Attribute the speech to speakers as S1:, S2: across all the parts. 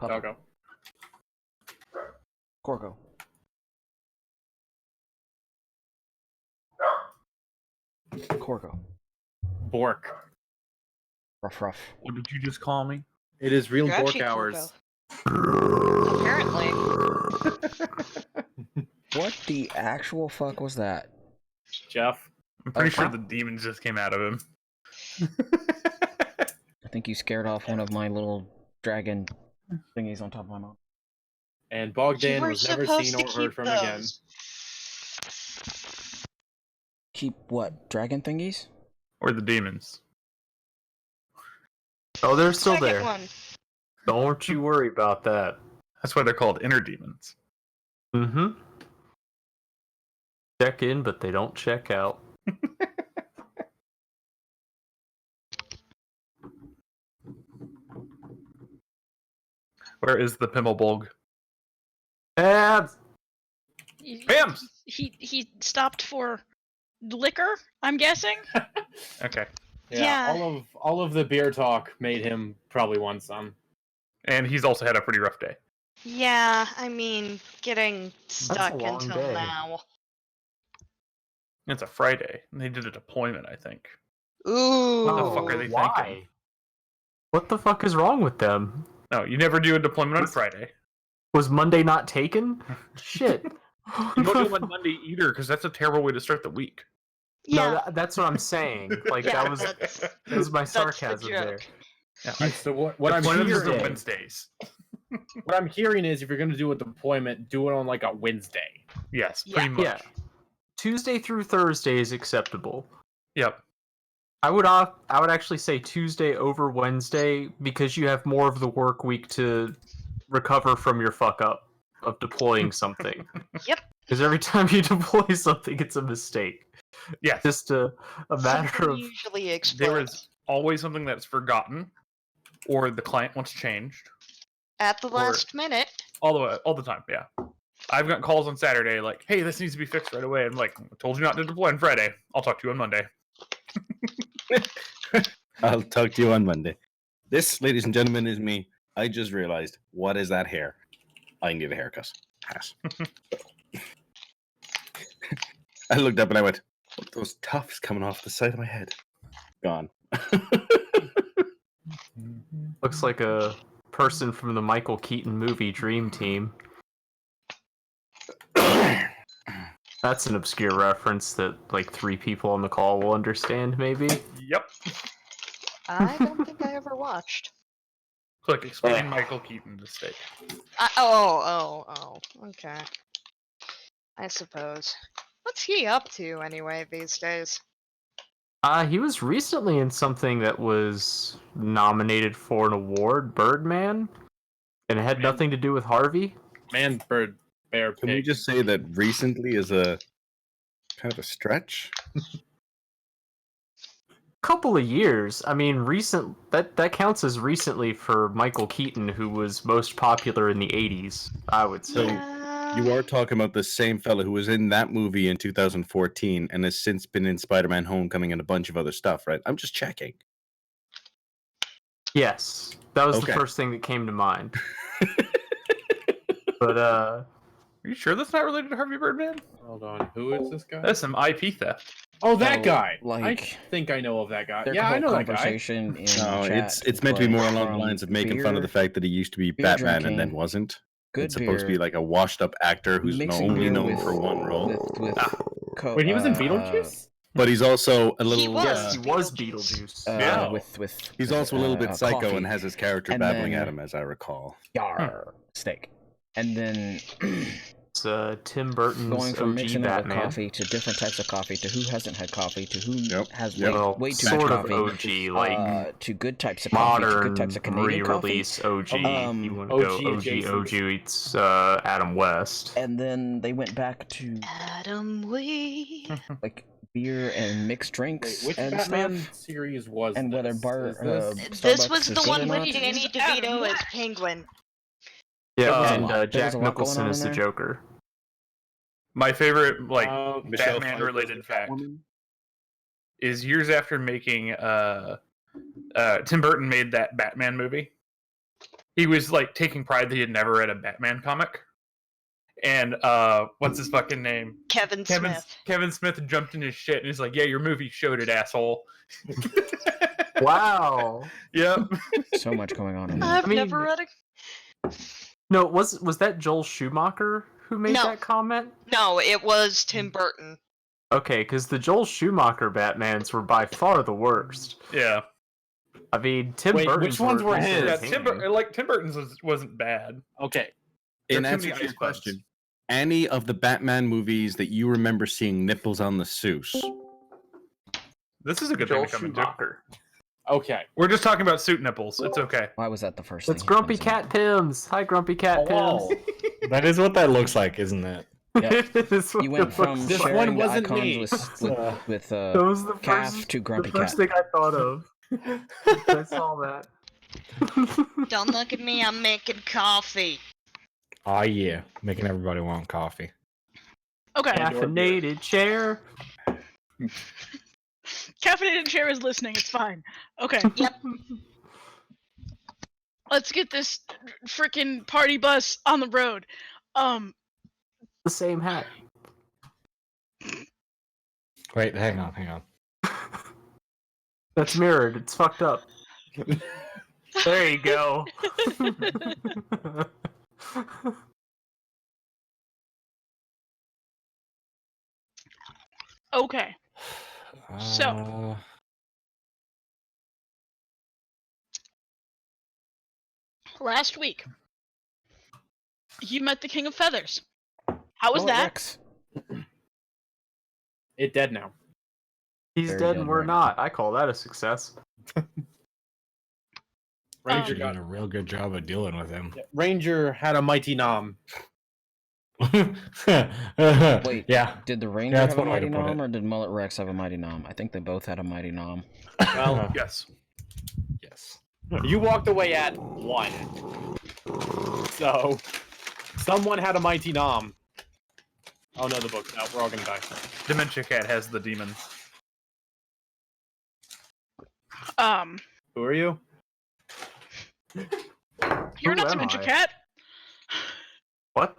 S1: Hubble.
S2: Doggo.
S1: Corgo. Corgo.
S2: Bork.
S1: Ruff ruff.
S3: What did you just call me?
S2: It is real
S4: You're
S2: Bork
S4: actually
S2: hours.
S4: Apparently.
S1: What the actual fuck was that?
S2: Jeff.
S3: I'm pretty
S1: Oh,
S3: sure
S1: wow.
S3: the demons just came out of him.
S1: I think you scared off one of my little dragon thingies on top of my mouth.
S2: And
S4: You
S2: Bogdan
S4: were
S2: was never
S4: supposed
S2: seen
S4: to
S2: or
S4: keep
S2: heard from again.
S4: those.
S1: Keep what? Dragon thingies?
S3: Or the demons.
S5: Oh, they're still
S4: Second
S5: there.
S4: one.
S5: Don't you worry about that.
S3: That's why they're called inner demons.
S5: Mm-hmm. Check in, but they don't check out.
S3: Where is the Pimmelbolg?
S5: Abs!
S3: Bams!
S4: He stopped for liquor, I'm guessing?
S3: Okay.
S4: Yeah.
S2: All of the beer talk made him probably want some.
S3: And he's also had a pretty rough day.
S4: Yeah, I mean, getting stuck
S5: a long
S4: until
S5: day.
S4: now.
S3: It's a Friday. And they did a deployment, I think.
S4: Ooh.
S3: What the fuck are they
S5: Why?
S3: thinking?
S5: What the fuck is wrong with them?
S3: No, you never do a deployment on Friday.
S5: Was Monday not taken? Shit.
S3: You don't do them on Monday either, because that's a terrible way to start the week.
S4: Yeah,
S5: No, that's what I'm saying. Like
S4: yeah,
S5: that was my
S4: that's the
S5: sarcasm there.
S4: joke.
S3: Yeah,
S2: So what I'm
S3: deployments are
S2: hearing,
S3: Wednesdays.
S2: what I'm hearing is if you're going to do a deployment, do it on like a Wednesday.
S3: Yes,
S4: Yeah.
S3: pretty much.
S5: Yeah. Tuesday through Thursday is acceptable.
S3: Yep.
S5: I would actually say Tuesday over Wednesday because you have more of the work week to recover from your fuck up of deploying something.
S4: Yep.
S5: Because every time you deploy something, it's a mistake.
S3: Yes.
S5: Just a matter
S4: Something
S5: of
S4: usually
S3: There
S4: explodes
S3: is always something that's forgotten, or the client wants changed.
S4: at the last minute.
S3: All the time, yeah. I've got calls on Saturday like, hey, this needs to be fixed right away. I'm like, I told you not to deploy on Friday. I'll talk to you on Monday.
S6: I'll talk to you on Monday. This, ladies and gentlemen, is me. I just realized, what is that hair? I can give a haircut. Pass. I looked up and I went, what are those tufts coming off the side of my head? Gone.
S5: looks like a person from the Michael Keaton movie Dream Team. That's an obscure reference that like 3 people on the call will understand, maybe.
S3: Yep.
S4: I don't think I ever watched.
S3: Click explain Michael Keaton to Steak.
S4: Okay. I suppose. What's he up to anyway these days?
S5: He was recently in something that was nominated for an award, Birdman, and it had nothing to do with Harvey.
S2: Man, bird, bear, pig.
S6: Can we just say that recently is a kind of a stretch?
S5: Couple of years. I mean, that counts as recently for Michael Keaton, who was most popular in the 80s, I would say.
S4: Yeah.
S6: You are talking about the same fella who was in that movie in 2014 and has since been in Spider-Man Homecoming and a bunch of other stuff, right? I'm just checking.
S5: Yes, that was
S6: Okay.
S5: the first thing that came to mind. But
S3: Are you sure that's not related to Harvey Birdman?
S2: Hold on, who is this guy?
S3: That's some IP theft.
S2: Oh, that
S1: Oh,
S2: guy.
S1: like-
S2: I think I know of that guy.
S1: There's
S2: Yeah,
S1: a
S2: I
S1: whole
S2: know that guy.
S1: conversation in
S6: No,
S1: chat
S6: it's meant to be more
S1: was
S6: along the
S1: from
S6: lines of making fun of the
S1: beer,
S6: fact that he used to be
S1: beer
S6: Batman
S1: drinking,
S6: and then wasn't.
S1: good
S6: It's supposed to be
S1: beer,
S6: like a washed-up actor who's
S1: mixing
S6: only
S1: beer
S6: known
S1: with-
S6: for one role.
S1: with
S2: Wait, he was in Beetlejuice?
S6: But he's also a little.
S4: He was.
S5: yes, he was
S4: Beetlejuice.
S5: Beetlejuice.
S3: Yeah.
S1: with
S6: He's also a little bit psycho
S1: coffee,
S6: and has his character
S1: And
S6: babbling
S1: then-
S6: at him, as I recall.
S1: yar steak, and then
S5: It's Tim Burton's
S1: going from
S5: OG
S1: mixing it with
S5: Batman.
S1: coffee to different types of coffee to who hasn't had coffee to who
S6: Yep.
S1: has
S6: Yep.
S5: Well,
S1: way too
S5: sort
S1: much
S5: of
S1: coffee.
S5: OG, like
S1: To good types of coffee, to
S5: modern
S1: good types of Canadian coffee.
S5: re-release OG. You want to
S2: OG
S5: go OG?
S2: adjacent.
S5: OG eats Adam West.
S1: And then they went back to
S4: Adam Wee.
S1: like beer and mixed drinks
S2: Wait, which
S1: and
S2: Batman
S1: stuff.
S2: series was
S1: And whether
S2: this?
S1: bar
S2: Is this-
S4: This
S1: Starbucks
S4: was
S1: is
S4: the
S1: good
S4: one
S1: or
S4: with
S1: not.
S4: Danny DeVito as Penguin.
S5: Yeah,
S3: Yeah,
S5: and
S1: there
S5: Jack
S1: was a lot going
S5: Nicholson
S1: on
S5: is
S1: in
S5: the
S1: there.
S5: Joker.
S3: My favorite,
S2: Michelle
S3: Batman-related
S6: Pfeiffer's
S3: fact
S6: Catwoman?
S3: is years after making Tim Burton made that Batman movie. he was like taking pride that he had never read a Batman comic. And what's his fucking name?
S4: Kevin Smith.
S3: Kevin Smith jumped in his shit and he's like, "Yeah, your movie showed it, asshole."
S5: Wow.
S3: Yep.
S1: So much going on in there.
S4: I've
S5: I mean-
S4: never read it.
S5: No, was that Joel Schumacher who made
S4: No.
S5: that comment?
S4: No, it was Tim Burton.
S5: Okay, because the Joel Schumacher Batmans were by far the worst.
S3: Yeah.
S5: I mean, Tim
S2: Wait,
S5: Burton's
S2: which ones were his?
S3: Yeah,
S5: entertaining.
S3: Tim Burton's wasn't bad.
S2: Okay.
S3: There are
S6: In
S3: too
S6: answer
S3: many
S6: to your
S3: ice buns.
S6: question, any of the Batman movies that you remember seeing nipples on the suits?
S3: This is a good
S5: Joel
S3: thing to come into.
S5: Schumacher.
S2: Okay.
S3: We're just talking about suit nipples. It's okay.
S1: Why was that the first
S5: It's
S1: thing?
S5: Grumpy Cat Pims. Hi, Grumpy Cat
S2: Oh,
S5: Pims.
S7: That is what that looks like, isn't it?
S1: Yeah.
S5: This
S1: You went from
S5: was
S2: This
S1: sharing
S2: one
S1: the
S2: wasn't
S1: icons
S2: me.
S1: with
S5: that was the
S1: calf
S5: first,
S1: to Grumpy
S5: the first
S1: Cat.
S5: thing I thought of. I saw that.
S4: Don't look at me, I'm making coffee.
S7: Oh yeah, making everybody want coffee.
S8: Okay.
S5: Caffeinated chair.
S8: Caffeinated chair is listening. It's fine. Okay.
S4: Yep.
S8: Let's get this freaking party bus on the road.
S5: The same hat.
S7: Wait, hang on.
S5: That's mirrored. It's fucked up. There you go.
S8: Okay. So- Last week, you met the King of Feathers. How was
S1: Mullet
S8: that?
S1: Rex.
S2: it dead now.
S5: He's
S1: Very
S5: dead
S1: dead
S5: and we're
S1: right
S5: not. I call that a success.
S2: Ranger
S7: You're
S2: got
S7: doing a real good job of dealing with him.
S2: Ranger had a mighty nom.
S1: Wait,
S7: yeah.
S1: did the Ranger
S7: that's
S1: have a
S7: one way to
S1: mighty
S7: put
S1: nom,
S7: it.
S1: or did Mullet Rex have a mighty nom? I think they both had a mighty nom.
S2: Well,
S3: Yes.
S7: Yes.
S2: you walked away at 1. So, someone had a mighty nom. Oh no, the book's out. We're all gonna die.
S3: Dementia Cat has the demon.
S2: Who are you?
S8: You're
S5: Who
S8: not
S5: am
S8: Dementia
S5: I?
S8: Cat.
S5: What?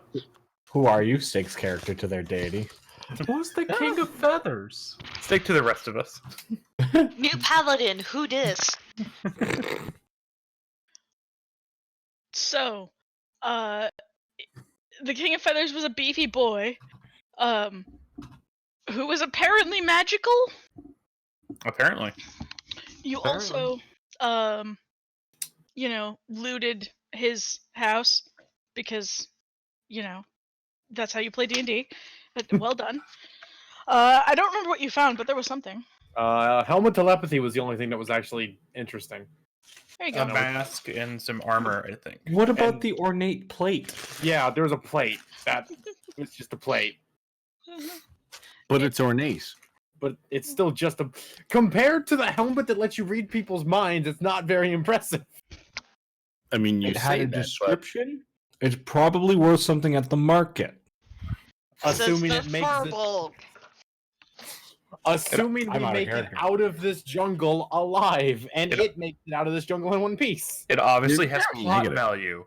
S7: Who are you? Stakes character to their deity.
S5: Who's the King of Feathers?
S3: Stick to the rest of us.
S4: New paladin, who dis?
S8: So, the King of Feathers was a beefy boy, who was apparently magical.
S3: Apparently.
S8: You
S5: Apparently.
S8: also, looted his house because, that's how you play D&D. Well done. I don't remember what you found, but there was something.
S2: Helmet telepathy was the only thing that was actually interesting.
S8: There you
S3: A
S8: go.
S3: mask and some armor, I think.
S7: What about
S2: And-
S7: the ornate plate?
S2: Yeah, there was a plate. That it's just a plate,
S6: But it's ornate.
S2: but it's still just a. Compared to the helmet that lets you read people's minds, it's not very impressive.
S6: I mean, you
S7: It
S6: say
S7: had a
S6: that, but
S7: description. It's probably worth something at the market.
S2: Assuming
S4: Says
S2: it
S4: the
S2: makes it,
S4: Furbolg.
S2: assuming
S7: I'm
S2: we
S7: out of
S2: make it
S7: character.
S2: out of this jungle alive, and it makes it out of this jungle in one piece.
S3: It obviously
S6: You're
S3: has
S6: very
S3: plot
S6: negative.
S3: value.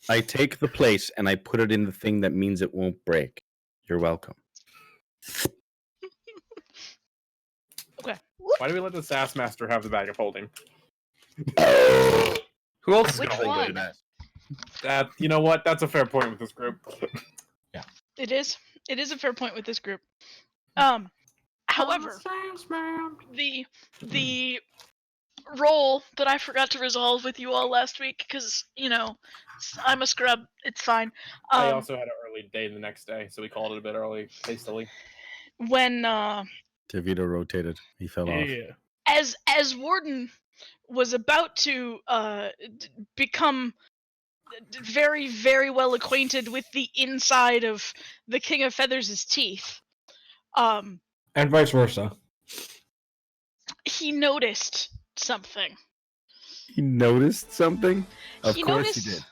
S6: I take the place and I put it in the thing that means it won't break. You're welcome.
S2: Why do we let the Sass Master have the bag of holding?
S3: Who else is
S4: Which
S3: gonna hold
S4: one?
S3: it?
S2: That you know what? That's a fair point with this group.
S8: It is. It is a fair point with this group. However, the role that I forgot to resolve with you all last week, because I'm a scrub. It's fine.
S2: I also had an early day the next day, so we called it a bit early, hastily.
S8: When
S6: DeVito rotated. He fell off.
S3: Yeah.
S8: as Warden was about to become very, very well acquainted with the inside of the King of Feathers' teeth,
S7: And vice versa.
S8: he noticed something.
S6: He noticed something? Of
S8: He
S6: course
S8: noticed
S6: he did.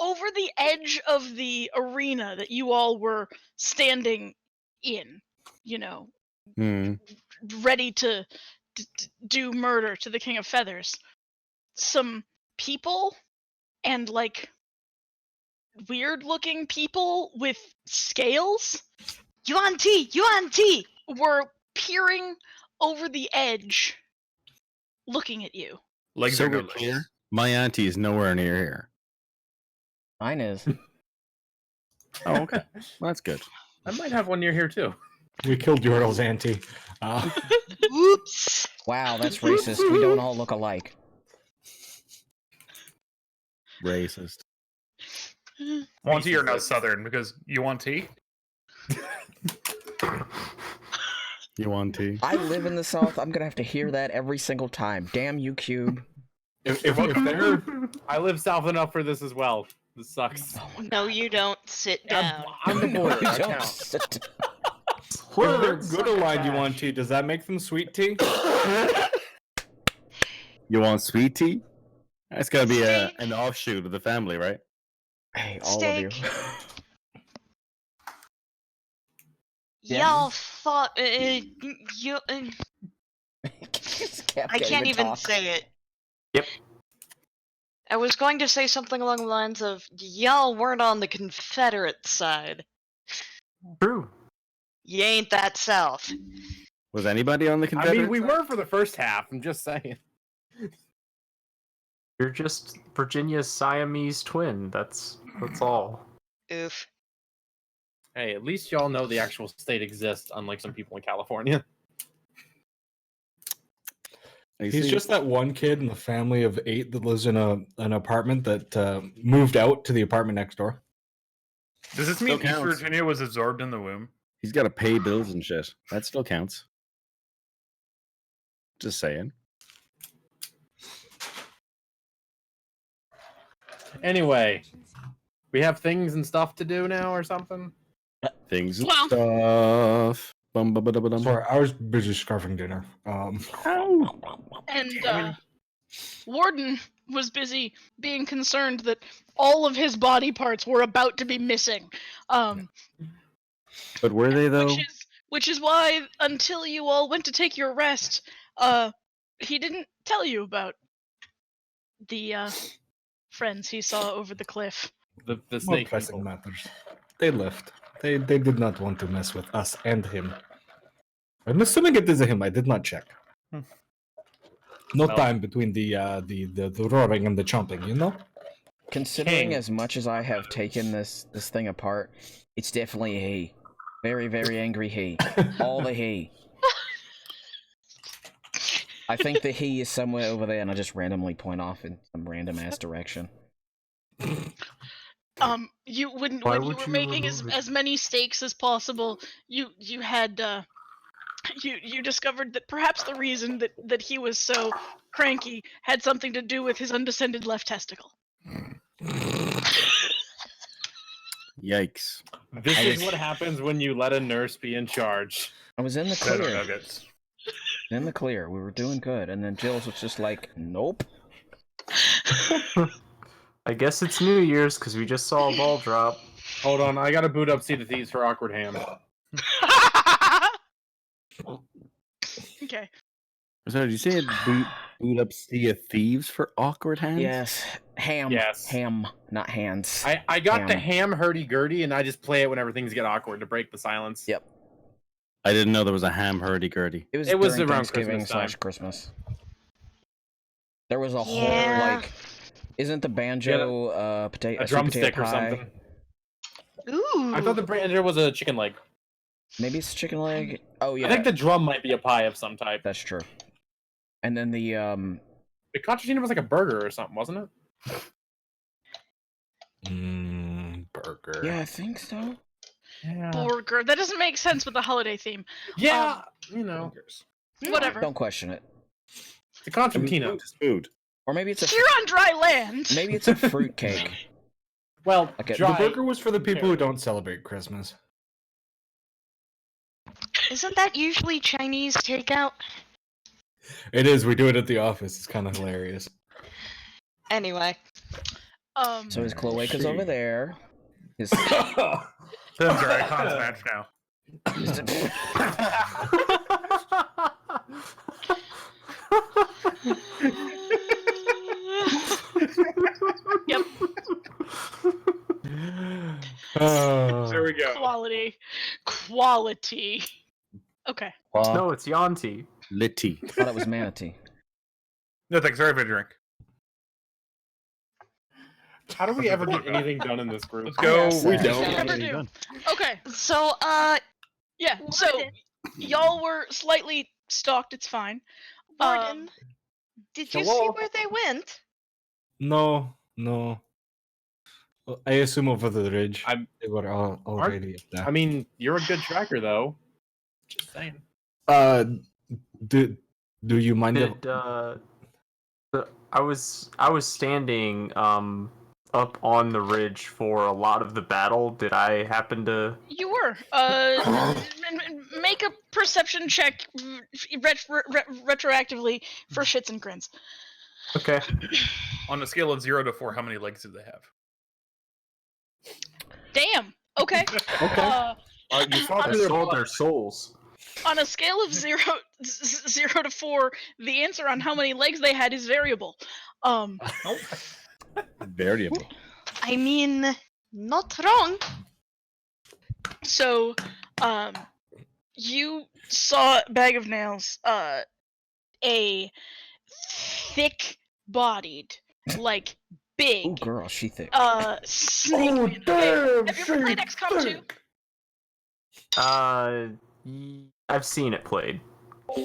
S8: over the edge of the arena that you all were standing in,
S6: Hmm.
S8: ready to do murder to the King of Feathers. Some people and like weird looking people with scales
S4: Yuan Ti!
S8: were peering over the edge looking at you.
S3: Legs
S6: So
S3: are no
S6: we're
S3: legs.
S6: clear. My auntie is nowhere near here.
S1: Mine is.
S6: Oh, okay. Well, that's good.
S2: I might have one near here too.
S7: We killed Yordle's auntie.
S4: Oops.
S1: Wow, that's racist. We don't all look alike.
S6: Racist.
S3: Want tea or no Southern? Because you want tea?
S6: You want tea?
S1: I live in the South. I'm gonna have to hear that every single time. Damn you, Cube.
S7: If they're
S2: I live south enough for this as well. This sucks.
S4: No, you don't. Sit down.
S2: I'm the border. I
S1: Don't
S2: count.
S1: sit-
S7: if they're good aligned, you want tea? Does that make them sweet tea?
S6: You want sweet tea? That's gotta be
S4: Steak.
S6: an offshoot of the family, right?
S1: Hey, all
S4: Steak.
S1: of you. Yeah.
S4: Y'all thought you. I can't even
S1: talk.
S4: say it.
S5: Yep.
S4: I was going to say something along the lines of y'all weren't on the Confederate side.
S5: True.
S4: You ain't that south.
S6: Was anybody on the
S2: I
S6: Confederate?
S2: mean, we
S6: side?
S2: were for the first half. I'm just saying.
S5: You're just Virginia's Siamese twin. That's all.
S4: Oof.
S2: Hey, at least y'all know the actual state exists, unlike some people in California.
S6: I
S7: He's
S6: see.
S7: just that one kid in the family of 8 that lives in an apartment that moved out to the apartment next door.
S3: Does this mean
S6: Still
S3: East
S6: counts.
S3: Virginia was absorbed in the womb?
S6: He's got to pay bills and shit. That still counts. Just saying.
S2: Anyway, we have things and stuff to do now, or something.
S6: Things and
S8: Well-
S6: stuff. Bum, ba, ba, da, ba, dum.
S7: Sorry, I was busy scarfing dinner.
S8: And Warden was busy being concerned that all of his body parts were about to be missing.
S6: But were they though?
S8: Which is why until you all went to take your rest, he didn't tell you about the friends he saw over the cliff.
S2: The
S7: More
S2: snake
S7: pressing
S2: people.
S7: matters. They left. They did not want to mess with us and him. I'm assuming it is him. I did not check. No
S2: Well-
S7: time between the roaring and the chomping, you know.
S1: Considering
S2: King.
S1: as much as I have taken this thing apart, it's definitely he. Very, very angry he. All the he. I think the he is somewhere over there, and I just randomly point off in some random ass direction.
S8: You wouldn't
S5: Why
S8: when you
S5: would
S8: were
S5: you
S8: making
S5: remove it?
S8: as many stakes as possible, you had you discovered that perhaps the reason that he was so cranky had something to do with his undescended left testicle.
S6: Yikes!
S2: This
S1: I
S2: is
S1: was-
S2: what happens when you let a nurse be in charge.
S1: I was in the
S3: Better
S1: clear.
S3: nuggets.
S1: In the clear. We were doing good, and then Jill's was just like, nope.
S5: I guess it's New Year's because we just saw a ball drop.
S2: Hold on, I gotta boot up Sea of Thieves for Awkward Ham.
S8: Okay.
S6: So did you say it boot up Sea of Thieves for awkward hands?
S1: Yes. Ham.
S2: Yes.
S1: Ham, not hands.
S2: I got the
S1: Ham.
S2: ham hurdy-gurdy, and I just play it whenever things get awkward to break the silence.
S1: Yep.
S6: I didn't know there was a ham hurdy-gurdy.
S1: It was
S2: It was
S1: during
S2: around
S1: Thanksgiving
S2: Christmas time.
S1: / Christmas. There was a whole
S4: Yeah.
S1: like, isn't the banjo potato
S2: A
S1: sweet potato
S2: drumstick or
S1: pie?
S2: something.
S4: Ooh.
S2: I thought the brander was a chicken leg.
S1: Maybe it's chicken leg. Oh yeah,
S2: I think the drum might be a pie of some type.
S1: that's true. And then the
S2: The concertina was like a burger or something, wasn't it?
S7: Burger.
S1: yeah, I think so.
S2: Yeah.
S8: Burger. That doesn't make sense with the holiday theme.
S2: Yeah, you know.
S8: Whatever.
S1: Don't question it.
S2: The
S6: I mean,
S2: concertina.
S6: food is food.
S1: Or maybe it's a
S8: You're on dry land.
S1: maybe it's a fruit cake.
S2: Well,
S1: Okay, the
S7: The
S2: dry.
S7: burger was for the people who don't celebrate Christmas.
S4: Isn't that usually Chinese takeout?
S7: It is. We do it at the office. It's kind of hilarious.
S4: Anyway.
S1: So his cloaca's over there. His
S3: Them's are icons match now.
S8: Yep.
S3: There we go.
S8: Quality. Okay.
S5: No, it's Yanti.
S6: Litty.
S1: Thought it was manatee.
S3: No thanks. Sorry for a drink.
S2: How do we ever get anything done in this group?
S3: Let's go.
S1: Yes,
S6: We
S1: uh,
S6: don't.
S8: Never do. Okay.
S4: So,
S8: Yeah. So y'all were slightly stalked. It's fine.
S4: Warden, did you see
S2: hello?
S4: where they went?
S7: No. Well, I assume over the ridge.
S2: I'm-
S7: They were already up there.
S2: I mean, you're a good tracker, though. Just saying.
S7: Do you mind if
S5: I was standing up on the ridge for a lot of the battle. Did I happen to?
S8: You were. Make a perception check retroactively for shits and grins.
S5: Okay.
S3: On a scale of 0 to 4, how many legs do they have?
S8: Damn. Okay.
S7: Okay.
S2: You saw
S5: I
S2: through their
S5: sold
S2: blood.
S5: their souls.
S8: On a scale of 0 to 4, the answer on how many legs they had is variable.
S6: Variable.
S4: I mean, not wrong.
S8: So, you saw Bag of Nails, a thick-bodied, like big,
S1: Ooh, girl, she thick.
S8: snake.
S2: Oh,
S8: man.
S2: damn!
S8: Have you ever played XCOM 2?
S5: I've seen it played.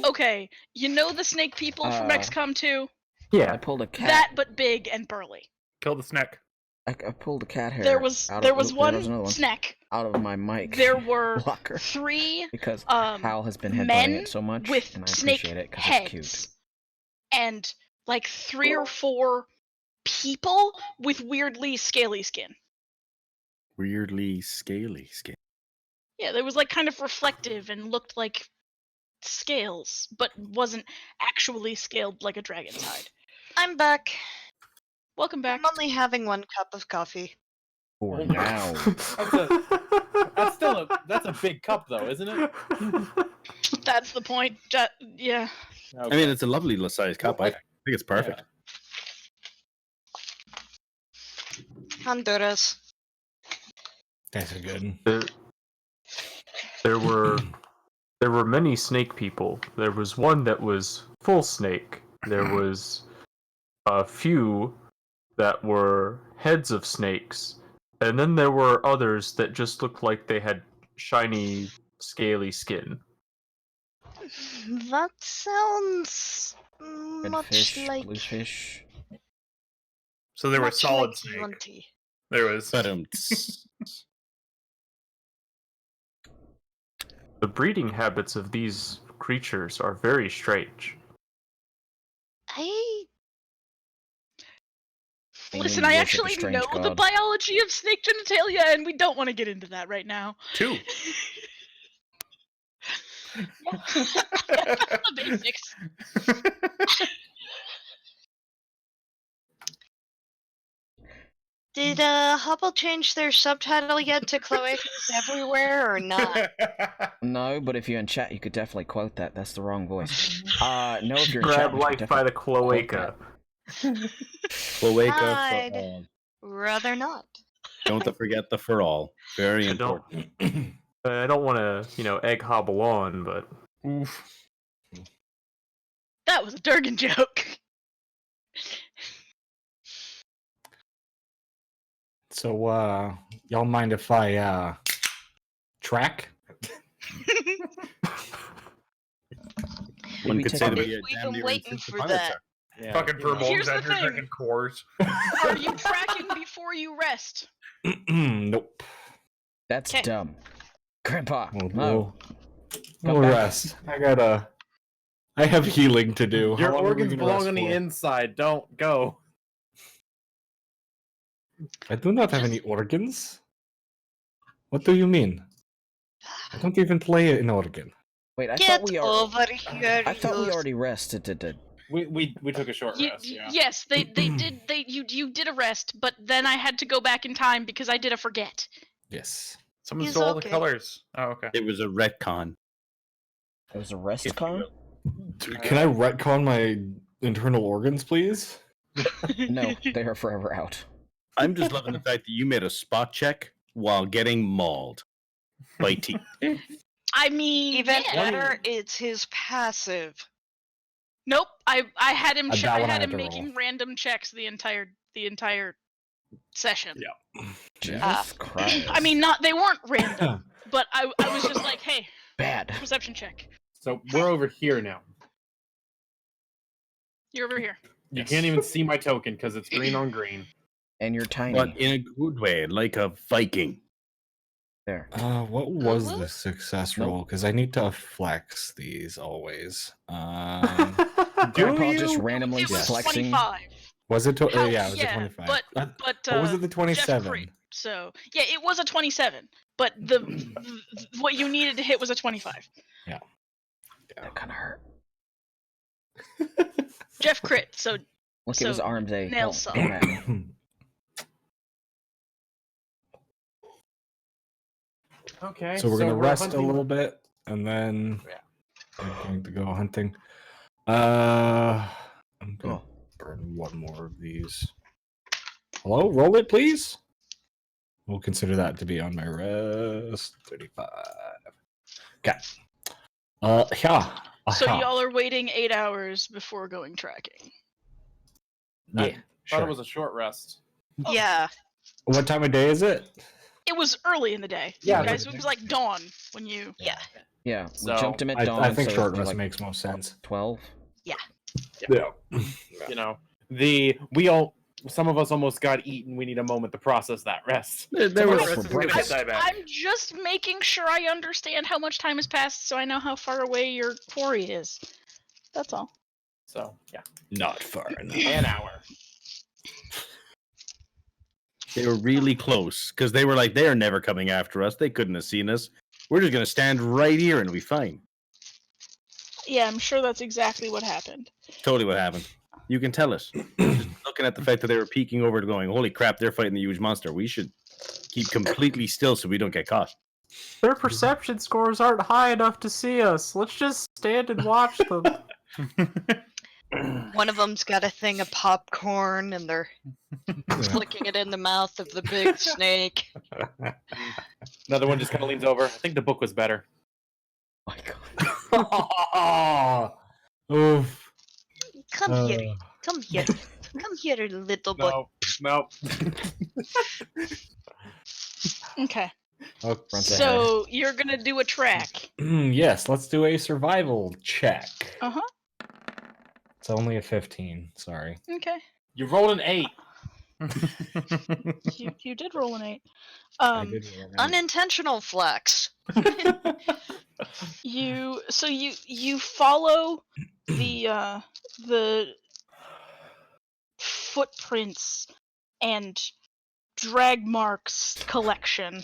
S8: Okay, you know the snake people from XCOM 2?
S1: I
S5: Yeah.
S1: pulled a cat.
S8: That, but big and burly.
S3: Kill the snack.
S1: I pulled a cat hair.
S8: There was
S1: out
S8: there
S1: of,
S8: was
S1: oop,
S8: one
S1: there was another one
S8: snack.
S1: out of my mic.
S8: There were
S1: blocker
S8: 3
S1: because
S8: um,
S1: Hal has been headbutting
S8: men
S1: it so much,
S8: with
S1: and I
S8: snake
S1: appreciate it because
S8: heads,
S1: it's cute.
S8: and like 3 or 4 people with weirdly scaly skin.
S6: Weirdly scaly skin.
S8: Yeah, there was like kind of reflective and looked like scales, but wasn't actually scaled like a dragon's hide.
S4: I'm back.
S8: Welcome back.
S4: I'm only having 1 cup of coffee.
S1: For
S2: Oh,
S1: now.
S2: That's a big cup, though, isn't it?
S8: That's the point. Yeah.
S6: I mean, it's a lovely size cup. I think it's perfect.
S4: Honduras.
S7: That's a good.
S5: There were many snake people. There was one that was full snake. There was a few that were heads of snakes, and then there were others that just looked like they had shiny, scaly skin.
S4: That sounds
S1: Red
S4: much
S1: fish,
S4: like
S1: blue fish.
S3: So there was
S4: much
S3: solid
S4: like
S3: snake.
S4: Yonti.
S3: There was.
S6: But
S5: The breeding habits of these creatures are very strange.
S8: Listen,
S1: Alien
S8: I
S1: worship a
S8: actually
S1: strange
S8: know the
S1: god.
S8: biology of snake genitalia, and we don't want to get into that right now.
S3: 2.
S8: The basics.
S4: Did Hubble change their subtitle yet to Cloacas Everywhere or not?
S1: No, but if you're in chat, you could definitely quote that. That's the wrong voice. No, if you're in chat,
S5: Grab
S1: you could
S5: life by the
S1: definitely quote
S5: cloaca.
S6: Cloaca
S4: I'd
S6: for all.
S4: rather not.
S6: Don't forget the for all. Very
S5: I don't-
S6: important.
S5: I don't want to, egg Hobble on, but
S3: Oof.
S8: That was a Durgan joke.
S7: So, y'all mind if I track?
S6: One
S1: we
S6: could
S1: take
S6: say
S1: a
S6: to
S1: break?
S6: be a
S4: We've
S6: damn
S4: been
S6: near
S4: waiting
S6: instant
S4: for
S6: Punisher.
S4: that.
S2: Yeah.
S3: Fucking purple
S8: Here's the
S3: out here
S8: thing.
S3: drinking cores.
S8: Are you tracking before you rest?
S7: Nope.
S1: That's
S8: 'Kay.
S1: dumb. Grandpa,
S7: We'll,
S1: no.
S7: we'll
S1: Come back.
S7: rest. I have healing to do. How
S2: Your
S7: long are we
S2: organs
S7: gonna
S2: belong
S7: rest
S2: on the
S7: for?
S2: inside. Don't go.
S7: I do not have any organs. What do you mean? I don't even play an organ.
S1: Wait, I
S4: Get
S1: thought we
S4: over here.
S1: I thought we
S4: you
S1: already rested.
S2: We took a short rest. Yeah.
S8: Yes, they did. You did a rest, but then I had to go back in time because I did a forget.
S7: Yes.
S3: Someone
S4: He's
S3: stole the
S4: okay.
S3: colors. Oh, okay.
S6: It was a retcon.
S1: It was a rest
S6: If you
S1: con?
S7: Can I retcon my internal organs, please?
S1: No, they are forever out.
S6: I'm just loving the fact that you made a spot check while getting mauled by teeth.
S8: I mean,
S4: Even
S8: yeah.
S4: better, it's his passive.
S8: Nope. I had him.
S7: That
S8: I
S7: one I
S8: had
S7: had
S8: him
S7: to
S8: making
S7: roll.
S8: random checks the entire session.
S3: Yeah.
S1: Jesus Christ.
S8: I mean, they weren't random, but I was just like, hey,
S1: bad.
S8: perception check.
S2: So we're over here now.
S8: You're over here.
S2: You
S7: Yes.
S2: can't even see my token because it's green on green.
S1: And you're tiny.
S6: But in a good way, like a Viking.
S1: There.
S7: What was
S4: Uh-huh.
S7: the success
S1: Nope.
S7: roll? Because I need to flex these always.
S1: Grandpa
S2: you?
S1: just randomly
S8: It was
S1: flexing.
S8: 25.
S7: Was it?
S8: How-
S7: Yeah, it was a
S8: yeah,
S7: 25.
S8: but-
S7: What
S8: But
S7: was it? The
S8: Jeff
S7: 27.
S8: crit, so yeah, it was a 27. But what you needed to hit was a 25.
S1: That kind of hurt.
S8: Jeff crit, so
S1: Look
S8: So,
S1: at his arms, eh?
S8: nail
S1: Don't
S8: saw.
S1: at me.
S2: Okay.
S7: So we're gonna rest
S2: hunting-
S7: a little bit, and then
S2: Yeah.
S7: we're going to go hunting. I'm gonna
S1: Oh.
S7: burn one more of these. Hello, roll it, please. We'll consider that to be on my rest. 35. Okay. Yeah.
S8: so
S7: Aha.
S8: y'all are waiting 8 hours before going tracking.
S7: Yeah.
S2: Thought
S7: Sure.
S2: it was a short rest.
S4: Yeah.
S7: What time of day is it?
S8: It was early in the day.
S2: Yeah,
S8: You guys,
S2: but-
S8: it was like dawn when you.
S4: Yeah.
S1: Yeah, we
S2: So,
S1: jumped him at dawn.
S7: I think
S1: so
S7: short
S1: it'd be
S7: rest
S1: like
S7: makes most sense.
S1: 12.
S7: Yeah.
S2: You know, some of us almost got eaten. We need a moment to process that rest.
S6: There
S1: Some of
S6: was
S1: us
S3: Rest
S1: were
S3: is gonna
S1: breakfast.
S3: die back.
S8: I'm just making sure I understand how much time has passed, so I know how far away your quarry is. That's all.
S2: So yeah,
S7: not far enough.
S2: an hour.
S6: They were really close because they were like, they're never coming after us. They couldn't have seen us. We're just gonna stand right here and be fine.
S8: Yeah, I'm sure that's exactly what happened.
S6: Totally what happened. You can tell us. Just looking at the fact that they were peeking over to going, holy crap, they're fighting the huge monster. We should keep completely still so we don't get caught.
S5: Their perception scores aren't high enough to see us. Let's just stand and watch them.
S4: One of them's got a thing of popcorn and they're flicking it in the mouth of the big snake.
S2: Another one just kind of leans over. I think the book was better.
S1: My God.
S7: Oof.
S4: Come here. Come here. Come here, little boy.
S2: No.
S8: Okay.
S7: Oh,
S8: So you're gonna do a track.
S7: yes, let's do a survival check.
S8: Uh-huh.
S7: It's only a 15. Sorry.
S8: Okay.
S2: You rolled an 8.
S8: You did roll an 8.
S7: I did roll an eight.
S4: Unintentional flex.
S8: You follow the footprints and drag marks collection,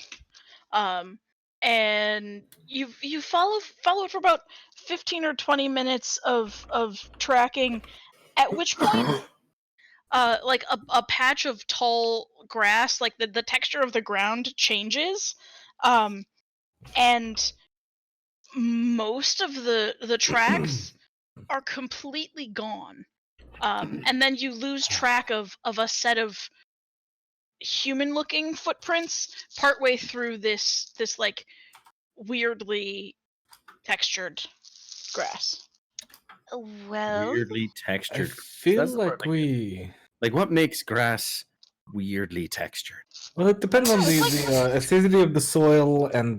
S8: and you follow it for about 15 or 20 minutes of tracking, at which point like a patch of tall grass, like the texture of the ground changes, and most of the tracks are completely gone, and then you lose track of a set of human-looking footprints partway through this like weirdly textured grass.
S4: Well,
S6: Weirdly
S7: I
S6: textured.
S7: feel
S6: That's the
S7: like
S6: part I
S7: we.
S6: Like, what makes grass weirdly textured?
S7: Well, it depends on the acidity of the soil and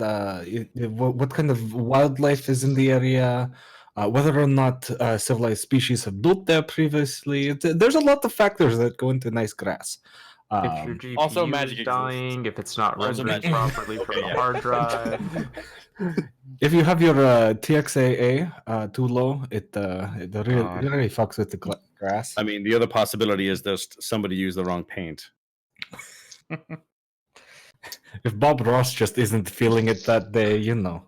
S7: what kind of wildlife is in the area, whether or not civilized species have built there previously. There's a lot of factors that go into nice grass.
S5: If your GPU
S2: also
S5: is
S2: magic exists.
S5: dying, if it's not
S6: Also
S5: rendering
S6: magic.
S5: properly from
S6: Okay,
S5: the
S6: yeah.
S5: hard drive.
S7: If you have your TXAA too low, it really fucks with the grass.
S6: I mean, the other possibility is just somebody used the wrong paint.
S7: If Bob Ross just isn't feeling it that day, you know.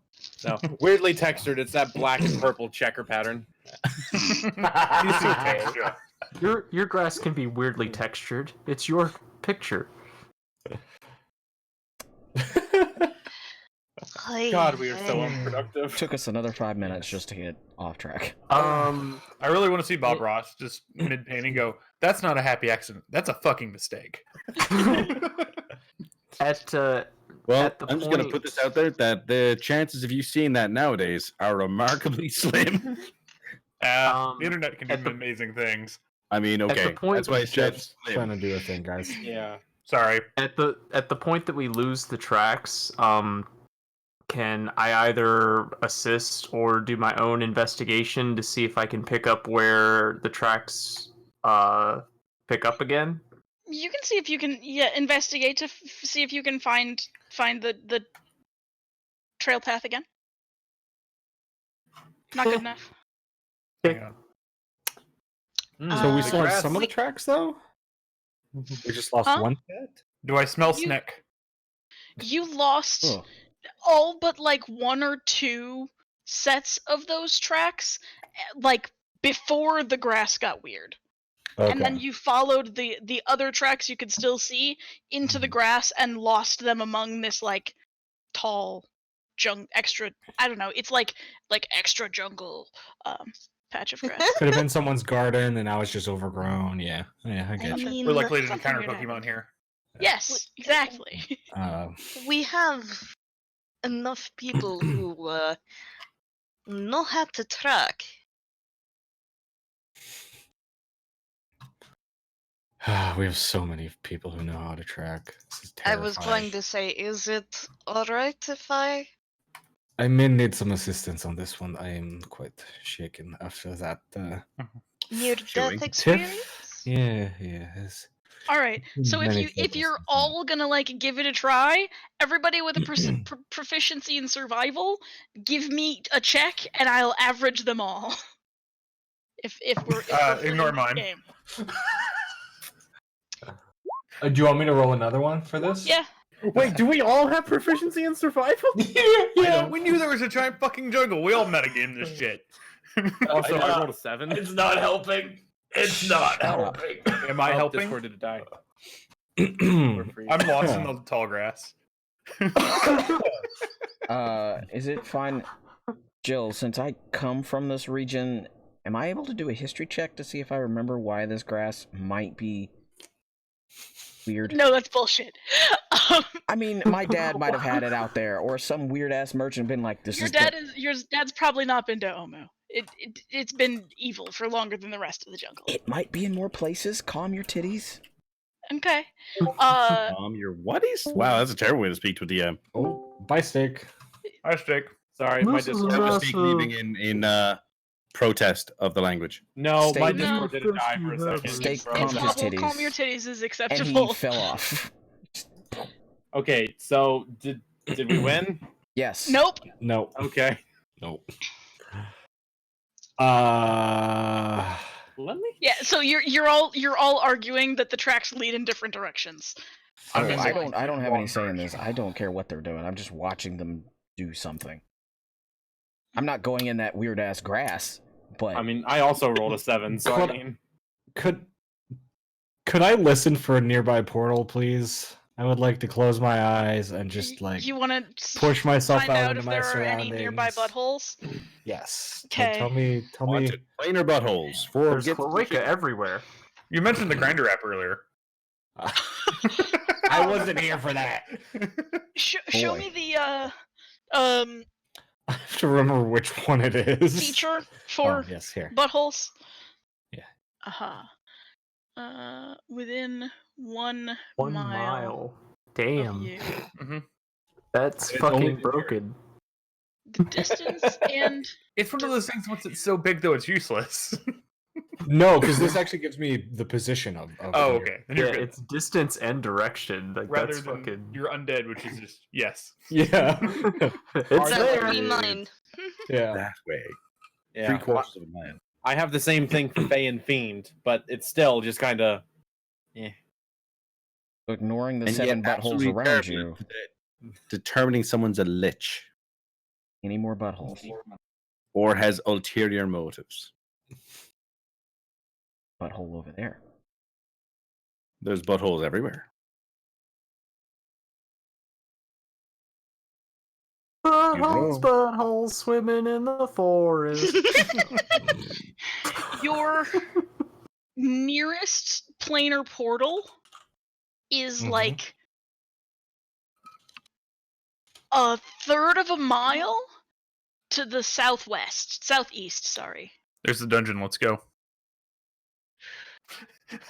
S2: No, weirdly textured. It's that black and purple checker pattern.
S3: Texture.
S5: Your grass can be weirdly textured. It's your picture.
S2: God, we are so unproductive.
S1: Took us another 5 minutes just to get off track.
S3: I really want to see Bob Ross just mid painting go, that's not a happy accident. That's a fucking mistake.
S5: At
S6: Well,
S5: At the
S6: I'm just going to put this
S5: point-
S6: out there that the chances of you seeing that nowadays are remarkably slim.
S3: The internet can do
S5: at
S3: some
S5: the-
S3: amazing things.
S6: I mean,
S5: At the
S6: okay,
S5: point
S6: that's why I said
S7: Jeff's
S6: slim.
S7: trying to do a thing, guys.
S2: Yeah.
S3: Sorry.
S5: At the point that we lose the tracks, can I either assist or do my own investigation to see if I can pick up where the tracks pick up again?
S8: You can see if you can investigate to see if you can find the trail path again. Not good enough.
S3: Hang on.
S7: So we
S4: Uh,
S7: still have
S2: grass-
S7: some of the tracks, though? We just lost
S8: Huh?
S7: one set?
S3: Do I smell
S8: You-
S3: Snick?
S8: You lost
S1: Ugh.
S8: all but like 1 or 2 sets of those tracks, like before the grass got weird.
S7: Okay.
S8: And then you followed the other tracks you could still see into the grass and lost them among this like tall extra, I don't know, it's like extra jungle patch of grass.
S7: Could have been someone's garden and now it's just overgrown. Yeah, I get you.
S8: mean,
S3: We're likely to
S8: something
S3: encounter
S8: weird
S3: Pokemon
S8: happened.
S3: here.
S8: Yes, exactly.
S4: we have enough people who know how to track.
S7: We have so many people who know how to track. This is
S4: I was
S7: terrifying.
S4: going to say, is it alright if I?
S7: I may need some assistance on this one. I am quite shaken after that.
S4: Near-death
S7: Tiff?
S4: experience?
S7: Yeah, yes.
S8: All right. So if
S7: Many
S8: you're
S7: circumstances.
S8: all gonna like give it a try, everybody with a proficiency in survival, give me a check and I'll average them all. If we're
S3: Ignore
S8: playing this
S3: mine.
S8: game.
S7: Do you want me to roll another one for this?
S8: Yeah.
S2: Wait, do we all have proficiency in survival?
S3: Yeah, we knew there was a giant fucking jungle. We all metagame this shit.
S2: Also, I rolled a 7.
S3: It's not helping. It's not
S1: up.
S3: helping. Am I helping?
S2: Discord did it die?
S3: I'm lost in the tall grass.
S1: Is it fine, Jill? Since I come from this region, am I able to do a history check to see if I remember why this grass might be weird?
S8: No, that's bullshit.
S1: I mean, my dad might have had it out there, or some weird ass merchant been like, "This
S8: your dad's probably not been to Omu. It's been evil for longer than the rest of the jungle.
S1: It might be in more places. Calm your titties."
S8: Okay.
S6: Your whaties? Wow, that's a terrible way to speak to the
S7: Oh, bye, steak.
S3: I stick.
S2: Sorry, my
S5: This is
S2: Discord.
S6: I was
S5: awesome.
S6: speak leaving in protest of the language.
S2: No, my
S1: Steak.
S2: Discord didn't die for a second.
S1: Steak
S2: It froze
S1: calmed
S2: up.
S1: his
S8: Hobble,
S1: titties.
S8: calm your titties is
S1: And
S8: acceptable.
S1: he fell off.
S2: Okay, so did we win?
S1: Yes.
S8: Nope.
S7: No.
S2: Okay.
S7: Nope.
S2: Let me.
S8: Yeah, so you're all arguing that the tracks lead in different directions.
S1: Oh,
S3: been
S1: I
S3: going
S1: don't have
S3: wrong
S1: any say in this.
S3: direction.
S1: I don't care what they're doing. I'm just watching them do something. I'm not going in that weird ass grass, but
S2: I mean, I also rolled a 7, so I
S7: Could-
S2: mean,
S7: Could I listen for a nearby portal, please? I would like to close my eyes and just like
S8: you want to
S7: push myself
S8: find
S7: out
S8: out
S7: into
S8: if
S7: my
S8: there are
S7: surroundings.
S8: any nearby buttholes.
S7: Yes.
S8: Okay.
S7: Tell me.
S6: Wanted plainer buttholes. For
S5: There's cloaca everywhere.
S3: You mentioned the grinder app earlier.
S7: I wasn't here for that.
S8: Show
S1: Boy.
S8: me the
S7: I have to remember which one it is.
S8: feature for
S7: Oh, yes, here.
S8: buttholes.
S7: Yeah.
S8: Within 1
S5: 1
S8: mile.
S5: mile.
S8: of
S5: Damn.
S8: you.
S5: That's
S6: It's only
S5: fucking
S6: been
S5: broken.
S8: The distance and
S3: It's one of those things. Once it's so big, though, it's useless.
S7: No, because this actually gives me the position of
S3: Oh,
S7: here.
S3: okay. Then
S5: Yeah,
S3: you're good.
S5: it's distance and direction. Like
S3: Rather
S5: that's
S3: than
S5: fucking.
S3: you're undead, which is just yes.
S7: Yeah.
S5: It's
S4: That
S5: there.
S4: would be mine.
S7: Yeah.
S6: that way.
S2: yeah.
S6: 3/4 of a mile.
S2: I have the same thing for Fey and Fiend, but it's still just kind of.
S1: ignoring the
S6: And
S1: 7
S6: yet
S1: buttholes
S6: absolutely
S1: around
S6: terrible
S1: you.
S6: at determining someone's a lich
S1: Any more buttholes?
S6: or has ulterior motives.
S1: Butthole over there.
S6: There's buttholes everywhere.
S5: Buttholes swimming in the forest.
S8: your nearest planar portal is
S7: Mhm.
S8: like a third of a mile to the southeast. Sorry.
S3: There's the dungeon. Let's go.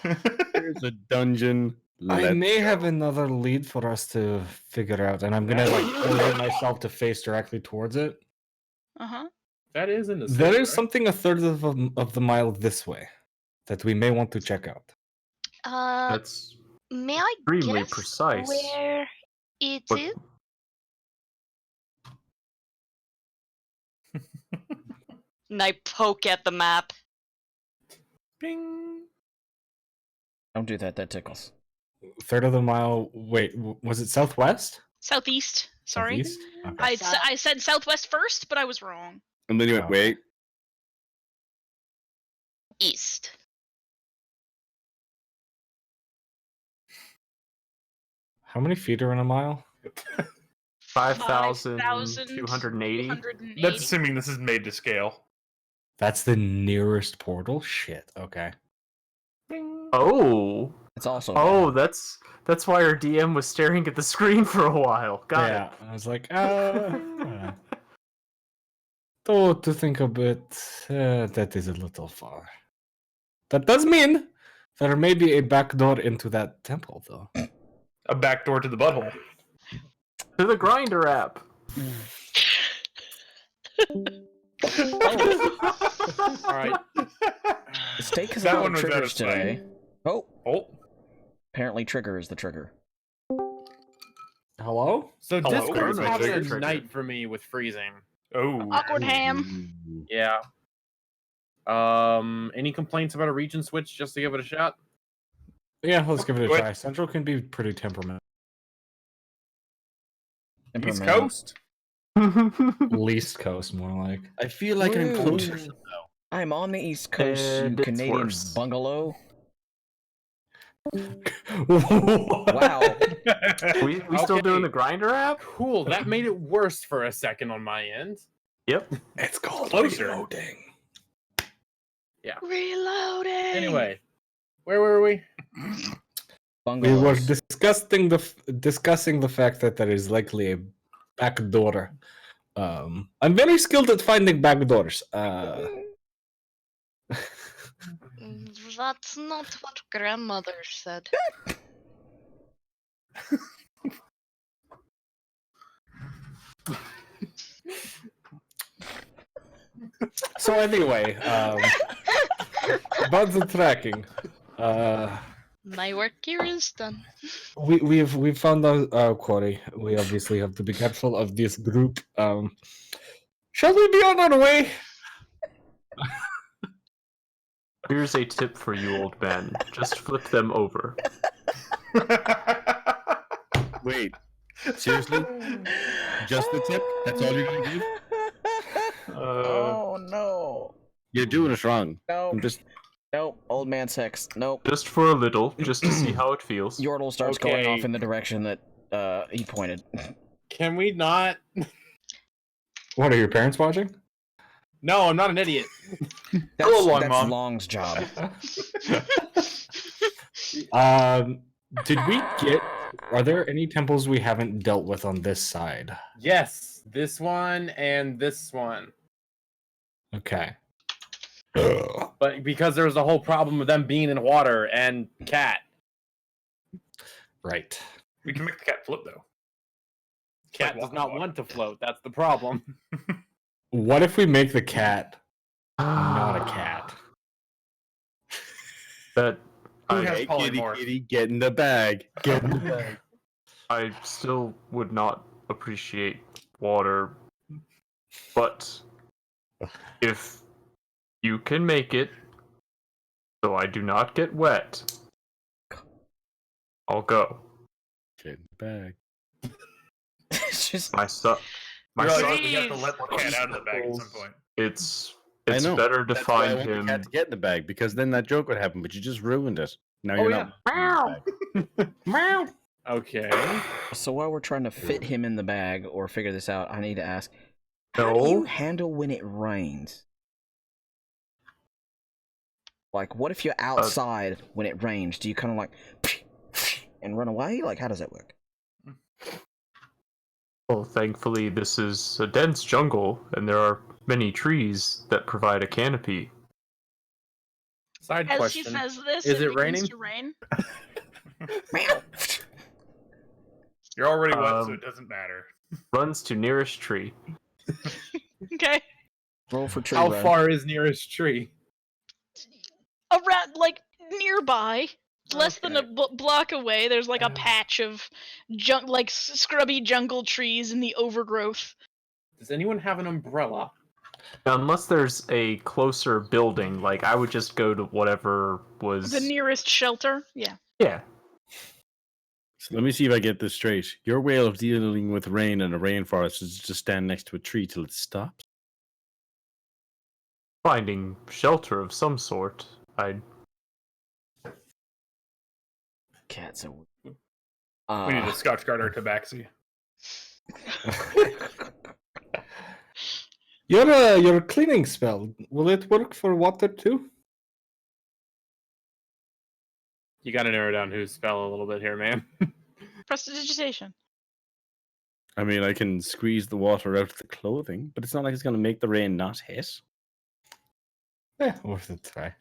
S6: There's a dungeon.
S7: I
S6: Let's
S7: may
S6: go.
S7: have another lead for us to figure out, and I'm gonna orient myself to face directly towards it.
S8: Uh huh.
S2: That is in the
S7: There
S2: city,
S7: is
S2: right?
S7: something a third of the mile this way that we may want to check out.
S5: That's
S4: May I
S5: extremely
S4: guess
S5: precise.
S4: where it
S5: But
S4: is? And I poke at the map.
S3: Bing.
S1: Don't do that. That tickles.
S7: Third of the mile. Wait, was it southwest?
S8: Southeast. Sorry.
S7: Southeast? Okay.
S8: I said southwest first, but I was wrong.
S6: And then you went,
S7: Oh.
S6: wait.
S4: East.
S7: How many feet are in a mile?
S5: 5,280.
S8: 280.
S3: That's assuming this is made to scale.
S7: That's the nearest portal. Shit. Okay.
S3: Bing.
S5: Oh,
S1: It's also.
S5: oh, that's why our DM was staring at the screen for a while. Got
S7: yeah, I was like, though to think a bit, that is a little far. That does mean there may be a back door into that temple, though.
S3: A back door to the butthole.
S5: it. To the grinder app.
S2: All right.
S1: Steak has
S3: That
S1: a lot
S3: one
S1: of
S3: was out
S1: triggers
S3: of sight.
S1: today. Oh,
S3: Oh,
S1: apparently trigger is the trigger.
S7: Hello?
S2: So
S3: Hello?
S2: Discord's
S5: Trigger,
S2: having a
S5: trigger.
S2: night for me with freezing.
S3: oh.
S8: Awkward ham.
S2: Yeah. Any complaints about a region switch just to give it a shot?
S7: Yeah, let's give it a
S3: Wait.
S7: try. Central can be pretty temperamental.
S3: East
S1: Temperamental.
S3: Coast.
S7: Least coast, more like.
S6: I feel like I'm
S1: Rude.
S6: closer somehow.
S1: I'm on the East Coast,
S5: And
S1: you
S5: it's
S1: Canadian
S5: worse.
S1: bungalow.
S7: Wow.
S1: Wow.
S5: We still
S2: Okay.
S5: doing the grinder app?
S2: Cool. That made it worse for a second on my end.
S5: Yep.
S7: It's called
S3: Closer.
S7: reloading.
S8: Reloading.
S2: Anyway, where were we?
S7: We
S1: Bungalows.
S7: were discussing the fact that there is likely a back door. I'm very skilled at finding back doors.
S4: That's not what grandmother said.
S7: So anyway, about the tracking,
S4: My work here is done.
S7: we've found our quarry. We obviously have to be careful of this group. Shall we be on our way?
S5: Here's a tip for you, old man. Just flip them over.
S6: Wait, seriously? Just the tip? That's all you're gonna give?
S1: Oh no.
S6: You're doing us wrong.
S1: No.
S6: I'm just.
S1: Nope. Old man sex. Nope.
S5: Just for a little, just to see how it feels.
S1: Yordle starts going
S2: Okay.
S1: off in the direction that he pointed.
S2: Can we not?
S7: What are your parents watching?
S2: No, I'm not an idiot.
S1: That's,
S3: Long,
S1: that's
S3: Mom.
S1: Long's job.
S7: Did we get? Are there any temples we haven't dealt with on this side?
S2: Yes, this one and this one.
S7: Okay.
S2: But because there was a whole problem with them being in water and cat.
S7: Right.
S3: We can make the cat flip though.
S2: Cat
S3: like
S2: does
S3: walking
S2: not
S3: water.
S2: want to float. That's the problem.
S7: What if we make the cat not a cat?
S5: That
S3: Who
S5: I,
S3: has
S6: Hey,
S3: polymorph?
S6: kitty, get in the bag. Get in the bag.
S5: I still would not appreciate water, but if you can make it so I do not get wet, I'll go.
S6: Get in the bag.
S1: It's just
S5: My son, my
S3: Realize
S5: son,
S3: we have to let the cat out of the bag at some point.
S5: it's
S6: I know.
S5: better to
S6: That's why I
S5: find
S6: want the
S5: him.
S6: cat to get in the bag because then that joke would happen, but you just ruined it. Now
S2: Oh,
S6: you're
S2: yeah.
S6: not.
S7: Meow.
S2: Okay.
S1: so while we're trying to fit him in the bag or figure this out, I need to ask, how do you
S5: No,
S1: handle when it rains? Like, what if you're outside when it rains? Do you kind of like and run away? Like, how does that work?
S5: Well, thankfully, this is a dense jungle, and there are many trees that provide a canopy.
S2: Side
S8: As
S2: question:
S8: he says this,
S2: is it
S8: begins
S2: raining?
S8: to rain.
S3: You're already wet, so
S5: Um,
S3: it doesn't matter.
S5: Runs to nearest tree.
S8: Okay.
S1: Roll for tree
S2: How
S1: run.
S2: far is nearest tree?
S8: Around, like, nearby, less than a
S2: Okay.
S8: block away, there's like a patch of scrubby jungle trees in the overgrowth.
S2: Does anyone have an umbrella?
S5: Now, unless there's a closer building, like I would just go to whatever was.
S8: The nearest shelter. Yeah.
S5: Yeah.
S6: So let me see if I get this straight. Your way of dealing with rain in a rainforest is just stand next to a tree till it stops.
S5: Finding shelter of some sort. I'd.
S1: Cats are.
S3: We need to Scotch guard our tabaxi.
S7: Your cleaning spell, will it work for water too?
S2: You got to narrow down whose spell a little bit here, man.
S8: Prestidigitation.
S6: I mean, I can squeeze the water out of the clothing, but it's not like it's going to make the rain not hit.
S7: Yeah, worth a try.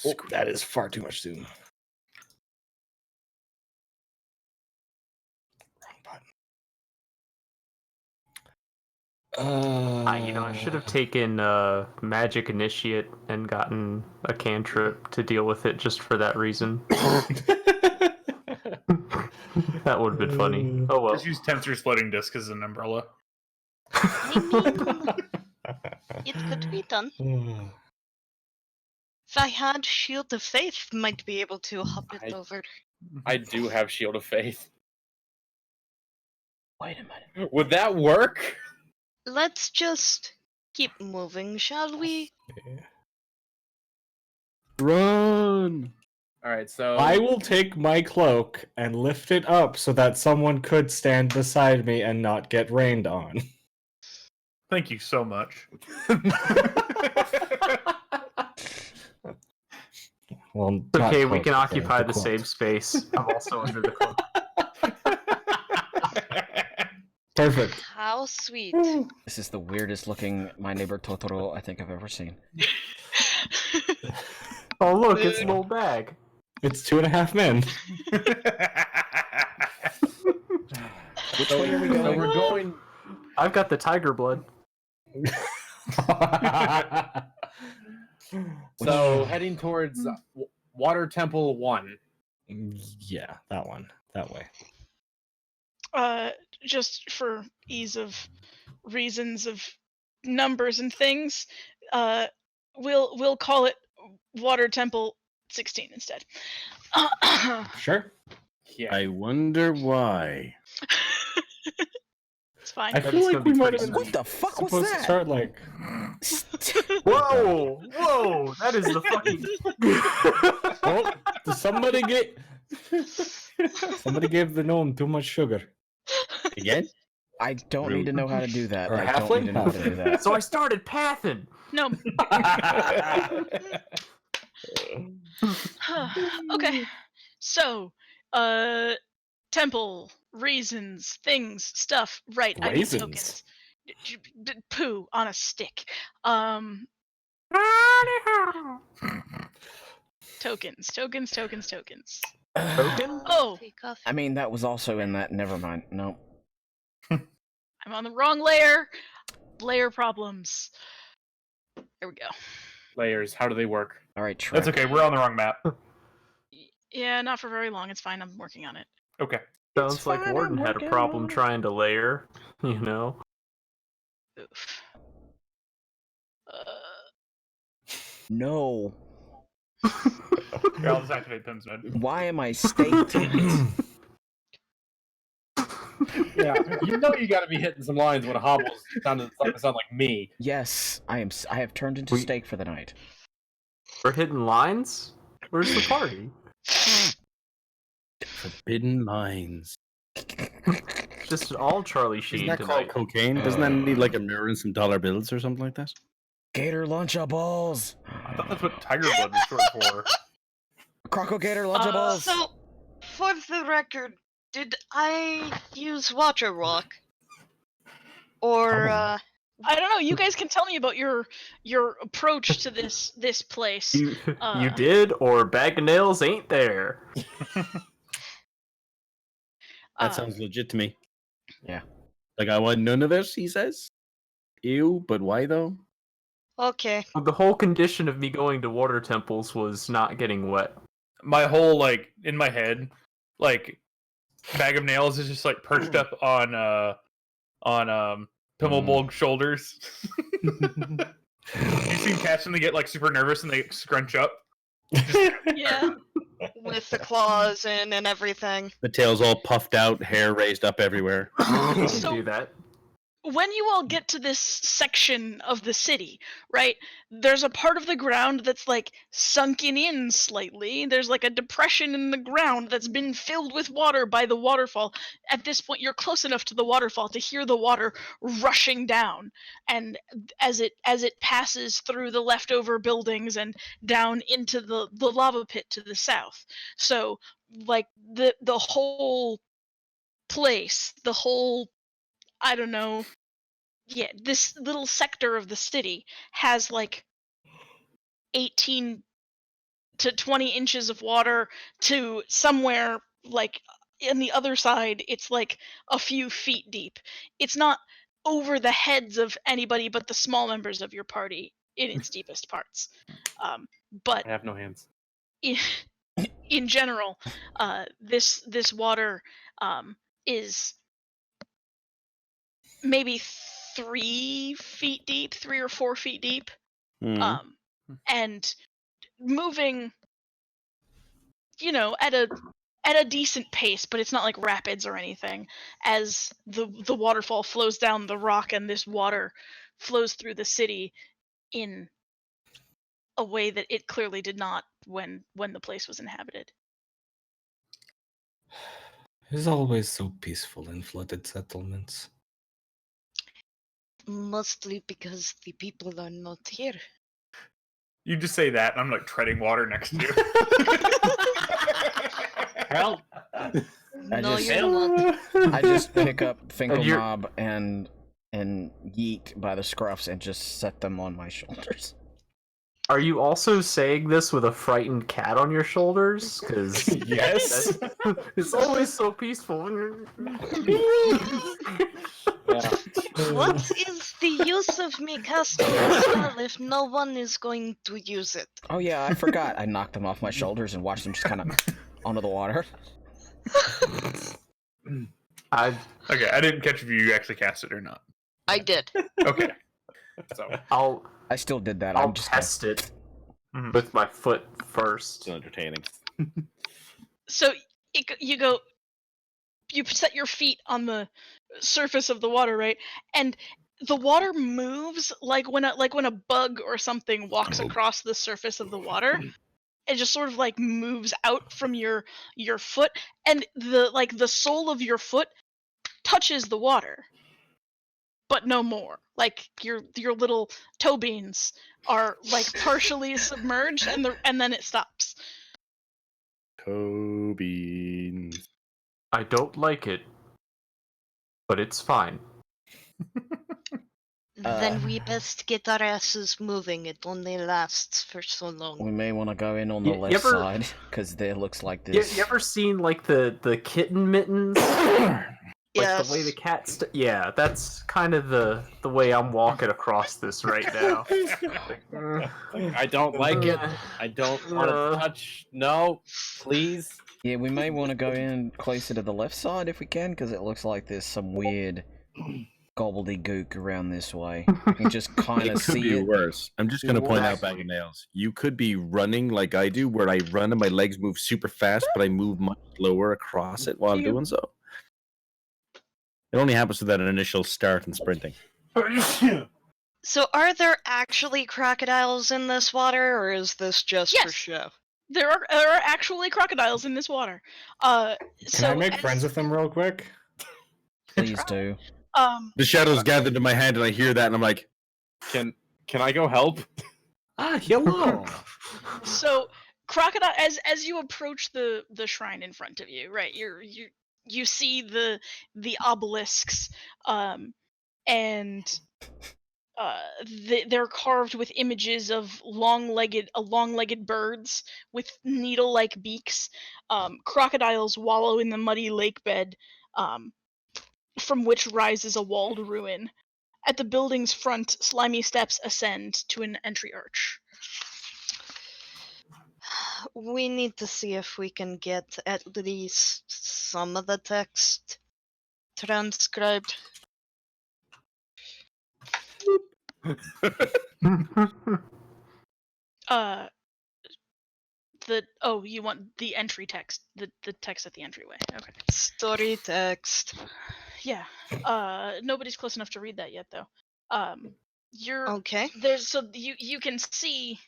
S7: Oh, that is far too much zoom. Wrong button.
S5: I should have taken Magic Initiate and gotten a cantrip to deal with it just for that reason. That would have been funny. Oh well.
S3: Just use Tensor Splitting Disc as an umbrella.
S4: I mean, it could be done. If I had Shield of Faith, might be able to hop it over.
S2: I do have Shield of Faith.
S1: Wait a minute.
S2: Would that work?
S4: Let's just keep moving, shall we?
S6: Run!
S2: All right, so
S7: I will take my cloak and lift it up so that someone could stand beside me and not get rained on.
S3: Thank you so much.
S7: Well,
S5: It's okay, we
S7: cloak,
S5: can occupy the
S7: quilt.
S5: same space. I'm also under the cloak.
S7: Perfect.
S4: How sweet.
S1: This is the weirdest looking My Neighbor Totoro I think I've ever seen.
S5: Oh look, it's a little bag.
S7: It's 2.5 men.
S1: Which way are we
S2: So
S1: going?
S2: we're going.
S5: I've got the tiger blood.
S2: So heading towards Water Temple 1.
S7: Yeah, that one. That way.
S8: Just for ease of reasons of numbers and things, we'll call it Water Temple 16 instead.
S7: Sure.
S2: Yeah.
S6: I wonder why.
S8: It's fine.
S7: I
S5: That
S7: feel
S5: is
S7: like
S5: gonna
S7: we
S5: be
S7: might
S5: pretty
S7: have
S1: What the fuck was
S7: supposed to
S1: that?
S7: start like.
S5: Whoa! Whoa! That is the fucking.
S7: Oh, somebody get. Somebody gave the gnome too much sugar.
S6: Again?
S1: I don't need to know how to do that.
S7: Or
S1: I don't
S7: halfling?
S1: need to know how to do that.
S5: So I started pathing.
S8: No. Okay. So, temple, reasons, things, stuff. Right. I need
S7: Raisins?
S8: tokens. Poo on a stick. Tokens.
S5: Token?
S8: Oh,
S4: Take off.
S1: I mean, that was also in that. Never mind. No.
S8: I'm on the wrong layer. Layer problems. There we go.
S2: Layers. How do they work?
S1: All right, Shrek.
S3: That's okay. We're on the wrong map.
S8: Yeah, not for very long. It's fine. I'm working on it.
S3: Okay.
S5: Sounds
S1: It's
S5: like
S1: fine,
S5: Warden
S1: I'm
S5: had a
S1: working
S5: problem
S1: on it.
S5: trying to layer, you know?
S8: Oof.
S1: No.
S3: Here, I'll just activate Pim's node.
S1: Why am I staked in it?
S2: Yeah, you know you got to be hitting some lines when a Hobble's starting to sound like me.
S1: Yes, I am. I have turned into steak for the night.
S5: For hidden lines? Where's the party?
S6: Forbidden lines.
S5: Just all Charlie
S6: Isn't
S5: Sheen
S6: that called
S5: tonight.
S6: cocaine? Doesn't that need like a mirror and some dollar bills or something like that?
S1: Gator Lunchables.
S3: I thought that's what Tiger Blood was short for.
S1: Croco Gator Lunchables.
S4: So, for the record, Did I use water rock? Or
S7: Probably.
S8: I don't know. You guys can tell me about your approach to this place.
S5: You did, or bag of nails ain't there.
S6: That sounds legit to me.
S1: Yeah.
S6: Like, I want none of this, he says. Ew, but why though?
S4: okay.
S5: The whole condition of me going to water temples was not getting wet.
S3: My whole like in my head, like bag of nails is just like perched up on Pimmelbolg's shoulders. You seen cats when they get like super nervous and they scrunch up?
S8: Yeah.
S4: With the claws in and everything.
S6: The tail's all puffed out, hair raised up everywhere.
S5: You can
S8: So-
S5: do that.
S8: When you all get to this section of the city, right, there's a part of the ground that's like sunken in slightly. There's like a depression in the ground that's been filled with water by the waterfall. At this point, you're close enough to the waterfall to hear the water rushing down. And as it passes through the leftover buildings and down into the lava pit to the south. So like the whole place, the whole, I don't know. Yeah, this little sector of the city has like 18 to 20 inches of water to somewhere like in the other side it's like a few feet deep. It's not over the heads of anybody but the small members of your party in its deepest parts. But
S2: I have no hands.
S8: in general, this water is maybe 3 feet deep, 3 or 4 feet deep, and moving, at a decent pace, but it's not like rapids or anything. As the waterfall flows down the rock, and this water flows through the city in a way that it clearly did not when the place was inhabited.
S7: It's always so peaceful in flooded settlements.
S4: Mostly because the people are not here.
S3: You just say that, and I'm like treading water next to you.
S2: Help!
S4: No,
S1: just-
S4: you're not.
S1: I just pick up
S5: And you're-
S1: Finkelmob and yeet by the scruffs and just set them on my shoulders.
S5: Are you also saying this with a frightened cat on your shoulders? Because
S2: Yes.
S5: it's always so peaceful.
S2: Yeah.
S4: What is the use of me casting a spell if no one is going to use it?
S1: Oh yeah, I forgot. I knocked them off my shoulders and watched them just kind of onto the water.
S5: I
S3: Okay, I didn't catch if you actually cast it or not.
S4: I did.
S3: Okay. So
S1: I still did that.
S5: I'll
S1: I'm just
S5: test it
S3: Mhm.
S5: with my foot first.
S6: Still entertaining.
S8: So you set your feet on the surface of the water, right? And the water moves like when a bug or something walks across the surface of the water. It just sort of like moves out from your foot, and the sole of your foot touches the water, but no more. Like your little toe beans are like partially submerged, and then it stops.
S6: Kobe.
S5: I don't like it, but it's fine.
S4: Then we best get our asses moving. It only lasts for so long.
S1: we may want to go in on the
S5: You
S1: left
S5: ever-
S1: side because there looks like
S5: You,
S1: this.
S5: you ever seen like the kitten mittens? Like
S4: Yes.
S5: the way the cats. Yeah, that's kind of the way I'm walking across this right now.
S2: I don't like it. I don't want to touch. No, please.
S1: Yeah, we may want to go in closer to the left side if we can, because it looks like there's some weird gobbledygook around this way. You can just kind
S6: It
S1: of
S6: could
S1: see
S6: be
S1: it.
S6: worse. I'm just gonna point out
S5: Exactly.
S6: bag of nails. You could be running like I do, where I run and my legs move super fast, but I move much slower across it while I'm doing so. It only happens to that initial start and sprinting.
S4: So, are there actually crocodiles in this water, or is this just for
S8: Yes.
S4: show?
S8: There are actually crocodiles in this water.
S7: Can
S8: So
S7: I make
S8: as-
S7: friends with them real quick?
S1: Please do.
S6: The shadows gather to my hand, and I hear that, and I'm like,
S2: Can I go help?
S7: Ah, hello.
S8: So crocodile, as you approach the shrine in front of you, right? you see the obelisks, and they're carved with images of long-legged birds with needle-like beaks. Crocodiles wallow in the muddy lake bed, from which rises a walled ruin. At the building's front, slimy steps ascend to an entry arch.
S4: We need to see if we can get at least some of the text transcribed.
S8: You want the entry text, the text at the entryway. Okay.
S4: Story text.
S8: Yeah. Nobody's close enough to read that yet, though. You're
S4: Okay.
S8: you can see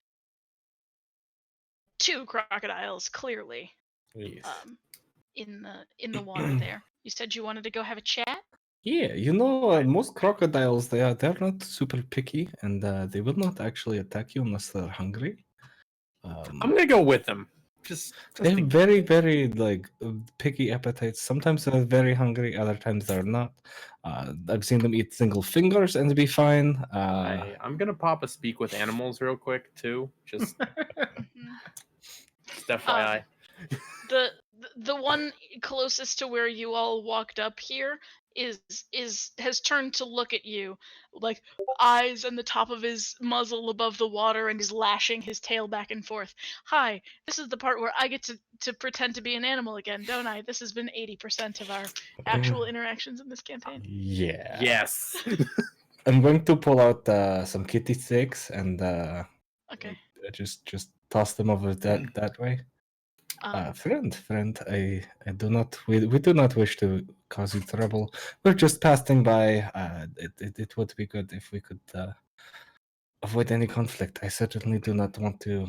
S8: two crocodiles clearly.
S7: Yes.
S8: In the water there. You said you wanted to go have a chat?
S7: Yeah, most crocodiles they're not super picky, and they will not actually attack you unless they're hungry.
S2: I'm gonna go with them. Just
S7: They have
S2: in
S7: very, very picky appetites. Sometimes they're very hungry, other times they're not. I've seen them eat single fingers and be fine.
S2: I'm gonna pop a speak with animals real quick too. Just FYI.
S8: The one closest to where you all walked up here has turned to look at you, like eyes on the top of his muzzle above the water, and is lashing his tail back and forth. Hi, this is the part where I get to pretend to be an animal again, don't I? This has been 80% of our actual interactions in this campaign.
S7: Yeah.
S2: Yes.
S7: I'm going to pull out some kitty sticks and
S8: Okay.
S7: just toss them over that way. Friend, I do not. We do not wish to cause you trouble. We're just passing by. It would be good if we could avoid any conflict. I certainly do not want to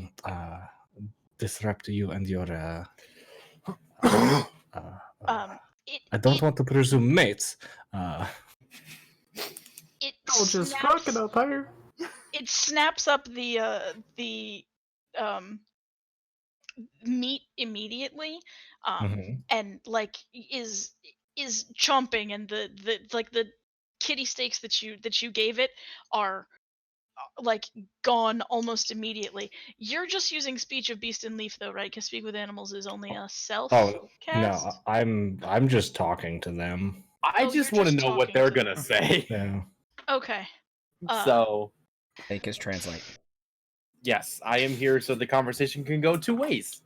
S7: disrupt you and your. I don't want to presume mates.
S8: It
S5: just
S8: snaps,
S5: crocodile fire.
S8: It snaps up the meat immediately, and like is chomping, and the kitty steaks that you gave it are like gone almost immediately. You're just using speech of beast and leaf though, right? Because speak with animals is only a self cast.
S7: No, I'm just talking to them.
S2: I just want to know what they're gonna say.
S7: Yeah.
S8: Okay.
S2: So
S1: Make us translate.
S2: yes, I am here so the conversation can go two ways.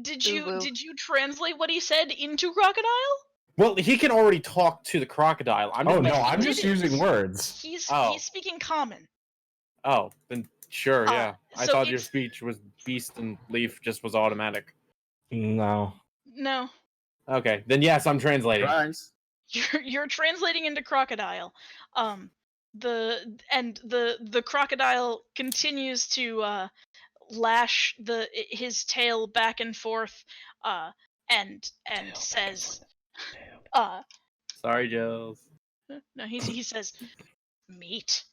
S8: Did you translate what he said into crocodile?
S2: Well, he can already talk to the crocodile.
S7: I'm just using words.
S8: He's speaking common.
S2: Oh, then sure, yeah. I
S8: so
S2: thought your speech was beast and leaf just was automatic.
S7: No.
S8: No.
S2: Okay, then yes, I'm translating.
S6: Surprise.
S8: You're translating into crocodile. The crocodile continues to lash his tail back and forth, and says,
S2: Sorry, Jills.
S8: No, he says, meat.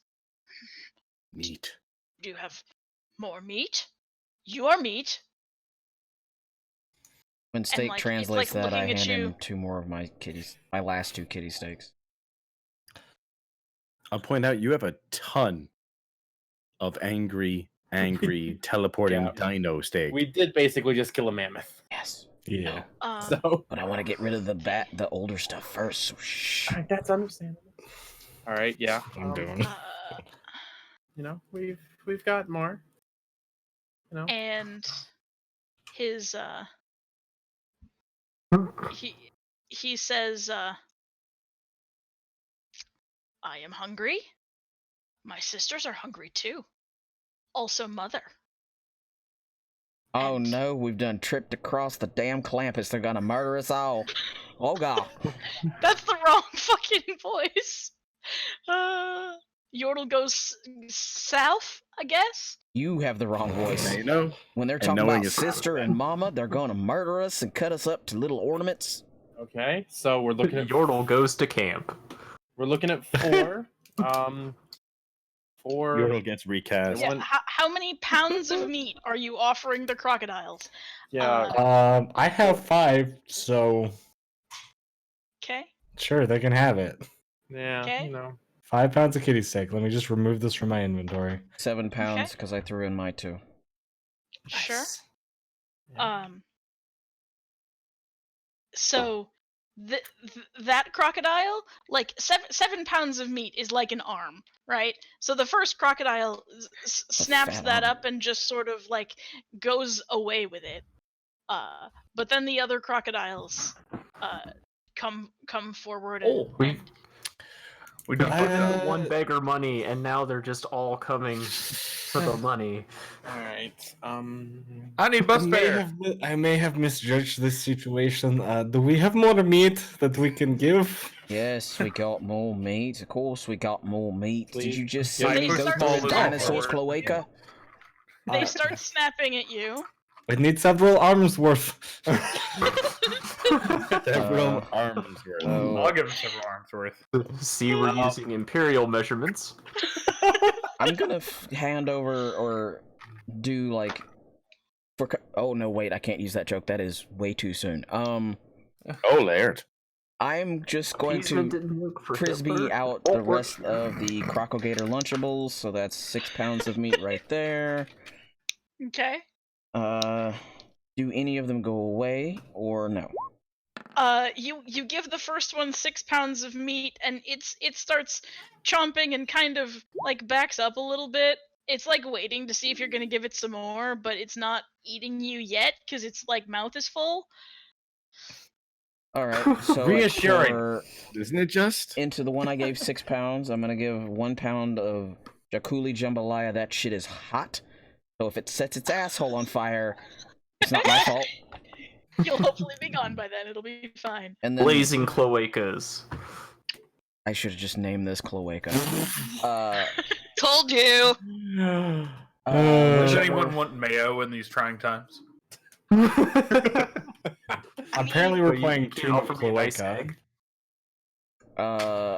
S6: Meat.
S8: Do you have more meat? You are meat.
S1: When Steak
S8: like,
S1: translates
S8: like
S1: that, I
S8: looking at
S1: hand him
S8: you.
S1: 2 more of my last 2 kitty steaks.
S6: I'll point out you have a ton of angry teleporting dino steak.
S2: We did basically just kill a mammoth.
S1: Yes.
S7: Yeah.
S2: So,
S1: But I want to get rid of the older stuff first. So shh.
S2: that's understandable. All right, yeah.
S7: I'm doing.
S2: You know, we've got more. You know.
S8: And his he says, I am hungry. My sisters are hungry too. Also mother.
S1: Oh no, we've done tripped across the damn Clampus. They're gonna murder us all. Oh god.
S8: That's the wrong fucking voice. Yordle goes south, I guess.
S1: You have the wrong voice.
S6: Now you know.
S1: When they're
S6: And
S1: talking
S6: knowing
S1: about
S6: is
S1: sister and mama, they're gonna murder us and cut us up to little ornaments.
S2: Okay, so we're looking at
S5: Yordle goes to camp.
S2: We're looking at 4. 4.
S6: Yordle gets recast.
S8: Yeah,
S2: One-
S8: how how many pounds of meat are you offering the crocodiles?
S2: Yeah.
S7: I have 5, so
S8: Okay.
S7: sure they can have it.
S2: Yeah.
S8: Okay.
S7: 5 pounds of kitty steak. Let me just remove this from my inventory.
S1: 7 pounds because I threw in my 2.
S8: Sure.
S2: Yeah.
S8: So that crocodile, like 7 pounds of meat is like an arm, right? So the first crocodile snaps
S1: fat
S8: that
S1: arm.
S8: up and just sort of like goes away with it. But then the other crocodiles come forward and,
S3: Oh, we
S5: We
S3: done
S5: put
S3: fucked up.
S5: one beggar money, and now they're just all coming for the money.
S2: All right.
S3: I need bus fare.
S7: I may have misjudged this situation. Do we have more meat that we can give?
S1: Yes, we got more meat. Of course, we got more meat. Did you just see
S2: Yeah,
S1: me
S8: they
S1: go
S8: start
S1: through a
S8: snapping
S1: dinosaur's
S8: at you.
S1: cloaca?
S8: They start snapping at you.
S7: I need several arms worth.
S6: Several arms worth.
S3: I'll give him several arms worth.
S5: See, we're using imperial measurements.
S1: I'm gonna hand over or do like oh no, wait, I can't use that joke. That is way too soon.
S6: Oh, Laird.
S1: I'm just going
S5: Appeasement
S1: to
S5: didn't work for
S1: frisbee
S5: Hitler.
S1: out the rest of the Crocogator Lunchables, so that's 6 pounds of meat right there.
S8: Okay.
S1: Do any of them go away or no?
S8: You give the first one 6 pounds of meat, and it starts chomping and kind of like backs up a little bit. It's like waiting to see if you're gonna give it some more, but it's not eating you yet because its like mouth is full.
S1: All right, so
S2: Reassuring.
S6: Isn't it just?
S1: into the one I gave 6 pounds, I'm gonna give 1 pound of Jakuli Jambalaya. That shit is hot, so if it sets its asshole on fire, it's not my fault.
S8: You'll hopefully be gone by then. It'll be fine.
S1: And then
S5: Blazing cloacas.
S1: I should have just named this Cloaca.
S4: Told you.
S3: Does anyone want mayo in these trying times?
S7: Apparently, we're
S5: You
S7: playing
S5: can't
S7: Tomb of
S5: offer me a nice
S7: Cloaca.
S5: egg.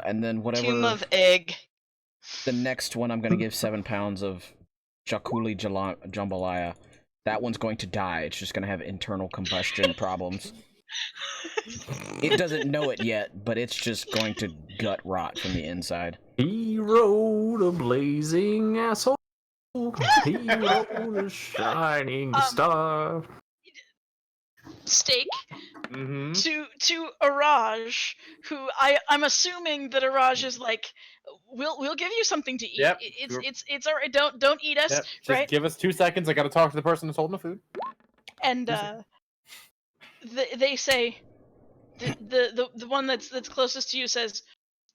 S1: And then whatever
S4: Tomb of Egg.
S1: the next one, I'm gonna give 7 pounds of Jakuli Jambalaya. That one's going to die. It's just gonna have internal combustion problems. It doesn't know it yet, but it's just going to gut rot from the inside.
S5: He rode a blazing asshole. He rode a shining star.
S8: Steak
S2: Mm-hmm.
S8: to Araj, who I'm assuming that Araj is like, we'll give you something to eat.
S2: Yep.
S8: It's alright. Don't eat us,
S2: Yep. Just
S8: right?
S2: give us 2 seconds. I gotta talk to the person who's holding the food.
S8: And they say, the one that's closest to you says,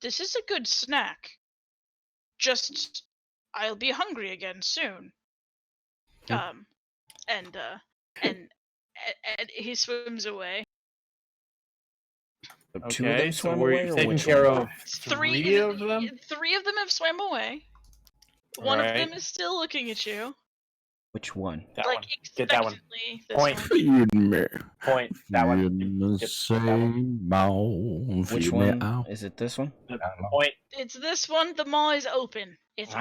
S8: "This is a good snack. Just I'll be hungry again soon." And he swims away.
S1: Two of them
S2: Okay, so
S1: swam
S2: we're
S1: away, or
S2: taking
S1: which
S2: care
S1: one?
S2: of three of them.
S8: 3 of them have swam away. One of
S2: Alright.
S8: them is still looking at you,
S1: Which one?
S2: That
S8: like
S2: one. Get that one.
S8: expectantly. This
S2: Point.
S8: one.
S6: Feed me.
S2: Point. That one.
S6: In the
S2: Get that
S6: same mouth.
S1: Which
S6: Feed me
S1: one?
S6: out.
S1: Is it this one?
S2: Point.
S8: It's this one. The maw is open. It's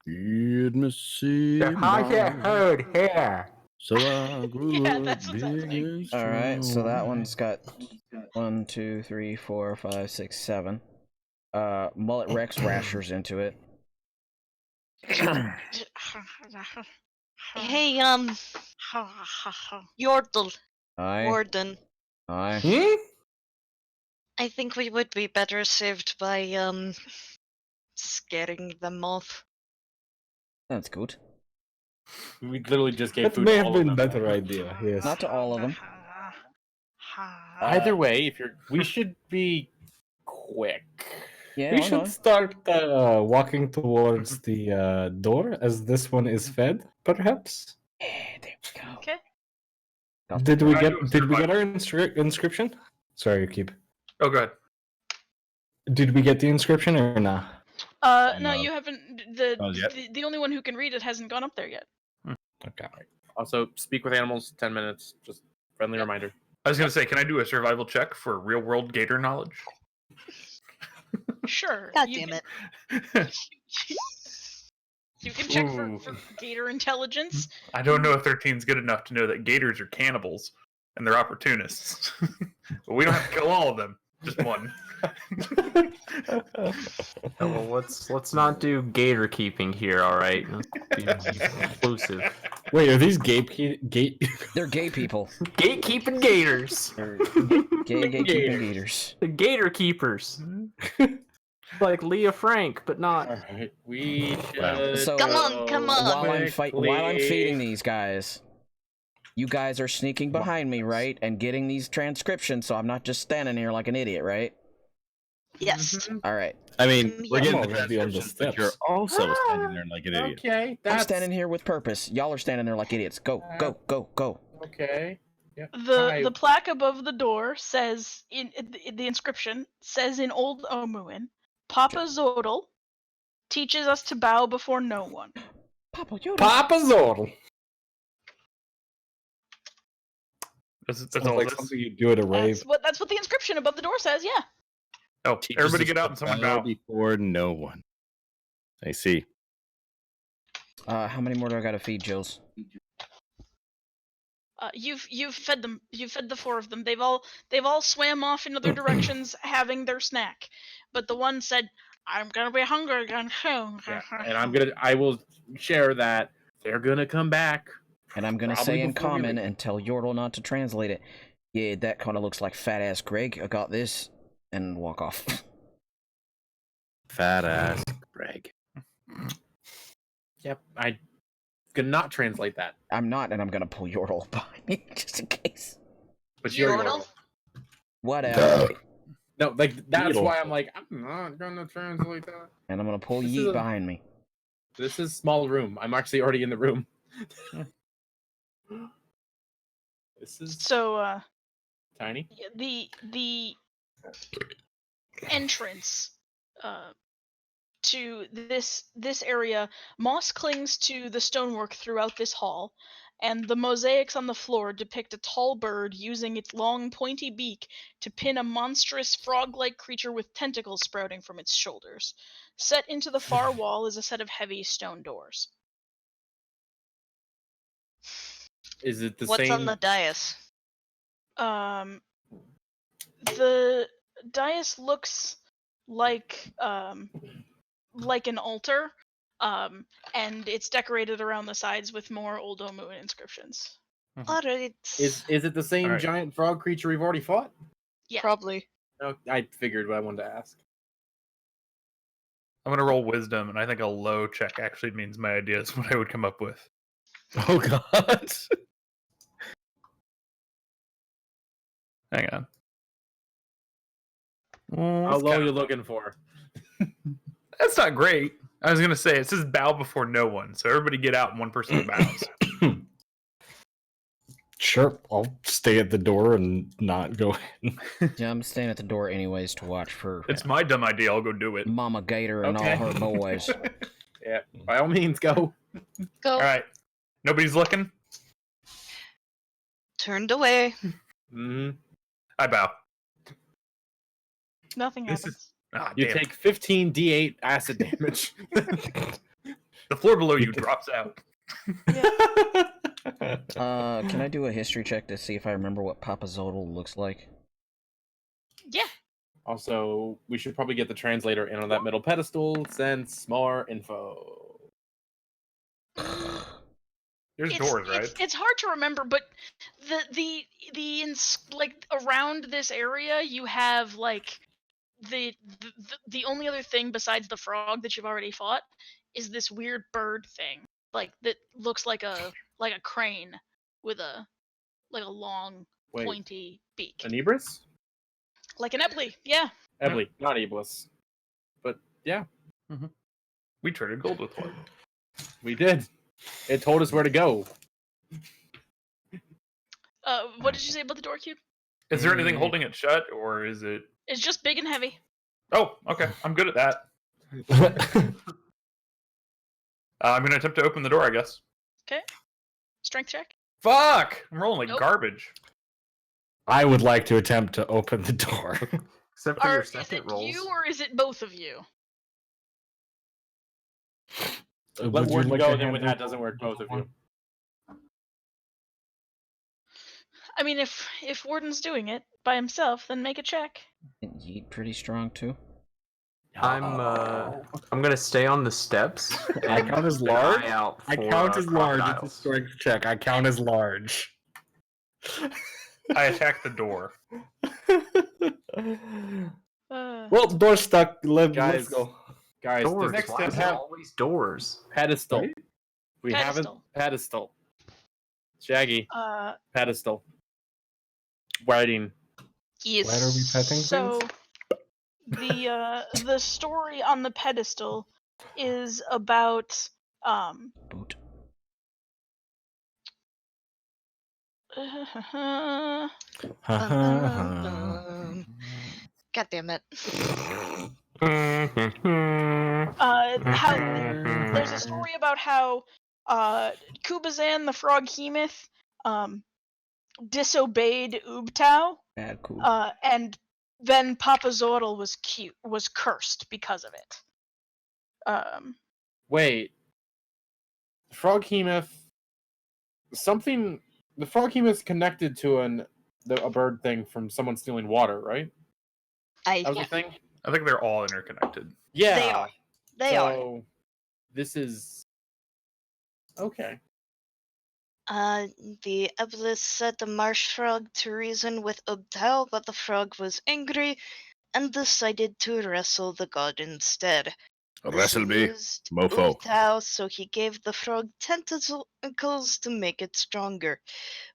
S6: Feed me, see
S5: I get heard here.
S6: So I grew
S8: Yeah,
S6: up
S8: that's what's
S6: big
S8: happening.
S6: and
S1: All right, so that
S6: strong.
S1: one's got 1, 2, 3, 4, 5, 6, 7. Mullet Rex rashers into it.
S4: Hey, Yordle,
S1: Aye.
S4: Warden.
S1: Aye.
S4: I think we would be better served by scaring them off.
S1: That's good.
S2: We literally just gave
S7: That
S2: food
S7: may
S2: to
S7: have
S2: all
S7: been a
S2: of them.
S7: better idea. Yes.
S1: Not to all of them.
S2: Either way, if you're, we should be quick.
S1: Yeah,
S7: We
S1: I
S7: should
S1: know.
S7: start walking towards the door as this one is fed, perhaps.
S1: Yeah, there we go.
S8: Okay.
S7: Did we
S3: I
S7: get
S3: do a
S7: our inscription? Sorry, keep.
S3: Oh, good.
S7: Did we get the inscription or not?
S8: No,
S6: No.
S8: you haven't. The,
S6: Not yet.
S8: the only one who can read it hasn't gone up there yet.
S7: Okay.
S2: Also, speak with animals. 10 minutes. Just friendly reminder.
S3: I was gonna say, can I do a survival check for real world gator knowledge?
S8: Sure.
S4: God
S8: you
S4: damn
S8: can-
S4: it.
S8: You can check
S2: Ooh.
S8: for gator intelligence.
S3: I don't know if 13's good enough to know that gators are cannibals and they're opportunists. But we don't have to kill all of them. Just one.
S5: Well, let's not do gator keeping here. All right, be inclusive.
S7: Wait, are these gate?
S1: They're gay people.
S5: Gatekeeping gators.
S1: Gatekeeping gators.
S5: The gator keepers. Like Leah Frank, but not.
S2: All right, we
S6: Wow.
S2: should.
S1: So,
S4: Come on.
S1: while I'm feeding these guys, you guys are sneaking behind me, right? And getting these transcriptions, so I'm not just standing here like an idiot, right?
S4: Yes.
S1: All right.
S6: I mean, we're
S4: Yeah.
S6: getting
S7: I'm
S6: the
S7: already on the
S6: transcriptions, but you're
S7: steps.
S6: also standing there like an idiot.
S2: Okay,
S1: I'm
S2: that's
S1: standing here with purpose. Y'all are standing there like idiots. Go, go, go, go.
S2: okay. Yeah.
S8: The plaque above the door says in the inscription says in Old Omuan, Papa Zodal teaches us to bow before no one.
S1: Papa Yoda.
S7: Papa Zordle.
S3: That's
S7: Sounds
S3: all
S7: like
S3: this.
S7: something you do at a rave.
S8: That's what the inscription above the door says. Yeah.
S3: Oh,
S6: Teaches
S3: everybody
S6: us
S3: get out
S6: to
S3: and someone
S6: bow
S3: bow.
S6: before no one. I see.
S1: How many more do I gotta feed, Jules?
S8: You've fed them. You've fed the 4 of them. They've all swam off in other directions having their snack, but the one said, "I'm gonna be hungry again soon."
S2: Yeah, and I will share that they're gonna come back.
S1: And I'm gonna
S2: Probably
S1: say in
S2: before we
S1: common
S2: leave.
S1: and tell Yordle not to translate it. Yeah, that kind of looks like fat ass Greg. I got this, and walk off.
S6: Fat ass Greg.
S2: Yep, I could not translate that.
S1: I'm not, and I'm gonna pull Yordle behind me just in case.
S2: But you're
S4: Yordle?
S1: Whatever.
S2: No, like that's
S7: Beetle.
S2: why I'm like, I'm not gonna translate that.
S1: And I'm gonna pull
S2: This is
S1: Yeet
S2: a-
S1: behind me.
S2: This is small room. I'm actually already in the room. This is
S8: So
S2: tiny.
S8: the entrance to this area, moss clings to the stonework throughout this hall, and the mosaics on the floor depict a tall bird using its long pointy beak to pin a monstrous frog-like creature with tentacles sprouting from its shoulders. Set into the far wall is a set of heavy stone doors.
S2: Is it the
S4: What's
S2: same?
S4: on the dais?
S8: The dais looks like an altar, and it's decorated around the sides with more Old Omuan inscriptions.
S4: Alright.
S2: Is it the same
S3: Alright.
S2: giant frog creature we've already fought?
S8: Yeah.
S4: Probably.
S2: No, I figured what I wanted to ask.
S3: I'm gonna roll wisdom, and I think a low check actually means my idea is what I would come up with.
S6: Oh God.
S3: Hang on.
S2: How low are you looking for?
S3: That's not great. I was gonna say it says bow before no one, so everybody get out and one person bows.
S7: Sure, I'll stay at the door and not go in.
S1: Yeah, I'm staying at the door anyways to watch for
S3: It's my dumb idea. I'll go do it.
S1: Mama Gator and
S2: Okay.
S1: all her boys.
S2: Yeah, by all means, go.
S4: Go.
S3: All right. Nobody's looking.
S4: Turned away.
S2: hmm
S3: I bow.
S8: Nothing
S3: This
S8: happens.
S3: Ah,
S2: You
S3: damn.
S2: take 15 d8 acid damage.
S3: The floor below you drops out.
S1: Can I do a history check to see if I remember what Papa Zodal looks like?
S8: Yeah.
S2: Also, we should probably get the translator in on that middle pedestal since more info.
S3: There's doors, right?
S8: It's hard to remember, but like around this area, you have like the only other thing besides the frog that you've already fought is this weird bird thing, like that looks like a crane with a long
S2: Wait,
S8: pointy beak,
S2: an Ibris?
S8: like an Epley. Yeah.
S2: Ebly, not Iblis. But yeah,
S3: We traded gold with one.
S2: we did. It told us where to go.
S8: What did you say about the door cube?
S3: Is there anything holding it shut, or is it?
S8: It's just big and heavy.
S3: Oh, okay. I'm good at that. I'm gonna attempt to open the door, I guess.
S8: Okay. Strength check.
S3: Fuck! I'm rolling like
S8: Nope.
S3: garbage.
S7: I would like to attempt to open the door.
S5: Except for your
S8: Is
S5: second
S8: it
S5: rolls.
S8: you or is it both of you?
S2: Let
S7: would you
S2: Warden
S7: like
S2: go,
S7: a
S2: then when
S7: handle
S2: that doesn't work,
S7: for
S2: both of you.
S8: I mean, if Warden's doing it by himself, then make a check.
S1: Yeet pretty strong too.
S5: I'm gonna stay on the steps.
S7: I
S5: And
S7: count as
S5: keep an
S7: large.
S5: eye out
S7: I
S5: for,
S7: count as large. It's a
S5: crocodiles.
S7: strength check. I count as large.
S3: I attack the door.
S7: Well, door stuck. Let's
S2: Guys,
S7: go.
S2: Guys,
S5: Doors.
S3: next
S5: Why
S3: step
S5: is there
S2: have
S5: always doors?
S2: pedestal.
S5: Right?
S2: We
S8: Pedestal.
S2: haven't pedestal. Shaggy,
S8: Uh,
S2: pedestal. Writing.
S4: Yes.
S7: Why are we petting
S8: so
S7: things?
S8: the story on the pedestal is about
S1: Boot.
S4: God damn it.
S8: how there's a story about how Kubazan the Froghemoth disobeyed Ubtao,
S1: Bad cool.
S8: and then Papa Zordel was cursed because of it.
S2: Wait. Froghemoth. Something. The Froghemoth's connected to a bird thing from someone stealing water, right? That was
S4: Yeah,
S2: the thing?
S3: I think they're all interconnected.
S2: Yeah.
S4: They are. They are.
S2: So, this is. Okay.
S4: The Eblis set the marsh frog to reason with Ubtao, but the frog was angry and decided to wrestle the god instead.
S6: Wrestle
S4: This
S6: me,
S4: amused
S6: mofo.
S4: Ubtao, so he gave the frog tentacles to make it stronger.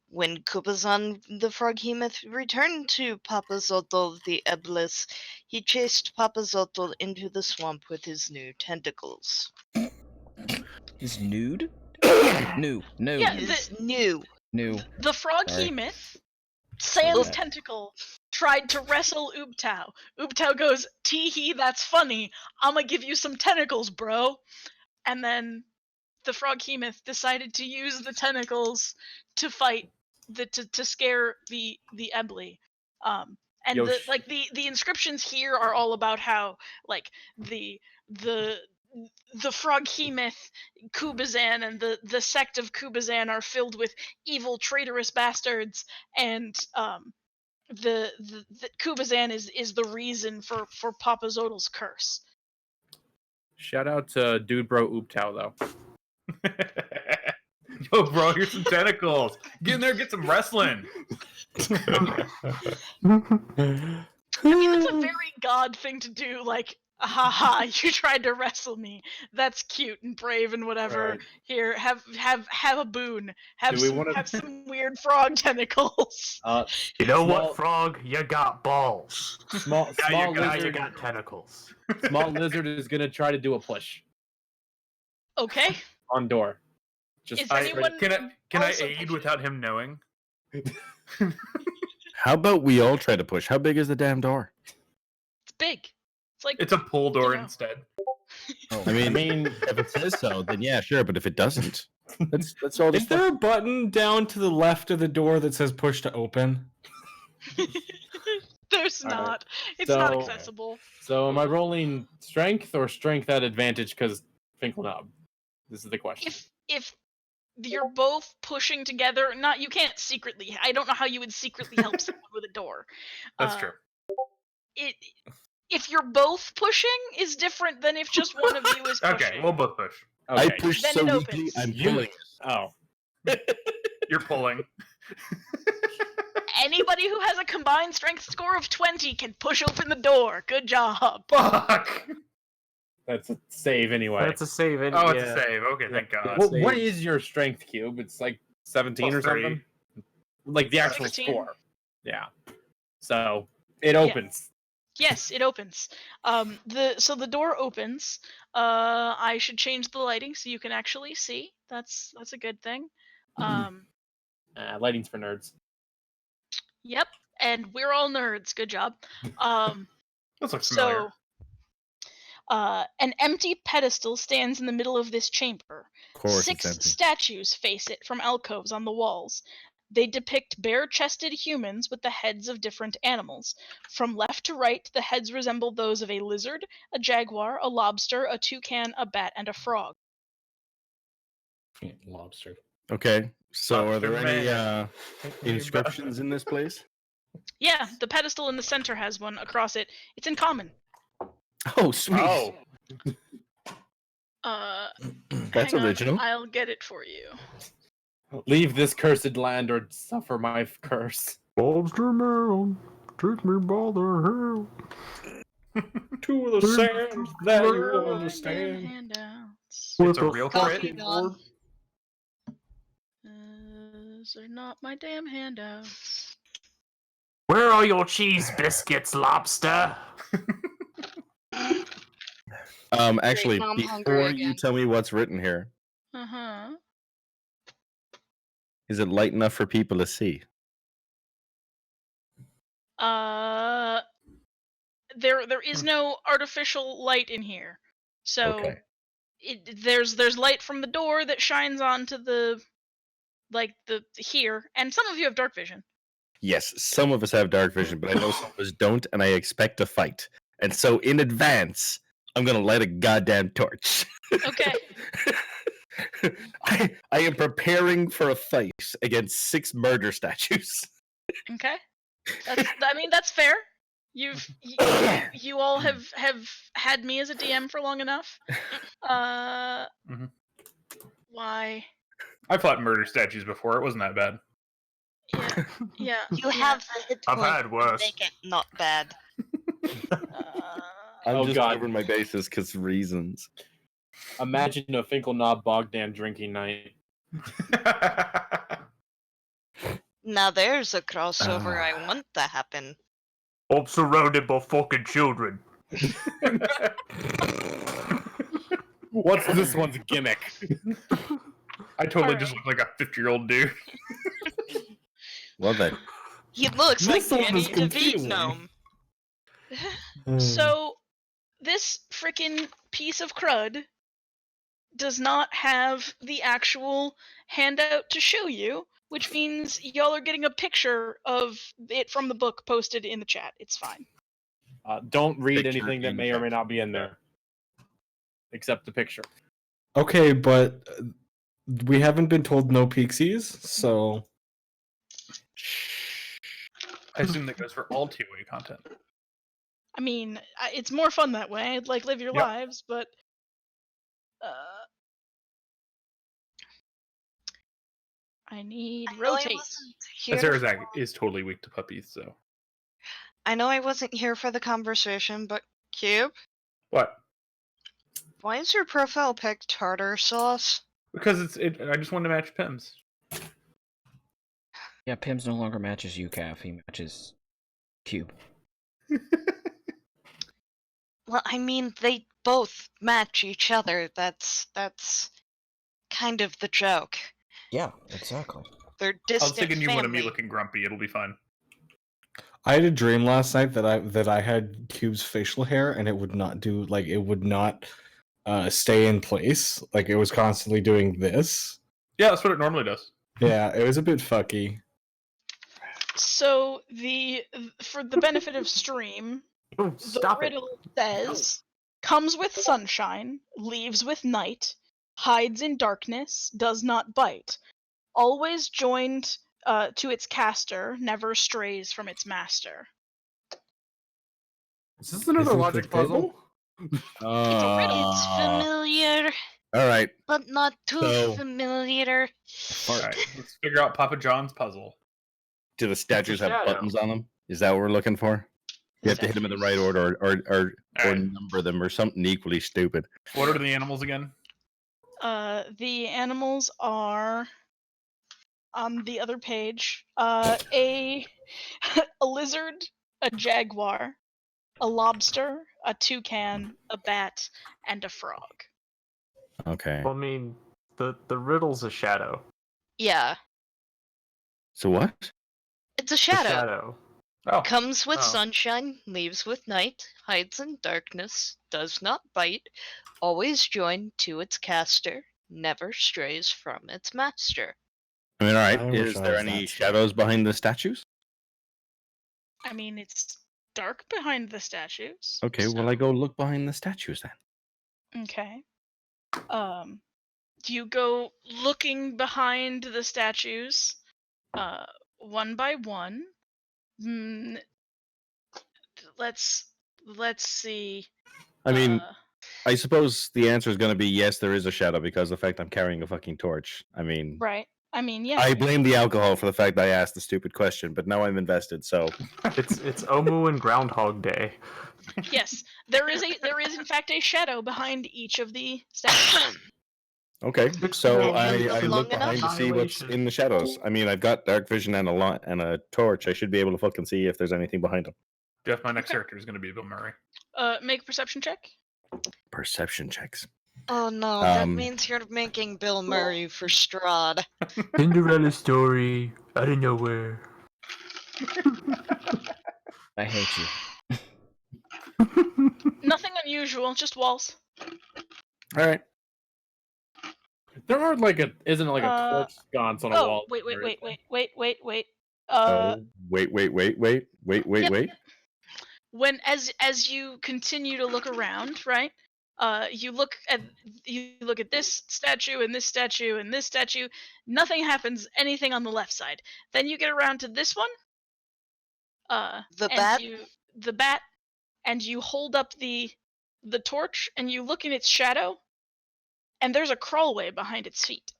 S4: When Kubazan the Froghemoth returned to Papa Zotl the Eblis, he chased Papa Zotl into the swamp with his new tentacles.
S1: Is nude? New.
S8: Yeah,
S4: His new.
S1: New.
S8: the Froghemoth, sans
S1: Sorry.
S8: tentacle, tried to wrestle Ubtao. Ubtao goes, "Tee-hee, that's funny. I'ma give you some tentacles, bro." And then the Froghemoth decided to use the tentacles to fight to scare the Ebly. And
S2: Yosh.
S8: the inscriptions here are all about how like the Froghemoth, Kubazan, and the sect of Kubazan are filled with evil, traitorous bastards, and the Kubazan is the reason for Papa Zodel's curse.
S2: Shout out to Dude Bro Ubtao, though.
S3: Yo, bro, here's some tentacles. Get in there, get some wrestling.
S8: I mean, that's a very God thing to do. Like, haha, you tried to wrestle me. That's cute and brave and whatever.
S2: Right.
S8: Here, have a boon.
S2: Do we wanna-
S8: Have some weird frog tentacles.
S5: You know
S2: Small-
S5: what, frog? You got balls.
S2: Small
S5: Now you
S2: lizard.
S5: got tentacles.
S2: Small lizard is gonna try to do a push
S8: Okay.
S2: on door.
S8: Is
S2: Just
S8: anyone
S3: Can I
S8: also
S3: aid
S8: pushing?
S3: without him knowing?
S6: How about we all try to push? How big is the damn door?
S8: It's big. It's like
S3: It's a pull door
S8: You know.
S3: instead.
S6: I mean,
S2: mean,
S6: if it says so, then yeah, sure. But if it doesn't, that's all.
S7: Is there a button down to the left of the door that says push to open?
S8: there's
S2: All right.
S8: not. It's not
S2: So-
S8: accessible.
S2: So am I rolling strength or strength at advantage because Finkelknob? This is the question.
S8: If you're both pushing together, you can't secretly. I don't know how you would secretly help someone with a door.
S3: That's
S8: Uh,
S3: true.
S8: If you're both pushing is different than if just one of you is pushing.
S3: Okay, we'll both push.
S2: Okay.
S6: I push
S8: Then
S6: so
S8: it
S6: weakly,
S8: opens.
S6: I'm
S2: You-
S6: pulling.
S2: Oh,
S3: You're pulling.
S8: Anybody who has a combined strength score of 20 can push open the door. Good job.
S3: Fuck!
S2: that's a save anyway.
S5: That's a save.
S3: Oh, it's a save. Okay, thank
S2: Yeah.
S3: God.
S2: What is your strength cube? It's like 17 or
S3: Plus 3.
S2: something. Like the actual
S8: 16.
S2: score. Yeah. So it opens.
S8: Yes, it opens. The door opens. I should change the lighting so you can actually see. That's a good thing.
S2: Lighting's for nerds.
S8: Yep, and we're all nerds. Good job.
S3: This looks familiar.
S8: So, an empty pedestal stands in the middle of this chamber.
S6: Of course,
S8: 6
S6: it's empty.
S8: statues face it from alcoves on the walls. They depict bare-chested humans with the heads of different animals. From left to right, the heads resemble those of a lizard, a jaguar, a lobster, a toucan, a bat, and a frog.
S7: Yeah, lobster.
S6: Okay. So are there
S3: Lobster
S6: any
S3: man.
S6: inscriptions in this place?
S8: Yeah, the pedestal in the center has one across it. It's in common.
S6: Oh, sweet.
S3: Oh,
S6: That's
S8: Hang on,
S6: original.
S8: I'll get it for you.
S2: Leave this cursed land or suffer my curse.
S5: Lobster man, take me by the hand.
S7: To the sands that you
S8: Damn
S7: understand.
S8: handouts.
S3: it's a real
S4: Coffee
S3: crit.
S4: gone.
S8: Those are not my damn handouts.
S5: Where are your cheese biscuits, lobster?
S6: Actually,
S4: now I'm hungry
S6: before you
S4: again.
S6: tell me what's written here,
S8: Uh-huh.
S6: is it light enough for people to see?
S8: There is no artificial light in here. So
S6: Okay.
S8: there's light from the door that shines onto the here, and some of you have dark vision.
S6: Yes, some of us have dark vision, but I know some of us don't, and I expect a fight. And so, in advance, I'm gonna light a goddamn torch.
S8: Okay.
S6: I am preparing for a fight against 6 murder statues.
S8: Okay. That's fair. You all have had me as a DM for long enough.
S3: Mhm.
S8: Why?
S3: I fought murder statues before. It wasn't that bad.
S8: Yeah.
S4: You have the hit
S5: I've
S4: point
S5: had
S4: to
S5: worse.
S4: make it not bad.
S6: I'm
S2: Oh,
S6: just
S2: God.
S6: covering my bases because reasons.
S2: Imagine a Finkelknob Bogdan drinking night.
S4: Now there's a crossover I want to happen.
S5: I'm surrounded by fucking children.
S2: What's this one's gimmick?
S3: I totally
S8: Alright.
S3: just look like a 50-year-old dude.
S6: Love that.
S4: He looks like
S7: This one
S4: Danny
S7: is confusing.
S4: DeVito.
S8: So this freaking piece of crud does not have the actual handout to show you, which means y'all are getting a picture of it from the book posted in the chat. It's fine.
S2: Don't read
S6: Picture
S2: anything that
S6: in
S2: may or may
S6: text.
S2: not be in there. Except the picture.
S7: Okay, but we haven't been told no pixies, so
S3: I assume that goes for all two-way content.
S8: I mean, it's more fun that way. Like, live your
S3: Yep.
S8: lives, but I need
S4: I know I
S8: rotate.
S4: wasn't here.
S3: Azarazak is totally weak to puppies, so.
S4: I know I wasn't here for the conversation, but Cube,
S3: What?
S4: why is your profile pic tartar sauce?
S3: Because I just wanted to match Pims.
S1: Yeah, Pims no longer matches UCAF. He matches Cube.
S4: Well, I mean, they both match each other. That's kind of the joke.
S1: Yeah, exactly.
S4: They're
S3: I was
S4: distant
S3: thinking you wanted me
S4: family.
S3: looking grumpy. It'll be fine.
S7: I had a dream last night that I had Cube's facial hair and it would not stay in place. Like it was constantly doing this.
S3: Yeah, that's what it normally does.
S7: Yeah, it was a bit fucky.
S8: So for the benefit of stream, the
S5: Stop it.
S8: riddle says comes with sunshine, leaves with night, hides in darkness, does not bite, always joined to its caster, never strays from its master.
S2: Is this another
S7: Isn't
S2: logic
S7: it
S2: puzzle?
S4: It's familiar,
S6: All right.
S4: but not too
S6: So-
S4: familiar.
S3: Alright, let's figure out Papa John's puzzle.
S6: Do the statues have
S5: shadow.
S6: buttons on them? Is that what we're looking for? You have to hit them in the right order or
S3: Alright.
S6: number them or something equally stupid.
S3: What are the animals again?
S8: The animals are on the other page. A lizard, a jaguar, a lobster, a toucan, a bat, and a frog.
S6: Okay.
S5: Well, I mean, the riddle's a shadow.
S4: Yeah,
S6: So what?
S4: it's a
S5: The
S4: shadow.
S5: shadow.
S3: Oh,
S4: Comes with
S5: Oh.
S4: sunshine, leaves with night, hides in darkness, does not bite, always joined to its caster, never strays from its master.
S6: I mean, all right.
S7: I wish
S6: Is
S7: I
S6: there
S7: was
S6: any
S7: that
S6: shadows behind the statues?
S8: I mean, it's dark behind the statues.
S6: Okay, well, I go look behind the statues then.
S8: Okay. You go looking behind the statues, one by one. Mm, let's see.
S6: I mean,
S8: uh,
S6: I suppose the answer is going to be yes, there is a shadow because of the fact I'm carrying a fucking torch. I mean,
S8: right. I mean, yeah.
S6: I blame the alcohol for the fact I asked the stupid question, but now I'm invested. So
S5: It's Omu and Groundhog Day.
S8: Yes, there is in fact a shadow behind each of the statues.
S6: okay, so
S4: And
S6: I
S4: you look
S6: look
S4: long
S6: behind
S4: enough?
S6: to see what's in the shadows. I mean, I've got dark vision and a torch. I should be able to fucking see if there's anything behind them.
S3: Jeff, my next character is going to be Bill Murray.
S8: Make a perception check.
S6: Perception checks.
S4: Oh no, that
S6: Um,
S4: means you're making Bill Murray for Strahd.
S5: Cinderella story out of nowhere.
S1: I hate you.
S8: Nothing unusual, just walls.
S6: All right.
S2: There aren't isn't it like a torch sconce on a
S8: Oh,
S2: wall?
S8: wait.
S6: Wait.
S8: Yep.
S6: Wait.
S8: When as you continue to look around, right? You look at this statue and this statue and this statue. Nothing happens. Anything on the left side. Then you get around to this one.
S4: The
S8: and
S4: bat?
S8: The bat, and you hold up the torch and you look in its shadow, and there's a crawlway behind its feet.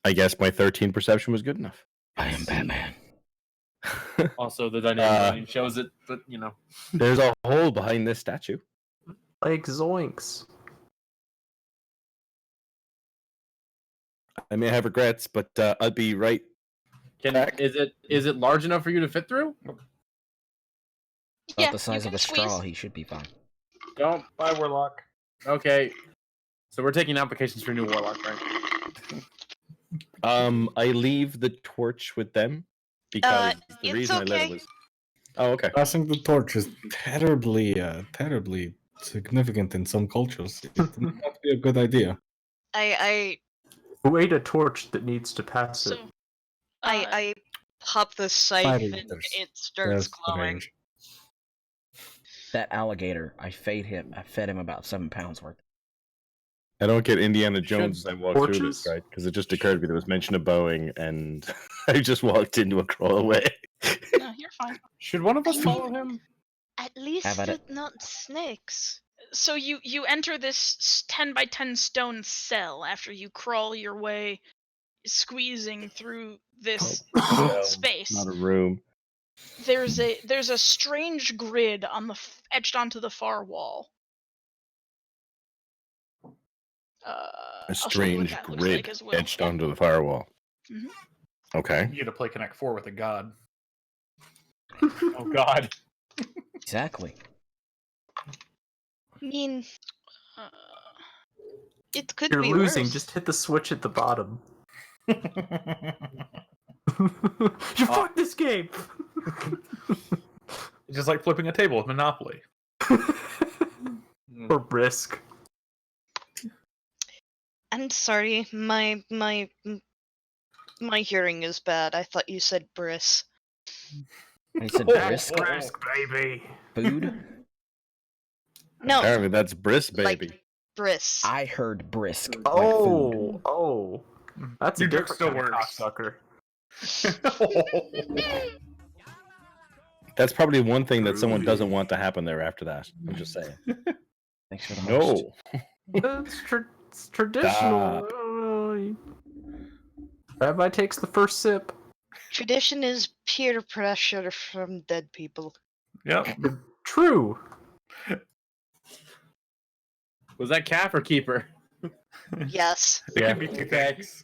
S6: I guess my 13 perception was good enough.
S1: I am Batman.
S2: Also, the dynamic range shows it, but you know.
S6: There's a hole behind this statue.
S5: Like zoinks.
S6: I may have regrets, but I'll be right.
S2: Is it large enough for you to fit through?
S1: About the size
S8: you
S1: of a
S8: can squeeze.
S1: straw, he should be fine.
S2: Don't.
S3: Bye, Warlock.
S2: Okay. So we're taking applications for new warlock, right?
S6: I leave the torch with them because the
S4: it's
S6: reason I let
S4: okay.
S6: it was. Oh, okay.
S7: Passing the torch is terribly significant in some cultures. It would not be a good idea.
S5: Who ate a torch that needs to pass it?
S8: So,
S4: I pop the scythe
S7: Fire
S4: and
S7: eaters.
S4: it starts
S7: That's
S4: glowing.
S7: strange.
S1: That alligator, I fed him about 7 pounds worth.
S6: I don't get Indiana Jones as I walk through
S5: Torches?
S6: this, right? Because it just occurred to me there was mention of Boeing, and I just walked into a crawlway.
S8: no, you're fine.
S2: Should one of us follow him?
S4: At least
S1: Have at it.
S4: not snakes.
S8: So you enter this 10 by 10 stone cell after you crawl your way, squeezing through this space.
S6: Not a room.
S8: There's a strange grid on the etched onto the far wall.
S6: A strange grid
S8: as well.
S6: etched onto the firewall.
S8: Mhm.
S6: Okay.
S3: You get to play Connect 4 with a god.
S2: Oh God.
S1: Exactly.
S4: I mean, it could
S5: You're
S4: be
S5: losing.
S4: worse.
S5: Just hit the switch at the bottom. You fucked this game.
S3: It's just like flipping a table with Monopoly.
S5: Or Brisk.
S4: I'm sorry, my hearing is bad. I thought you said bris.
S1: I said
S3: That's
S1: brisk
S5: Brisk, baby.
S1: food.
S4: No,
S6: Apparently that's Briss,
S4: like
S6: baby.
S4: bris.
S1: I heard brisk. Like food.
S5: Oh. That's
S3: Your
S5: a
S3: dick
S5: different
S3: still
S5: kind of
S3: works.
S5: cocksucker.
S6: That's probably one thing that someone doesn't want to happen there after that. I'm just saying.
S1: Thanks for the host.
S6: No.
S5: It's traditional. Rabbi takes the first sip.
S4: Tradition is peer pressure from dead people.
S3: Yep.
S5: True.
S2: Was that calf or keeper?
S4: Yes.
S3: It can be two things.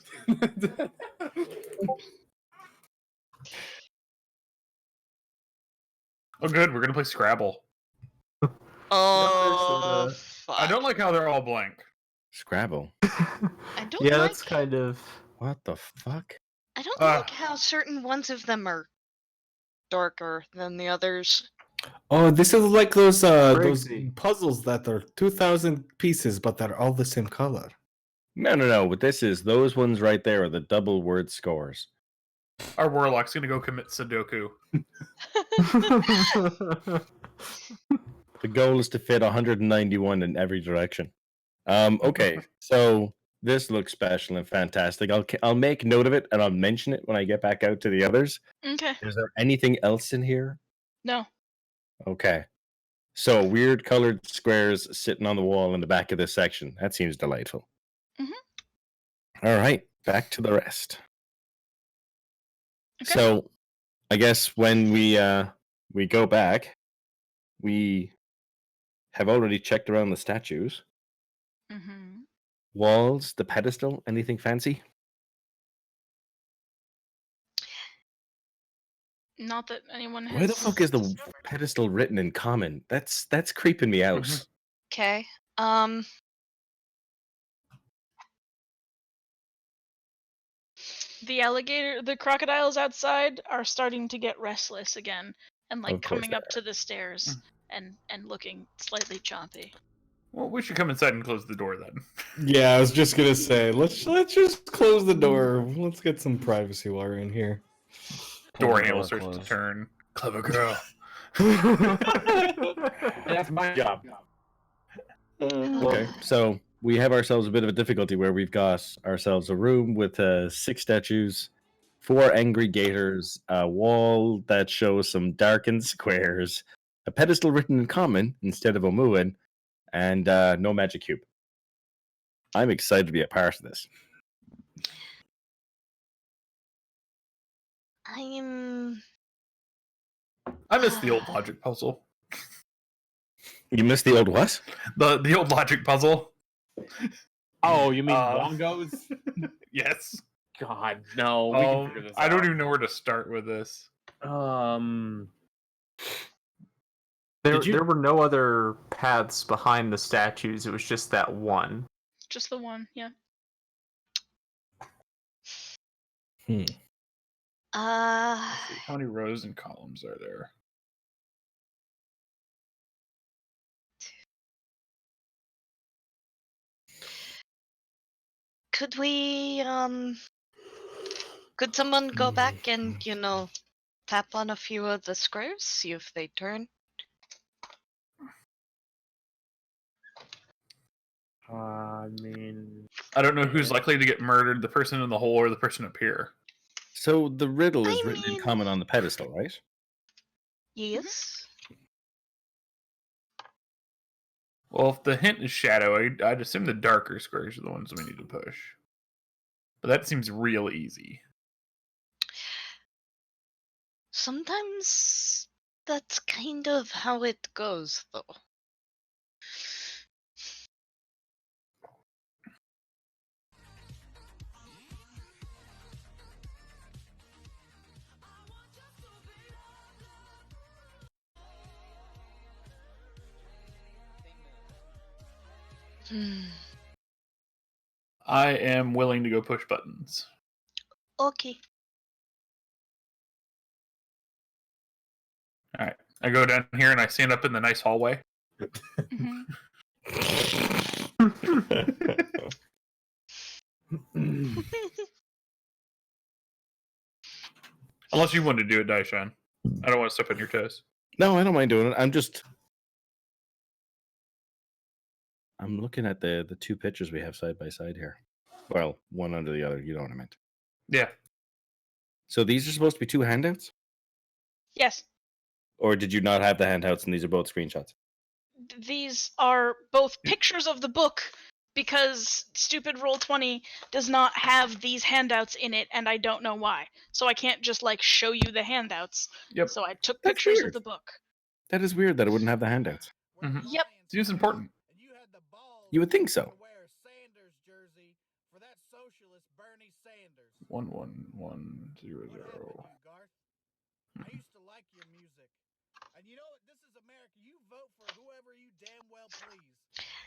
S3: Oh, good. We're gonna play Scrabble.
S4: Oh, fuck.
S3: I don't like how they're all blank.
S6: Scrabble.
S4: I don't
S5: Yeah,
S4: like.
S5: that's kind of.
S6: What the fuck?
S4: I don't like how certain ones of them are darker than the others.
S7: Oh, this is like those
S5: Crazy.
S7: puzzles that are 2,000 pieces, but they're all the same color.
S6: No. What this is, those ones right there are the double word scores.
S3: Our warlock's gonna go commit Sudoku.
S6: The goal is to fit 191 in every direction. Okay, so this looks special and fantastic. I'll make note of it and I'll mention it when I get back out to the others.
S8: Okay.
S6: Is there anything else in here?
S8: No.
S6: Okay. So weird colored squares sitting on the wall in the back of this section. That seems delightful.
S8: Mhm.
S6: All right, back to the rest.
S8: Okay.
S6: So I guess when we go back, we have already checked around the statues.
S8: Mm-hmm.
S6: Walls, the pedestal, anything fancy?
S8: Not that anyone has.
S6: Where the fuck is the pedestal written in common? That's creeping me out.
S4: Okay.
S8: The crocodiles outside are starting to get restless again and like
S6: Of course
S8: coming
S6: they
S8: up to the stairs and looking slightly chompy.
S3: Well, we should come inside and close the door then.
S7: Yeah, I was just gonna say, let's just close the door. Let's get some privacy while we're in here.
S3: Door
S1: the
S3: handle
S1: door
S3: starts to
S1: closed.
S3: turn. Clever girl.
S2: That's my job.
S6: Okay, so we have ourselves a bit of a difficulty where we've got ourselves a room with 6 statues, 4 angry gators, a wall that shows some darkened squares, a pedestal written in common instead of Omuan, and no magic cube. I'm excited to be a part of this.
S3: I miss the old logic puzzle.
S6: You missed the old what?
S3: The old logic puzzle.
S2: Oh, you mean
S3: Uh,
S2: bongos?
S3: Yes.
S2: God, no. We can figure this
S3: I don't
S2: out.
S3: even know where to start with this.
S5: There were no other paths behind the statues. It was just that one.
S8: Just the one, yeah.
S3: Let's see, how many rows and columns are there?
S4: Could we could someone go back and, tap on a few of the squares, see if they turn?
S2: I mean,
S3: I don't know who's likely to get murdered, the person in the hole or the person up here.
S6: So the riddle is
S4: I
S6: written in
S4: mean-
S6: common on the pedestal, right?
S4: Yes.
S3: Well, if the hint is shadow, I'd assume the darker squares are the ones we need to push. But that seems real easy.
S4: Sometimes that's kind of how it goes, though.
S3: I am willing to go push buttons.
S4: Okay.
S3: All right. I go down here and I stand up in the nice hallway.
S8: Mhm.
S3: Unless you want to do it, Daishan. I don't want to step on your toes.
S6: No, I don't mind doing it. I'm looking at the 2 pictures we have side by side here. Well, one under the other, you know what I meant.
S3: Yeah.
S6: So these are supposed to be 2 handouts?
S8: Yes.
S6: Or did you not have the handouts and these are both screenshots?
S8: These are both pictures of the book because stupid Roll20 does not have these handouts in it and I don't know why. So I can't just show you the handouts.
S3: Yep.
S8: So I took
S6: That's
S8: pictures
S6: weird.
S8: of the book.
S6: That is weird that it wouldn't have the handouts.
S3: Mhm.
S8: Yep.
S3: Seems important.
S6: You would think so.
S3: 11100.
S9: I used to like your music. And you know what? This is America. You vote for whoever you damn well please.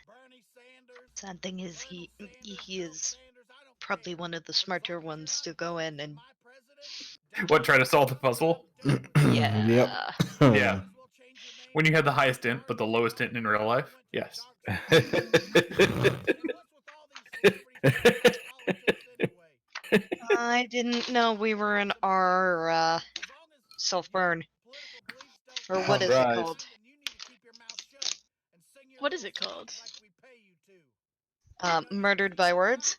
S9: Bernie Sanders.
S4: Sad thing is, he is probably one of the smarter ones to go in and
S3: What, try to solve the puzzle?
S4: yeah.
S7: Yep.
S3: Yeah. When you had the highest int, but the lowest int in real life? Yes.
S4: I didn't know we were in our self burn. Or what is it
S2: Alright.
S4: called?
S8: What is it called?
S4: Murdered by words.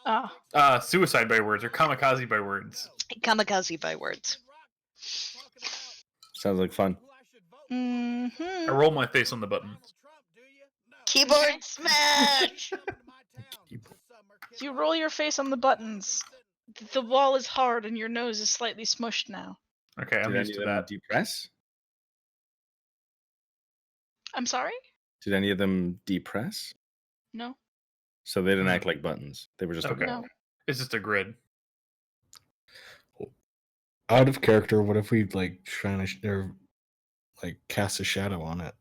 S8: Ah.
S3: Suicide by words or kamikaze by words.
S4: Kamikaze by words.
S6: Sounds like fun.
S3: I
S8: Mm-hmm.
S3: roll my face on the buttons.
S4: Keyboard smash!
S8: You roll your face on the buttons. The wall is hard and your nose is slightly smushed now.
S3: Okay, I'm
S6: Did
S3: used
S6: any
S3: to
S6: of them
S3: that.
S6: depress?
S8: I'm sorry?
S6: Did any of them depress?
S8: No.
S6: So they didn't act like buttons. They were just
S3: Okay.
S6: a wall.
S8: No.
S3: It's just a grid.
S7: Out of character, what if we like cast a shadow on it?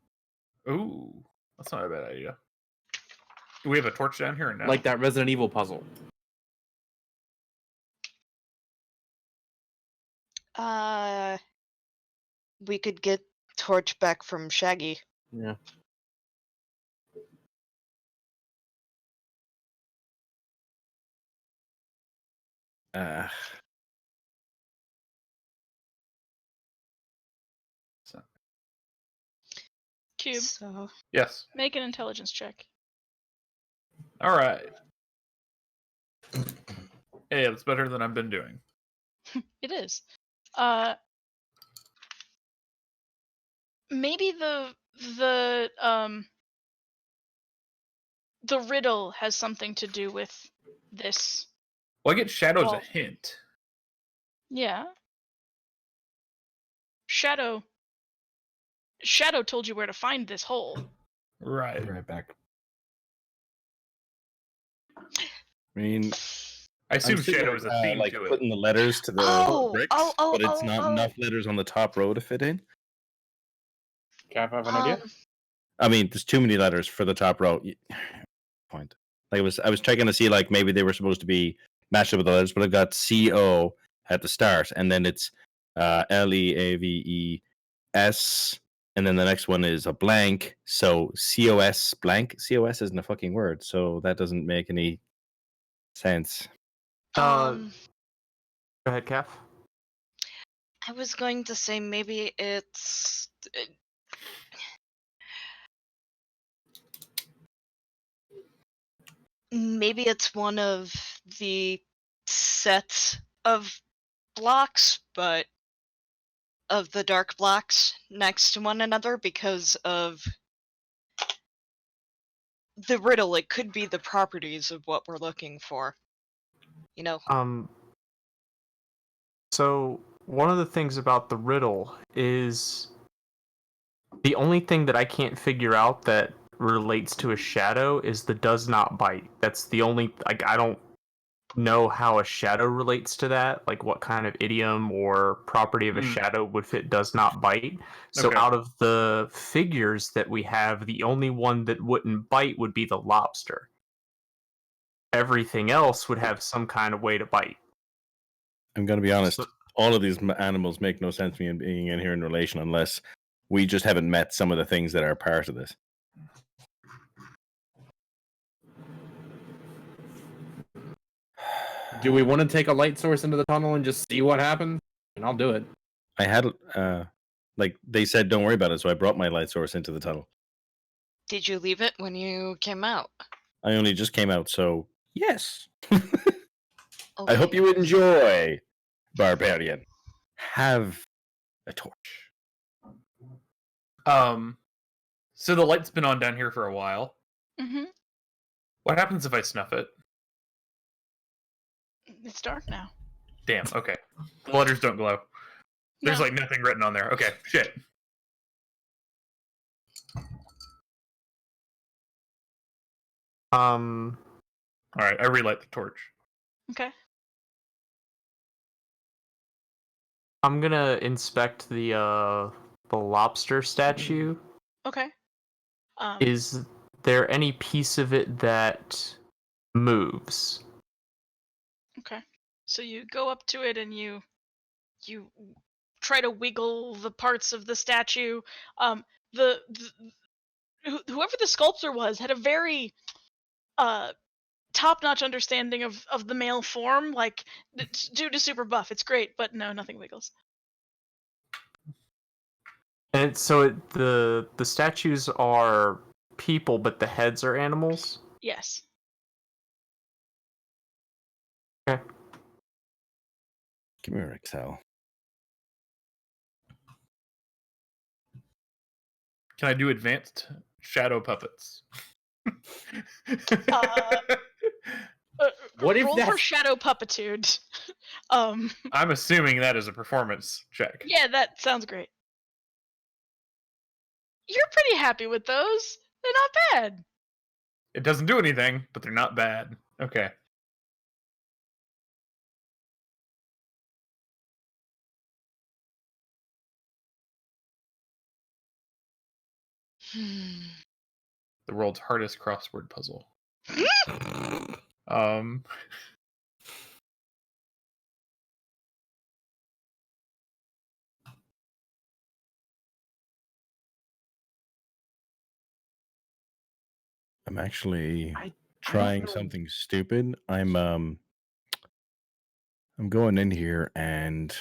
S3: Ooh, that's not a bad idea. Do we have a torch down here or no?
S2: Like that Resident Evil puzzle.
S4: We could get torch back from Shaggy.
S2: Yeah.
S8: Cube,
S4: So
S3: Yes.
S8: make an intelligence check.
S3: All right. Hey, that's better than I've been doing.
S8: It is. Maybe the riddle has something to do with this.
S3: Well, I get shadow as a
S8: Oh.
S3: hint.
S8: Yeah. Shadow told you where to find this hole.
S3: Right.
S7: I'll be right back.
S6: I mean,
S3: I assume
S6: I'm sitting
S3: shadow
S6: there,
S3: is a theme
S6: like
S3: to it.
S6: putting the letters to the
S4: Oh,
S6: bricks,
S4: oh,
S6: but it's
S4: oh,
S6: not
S4: oh.
S6: enough letters on the top row to fit in.
S2: Cap, have an idea?
S6: I mean, there's too many letters for the top row. Point. Like I was checking to see like maybe they were supposed to be matched up with the letters, but I've got CO at the start, and then it's LEAVES, and then the next one is a blank. So COS blank. COS isn't a fucking word, so that doesn't make any sense.
S5: Go ahead, Kef.
S4: I was going to say maybe it's one of the sets of blocks, but of the dark blocks next to one another because of the riddle. It could be the properties of what we're looking for. You know?
S5: So one of the things about the riddle is the only thing that I can't figure out that relates to a shadow is the does not bite. That's the only, like, I don't know how a shadow relates to that, like what kind of idiom or property of a shadow would fit does not bite. So
S3: Okay.
S5: out of the figures that we have, the only one that wouldn't bite would be the lobster. Everything else would have some kind of way to bite.
S6: I'm going to be honest.
S5: So-
S6: All of these animals make no sense to me being in here in relation unless we just haven't met some of the things that are part of this.
S2: Do we want to take a light source into the tunnel and just see what happens? And I'll do it.
S6: I had, like they said, don't worry about it, so I brought my light source into the tunnel.
S4: Did you leave it when you came out?
S6: I only just came out, so yes.
S4: Okay.
S6: I hope you enjoy, Barbarian. Have a torch.
S3: So the light's been on down here for a while.
S8: Mm-hmm.
S3: What happens if I snuff it?
S8: It's dark now.
S3: Damn, okay. The letters don't glow. There's
S8: No.
S3: like nothing written on there. Okay, shit. Alright, I relight the torch.
S8: Okay.
S5: I'm gonna inspect the lobster statue.
S8: Okay.
S5: Is there any piece of it that moves?
S8: Okay. So you go up to it and you try to wiggle the parts of the statue. Whoever the sculptor was had a very top-notch understanding of the male form. Like, due to super buff, it's great, but no, nothing wiggles.
S5: And so the statues are people, but the heads are animals.
S8: Yes.
S5: Okay.
S6: Come here, Excel.
S3: Can I do advanced shadow puppets?
S2: What if
S8: roll for
S2: that's-
S8: shadow puppitude?
S3: I'm assuming that is a performance check.
S8: Yeah, that sounds great. You're pretty happy with those. They're not bad.
S3: It doesn't do anything, but they're not bad. Okay. The world's hardest crossword puzzle. Um.
S6: I'm actually
S2: I
S6: trying
S2: know.
S6: something stupid. I'm going in here and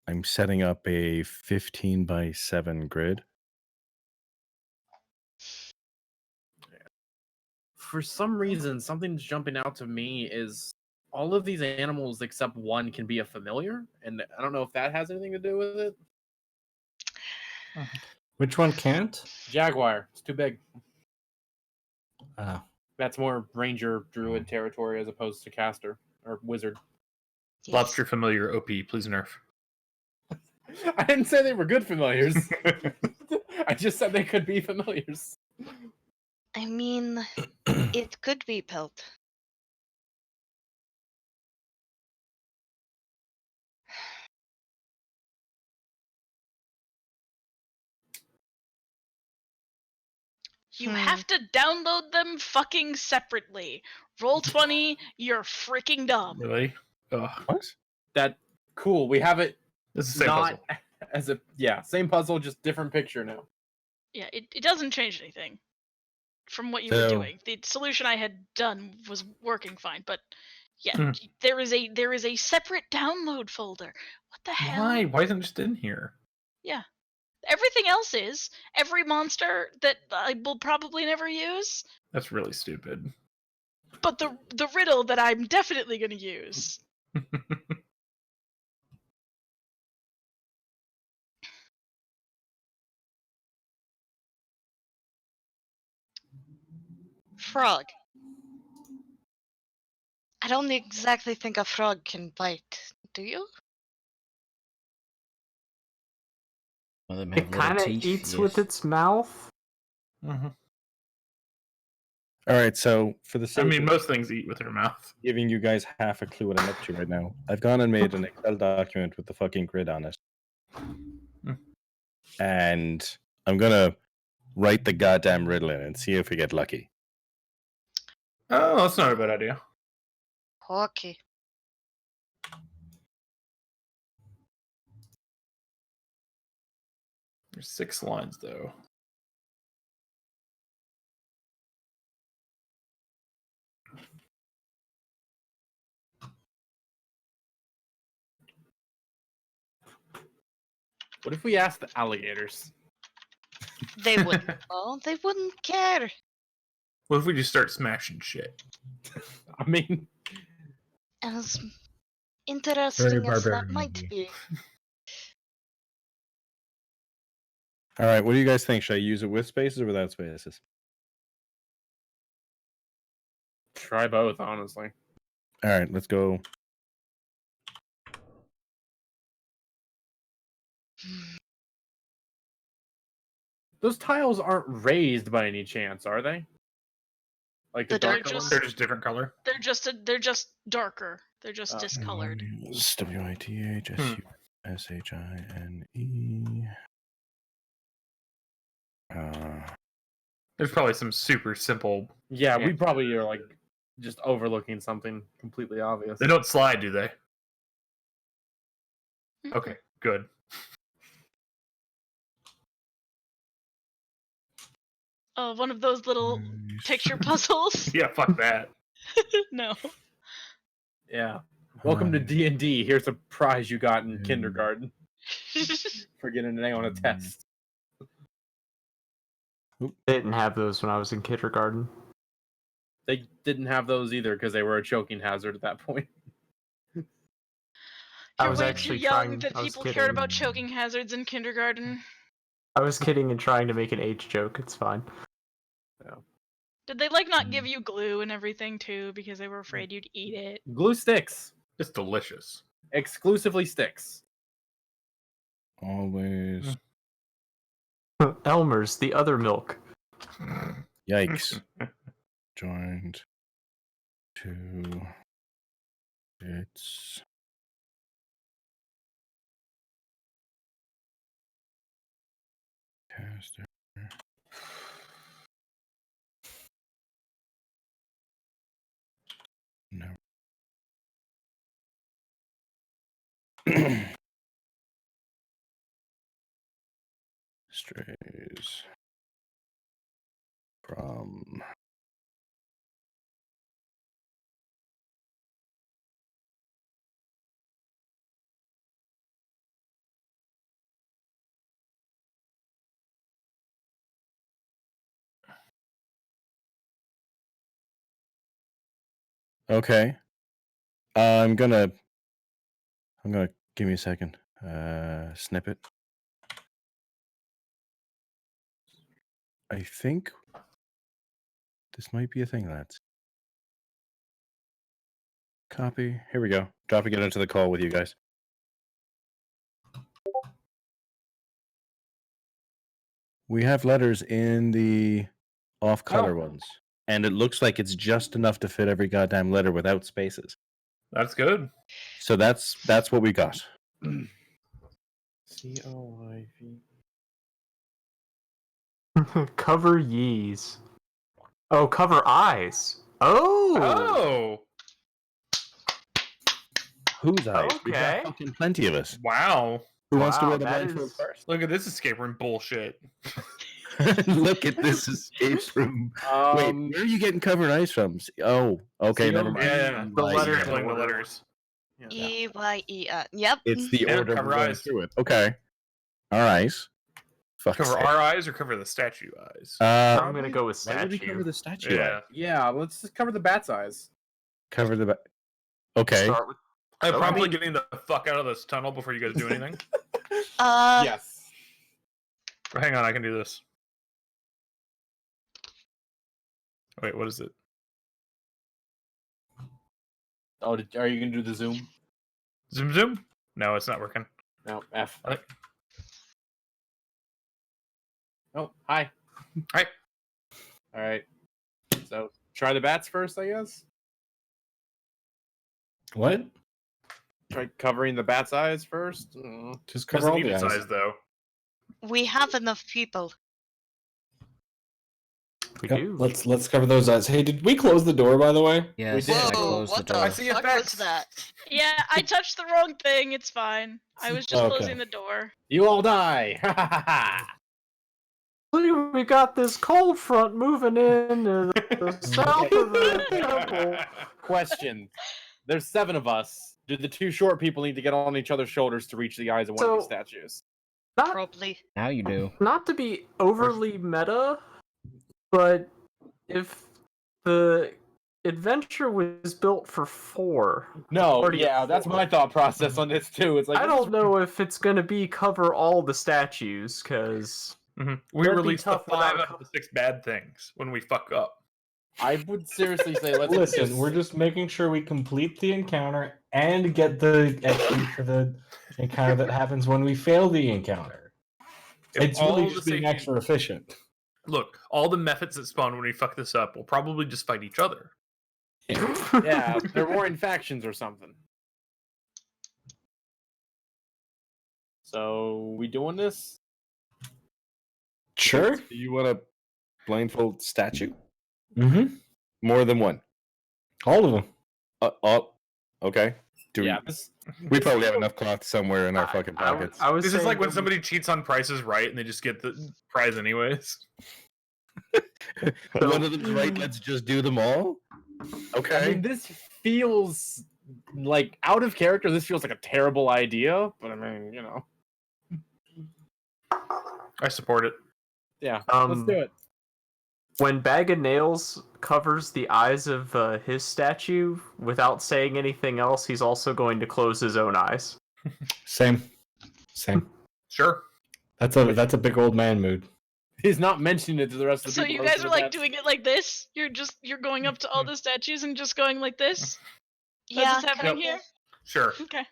S6: I'm setting up a 15 by 7 grid.
S2: For some reason, something's jumping out to me is all of these animals except one can be a familiar, and I don't know if that has anything to do with it.
S7: Which one can't?
S2: Jaguar, it's too big.
S7: Ah.
S2: That's more ranger druid territory as opposed to caster or wizard.
S3: Lobster familiar OP, please nerf.
S2: I didn't say they were good familiars. I just said they could be familiars.
S4: I mean, it could be pelt.
S8: You have to download them fucking separately. Roll 20, you're freaking dumb.
S3: Really? Ugh.
S6: What?
S2: That cool. We have it
S3: This is the same
S2: not
S3: puzzle.
S2: as a same puzzle, just different picture now.
S8: Yeah, it doesn't change anything from what you were
S6: So-
S8: doing. The solution I had done was working fine, but yeah,
S3: Hmm.
S8: there is a separate download folder. What the hell?
S3: Why? Why isn't it just in here?
S8: Yeah. Everything else is. Every monster that I will probably never use,
S3: That's really stupid.
S8: but the riddle that I'm definitely going to use.
S4: Frog. I don't exactly think a frog can bite. Do you?
S1: One of them
S5: It
S1: have little
S5: kind of
S1: teeth,
S5: eats
S1: yes.
S5: with its mouth.
S3: Mhm.
S6: All right, so for the
S3: I
S6: sake
S3: mean,
S6: of
S3: most things eat with their mouth.
S6: giving you guys half a clue what I'm up to right now, I've gone and made an Excel document with the fucking grid on it.
S3: Hmm.
S6: And I'm gonna write the goddamn riddle in and see if we get lucky.
S3: Oh, that's not a bad idea.
S4: Okay.
S3: There's 6 lines though.
S2: What if we asked the alligators?
S4: They wouldn't. Oh, they wouldn't care.
S3: What if we just start smashing shit?
S2: I mean,
S4: As interesting as that
S7: barbarian
S4: might
S7: of you.
S4: be.
S6: All right, what do you guys think? Should I use it with spaces or without spaces?
S2: try both, honestly.
S6: All right, let's go.
S2: Those tiles aren't raised by any chance, are they? Like the
S8: They're
S2: darker
S8: just-
S3: They're just different color.
S8: They're just darker. They're just discolored.
S6: WITHSUSHINE.
S3: There's probably some super simple.
S2: Yeah, we
S3: Yeah.
S2: probably are like just overlooking something completely obvious.
S3: They don't slide, do they?
S8: Mhm.
S3: Okay, good.
S8: One of those little picture puzzles.
S3: Yeah, fuck that.
S8: No.
S2: Yeah. Welcome to D&D. Here's a prize you got in kindergarten for getting an A on a test.
S5: They didn't have those when I was in kindergarten.
S2: They didn't have those either because they were a choking hazard at that point.
S5: I
S8: You're
S5: was
S8: way too
S5: actually
S8: young
S5: trying.
S8: that
S5: I was
S8: people
S5: kidding.
S8: cared about choking hazards in kindergarten.
S5: I was kidding and trying to make an age joke. It's fine.
S8: Did they like not give you glue and everything too because they were afraid you'd eat it?
S2: Glue sticks.
S3: It's delicious.
S2: Exclusively sticks.
S6: Always.
S5: Elmer's, the other milk.
S6: Yikes. Joined to its caster. No. Strays from okay. I'm gonna give me a second. Snippet. I think this might be a thing, lads. Copy. Here we go. Dropping it into the call with you guys. We have letters in the off-color ones, and it looks like it's just enough to fit every goddamn letter without spaces.
S3: That's good.
S6: So that's what we got.
S2: C-O-I-V.
S5: Cover yees. Oh, cover eyes. Oh.
S3: Oh,
S6: Whose eyes? We got
S5: Okay.
S6: fucking plenty of us.
S3: wow.
S6: Who wants to
S5: Wow,
S6: wear the
S5: that
S6: blindfold
S5: is-
S6: first?
S3: Look at this escape room bullshit.
S6: Look at this escape room. Wait, where are you getting covered eyes from? Oh, okay,
S2: See,
S6: never mind.
S3: Yeah,
S5: The
S6: Like,
S5: letter-
S3: Circling the letters.
S4: E-Y-E-R. Yep.
S6: It's the
S3: Yeah,
S6: order
S3: cover
S6: we're going
S3: eyes.
S6: through it. Okay. All right. Fuck's
S3: Cover
S6: sake.
S3: our eyes or cover the statue eyes?
S5: I'm gonna go with
S6: Why would we cover
S5: statue.
S6: the statue?
S3: Yeah.
S2: Yeah, let's just cover the bat's eyes.
S6: Cover the. Okay.
S5: Start with
S3: I'm
S5: Okay.
S3: probably getting the fuck out of this tunnel before you guys do anything.
S2: Yes.
S3: Oh, hang on, I can do this. Wait, what is it?
S2: Oh, are you gonna do the zoom?
S3: Zoom zoom? No, it's not working.
S2: No, F.
S3: I think-
S2: Oh, hi.
S3: Hi.
S2: All right. So try the bats first, I guess.
S7: What?
S2: Try covering the bat's eyes first.
S7: Just cover
S3: Doesn't
S7: all
S3: need
S7: the
S3: its
S7: eyes.
S3: eyes though.
S4: We have enough people.
S5: We
S7: Yep,
S5: do.
S7: let's cover those eyes. Hey, did we close the door, by the way?
S1: Yes,
S2: did.
S1: I
S4: Whoa,
S1: closed the
S4: what the
S1: door.
S3: I see
S4: fuck
S3: effects.
S4: was that?
S8: Yeah, I touched the wrong thing. It's fine. I was just
S7: Okay.
S8: closing the door.
S2: You all die. Ha ha ha.
S5: Look, we got this cold front moving in the south of the temple.
S2: Question. There's 7 of us. Do the 2 short people need to get on each other's shoulders to reach the eyes of one of these
S5: So-
S2: statues?
S5: Not,
S4: Probably.
S1: Now you do.
S5: not to be overly meta, but if the adventure was built for 4,
S2: No,
S5: Already
S2: yeah,
S5: at
S2: that's
S5: 4.
S2: my thought process on this too. It's like
S5: I
S2: this
S5: don't
S2: is-
S5: know if it's gonna be cover all the statues, because
S3: Mhm. We
S5: That'd be
S3: released the
S5: tough
S3: 5
S5: without
S3: out of the 6 bad things when we fuck up.
S2: I would seriously say let's
S7: Listen, we're just making sure we complete the encounter and get the XP for the encounter that happens when we fail the encounter.
S3: If
S7: It's
S3: all
S7: really
S3: the
S7: just being
S3: safety-
S7: extra efficient.
S3: Look, all the methods that spawn when we fuck this up will probably just fight each other.
S2: yeah, they're more in factions or something. So we doing this?
S7: Sure.
S6: Do you want a blindfold statue?
S7: Mm-hmm.
S6: More than one?
S7: All of them.
S6: Okay. Do
S2: Yeah, this
S6: we probably have enough cloth somewhere in our fucking pockets.
S5: I was
S3: This is
S5: saying
S3: like when
S5: that
S3: somebody cheats on prices right and they just get the prize anyways.
S6: One of them's right. Let's just do them all. Okay.
S2: I mean, this feels like out of character. This feels like a terrible idea, but I mean, you know,
S3: I support it.
S2: yeah,
S5: Um,
S2: let's do it.
S5: when Bag of Nails covers the eyes of his statue without saying anything else, he's also going to close his own eyes.
S6: Same.
S3: Sure.
S6: That's a big old man mood.
S2: He's not mentioning it to the rest of the
S8: So
S2: people.
S8: you
S2: Those
S8: guys
S2: the
S8: are like
S2: bats.
S8: doing it like this? You're going up to all the statues and just going like this? That's
S4: Yeah,
S8: what's happening
S4: kinda.
S8: here?
S3: Sure.
S8: Okay.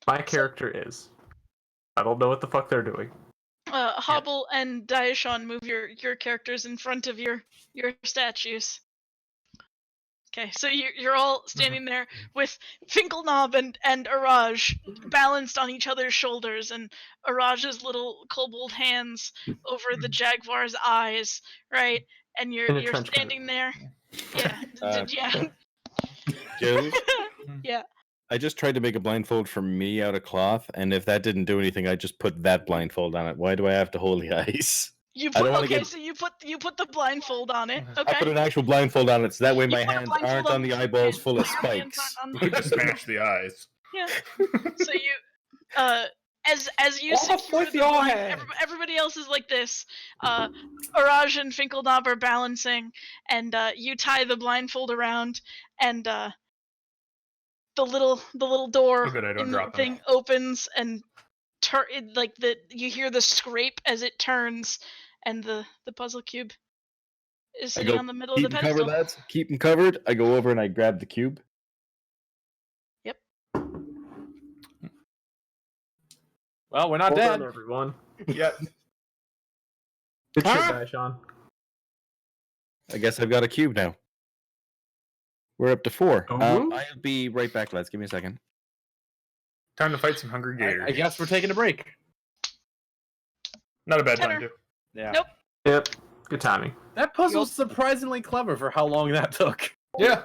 S5: My character is. I don't know what the fuck they're doing.
S8: Hobble and Daishon, move your characters in front of your statues. Okay, so you're all standing there with Finkelknob and Araj balanced on each other's shoulders, and Araj's little kobold hands over the jaguar's eyes, right? And
S5: In a
S8: you're
S5: trench coat.
S8: standing there. Yeah, yeah,
S6: Gills,
S8: yeah.
S6: I just tried to make a blindfold for me out of cloth, and if that didn't do anything, I just put that blindfold on it. Why do I have to hold the ice?
S8: You
S6: I
S8: put
S6: don't wanna
S8: okay,
S6: get-
S8: so you put the blindfold on it.
S6: I
S8: Okay.
S6: put an actual blindfold on it, so that way
S8: You
S6: my
S8: put a
S6: hands
S8: blindfold
S6: aren't on the eyeballs full of
S8: so your hands
S6: spikes.
S8: aren't on-
S3: You could just smash the eyes.
S8: Yeah. So you, as you
S7: Off
S8: secure
S7: with
S8: the
S7: your
S8: blind,
S7: head.
S8: everybody else is like this. Araj and Finkelknob are balancing, and you tie the blindfold around, and the little door
S3: Oh, good, I don't
S8: in the
S3: drop them.
S8: thing opens, and you hear the scrape as it turns, and the puzzle cube is
S6: I
S8: sitting
S6: go,
S8: on the middle of the
S6: keep them covered,
S8: pedestal.
S6: lads. Keep them covered. I go over and I grab the cube.
S8: Yep.
S2: Well, we're not
S5: Well
S2: dead.
S5: done, everyone.
S3: Yep.
S5: Good shit,
S6: Huh?
S5: Daishon.
S6: I guess I've got a cube now. We're up to 4.
S5: Oh.
S6: I'll be right back, lads. Give me a second.
S3: Time to fight some hungry gators.
S2: I guess we're taking a break.
S3: Not a bad time,
S8: Tenor.
S3: too.
S2: Yeah.
S8: Nope.
S5: Yep. Good timing.
S2: That puzzle's surprisingly clever for how long that took.
S3: Yeah.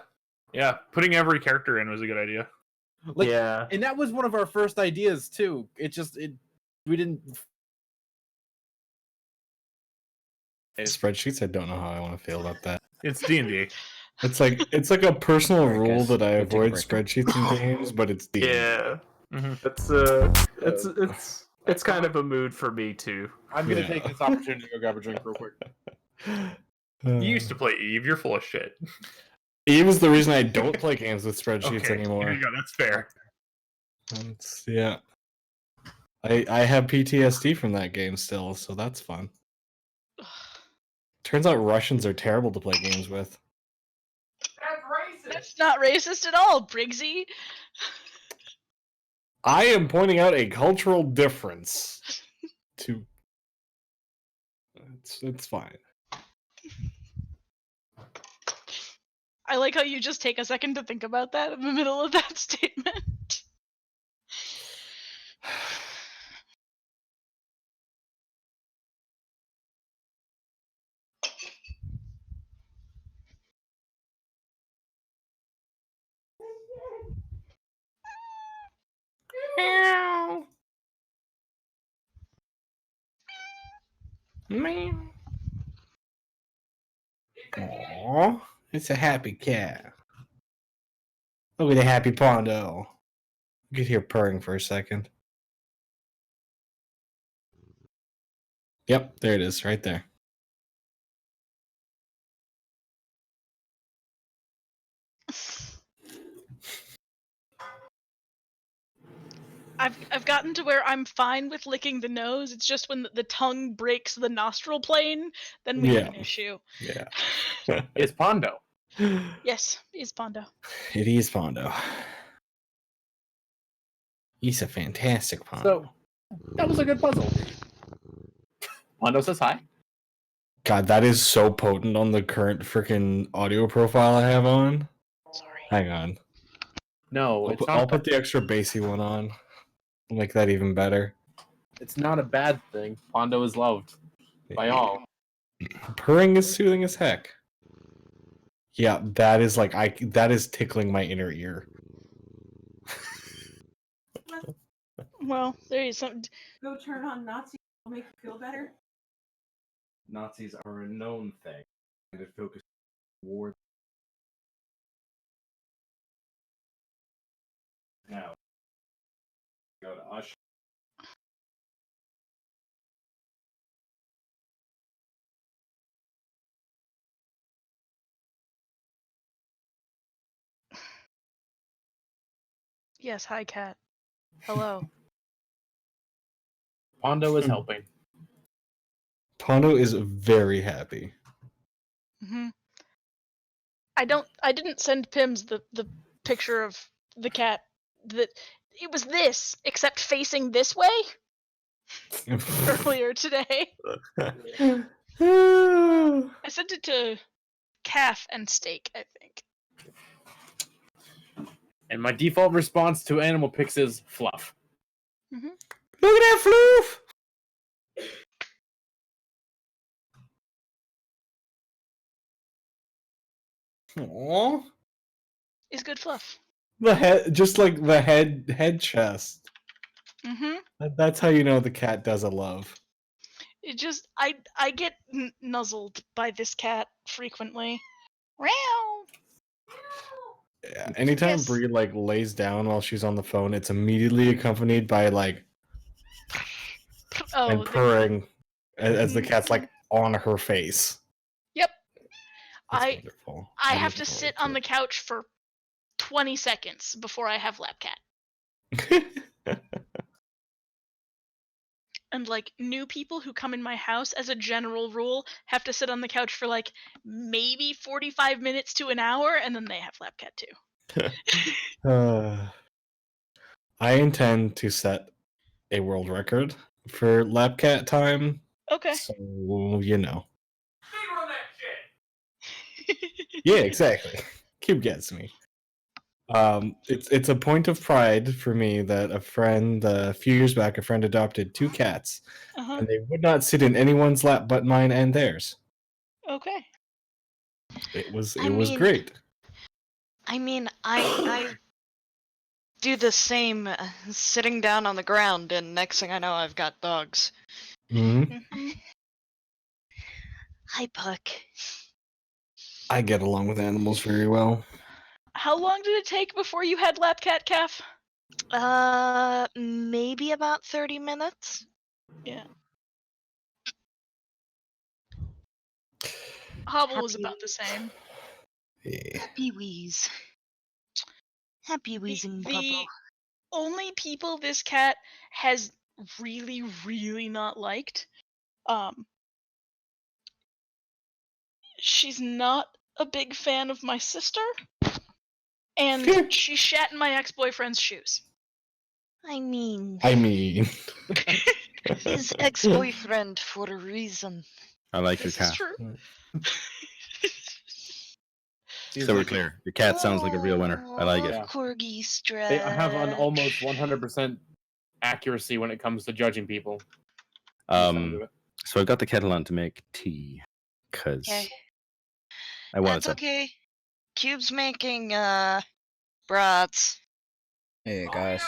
S3: Yeah. Putting every character in was a good idea.
S2: Like,
S5: yeah.
S2: and that was one of our first ideas too. We didn't.
S7: Spreadsheets. I don't know how I want to feel about that.
S3: It's D&D.
S7: It's like a personal
S1: Alright,
S7: rule
S1: guys,
S7: that I
S1: go take a
S7: avoid
S1: break.
S7: spreadsheets in games, but it's D.
S5: Yeah.
S3: Mm-hmm.
S5: It's kind of a mood for me too.
S2: I'm gonna
S7: Yeah.
S2: take this opportunity to go grab a drink real quick.
S3: You used to play Eve. You're full of shit.
S7: Eve is the reason I don't play games with spreadsheets
S3: Okay,
S7: anymore.
S3: There you go. That's fair.
S7: Yeah. I have PTSD from that game still, so that's fun. Turns out Russians are terrible to play games with.
S8: That's not racist at all, Briggsy.
S7: I am pointing out a cultural difference. It's fine.
S8: I like how you just take a second to think about that in the middle of that statement.
S7: Aww, it's a happy cat. Look at the happy Pondo. You could hear purring for a second. Yep, there it is, right there.
S8: I've gotten to where I'm fine with licking the nose. It's just when the tongue breaks the nostril plane, then we have an
S7: Yeah.
S8: issue.
S7: Yeah.
S2: It's Pondo.
S8: Yes, is Pondo.
S7: It is Pondo. He's a fantastic Pondo.
S2: So that was a good puzzle. Pondo says hi.
S7: God, that is so potent on the current freaking audio profile I have on.
S8: Sorry.
S7: Hang on.
S2: No,
S7: I'll
S2: it's
S7: put,
S2: not.
S7: I'll put the extra bassy one on. Make that even better.
S2: It's not a bad thing. Pondo is loved by all.
S7: Purring is soothing as heck. Yeah, that is that is tickling my inner ear.
S8: Well, there is something.
S10: Go turn on Nazi. Will make you feel better.
S6: Nazis are a known thing, and it focuses war. Now, go to Usher.
S8: Yes, hi, cat. Hello.
S2: Pondo is helping.
S7: Pondo is very happy.
S8: Hmm. I didn't send Pims the picture of the cat. That it was this, except facing this way earlier today. I sent it to Calf and Steak, I think.
S2: And my default response to animal pics is fluff.
S8: Hmm.
S7: Look at that floof! Aww.
S8: Is good fluff.
S7: The head, just like the head chest.
S8: Hmm.
S7: That's how you know the cat does a love.
S8: It just I get nuzzled by this cat frequently. Meow.
S7: Yeah. Anytime
S8: Yes.
S7: Bree like lays down while she's on the phone, it's immediately accompanied by like
S8: Oh,
S7: and purring as the cat's
S8: Mhm.
S7: like on her face.
S8: Yep.
S7: It's
S8: I
S7: wonderful.
S8: I
S7: I'm
S8: have to
S7: looking
S8: sit
S7: forward
S8: on the couch for 20 seconds before I have lap cat.
S7: to it.
S8: And like new people who come in my house as a general rule have to sit on the couch for like maybe 45 minutes to an hour and then they have lap cat too.
S7: I intend to set a world record for lap cat time.
S8: Okay.
S7: So you know. Yeah, exactly. Cube gets me. It's a point of pride for me that a few years back, a friend adopted 2 cats,
S8: Uh-huh.
S7: and they would not sit in anyone's lap but mine and theirs.
S8: Okay.
S7: It was
S4: I mean-
S7: great.
S4: I mean, I do the same, sitting down on the ground, and next thing I know, I've got dogs.
S7: Hmm.
S8: Mhm.
S4: Hi, Puck.
S7: I get along with animals very well.
S8: How long did it take before you had lap cat calf?
S4: Maybe about 30 minutes.
S8: Yeah. Hobble was
S4: Happy-
S8: about the same.
S7: Yeah.
S4: Happy Wheeze. Happy wheezing
S8: The
S4: couple.
S8: only people this cat has really, really not liked, she's not a big fan of my sister, and she shat in my ex-boyfriend's shoes.
S4: I mean, his ex-boyfriend for a reason.
S6: I like your
S8: This is
S6: cat.
S8: true.
S6: So we're clear. Your cat sounds like a real winner. I like it.
S2: Yeah.
S4: Corgi stretch.
S2: They have an almost 100% accuracy when it comes to judging people.
S6: So I've got the kettle on to make tea, cause
S4: Okay.
S6: I wanted
S4: That's
S6: to.
S4: okay. Cube's making, brats.
S1: Hey guys.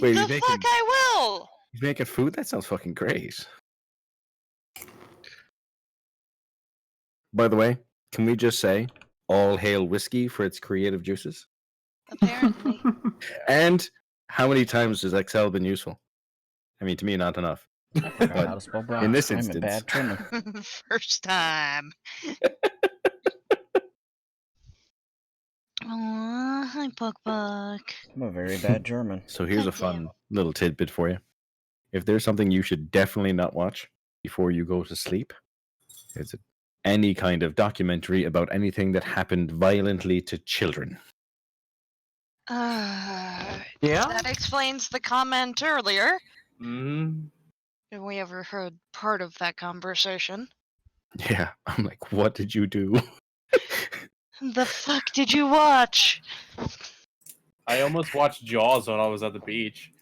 S6: Wait,
S4: the
S6: you
S4: fuck
S6: making-
S4: I will!
S6: He's making food? That sounds fucking great. By the way, can we just say, all hail whiskey for its creative juices?
S4: Apparently.
S6: And how many times has XL been useful? I mean, to me, not enough.
S1: I forgot how to spell brats.
S6: in this
S1: I'm a
S6: instance-
S1: bad German.
S4: First time. Aw, hi, Puck Puck.
S1: I'm a very bad German.
S6: So here's a
S4: God damn.
S6: fun little tidbit for you. If there's something you should definitely not watch before you go to sleep, it's any kind of documentary about anything that happened violently to children.
S4: Yeah?
S5: Yeah.
S4: That explains the comment earlier.
S2: Mm.
S4: If we ever heard part of that conversation.
S6: Yeah, I'm like, what did you do?
S4: The fuck did you watch?
S2: I almost watched Jaws when I was at the beach.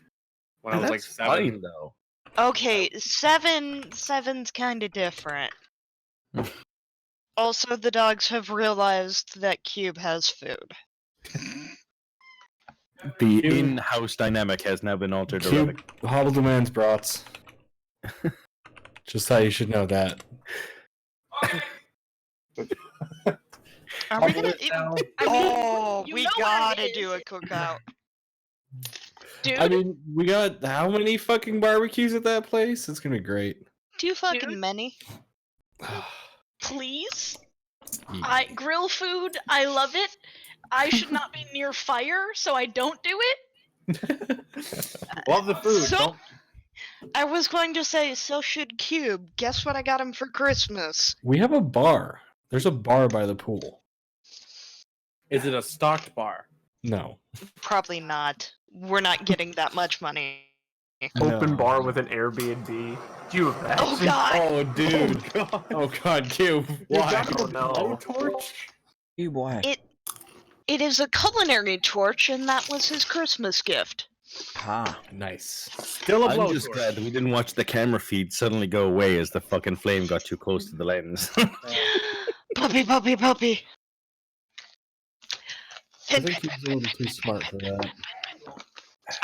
S2: When I was like
S6: That's
S2: 7.
S6: fine, though.
S4: Okay, seven's kind of different. Also, the dogs have realized that Cube has food.
S6: The
S2: Cube-
S6: in-house dynamic has now been altered. a little
S7: Cube Hobble demands brats. Just how you should know that.
S4: Are we gonna?
S2: Now,
S4: Oh,
S8: you
S4: we
S8: know where it
S4: gotta do
S8: is.
S4: a cookout.
S8: Dude,
S7: I mean, we got how many fucking barbecues at that place? It's gonna be great.
S4: Too fucking
S8: Dude.
S4: many.
S8: please? I grill food. I love it. I should not be near fire, so I don't do it.
S2: Love the food.
S4: So-
S2: Don't.
S4: I was going to say, so should Cube. Guess what I got him for Christmas?
S7: We have a bar. There's a bar by the pool.
S2: Is it a stocked bar?
S7: No.
S4: Probably not. We're not getting that much money.
S5: Open
S7: No.
S5: bar with an Airbnb. Do you imagine?
S4: Oh god!
S7: Oh, dude. Oh, God, Cube. Why?
S5: Oh, no.
S1: You boy.
S4: It is a culinary torch, and that was his Christmas gift.
S1: Ha.
S7: Nice.
S2: Still a
S6: I'm
S2: blowtorch.
S6: just glad that we didn't watch the camera feed suddenly go away as the fucking flame got too close to the lens.
S4: Puppy, puppy, puppy.
S7: I think he's a little too smart for that.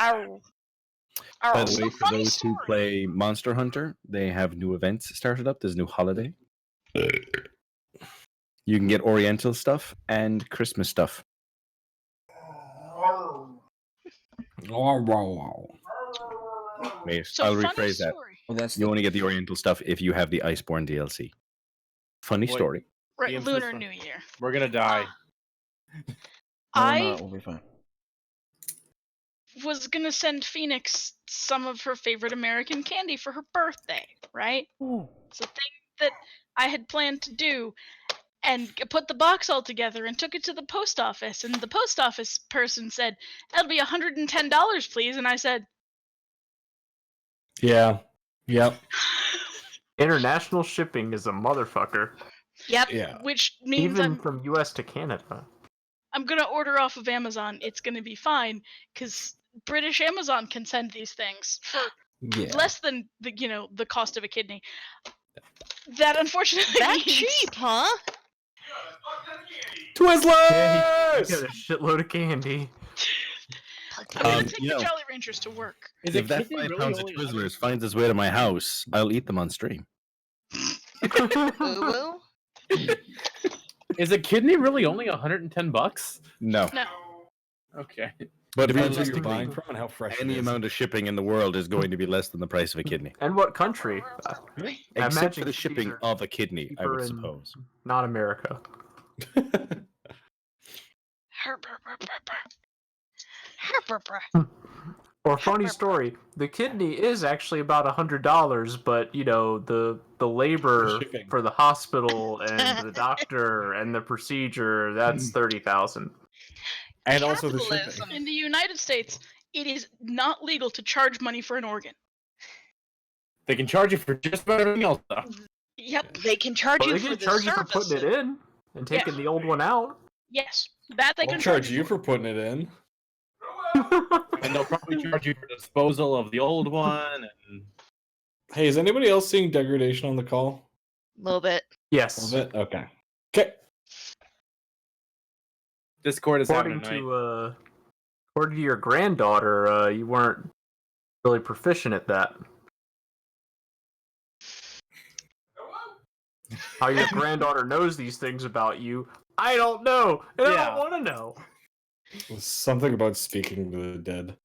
S4: Ow.
S6: By
S4: Ow.
S6: the way, for those who play Monster Hunter, they have new events started up. There's a new holiday. You can get Oriental stuff and Christmas stuff. Wait,
S8: So
S6: I'll
S8: funny
S6: rephrase that.
S8: story.
S1: Well, that's
S6: You only get the Oriental stuff if you have the Iceborne DLC. Funny
S2: Wait.
S6: story.
S8: Right,
S2: The
S8: Lunar
S2: emphasis-
S8: New Year.
S2: We're gonna die.
S8: I
S1: we'll be fine.
S8: was gonna send Phoenix some of her favorite American candy for her birthday, right? It's a thing that I had planned to do, and put the box all together and took it to the post office. And the post office person said, "That'll be $110, please." And I said,
S7: Yeah. Yep.
S5: International shipping is a motherfucker.
S4: Yep.
S7: Yeah.
S8: which means
S5: Even from US to Canada.
S8: I'm gonna order off of Amazon. It's gonna be fine because British Amazon can send these things for
S7: Yeah.
S8: less than the cost of a kidney. That unfortunately
S4: That
S8: means
S4: cheap, huh?
S5: Yeah,
S7: Twizzlers!
S5: you got a shitload of candy.
S8: I'm gonna take
S6: you
S8: the
S6: know,
S8: Jolly Ranchers to work.
S2: Is
S6: If
S2: it
S6: that
S2: kidney
S6: 5
S2: really
S6: pounds of
S2: only
S6: Twizzlers finds its way to my house, I'll eat them on stream.
S4: Ooh.
S2: Is a kidney really only $110?
S6: No.
S8: No,
S2: Okay.
S6: But
S7: Depends who you're
S6: realistically,
S7: buying from and how fresh
S6: any
S7: it is.
S6: amount of shipping in the world is going to be less than the price of a kidney.
S5: And what country?
S6: Except
S5: imagine
S6: for the
S5: these
S6: shipping
S5: are
S6: of a kidney, I would
S5: cheaper in-
S6: suppose.
S5: Not America. Or funny story, the kidney is actually about $100, but the labor
S7: shipping.
S5: for the hospital and the doctor and the procedure, that's 30,000.
S7: And also the
S4: Capitalism.
S7: shipping.
S8: in the United States, it is not legal to charge money for an organ.
S2: They can charge you for just about everything else, though.
S8: Yep.
S4: They can charge
S5: Well,
S4: you
S5: they
S4: for
S5: can
S4: the
S5: charge you for
S4: service.
S5: putting it in and taking the old one out.
S8: Yes, that they
S7: I'll
S8: can
S7: charge you for putting it in.
S2: And they'll probably charge you for disposal of the old one. And
S7: Hey, is anybody else seeing degradation on the call?
S4: A little bit.
S7: A
S5: Yes.
S7: little bit? Okay. Okay.
S2: Discord is having
S5: According
S2: a night.
S5: according to your granddaughter, you weren't really proficient at that. How your granddaughter knows these things about you, I don't know, and I
S2: Yeah.
S5: don't want to know.
S7: Something about speaking to the dead.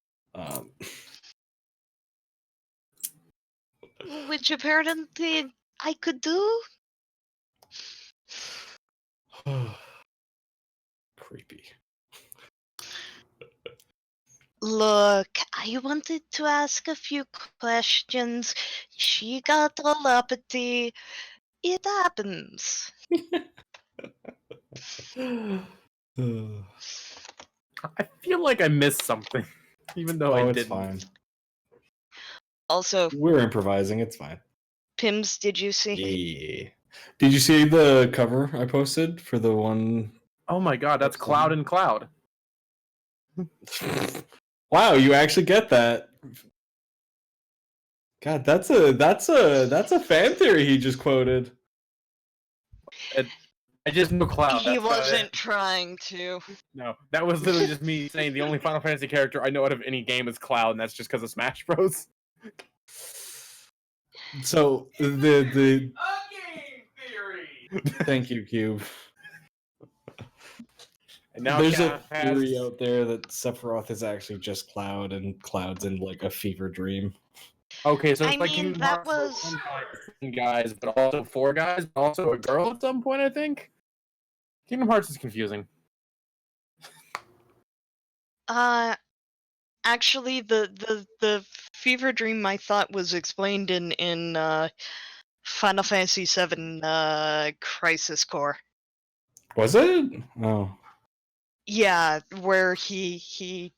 S4: Which apparently I could do.
S7: Creepy.
S4: Look, I wanted to ask a few questions. She got all uppity. It happens.
S2: I feel like I missed something, even though I
S7: Oh, it's
S2: didn't.
S7: fine.
S4: Also,
S7: We're improvising. It's fine.
S4: Pims, did you see?
S7: Yeah. Did you see the cover I posted for the one?
S2: Oh my god, that's Cloud and Cloud.
S7: Wow, you actually get that. God, that's a fan theory he just quoted.
S2: I just knew Cloud.
S4: He
S2: that's why I-
S4: wasn't trying to.
S2: No, that was literally just me saying the only Final Fantasy character I know out of any game is Cloud, and that's just because of Smash Bros.
S7: So the thank you, Cube.
S2: And now
S7: There's a
S2: Cat has-
S7: theory out there that Sephiroth is actually just Cloud, and Cloud's in like a fever dream.
S2: Okay, so
S4: I
S2: it's like
S4: mean,
S2: Kingdom
S4: that
S2: Hearts,
S4: was-
S2: one guy, guys, but also 4 guys, but also a girl at some point, I think. Kingdom Hearts is confusing.
S4: Actually, the fever dream I thought was explained in Final Fantasy VII Crisis Core.
S7: Was it? Oh.
S4: Yeah, where he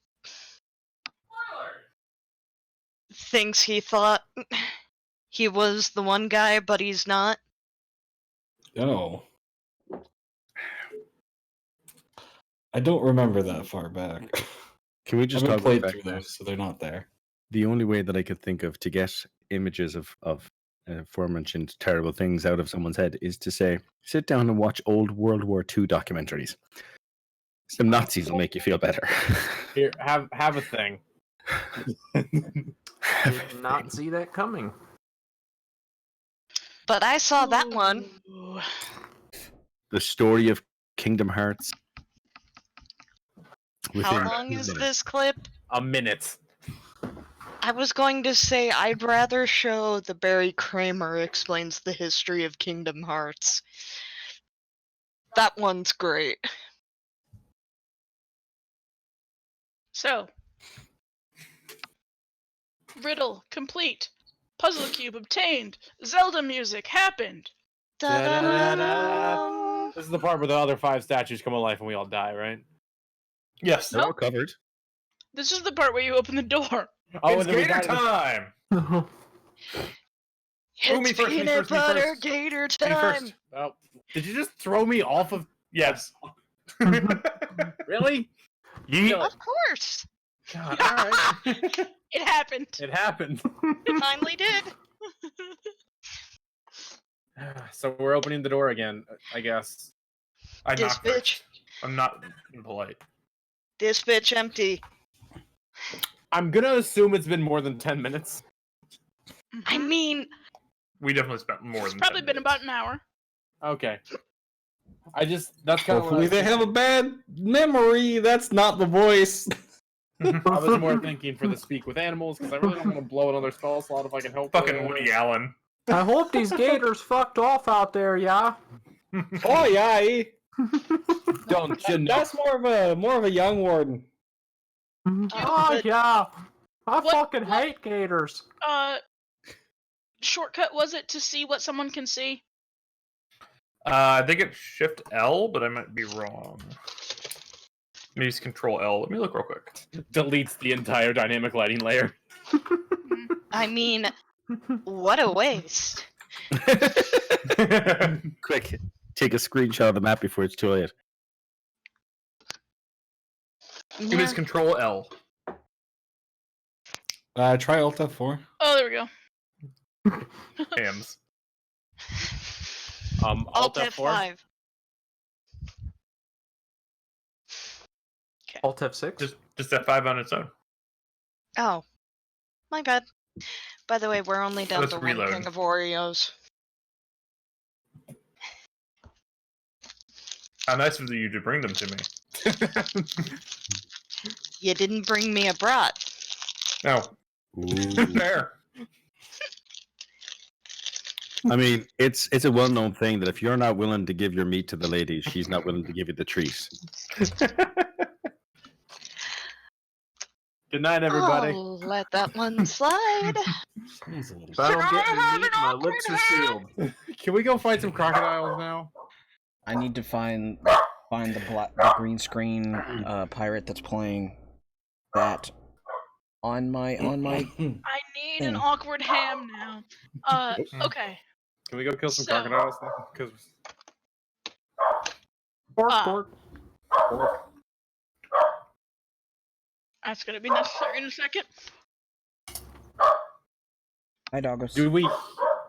S4: thinks he thought he was the one guy, but he's not.
S7: Oh. I don't remember that far back.
S6: Can we
S7: I
S6: just
S7: haven't
S6: talk
S7: played
S6: about
S7: through
S6: that?
S7: those, so they're not there.
S6: The only way that I could think of to get images of aforementioned terrible things out of someone's head is to say, sit down and watch old World War II documentaries. Some Nazis will make you feel better.
S2: Here, have a thing.
S5: Did not see that coming.
S4: But I saw that one.
S8: Ooh.
S6: The story of Kingdom Hearts.
S4: How long is this clip?
S2: A minute.
S4: I was going to say I'd rather show the Barry Kramer explains the history of Kingdom Hearts. That one's great.
S8: So, riddle complete. Puzzle cube obtained. Zelda music happened.
S2: Da-da-da-da. This is the part where the other 5 statues come alive and we all die, right?
S3: Yes.
S6: They're all covered.
S8: This is the part where you open the door.
S2: Oh,
S3: It's
S2: and then we
S3: gator
S2: die.
S3: time!
S8: It's
S3: me first, me
S8: peanut
S3: first, me
S8: butter
S3: first.
S8: gator
S3: Me
S8: time.
S3: first.
S2: Oh, did you just throw me off of?
S3: Yes.
S2: Really?
S5: Yeet.
S4: Of course.
S2: God, all right.
S8: It happened.
S2: It happened.
S4: It finally did.
S2: So we're opening the door again, I guess.
S3: I
S4: This
S3: knocked
S4: bitch.
S3: first. I'm not polite.
S4: This bitch empty.
S2: I'm gonna assume it's been more than 10 minutes.
S4: I mean,
S3: We definitely spent more
S8: It's
S3: than
S8: probably
S3: 10
S8: been
S3: minutes.
S8: about an hour.
S2: Okay. That's kind of
S7: Hopefully they have a bad memory. That's not the voice.
S2: I was more thinking for the speak with animals because I really don't want to blow another spell slot if I can help
S3: Fucking
S2: it.
S3: Woody Allen.
S5: I hope these gators fucked off out there, yeah.
S7: Oh yeah,
S2: Don't you know?
S7: that's more of a young warden.
S5: Oh
S4: but-
S5: yeah. I
S8: What-
S5: fucking
S8: what-
S5: hate gators.
S8: Shortcut was it to see what someone can see?
S3: I think it's Shift L, but I might be wrong. Maybe it's Control L. Let me look real quick.
S2: Deletes the entire dynamic lighting layer.
S4: I mean, what a waste.
S6: Quick, take a screenshot of the map before it's too late.
S3: Maybe it's Control L.
S7: Try Alt F4.
S8: Oh, there we go.
S3: Hams.
S2: Alt F4.
S4: F5.
S5: Alt F6.
S3: Just F5 on its own.
S4: Oh, my bad. By the way, we're only down
S3: Let's
S4: to
S3: reload.
S4: one king of Oreos.
S3: How nice of you to bring them to me.
S4: You didn't bring me a brat.
S3: No.
S6: Ooh.
S3: Fair.
S6: I mean, it's a well-known thing that if you're not willing to give your meat to the ladies, she's not willing to give you the treat.
S2: Good night, everybody.
S4: I'll let that one slide.
S5: If I don't get any meat, my lips are sealed.
S2: Can we go fight some crocodiles now?
S1: I need to find the green screen pirate that's playing that on my
S8: I need an awkward ham now. Okay.
S2: Can we go kill some
S8: So-
S2: crocodiles now? Because
S5: Bork,
S8: Ah.
S5: bork.
S8: That's gonna be necessary in a second.
S1: Hi, doggos.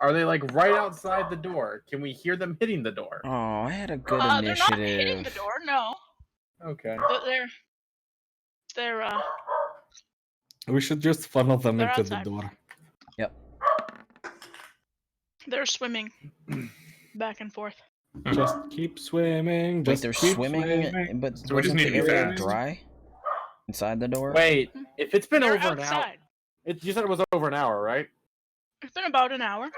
S2: are they like right outside the door? Can we hear them hitting the door?
S1: Oh, I had a good
S8: They're not hitting the
S1: initiative.
S8: door, no.
S2: Okay.
S8: But they're
S7: We should just funnel them
S8: They're
S7: into
S8: outside.
S7: the door.
S8: they're swimming back and forth.
S7: Just keep swimming.
S1: Wait,
S7: Just
S1: they're
S7: keep
S1: swimming, but
S3: So we just
S1: wasn't
S3: need
S1: the
S3: to be
S1: area
S3: fast.
S1: dry inside the door?
S2: Wait, if it's been
S8: They're
S2: over an hour,
S8: outside.
S2: you said it was over an hour, right?
S8: It's been about an hour.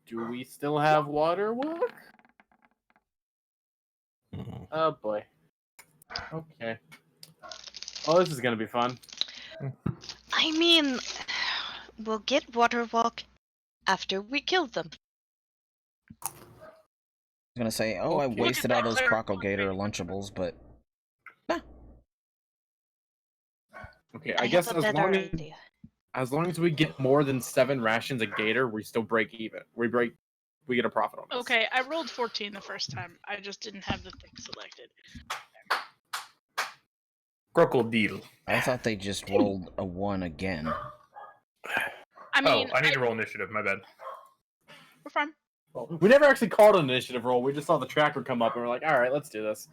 S2: Do we still have water work? Oh boy. Okay. Oh, this is gonna be fun.
S4: I mean, we'll get Water Walk after we kill them.
S1: I was gonna say, oh, I
S2: Okay.
S1: wasted all those
S8: Look at that.
S1: Crocalgator Lunchables, but
S2: Okay,
S4: I
S2: I guess
S4: have a better
S2: long
S4: idea.
S2: as long as we get more than 7 rations a gator, we still break even. We get a profit on this.
S8: Okay, I rolled 14 the first time. I just didn't have the thing selected.
S3: Crocodile.
S1: I thought they just rolled a 1 again.
S8: I mean,
S3: I need to roll initiative. My bad.
S8: we're fine.
S2: Well, we never actually called an initiative roll. We just saw the tracker come up and we're like, all right, let's do this.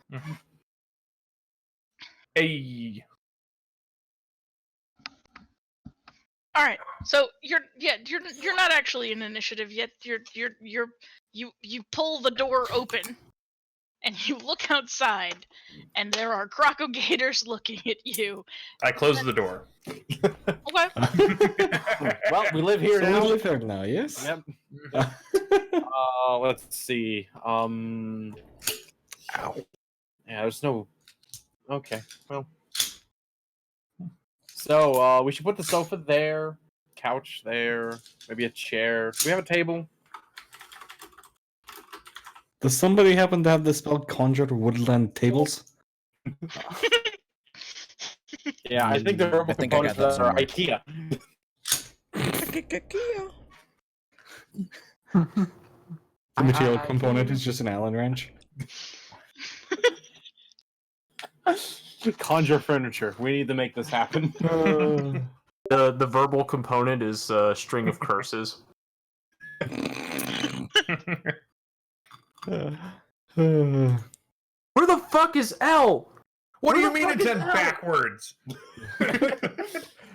S3: Hey.
S8: All right, so you're not actually in initiative yet. You pull the door open, and you look outside, and there are crocodilians looking at you.
S3: I closed the door.
S8: Okay.
S2: Well, we live here
S7: So
S2: now.
S7: we live here now, yes?
S2: Yep. Let's see. Ow. Yeah, there's no. Okay, well. So, we should put the sofa there, couch there, maybe a chair. Do we have a table?
S7: Does somebody happen to have the spell Conjure Woodland Tables?
S2: Yeah, I think the herbal
S1: I think I
S2: components
S1: got that
S2: for that are
S1: somewhere.
S2: IKEA.
S7: The material
S5: I
S7: component is just an Allen wrench.
S2: Conjure furniture. We need to make this happen.
S5: The verbal component is a string of curses.
S7: Uh,
S5: Where the fuck is L?
S3: What do
S5: Where
S3: you
S5: the
S3: mean
S5: fuck
S3: it's
S5: is
S3: in
S5: L?
S3: backwards?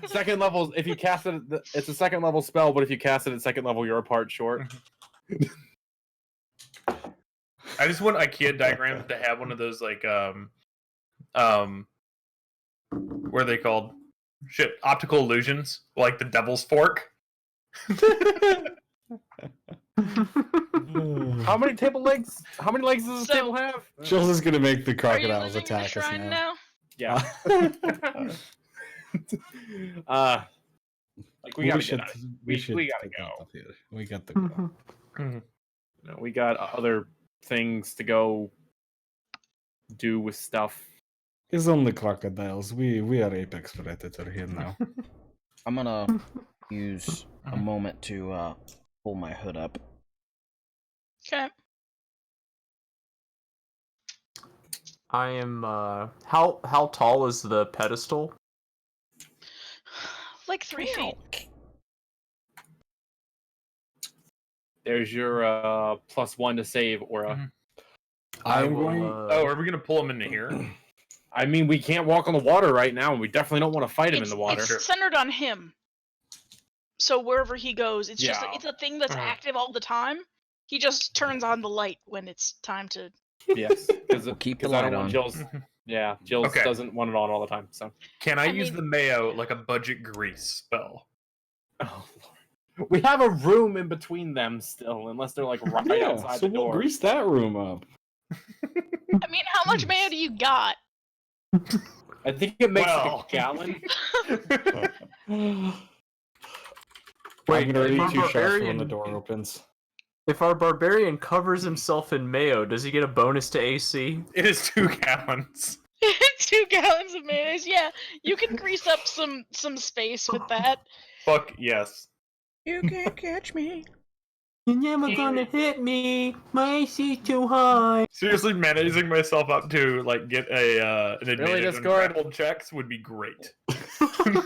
S2: Second level, if you cast it, it's a second level spell, but if you cast it at second level, you're a part short.
S3: I just want IKEA diagrams to have one of those like what are they called? Shit, optical illusions, like the devil's fork.
S2: How many table legs? How many legs does this
S8: So-
S2: table have?
S7: Jules is gonna make the
S8: Are you
S7: crocodiles
S8: living in the
S7: attack us
S8: shrine
S7: now.
S8: now?
S2: Yeah. Like we gotta get out. We gotta
S7: put that
S2: go.
S7: up here. We got to go.
S2: No, we got other things to go do with stuff.
S7: It's only crocodiles. We are apex predator here now.
S1: I'm gonna use a moment to pull my hood up.
S8: Okay.
S5: I am. How tall is the pedestal?
S8: Like 3 feet.
S2: There's your +1 to save, Aura.
S7: I'm
S5: will,
S7: going.
S3: Oh, are we gonna pull him into here?
S2: I mean, we can't walk on the water right now, and we definitely don't want to fight him in the water.
S8: It's centered on him. So wherever he goes, it's just
S2: Yeah.
S8: it's a thing that's active all the time. He just turns on the light when it's time to.
S2: Yes, because
S1: We'll keep the
S2: I
S1: light
S2: don't want
S1: on.
S2: Jill's. Yeah, Jill's
S3: Okay.
S2: doesn't want it on all the time. So.
S3: Can I
S8: I
S3: use
S8: mean-
S3: the mayo like a budget grease spell?
S2: Oh, Lord. We have a room in between them still, unless they're like right
S7: Yeah,
S2: outside
S7: so
S2: the
S7: we'll
S2: door.
S7: grease that room up.
S8: I mean, how much mayo do you got?
S2: I think it makes
S3: Well.
S2: like a gallon.
S7: I'm gonna
S5: if
S7: read
S5: our
S7: 2 shots when
S5: barbarian-
S7: the door opens.
S5: If our barbarian covers himself in mayo, does he get a bonus to AC?
S3: It is 2 gallons.
S8: 2 gallons of mayonnaise. Yeah, you can grease up some space with that.
S3: Fuck yes.
S1: You can't catch me.
S5: You're never gonna hit me. My AC's too high.
S3: Seriously, managing myself up to like get a an advantage on
S2: Discord?
S3: grapple checks would be great.
S8: You're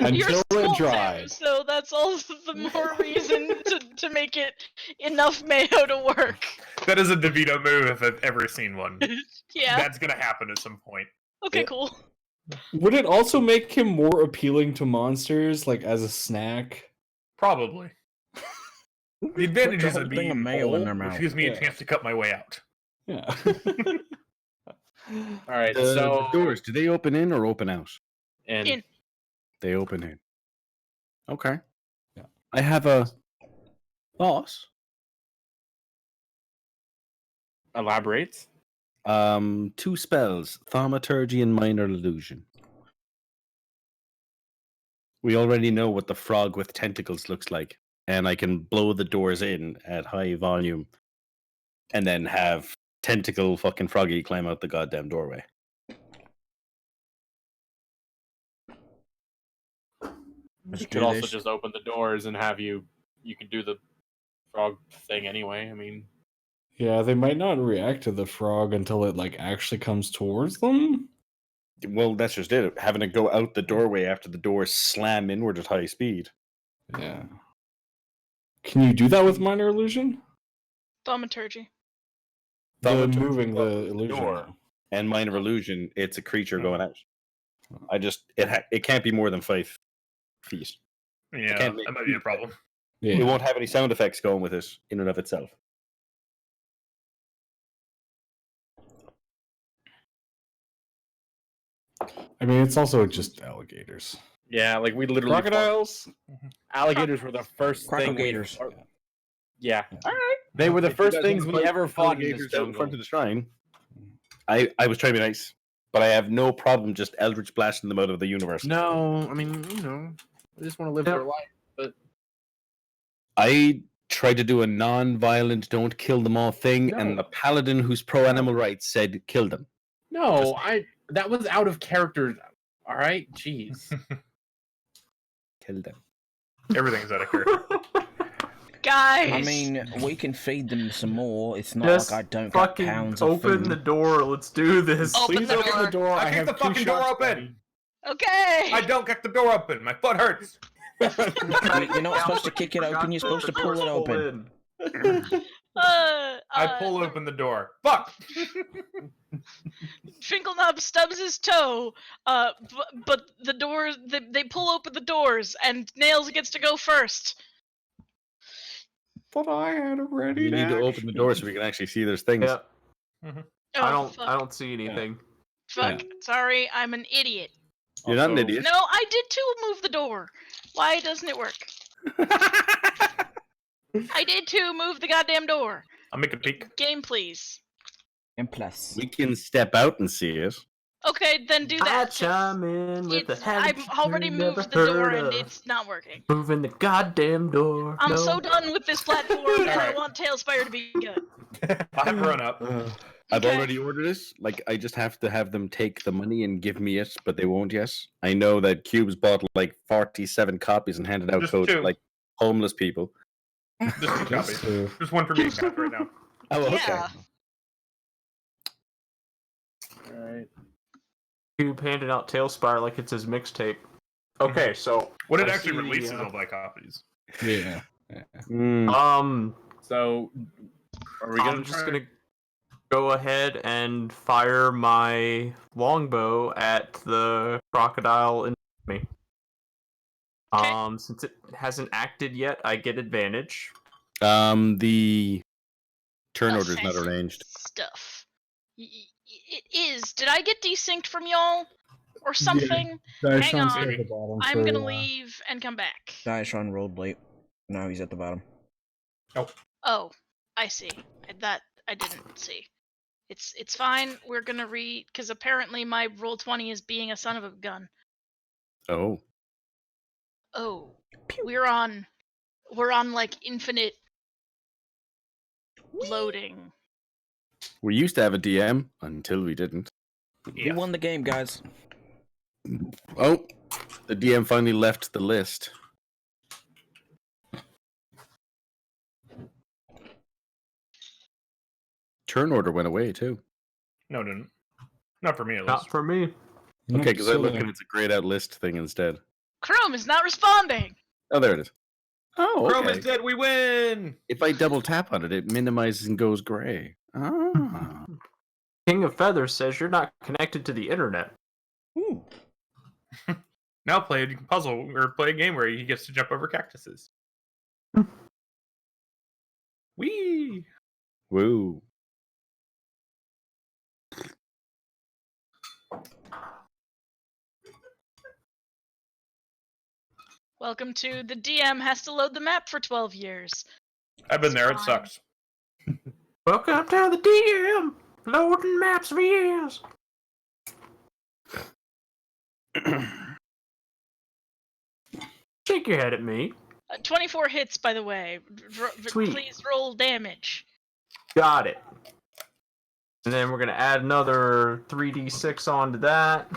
S7: Until
S8: small
S7: it
S8: too,
S7: dries.
S8: so that's all the more reason to make it enough mayo to work.
S3: That is a DeVito move if I've ever seen one.
S8: Yeah.
S3: That's gonna happen at some point.
S8: Okay,
S7: Yeah.
S8: cool.
S7: Would it also make him more appealing to monsters, like as a snack?
S3: Probably. The advantage
S1: Put
S3: is
S1: the
S3: of
S1: whole thing
S3: being
S1: of mayo in
S3: full,
S1: their
S3: which
S1: mouth.
S3: gives me a
S7: Yeah.
S3: chance to cut my way out.
S7: Yeah.
S2: All right,
S6: The
S2: so
S6: doors, do they open in or open out?
S2: and
S8: In.
S6: They open in. Okay.
S7: Yeah.
S6: I have a thought.
S2: elaborate.
S6: 2 spells: Thaumaturgy and Minor Illusion. We already know what the frog with tentacles looks like, and I can blow the doors in at high volume, and then have tentacle fucking froggy climb out the goddamn doorway.
S1: Let's
S11: You
S1: do
S11: could also
S1: this.
S11: just open the doors and have you could do the frog thing anyway. I mean,
S7: Yeah, they might not react to the frog until it like actually comes towards them.
S6: Well, that's just it. Having to go out the doorway after the doors slam inward at high speed.
S7: Yeah. Can you do that with minor illusion?
S8: Thaumaturgy.
S6: Thaumaturgy
S7: Moving the
S6: opens
S7: illusion.
S6: door. And minor illusion, it's a creature going out. It can't be more than 5 feet.
S3: Yeah,
S6: can't make
S3: that might be a problem.
S7: Yeah.
S6: It won't have any sound effects going with it in and of itself.
S7: I mean, it's also just alligators.
S11: yeah, like we literally
S7: Crocodiles?
S11: alligators were the first thing.
S1: Crocodigators.
S11: Yeah,
S6: All right.
S11: they were the
S6: If you
S11: first
S6: guys
S11: things
S6: wanna
S11: we
S6: fight
S11: ever fought in this
S6: alligators out in
S11: jungle.
S6: front of the shrine. I was trying to be nice, but I have no problem just eldritch blasting them out of the universe.
S2: No, I mean, they just want to live their life.
S6: I tried to do a non-violent, don't kill them all thing, and
S2: No.
S6: the paladin who's pro animal rights said kill them.
S2: No, that was out of character. All right, jeez.
S6: Kill them.
S3: Everything's out of character.
S8: Guys!
S1: I mean, we can feed them some more. It's not
S5: Just
S1: like I don't got
S5: fucking
S1: pounds of
S5: open
S1: food.
S5: the door. Let's do this.
S8: Open
S7: Please
S8: the
S7: open
S8: door.
S7: the door. I
S3: I
S7: have
S3: kicked the
S7: 2
S3: fucking door
S7: shots
S3: open.
S7: ready.
S8: Okay!
S3: I don't kick the door open. My foot hurts.
S1: You're not supposed to kick it open, you're supposed to pull it open.
S3: I pull open the door. Fuck.
S8: Finkelknob stubs his toe, but the doors, they pull open the doors, and Nails gets to go first.
S7: But I had it ready.
S6: You need to open the door so we can actually see there's things.
S5: Yep.
S8: Oh,
S5: I
S8: fuck.
S5: don't see anything.
S8: Fuck. Sorry, I'm an idiot.
S6: You're not an
S11: Also-
S6: idiot.
S8: No, I did too move the door. Why doesn't it work? I did too move the goddamn door.
S3: I'll make a peek.
S8: Game, please.
S1: And plus.
S6: We can step out and see it.
S8: Okay, then do
S5: I
S8: that.
S5: chime in with the
S8: It's,
S5: habit
S8: I've already
S5: you never
S8: moved the door
S5: heard
S8: and
S5: of.
S8: it's not working.
S5: Moving the goddamn door.
S8: I'm
S5: No.
S8: so done with this platform and I
S3: Alright.
S8: want Tailspire to be good.
S3: I've grown up.
S6: I've
S8: Okay.
S6: already ordered it. Like, I just have to have them take the money and give me it, but they won't yet. I know that Cubes bought like 47 copies and handed out
S3: Just
S6: codes to
S3: 2.
S6: like homeless people.
S3: Just 2 copies.
S7: So,
S3: Just one for me, Scott, right now.
S6: Oh, okay.
S8: Yeah.
S2: All right.
S5: Cube handing out Tailspire like it's his mixtape. Okay, so
S3: When it
S5: I
S3: actually
S5: see,
S3: releases, I'll buy copies.
S7: yeah.
S6: Mm.
S2: So, are we gonna
S5: I'm just
S2: try-
S5: gonna go ahead and fire my longbow at the crocodile in me.
S8: Okay.
S5: Since it hasn't acted yet, I get advantage.
S6: The turn order is not
S8: Offensive
S6: arranged.
S8: Stuff. It is. Did I get desynced from y'all? Or something? Hang on.
S7: At the bottom,
S8: I'm
S7: so,
S8: gonna leave and come back.
S1: Daishon rolled late. Now he's at the bottom.
S8: Oh, I see. That I didn't see. It's fine. We're gonna read because apparently my roll 20 is being a son of a gun.
S6: Oh.
S8: Oh, we're on like infinite loading.
S6: We used to have a DM until we didn't.
S1: Who won the game, guys?
S6: Oh, the DM finally left the list. Turn order went away too.
S3: No, it didn't. Not for me, at least.
S5: Not for me.
S6: Okay, because I
S7: so,
S6: look and it's a grayed out list thing instead.
S8: Chrome is not responding.
S6: Oh, there it is. Oh,
S3: Chrome
S6: okay.
S3: is dead. We win.
S6: If I double tap on it, it minimizes and goes gray. Ah.
S5: King of Feathers says you're not connected to the internet.
S1: Ooh.
S3: Now play a puzzle or play a game where he gets to jump over cactuses. Wee.
S6: Woo.
S8: Welcome to the DM has to load the map for 12 years.
S3: I've been there. It
S8: Fine.
S3: sucks.
S5: Welcome to the DM. Loading maps for years. Shake your head at me.
S8: 24 hits, by the way.
S5: Sweet.
S8: Please roll damage.
S5: Got it. And then we're gonna add another 3d6 onto that.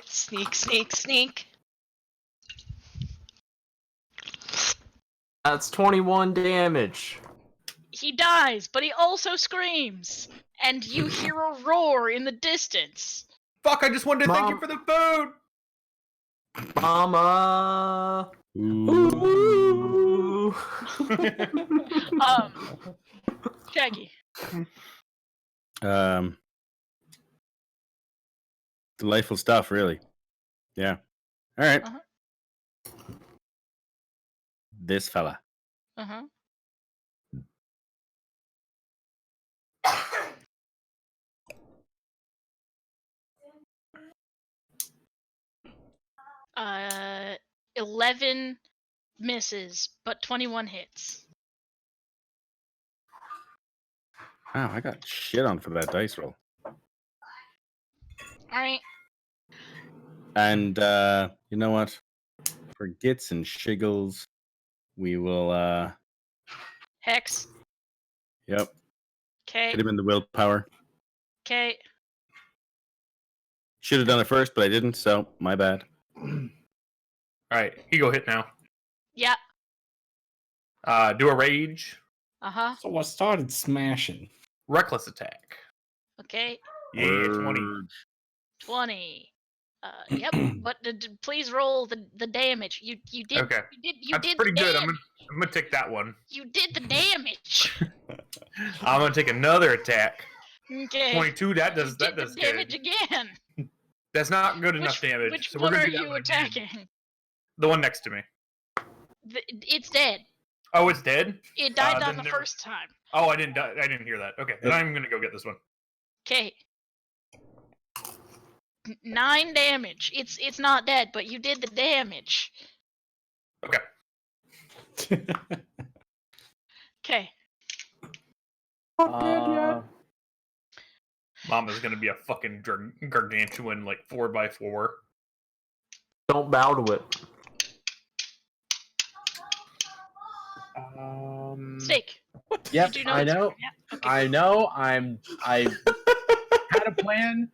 S4: Sneak, sneak, sneak.
S5: That's 21 damage.
S8: He dies, but he also screams. And you hear a roar in the distance.
S3: Fuck! I just wanted to thank you
S5: Mom.
S3: for the food.
S5: Mama.
S6: Ooh.
S5: Ooh.
S8: Shaggy.
S6: Delightful stuff, really. Yeah. All right.
S8: Uh-huh.
S6: This fella.
S8: Uh-huh. Uh, 11 misses, but 21 hits.
S6: Wow, I got shit on for that dice roll.
S8: Alright.
S6: And you know what? For gits and shiggles, we will
S8: Hex.
S6: yep.
S8: Okay.
S6: Hit him in the willpower.
S8: Okay.
S6: Should have done it first, but I didn't, so my bad.
S3: Alright, you go hit now.
S8: Yeah.
S3: Do a rage.
S8: Uh-huh.
S7: So I started smashing.
S3: Reckless attack.
S8: Okay.
S3: Yeah, 20.
S8: 20. Yep. But please roll the damage. You did.
S3: Okay.
S8: You
S3: That's
S8: did
S3: pretty
S8: the
S3: good.
S8: damage.
S3: I'm gonna take that one.
S8: You did the damage.
S3: I'm gonna take another attack.
S8: Okay.
S3: 22. That does
S8: You did
S3: good.
S8: the damage again.
S3: That's not good enough damage.
S8: Which
S3: so
S8: one
S3: we're
S8: are
S3: gonna do that
S8: you
S3: one again.
S8: attacking?
S3: The one next to me.
S8: It's dead.
S3: Oh, it's dead.
S8: It died on
S3: then
S8: the
S3: never-
S8: first time.
S3: Oh, I didn't. I didn't hear that. Okay, then I'm gonna go get this one.
S8: Okay. 9 damage. It's not dead, but you did the damage.
S3: Okay.
S8: Okay.
S3: Mama's gonna be a fucking gargantuan like 4x4.
S5: Don't bow to it.
S8: Steak.
S2: Yep,
S8: Did you
S2: I
S8: it's-
S2: know.
S8: Yeah, okay.
S2: I know. I had a plan.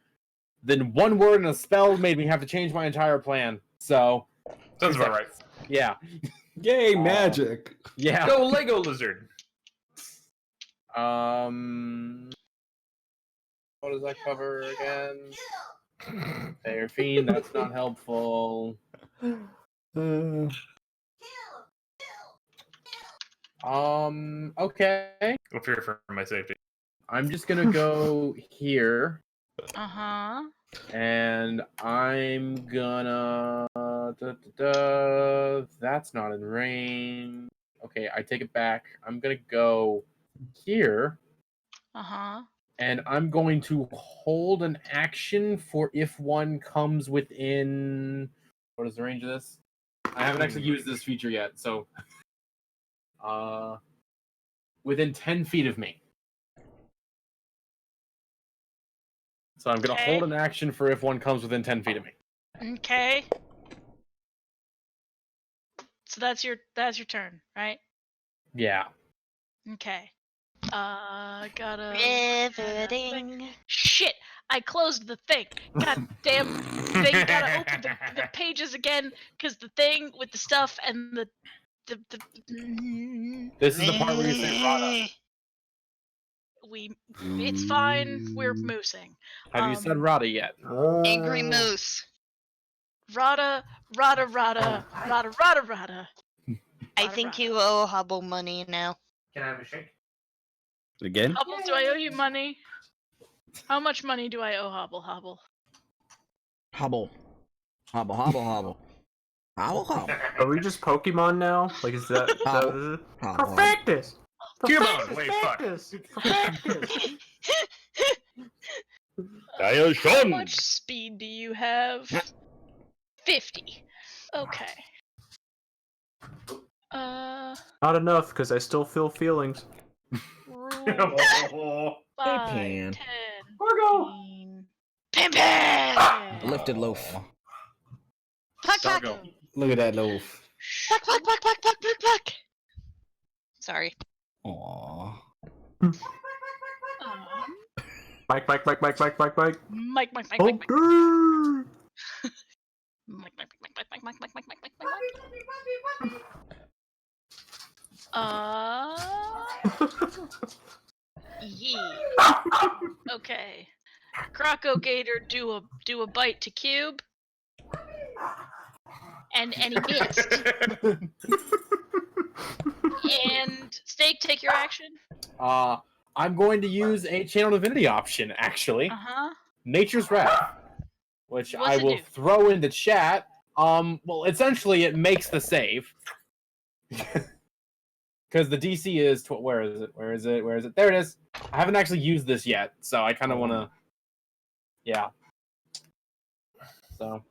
S2: Then one word and a spell made me have to change my entire plan. So
S3: Sounds about right.
S2: yeah,
S7: Yay, magic.
S2: yeah.
S3: Go Lego lizard.
S2: What does that cover again? Fair fiend. That's not helpful. Okay.
S3: Go fear for my safety.
S2: I'm just gonna go here,
S8: Uh-huh.
S2: and I'm gonna. That's not in range. Okay, I take it back. I'm gonna go here,
S8: Uh-huh.
S2: and I'm going to hold an action for if one comes within. What is the range of this? I haven't actually used this feature yet, so. Within 10 feet of me. So I'm gonna
S8: Okay.
S2: hold an action for if one comes within 10 feet of me.
S8: Okay. So that's your turn, right?
S2: Yeah.
S8: Okay. Gotta.
S4: Riveting.
S8: Shit! I closed the thing. God damn thing! Gotta open the pages again because the thing with the stuff and the.
S2: This is the part where you say Rada.
S8: It's fine. We're moosing.
S2: Have you said Rada yet?
S4: Angry moose.
S8: Rada.
S4: I think you owe Hobble money now.
S3: Can I have a shake?
S6: Again?
S8: Hobble, do I owe you money? How much money do I owe Hobble?
S1: Hobble. Hobble, hobble, hobble. Hobble, hobble.
S5: Are we just Pokemon now? Like, is that what it is?
S1: Hobble.
S5: Perfectus!
S3: Cubone! Wait, fuck.
S5: Perfectus!
S8: How much speed do you have? 50. Okay.
S5: Not enough, because I still feel feelings.
S8: Rule. 5,
S1: Pan.
S8: 10,
S11: Margo!
S8: 15. Pan Pan!
S1: Lifted loaf.
S4: Pluck, pluck.
S11: Doggo.
S7: Look at that loaf.
S4: Pluck, pluck, pluck, pluck, pluck, pluck, pluck. Sorry.
S7: Aww.
S8: Um,
S5: Mike.
S8: Mike.
S5: Oh,
S8: Yeah. Okay. Croco Gator do a bite to Cube. And he missed. And Steak, take your action.
S2: I'm going to use a Channel Divinity option, actually.
S8: Uh-huh.
S2: Nature's Wrath, which
S8: What's
S2: I
S8: it
S2: will
S8: do?
S2: throw in the chat. Well, essentially, it makes the save. Because the DC is... Where is it? There it is. I haven't actually used this yet, so I kind of want to... Yeah. So,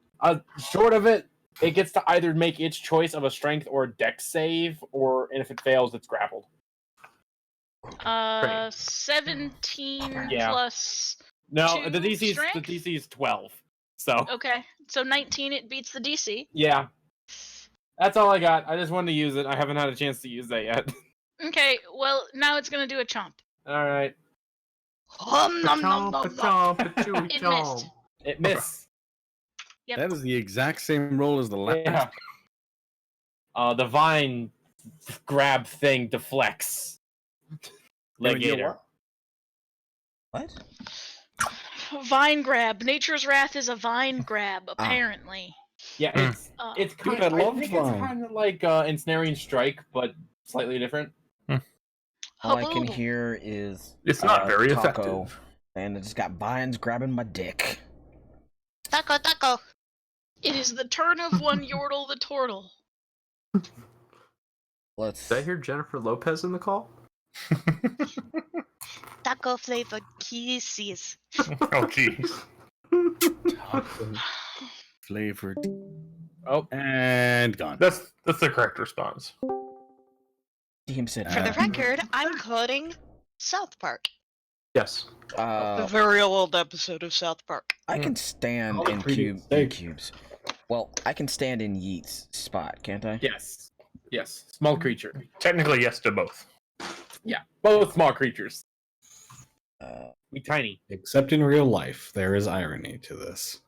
S2: short of it, it gets to either make its choice of a strength or a dex save, and if it fails, it's grappled.
S8: 17
S2: Yeah.
S8: plus...
S2: No,
S8: Two
S2: the DC
S8: strength?
S2: is 12. So,
S8: Okay, so 19, it beats the DC.
S2: yeah. That's all I got. I just wanted to use it. I haven't had a chance to use that yet.
S8: Okay, well, now it's gonna do a chomp.
S2: All right.
S8: It missed.
S2: It missed.
S8: Yep.
S6: That is the exact same roll as the last.
S2: Yeah. The vine grab thing deflects. Legator.
S1: What?
S8: Vine grab. Nature's Wrath is a vine grab, apparently.
S2: Yeah, it's
S7: Dude,
S2: kind of,
S7: I love
S2: think
S7: Vine.
S2: it's kind of like Ensnaring Strike, but slightly different.
S1: All I can
S8: Hobble.
S1: hear is
S3: It's not very
S1: taco,
S3: effective.
S1: and it's got vines grabbing my dick.
S4: Taco, taco.
S8: It is the turn of one Yordle the Turtle.
S1: Let's.
S5: Did I hear Jennifer Lopez in the call?
S4: Taco flavored kisses.
S3: Oh, jeez.
S6: Flavored.
S2: Oh,
S6: And gone.
S3: That's the correct response.
S1: Team said.
S4: For the record, I'm quoting South Park.
S5: Yes.
S4: A very old episode of South Park.
S1: I can stand in cubes. Well, I can stand in Yeet's spot, can't I?
S2: yes. Yes. Small creature.
S3: Technically, yes to both.
S2: Yeah. Both small creatures. We tiny.
S7: Except in real life, there is irony to this.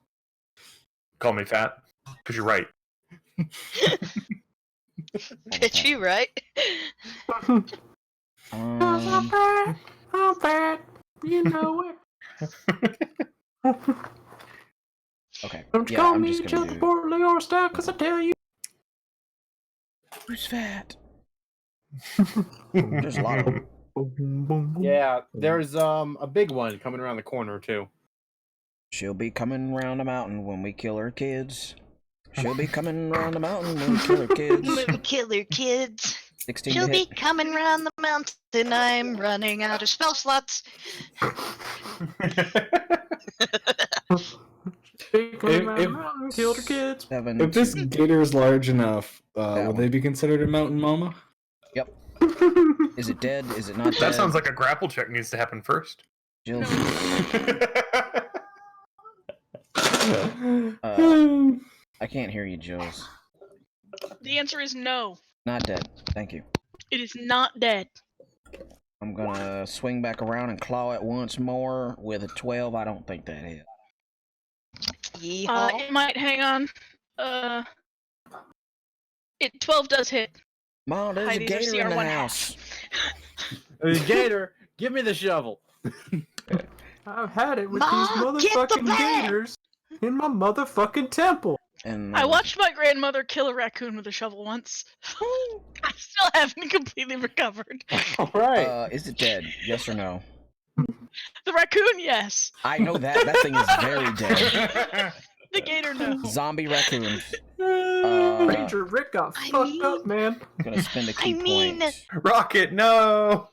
S3: Call me fat, because you're right.
S4: Bitch, you right?
S5: I'm fat. You know it.
S1: Okay.
S5: Don't you
S1: Yeah,
S5: call
S1: I'm
S5: me
S1: just gonna
S5: Chuck
S1: do.
S5: Portly or style, because I tell you.
S1: Who's fat? There's a lot of them.
S2: Yeah, there's a big one coming around the corner too.
S1: She'll be coming round the mountain when we kill her kids. She'll be coming round the mountain when we kill her kids.
S4: When we kill her kids.
S1: 16
S4: She'll
S1: to
S4: be
S1: hit.
S4: coming round the mountain. I'm running out of spell slots.
S5: Killed her kids.
S1: 7.
S7: If this gator is large enough,
S1: That
S7: would
S1: one.
S7: they be considered a mountain mama?
S1: Yep. Is it dead? Is it not dead?
S3: That sounds like a grapple check needs to happen first.
S1: Jill's-
S7: Hmm.
S1: I can't hear you, Jules.
S8: The answer is no.
S1: Not dead. Thank you.
S8: It is not dead.
S1: I'm gonna swing back around and claw it once more with a 12. I don't think that hit.
S4: Yeehaw.
S8: It might hang on. 12 does hit.
S1: Mom, there's
S8: Hi,
S1: a
S8: these are
S1: gator in the
S8: CR1
S1: house.
S2: Gator, give me the shovel.
S5: I've had it with
S4: Ma,
S5: these
S4: get the
S5: motherfucking
S4: bag!
S5: gators in my motherfucking temple.
S1: And
S8: I watched my grandmother kill a raccoon with a shovel once. I still haven't completely recovered.
S2: All right.
S1: Is it dead? Yes or no?
S8: The raccoon, yes.
S1: I know that. That thing is very dead.
S8: The gator, no.
S1: Zombie raccoons.
S5: Ranger Rick got
S4: I
S5: fucked
S4: mean-
S5: up, man.
S1: I'm gonna spend a key
S4: I mean-
S1: point.
S3: Rocket, no!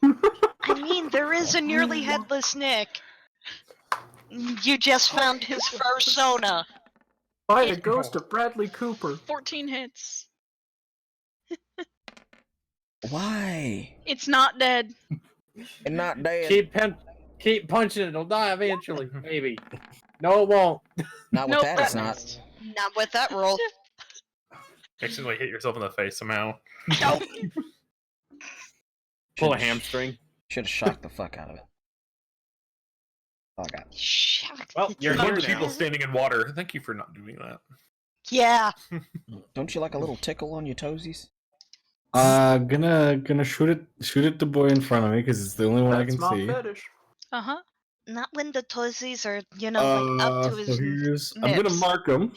S4: I mean, there is a nearly headless Nick. You just found his fursona.
S5: By the ghost of Bradley Cooper.
S8: 14 hits.
S1: Why?
S8: It's not dead.
S1: And not dead.
S2: Keep punching it. It'll die eventually. Maybe. No, it won't.
S1: Not with
S8: Nope,
S1: that, it's not.
S8: missed.
S4: Not with that roll.
S3: Accidentally hit yourself in the face somehow.
S8: Nope.
S2: Pull a hamstring.
S1: Should have shocked the fuck out of it. Oh god.
S4: Shocked
S2: Well,
S4: that
S2: you're
S4: you
S2: here
S3: More
S2: now.
S3: people standing in water. Thank you for not doing that.
S4: Yeah.
S1: Don't you like a little tickle on your toesies?
S7: Gonna shoot it the boy in front of me because it's the only one I
S5: That's
S7: can
S5: my
S7: see.
S5: fetish.
S8: Uh huh.
S4: Not when the toesies are, like up to his
S7: So here's I'm gonna
S4: nips.
S7: mark him.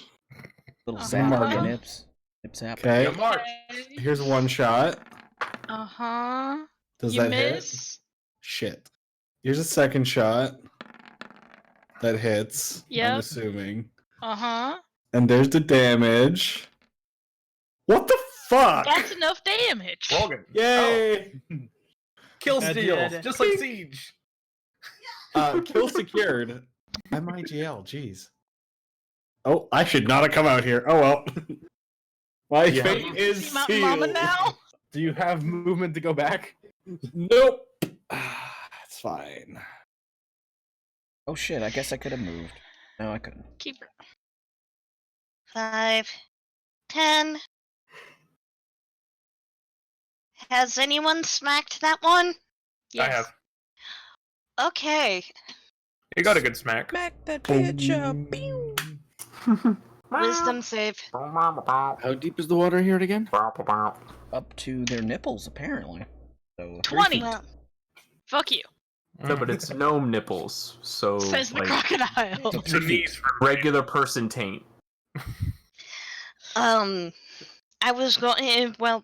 S1: Little
S8: Uh-huh.
S1: zap on your
S7: Uh-huh.
S1: nips. Nip zap.
S7: Okay.
S3: Yeah, Mark.
S7: Here's one shot.
S8: Uh huh.
S7: Does
S8: You
S7: that hit?
S8: miss.
S7: Shit. Here's a second shot. That hits. I'm
S8: Yep.
S7: assuming.
S8: Uh huh.
S7: And there's the damage. What the fuck?
S8: That's enough damage.
S3: Logan.
S7: Yay!
S3: Kill
S2: That's
S3: steals,
S2: it.
S3: just like Siege.
S7: Kill secured. MIGL, jeez. Oh, I should not have come out here. Oh well. My
S2: Yeah.
S7: fate is
S8: See Mountain Mama
S7: sealed.
S8: now?
S2: Do you have movement to go back?
S7: Nope. It's fine.
S1: Oh shit, I guess I could have moved. No, I couldn't.
S8: Keep her.
S4: 5, 10. Has anyone smacked that one?
S8: Yes.
S3: I have.
S4: Okay.
S3: You got a good smack.
S1: Smack that bitch up. Pew.
S4: Wisdom save.
S6: How deep is the water here again?
S1: Up to their nipples, apparently. So 3
S8: 20.
S1: feet.
S4: Well,
S8: Fuck you.
S5: No, but it's gnome nipples, so
S8: Says the
S5: like
S8: crocodile.
S1: So
S3: The
S1: 3 feet.
S3: knees for
S5: regular person taint.
S4: I was going. Well,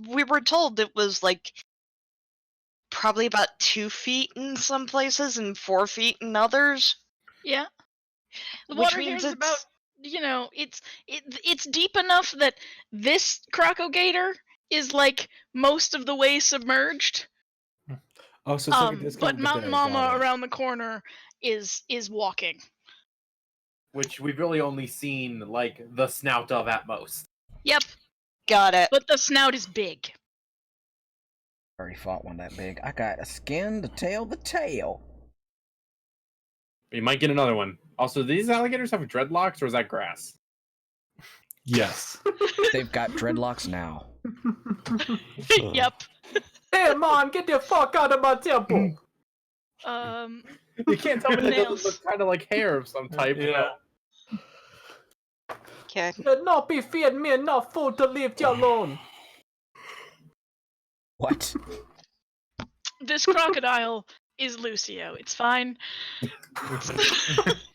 S4: we were told it was like probably about 2 feet in some places and 4 feet in others.
S8: Yeah. The
S4: Which
S8: water here
S4: means
S8: is about, it's deep enough that this crocogator is like most of the way submerged.
S7: Oh, so it's like a discount.
S8: But Mountain Mama around the corner is walking.
S2: Which we've really only seen like the snout of at most.
S8: Yep,
S4: Got it.
S8: but the snout is big.
S1: Already fought one that big. I got a skin to tail the tail.
S2: You might get another one. Also, do these alligators have dreadlocks or is that grass?
S7: Yes.
S1: They've got dreadlocks now.
S8: Yep.
S5: Hey man, get the fuck out of my temple!
S2: You can't tell me that
S8: Nails.
S2: doesn't look kind of like hair of some type. You know?
S4: Okay.
S5: Not be feared me enough food to leave you alone.
S1: What?
S8: This crocodile is Lucio. It's fine.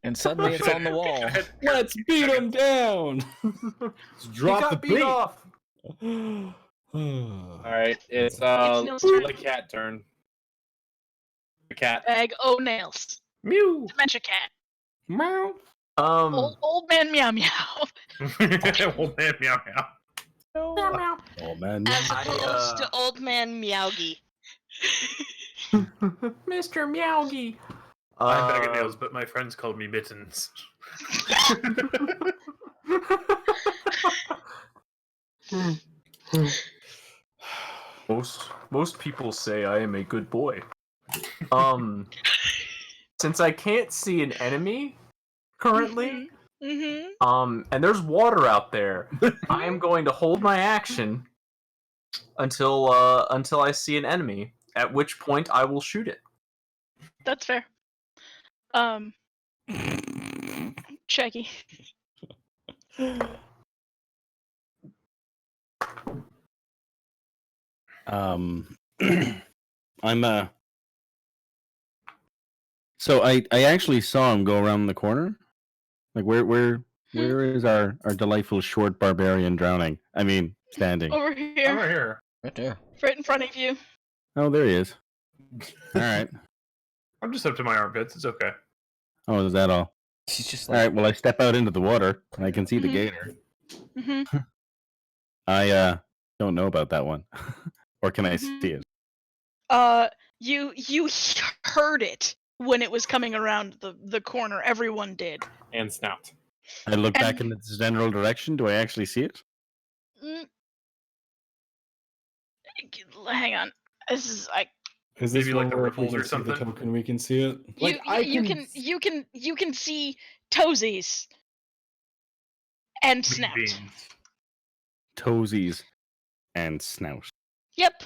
S1: And suddenly it's on the wall.
S7: Let's beat him down.
S2: Let's drop the beat.
S5: off.
S2: All right, it's
S8: Nails' turn.
S2: the cat turn. The cat.
S8: Bag nails.
S3: Mew.
S8: Dementia cat.
S7: Meow.
S8: Old man meow meow.
S3: Old man meow meow.
S6: Oh man.
S4: As opposed to Old Man Meowgie.
S5: Mr. Meowgie.
S3: I'm bag of nails, but my friends called me Mittens.
S5: Most people say I am a good boy. Since I can't see an enemy currently,
S8: Mm-hmm.
S5: and there's water out there, I am going to hold my action until I see an enemy, at which point I will shoot it.
S8: That's fair. Checky.
S6: I'm So I actually saw him go around the corner. Like where is our delightful short barbarian drowning? I mean, standing.
S8: Over here.
S3: Over here.
S1: Right there.
S8: Right in front of you.
S6: Oh, there he is. All right.
S3: I'm just up to my armpits. It's okay.
S6: Oh, is that all?
S1: She's just
S6: All
S1: like,
S6: right. Well, I step out into the water and I can see the
S8: Mhm.
S6: gator.
S8: Mm-hmm.
S6: I don't know about that one, or can I
S8: Mhm.
S6: see it?
S8: You heard it when it was coming around the corner. Everyone did.
S2: And snout.
S6: I look back
S8: And-
S6: in its general direction. Do I actually see it?
S8: Mm. Hang on. This is
S7: Is this
S3: Maybe
S7: one
S3: like the
S7: where if we
S3: ripples
S7: can
S3: or
S7: see the
S3: something?
S7: token, we can see it?
S2: Like,
S8: You can see toesies and
S3: Green
S8: snout.
S3: beans.
S6: Toesies and snout.
S8: Yep.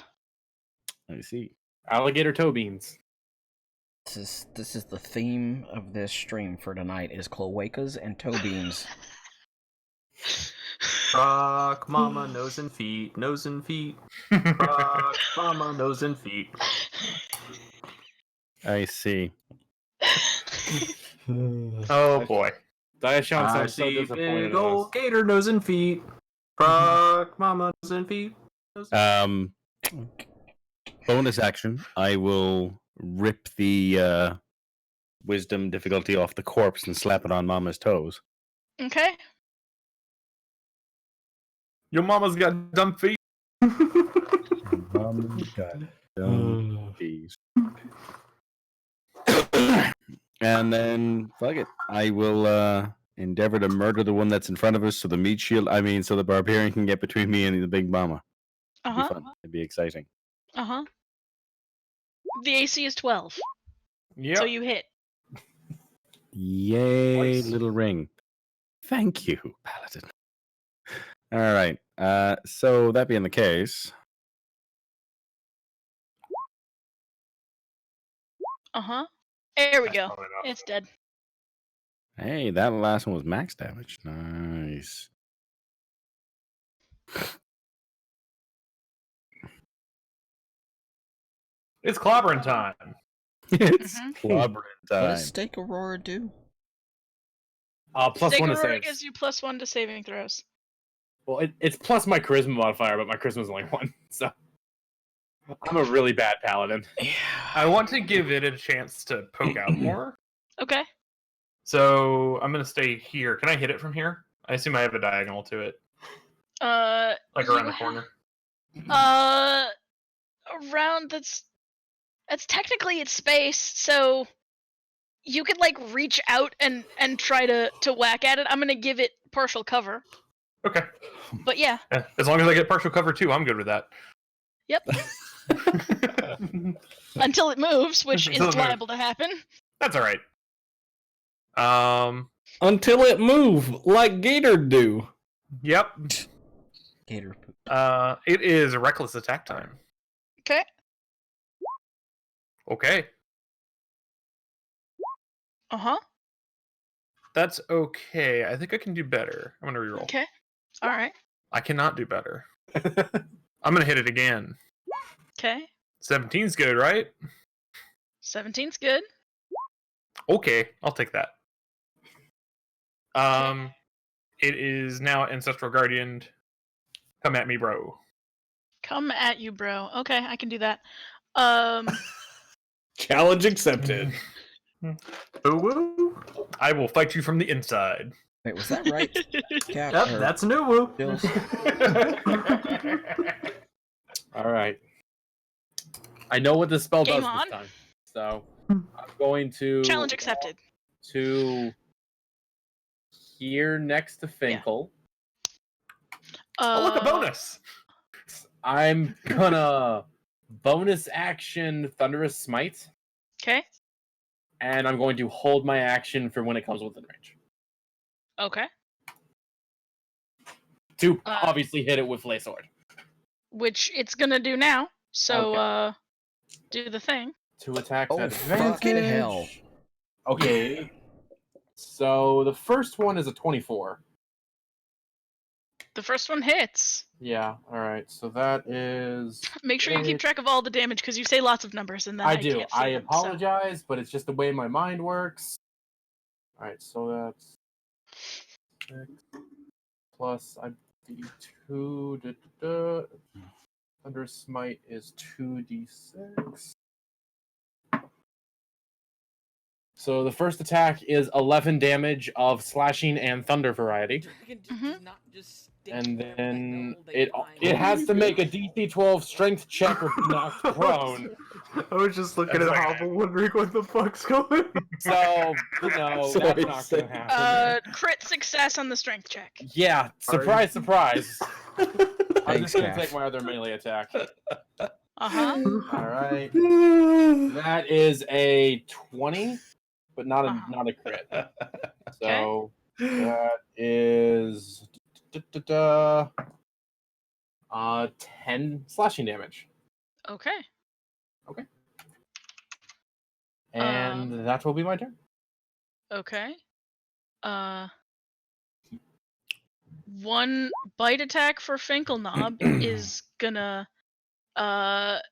S6: I see.
S2: alligator toe beans.
S1: This is the theme of this stream for tonight is cloacas and toe beans.
S5: Rock, mama, nose and feet, nose and feet. Rock, mama, nose and feet.
S6: I see.
S3: Oh boy.
S2: Diashawn
S5: I
S2: sounds so
S5: see
S2: disappointed
S5: big
S2: in us.
S5: old gator nose and feet. Rock, mama, nose and feet.
S6: Bonus action. I will rip the wisdom difficulty off the corpse and slap it on Mama's toes.
S8: Okay.
S3: Your mama's got dumb feet.
S6: Mama's got dumb feet. And then, fuck it. I will endeavor to murder the one that's in front of us so the meat shield, so the barbarian can get between me and the big mama. It'd be fun. It'd be exciting.
S8: The AC is 12.
S3: Yeah.
S8: So you hit.
S6: Yay,
S2: Nice.
S6: little ring. Thank you, Paladin. All right. So that being the case,
S8: There we go.
S3: Probably not.
S8: It's dead.
S6: hey, that last one was max damage. Nice.
S3: It's clobbering time.
S6: It's
S8: Mhm.
S6: clobbering
S1: What
S6: time.
S1: does Steak Aurora do?
S2: Plus
S8: Stake
S2: one to
S8: Aurora
S2: save.
S8: gives you +1 to saving throws.
S2: Well, it's plus my charisma modifier, but my charisma's only 1, so I'm a really bad paladin.
S3: I want to give it a chance to poke out more.
S8: Okay.
S3: So I'm gonna stay here. Can I hit it from here? I assume I have a diagonal to it. Like around the corner.
S8: Around that's technically its space, so you could like reach out and try to whack at it. I'm gonna give it partial cover.
S3: Okay.
S8: But yeah.
S3: As long as I get partial cover too, I'm good with that.
S8: Yep. Until it moves, which
S3: Until
S8: is
S3: it moves.
S8: liable to happen.
S3: That's all right.
S7: Until it move, like Gator do.
S3: Yep.
S1: Gator poop.
S3: It is reckless attack time.
S8: Okay.
S3: Okay. That's okay. I think I can do better. I'm gonna reroll.
S8: Okay. All right.
S3: I cannot do better. I'm gonna hit it again.
S8: Okay.
S3: 17's good, right?
S8: 17's good.
S3: Okay, I'll take that. It is now Ancestral Guardian. Come at me, bro.
S8: Come at you, bro. Okay, I can do that.
S2: Challenge accepted.
S3: Ooh, I will fight you from the inside.
S1: Wait, was that right? Cat,
S5: Yep,
S1: or
S5: that's a new woo.
S1: Bills?
S2: All right. I know what this spell
S8: Game
S2: does
S8: on.
S2: this time, so I'm going to
S8: Challenge accepted.
S2: to here next to Finkel.
S3: Oh, look, a bonus!
S2: I'm gonna bonus action Thunderous Smite,
S8: Okay.
S2: and I'm going to hold my action for when it comes within range.
S8: Okay.
S2: To obviously hit it with Lay Sword.
S8: Which it's gonna do now. So
S2: Okay.
S8: Do the thing.
S2: To attack
S1: Oh,
S2: that
S1: fucking
S2: advantage.
S1: hell.
S2: Okay. So the first one is a 24.
S8: The first one hits.
S2: Yeah, alright. So that is.
S8: Make sure you keep track of all the damage because you say lots of numbers and then
S2: I
S8: I
S2: do.
S8: can't see
S2: I
S8: them, so-
S2: apologize, but it's just the way my mind works. Alright, so that's 6 plus I d 2. Thunder Smite is 2d6. So the first attack is 11 damage of slashing and thunder variety. And then it has to make a DC 12 strength check or be knocked prone.
S5: I was just looking at Hobble wondering what the fuck's going on.
S2: So, that's not gonna happen.
S8: Crit success on the strength check.
S2: Yeah, surprise, surprise. I'm
S1: Thanks,
S2: just gonna
S1: Cash.
S2: take my other melee attack.
S8: Uh-huh.
S2: All right. That is a 20, but not a crit. So that is 10 slashing damage.
S8: Okay.
S2: And that will be my turn.
S8: Okay. One bite attack for Finkelknob is gonna
S3: Not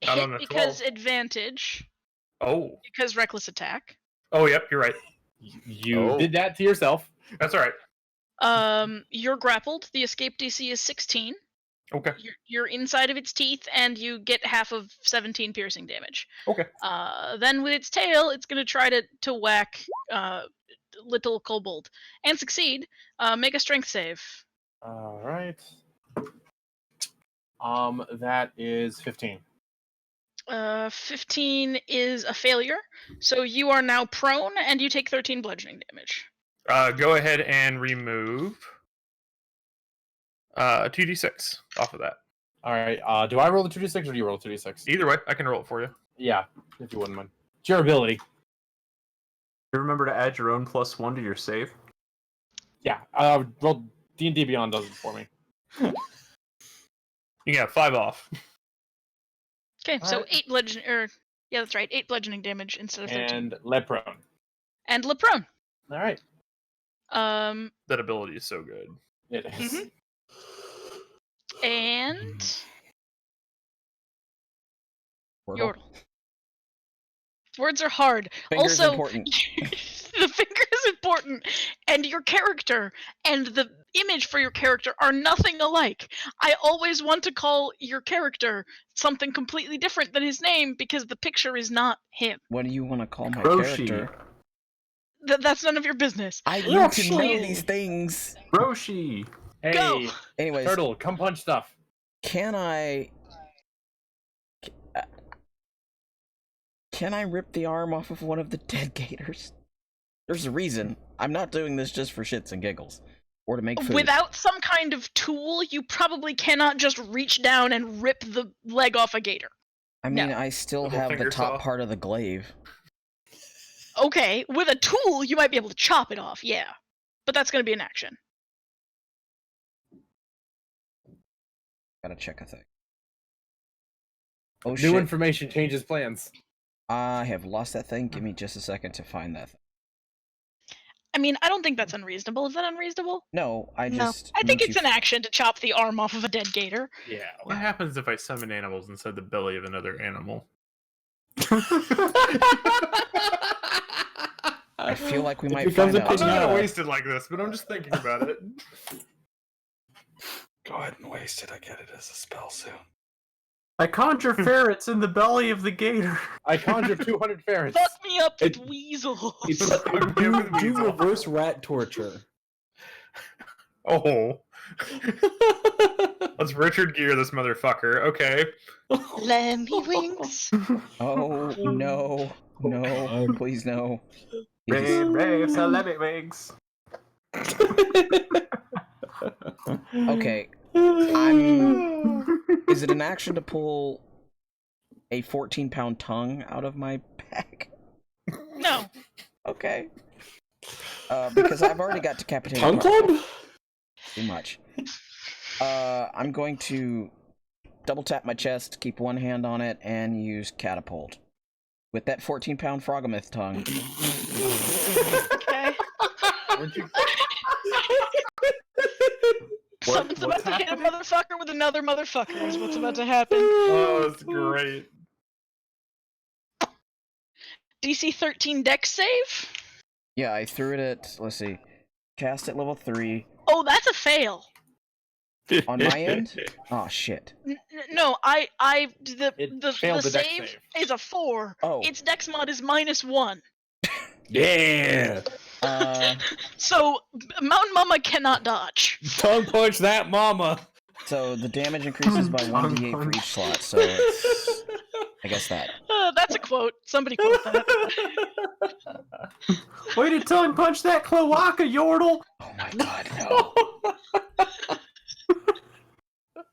S8: hit
S3: on a
S8: because
S3: 12.
S8: advantage.
S3: Oh.
S8: Because reckless attack.
S3: Oh, yep, you're right.
S2: You did that to yourself.
S3: That's all right.
S8: You're grappled. The escape DC is 16.
S3: Okay.
S8: You're inside of its teeth, and you get half of 17 piercing damage.
S3: Okay.
S8: Then with its tail, it's gonna try to whack little kobold and succeed. Make a strength save.
S2: All right. That is 15.
S8: 15 is a failure, so you are now prone, and you take 13 bludgeoning damage.
S3: Go ahead and remove 2d6 off of that.
S2: All right. Do I roll the 2d6 or do you roll the 2d6?
S3: Either way, I can roll it for you.
S2: Yeah, if you wouldn't mind. It's your ability.
S5: You remember to add your own +1 to your save?
S2: Yeah. Roll D&D Beyond does it for me.
S3: You can have 5 off.
S8: Okay, so
S2: Alright.
S8: 8 bludgeoning, yeah, that's right, 8 bludgeoning damage instead of 13.
S2: And lead prone.
S8: And Leprone.
S2: All right.
S3: That ability is so good.
S2: It is.
S8: Mhm. And Yordle. Words are hard.
S1: Finger's
S8: also,
S1: important.
S8: the finger is important, and your character and the image for your character are nothing alike. I always want to call your character something completely different than his name because the picture is not him.
S1: What do you want to call my
S5: Roshi.
S1: character?
S8: That's none of your business.
S1: I need to know these things.
S5: Roshi!
S2: Hey,
S8: Go.
S1: Anyways,
S2: Turtle, come punch stuff.
S1: can I rip the arm off of one of the dead gators? There's a reason. I'm not doing this just for shits and giggles. Or to make food.
S8: Without some kind of tool, you probably cannot just reach down and rip the leg off a gator.
S1: I mean,
S8: No.
S1: I still
S3: Little
S1: have the
S3: finger
S1: top
S3: saw.
S1: part of the glaive.
S8: Okay, with a tool, you might be able to chop it off, yeah. But that's going to be an action.
S1: Gotta check a thing. Oh
S2: New
S1: shit.
S2: information changes plans.
S1: I have lost that thing. Give me just a second to find that thing.
S8: I mean, I don't think that's unreasonable. Is that unreasonable?
S1: No, I just.
S8: I think
S1: need
S8: it's
S1: to
S8: an action to chop the arm off of a dead gator.
S3: Yeah. What happens if I summon animals inside the belly of another animal?
S1: I feel like we
S7: It
S1: might
S7: becomes
S1: find
S7: a
S1: out.
S3: I'm not
S7: Yeah.
S3: gonna waste it like this, but I'm just thinking about it.
S6: Go ahead and waste it. I get it as a spell soon.
S5: I conjure ferrets in the belly of the gator.
S2: I conjure 200 ferrets.
S8: Fuck me up with
S7: It-
S8: weasels.
S7: Do reverse rat torture.
S3: Oh. Let's Richard Gere this motherfucker. Okay.
S4: Lemmy wings.
S1: Oh, no. No. Please, no.
S5: Brave, brave, salami wings.
S1: Okay. Is it an action to pull a 14-pound tongue out of my bag?
S8: No.
S1: Okay. Because I've already got decapitated.
S7: Tongue club?
S1: Too much. I'm going to double tap my chest, keep one hand on it, and use catapult. With that 14-pound frogomyth tongue.
S8: Okay. Something's about
S5: what's
S8: to hit a
S5: happening?
S8: motherfucker with another motherfucker is what's about to happen.
S3: Oh, that's great.
S8: DC 13 dex save?
S1: Yeah, I threw it at, let's see, cast at level 3.
S8: Oh, that's a fail.
S1: On my end? Oh, shit.
S8: No, the
S2: failed the dex
S8: save
S2: save.
S8: is a 4.
S1: Oh.
S8: Its dex mod is -1.
S7: Yeah!
S8: So Mountain Mama cannot dodge.
S7: Tongue punch that mama!
S1: So the damage increases by 1d8 for each slot, so it's... I guess that.
S8: That's a quote. Somebody quote that.
S5: Way to tongue punch that cloaca, Yordle!
S1: Oh my god, no.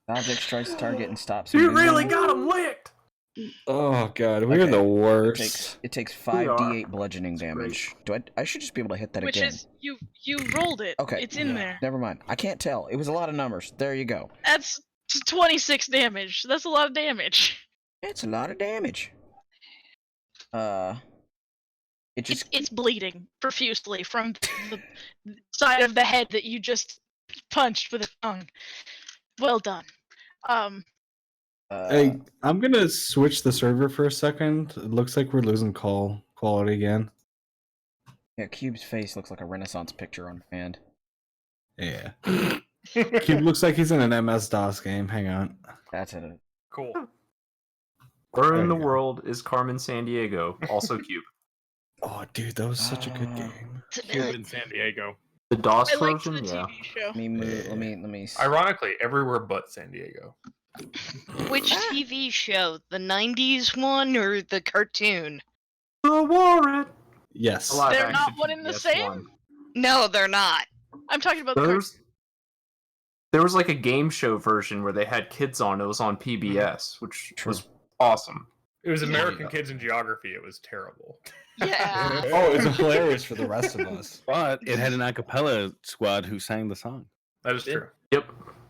S1: The object strikes the target and stops.
S5: You
S1: moving.
S5: really got him licked.
S7: Oh god, we're
S1: Okay.
S7: the
S1: It
S7: worst.
S1: takes
S5: We are.
S1: 5d8 bludgeoning damage. I should just be able to hit that
S8: Which
S1: again.
S8: is you rolled it.
S1: Okay.
S8: It's in there.
S1: Never mind. I can't tell. It was a lot of numbers. There you go.
S8: That's 26 damage. That's a lot of damage.
S1: It's a lot of damage. It just
S8: It's bleeding profusely from the side of the head that you just punched with a tongue. Well done.
S7: Hey, I'm gonna switch the server for a second. It looks like we're losing call quality again.
S1: Yeah, Cube's face looks like a Renaissance picture on hand.
S7: Yeah. Cube looks like he's in an MS-DOS game. Hang on.
S1: That's it.
S3: Cool.
S5: Where
S7: There
S5: in the
S7: you go.
S5: world is Carmen San Diego? Also Cube.
S7: Oh, dude, that was such a good game.
S11: Cube in San Diego.
S5: The DOS
S8: I liked the
S5: version, yeah.
S8: TV show.
S1: Let me move. Let me.
S3: Ironically, everywhere but San Diego.
S4: Which TV show? The 90s one or the cartoon?
S5: The Warren.
S7: Yes.
S5: A live
S8: They're not
S5: action
S8: one in the
S5: PBS
S8: same?
S5: one.
S4: No, they're not.
S8: I'm talking about the
S5: There was like a game show version where they had kids on. It was on PBS, which was awesome.
S3: It was
S5: Yeah.
S3: American Kids in Geography. It was terrible.
S4: Yeah.
S7: Oh, it's hilarious for the rest of us.
S6: But it had an a cappella squad who sang the song.
S3: That is true.
S5: Yep.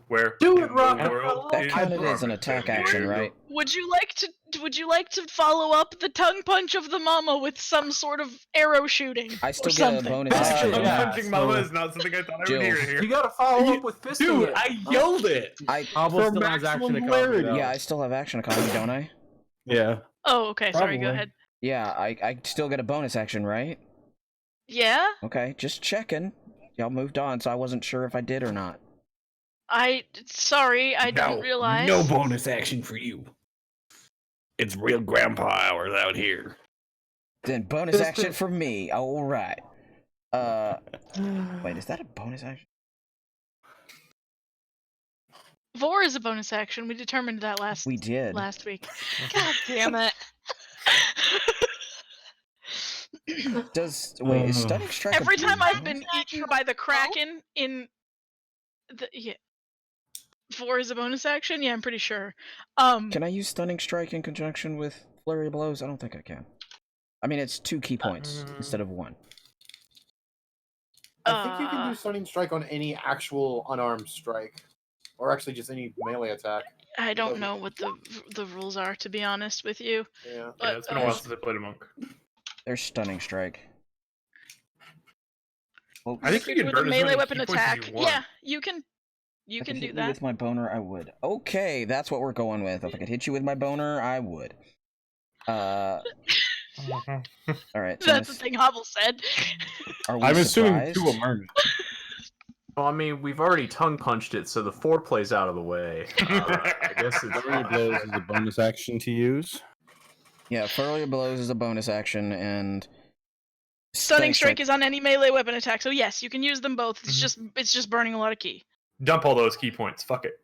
S3: Where
S5: Do
S3: in
S5: it, rock
S3: the
S5: and
S3: world
S5: roll.
S1: That
S3: is
S1: counted as an
S3: Carmen
S1: attack
S3: San
S1: action,
S3: Diego?
S1: right?
S8: Would you like to follow up the tongue punch of the mama with some sort of arrow shooting?
S1: I still
S8: or
S1: get a
S8: something?
S1: bonus action.
S3: Tongue
S5: Yeah,
S3: punching
S5: so-
S3: mama is not something I thought I
S1: Jill.
S3: would hear here.
S5: You gotta follow up with fisting
S7: Dude,
S5: it.
S7: I yelled it.
S12: Hobble
S7: For
S12: still has action
S7: maximum
S12: economy.
S7: hilarity.
S12: though.
S1: Yeah, I still have action economy, don't I?
S7: Yeah.
S8: Oh, okay. Sorry. Go
S7: Probably.
S8: ahead.
S1: Yeah, I still get a bonus action, right?
S8: Yeah.
S1: Okay, just checking. Y'all moved on, so I wasn't sure if I did or not.
S8: Sorry, I don't realize.
S7: No bonus action for you. It's real grandpa hours out here.
S1: Then bonus action for me. All right. Wait, is that a bonus action?
S8: Vor is a bonus action. We determined that
S1: We did.
S8: last week.
S4: God damn it.
S1: Does wait? Is stunning strike?
S8: Every
S1: a
S8: time I've
S1: bonus?
S8: been eaten by the kraken in the Vor is a bonus action. Yeah, I'm pretty sure.
S1: Can I use stunning strike in conjunction with flurry of blows? I don't think I can. I mean, it's 2 key points instead of 1.
S2: I think you can do Stunning Strike on any actual unarmed strike. Or actually just any melee attack.
S8: I don't know what the rules are, to be honest with you.
S2: Yeah.
S8: But,
S3: Yeah, it's been a while since I played a monk.
S1: There's stunning strike. Well,
S3: I think you can
S8: with
S3: burn
S8: a
S3: as
S8: melee
S3: many
S8: weapon
S3: key points as
S8: attack.
S3: you want.
S8: Yeah, you can. You
S1: if
S8: can
S1: hit
S8: do
S1: me
S8: that.
S1: with my boner. I would. Okay, that's what we're going with. If I could hit you with my boner, I would. All right. So
S8: That's the thing Hobble said.
S1: Are we
S7: I'm assuming
S1: surprised?
S7: 2 emerged.
S5: Well, I mean, we've already tongue punched it, so the foreplay's out of the way. I guess it's
S6: Flurry of blows is a bonus action to use.
S1: Yeah, flurry of blows is a bonus action, and
S8: Stunning strike is on any melee weapon attack, so yes, you can use them both. It's just burning a lot of key.
S3: Dump all those key points. Fuck it.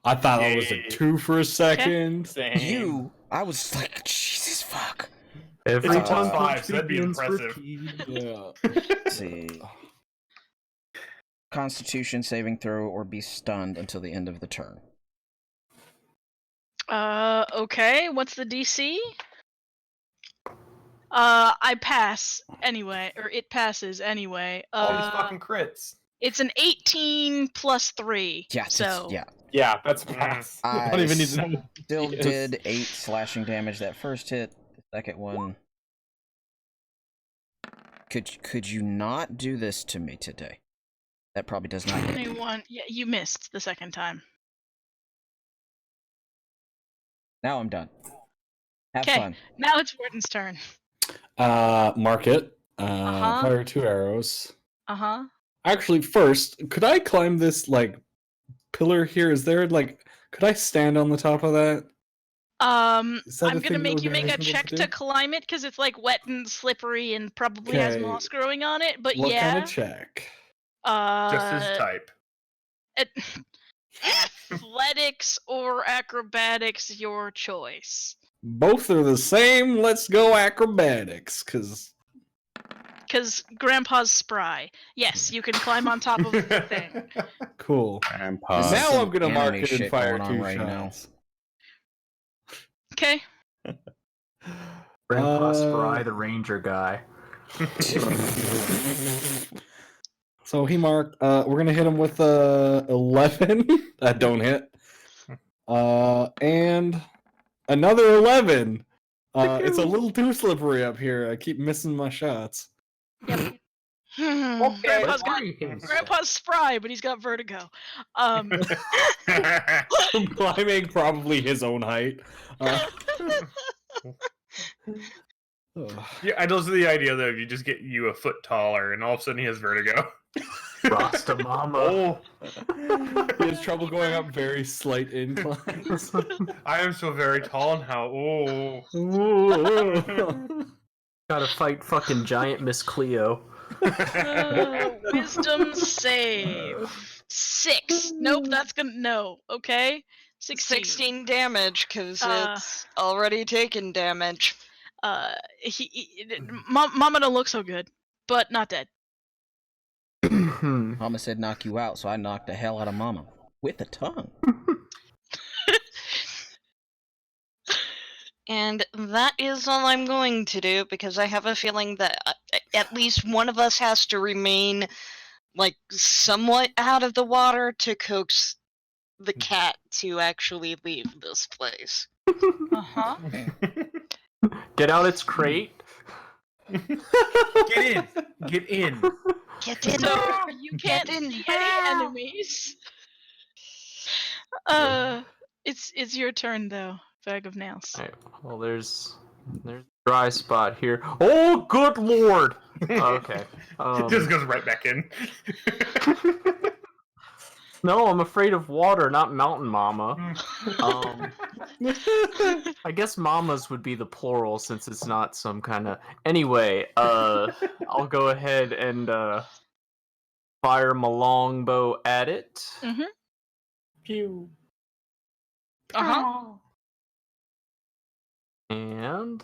S7: I thought that was a 2 for a second.
S1: You. I was like, Jesus fuck.
S5: Every
S3: It's a
S5: tongue
S3: +5,
S5: punch
S3: so that'd be
S5: begins
S3: impressive.
S5: repeat.
S7: Yeah.
S1: Let's see. Constitution saving throw or be stunned until the end of the turn.
S8: Okay. What's the DC? I pass anyway, or it passes anyway.
S3: All these fucking crits.
S8: It's an 18 plus 3.
S1: Yeah.
S8: So
S1: Yeah.
S2: Yeah, that's pass.
S1: I
S7: don't even need to know.
S1: still
S7: Yes.
S1: did 8 slashing damage that first hit. The second one. Could you not do this to me today? That probably does not hit.
S8: 21. Yeah, you missed the second time.
S1: Now I'm done. Have
S8: Okay.
S1: fun.
S8: Now it's Warden's turn.
S7: Mark it.
S8: Uh-huh.
S7: Fire 2 arrows.
S8: Uh-huh.
S7: Actually, first, could I climb this, like, pillar here? Is there, like, could I stand on the top of that? Is that a
S8: I'm gonna
S7: thing that
S8: make
S7: would
S8: you
S7: be
S8: make a
S7: reasonable
S8: check
S7: to
S8: to
S7: do?
S8: climb it because it's like wet and slippery and probably has
S7: Okay.
S8: moss growing on it. But
S7: What
S8: yeah,
S7: kind of check?
S3: Just his type.
S8: Athletics or acrobatics, your choice.
S7: Both are the same. Let's go acrobatics, because
S8: because Grandpa's spry. Yes, you can climb on top of the thing.
S7: Cool.
S6: Grandpa.
S1: This is
S7: Now
S1: some
S7: I'm gonna mark
S1: anime
S7: it and
S1: shit
S7: fire
S1: going on
S7: 2
S1: right now.
S7: shots.
S8: Okay.
S5: Grandpa Spry, the ranger guy.
S7: So he marked. We're gonna hit him with 11. That don't hit. And another 11. It's a little too slippery up here. I keep missing my shots.
S8: Yep.
S2: Okay.
S8: Grandpa's spry, but he's got vertigo.
S7: From climbing probably his own height.
S3: Yeah, I just the idea that if you just get you a foot taller and all of a sudden he has vertigo.
S5: Rasta Mama.
S3: Oh,
S7: He has trouble going up very slight inclines.
S3: I am so very tall now. Oh.
S5: Gotta fight fucking giant Miss Cleo.
S8: Wisdom save. 6. Nope, that's gonna no. Okay. 16.
S4: 16 damage because
S8: Uh,
S4: it's already taken damage.
S8: Mama don't look so good, but not dead.
S1: Mama said knock you out, so I knocked the hell out of Mama. With a tongue.
S4: And that is all I'm going to do because I have a feeling that at least one of us has to remain like somewhat out of the water to coax the cat to actually leave this place.
S8: Uh-huh.
S5: Get out its crate.
S3: Get in. Get in.
S4: Get in.
S8: So you
S4: Get
S8: can't
S4: in
S8: see
S4: now.
S8: any enemies. It's your turn though, Bag of Nails.
S5: Alright, well, there's a dry spot here. Oh, good lord! Okay.
S3: Just goes right back in.
S5: No, I'm afraid of water, not mountain mama. I guess mamas would be the plural since it's not some kind of. Anyway, I'll go ahead and fire my longbow at it.
S8: Mm-hmm.
S2: Pew.
S8: Uh-huh.
S5: And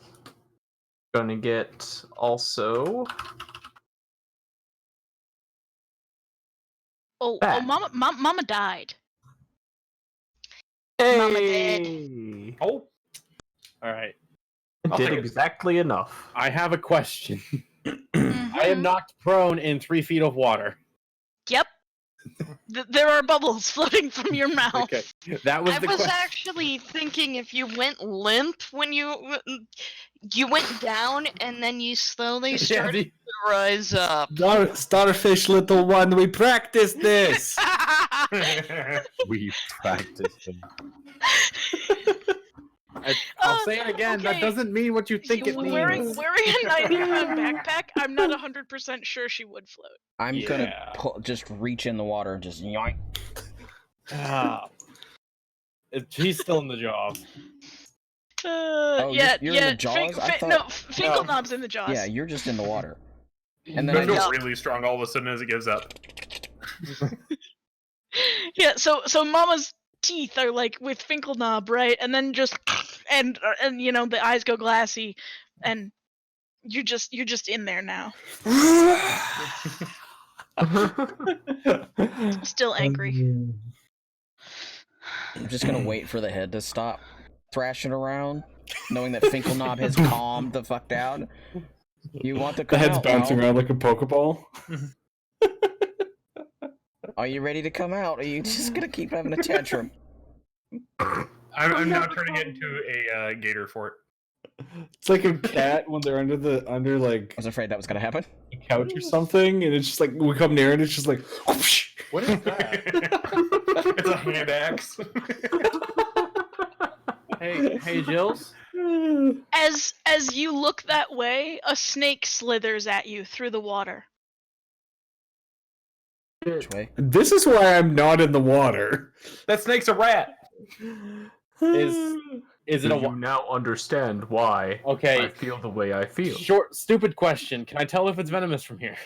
S5: gonna get also.
S8: Oh,
S5: Back.
S8: Mama died.
S4: Mama
S5: Hey!
S11: Oh. All right.
S5: It
S3: I'll
S5: did
S3: take it.
S5: exactly enough.
S11: I have a question.
S8: Mhm.
S11: I am knocked prone in 3 feet of water.
S8: Yep. There are bubbles floating from your mouth.
S11: Okay. That was
S4: I
S11: the
S4: was
S11: question.
S4: actually thinking if you went limp when you went down and then you slowly started to rise up.
S7: Starfish, little one, we practiced this.
S6: We practiced them.
S11: I'll say it again. That
S8: okay.
S11: doesn't mean what you think it
S8: Wearing
S11: means.
S8: a 90-pound backpack, I'm not 100% sure she would float.
S1: I'm
S11: Yeah.
S1: gonna just reach in the water and just yoink.
S11: Ah. He's still in the jaws.
S8: Yeah,
S1: you're in the jaws? I
S8: no,
S1: thought-
S8: Finkelknob's in the jaws.
S1: Yeah, you're just in the water. And then
S3: I
S1: I
S3: feel
S1: just
S3: really strong all of a sudden as it gives up.
S8: Yeah, so Mama's teeth are like with Finkelknob, right? And then just and you know the eyes go glassy, and you're just in there now, still angry.
S1: I'm just gonna wait for the head to stop thrashing around, knowing that Finkelknob has calmed the fuck down. You want to
S7: The
S1: come
S7: head's
S1: out?
S7: bouncing
S1: Mal?
S7: around like a Pokeball.
S1: Are you ready to come out? Or are you just gonna keep having a tantrum?
S3: I'm now turning it into a gator fort.
S7: It's like a cat when they're under like
S1: I was afraid that was gonna happen.
S7: a couch or something, and it's just like we come near and it's just like whoosh.
S11: What is that?
S3: It's a hand axe.
S11: Hey, Jills.
S8: As you look that way, a snake slithers at you through the water.
S1: Which way?
S7: This is why I'm not in the water.
S11: That snake's a rat. Is it
S5: Do
S11: a
S5: you now understand why I
S11: okay?
S5: feel the way I feel?
S11: Short, stupid question. Can I tell if it's venomous from here?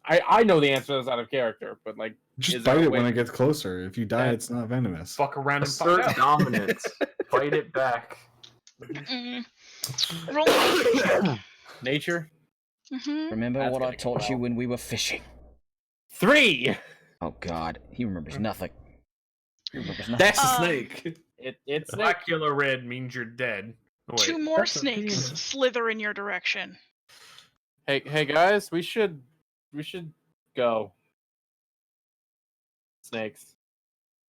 S11: I know the answer is out of character, but like,
S7: Just
S11: is there
S7: bite
S11: a
S7: it
S11: way-
S7: when it gets closer. If you die,
S11: Yeah.
S7: it's not venomous.
S3: Fuck around and find
S5: Assert
S3: out.
S5: dominance. Fight it back.
S8: Roll nature check.
S11: nature.
S8: Mm-hmm.
S1: Remember
S11: That's
S1: what I
S11: gonna go
S1: taught you
S11: well.
S1: when we were fishing?
S11: 3.
S1: Oh God, he remembers nothing. He remembers nothing.
S7: That's a
S8: Um,
S7: snake.
S11: It's Snake.
S3: Blackula red means you're dead. Oh, wait,
S8: 2 more
S3: that's a
S8: snakes
S3: penis.
S8: slither in your direction.
S11: Hey guys, we should go. Snakes.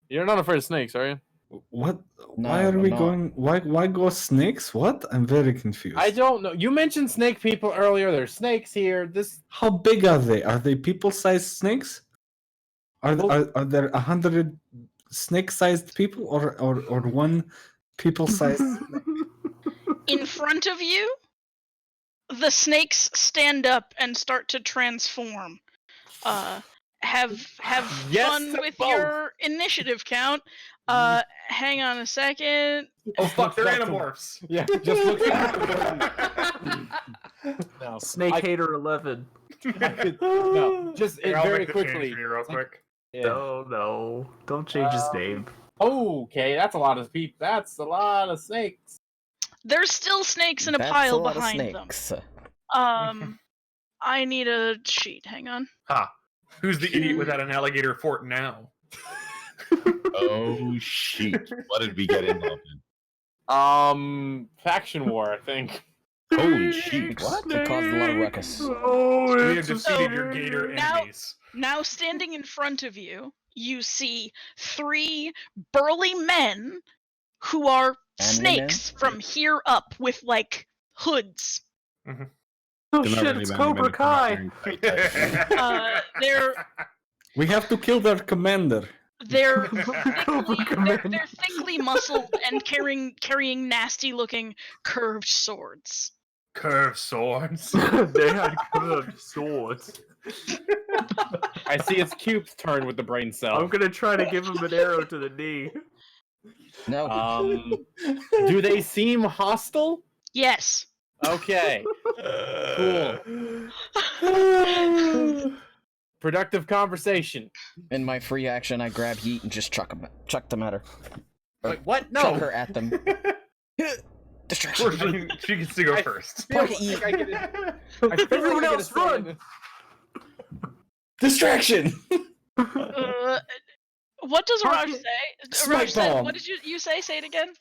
S11: You're not afraid of snakes, are you?
S7: What?
S1: No,
S7: Why are
S1: I'm
S7: we
S1: not.
S7: going? Why go snakes? What? I'm very confused.
S11: I don't know. You mentioned snake people earlier. There's snakes here. This
S7: How big are they? Are they people-sized snakes? Are
S11: Well-
S7: are there 100 snake-sized people, or one people-sized?
S8: In front of you, the snakes stand up and start to transform. Have
S11: Yes
S8: fun
S11: to
S8: with
S11: both.
S8: your initiative count. Hang on a second.
S3: Oh fuck, they're
S11: Back to-
S3: animorphs.
S11: Yeah, just look No,
S5: Snake
S11: I-
S5: Hater 11.
S11: no, just
S3: Here, I'll
S11: very
S3: make the change
S11: quickly.
S3: for you real quick.
S11: Yeah.
S5: No. Don't change his name.
S11: Okay, that's a lot of people. That's a lot of snakes.
S8: There's still snakes in a
S1: That's
S8: pile
S1: a lot
S8: behind
S1: of snakes.
S8: them. I need a sheet. Hang on.
S3: Ha. Who's the idiot without an alligator fort now?
S6: Oh shit! What did we get involved in?
S11: Faction war, I think.
S6: Holy shit! What?
S1: It caused a lot of ruckus.
S5: Oh,
S3: We have
S5: it's a
S3: defeated your
S5: snake.
S3: gator
S8: Now-
S3: enemies.
S8: Now, standing in front of you, you see 3 burly men who are
S1: And women?
S8: snakes from here up with like hoods.
S5: Oh
S6: They're not
S5: shit,
S6: really
S5: it's
S6: many
S5: Cobra
S6: men,
S5: Kai.
S6: they're not wearing tight
S8: They're
S7: We have to kill their commander.
S8: they're
S5: Cobra
S8: thickly,
S5: Commander.
S8: they're thickly muscled and carrying nasty looking curved swords.
S3: Curved swords.
S5: They had curved swords.
S11: I see it's Cube's turn with the brain cell.
S5: I'm gonna try to give him an arrow to the knee.
S1: No.
S11: Do they seem hostile?
S8: Yes.
S11: Okay. Cool. Productive conversation.
S1: In my free action, I grab Yeet and just chuck them at her.
S11: Like what?
S1: Chuck
S11: No.
S1: her at them.
S3: Or
S1: Distraction.
S3: she gets to go
S11: I-
S3: first.
S1: Park it,
S11: Like
S1: Yeet.
S11: I get it. I feel
S5: Everyone
S11: like I get a
S5: else,
S11: say in
S5: run!
S11: this.
S7: Distraction.
S8: What does
S5: Park
S8: Raj
S5: it.
S8: say?
S7: Spike
S8: Raj said,
S7: bomb.
S8: what did you say? Say it again.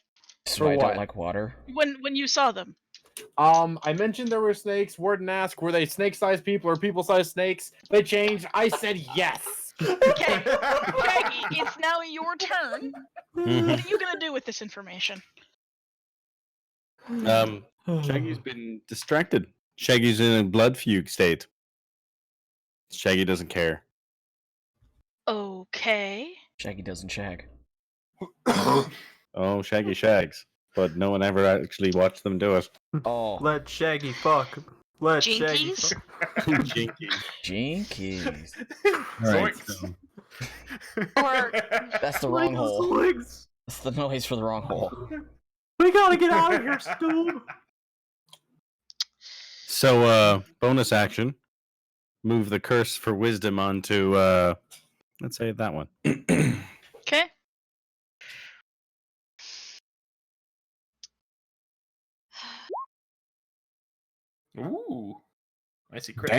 S1: So I
S11: what?
S1: don't like water.
S8: When you saw them.
S11: I mentioned there were snakes. Warden asked, were they snake-sized people or people-sized snakes? They changed. I said yes.
S8: Okay, Shaggy, it's now your turn.
S6: Mhm.
S8: What are you gonna do with this information?
S6: Shaggy's been distracted. Shaggy's in a blood fugue state. Shaggy doesn't care.
S8: Okay.
S1: Shaggy doesn't shag.
S6: Oh, Shaggy shags, but no one ever actually watched them do it.
S1: Oh,
S5: Let Shaggy fuck. Let Shaggy
S8: Jinkies?
S5: fuck.
S6: Jinky.
S1: jinkies.
S6: Alright,
S3: Zoinks.
S6: so
S8: Or
S1: That's the wrong hole.
S5: Zoinks.
S1: That's the noise for the wrong hole.
S5: We gotta get out of here, Stu.
S6: So, bonus action. Move the curse for wisdom onto, let's say that one.
S8: okay.
S3: Ooh. I see crit.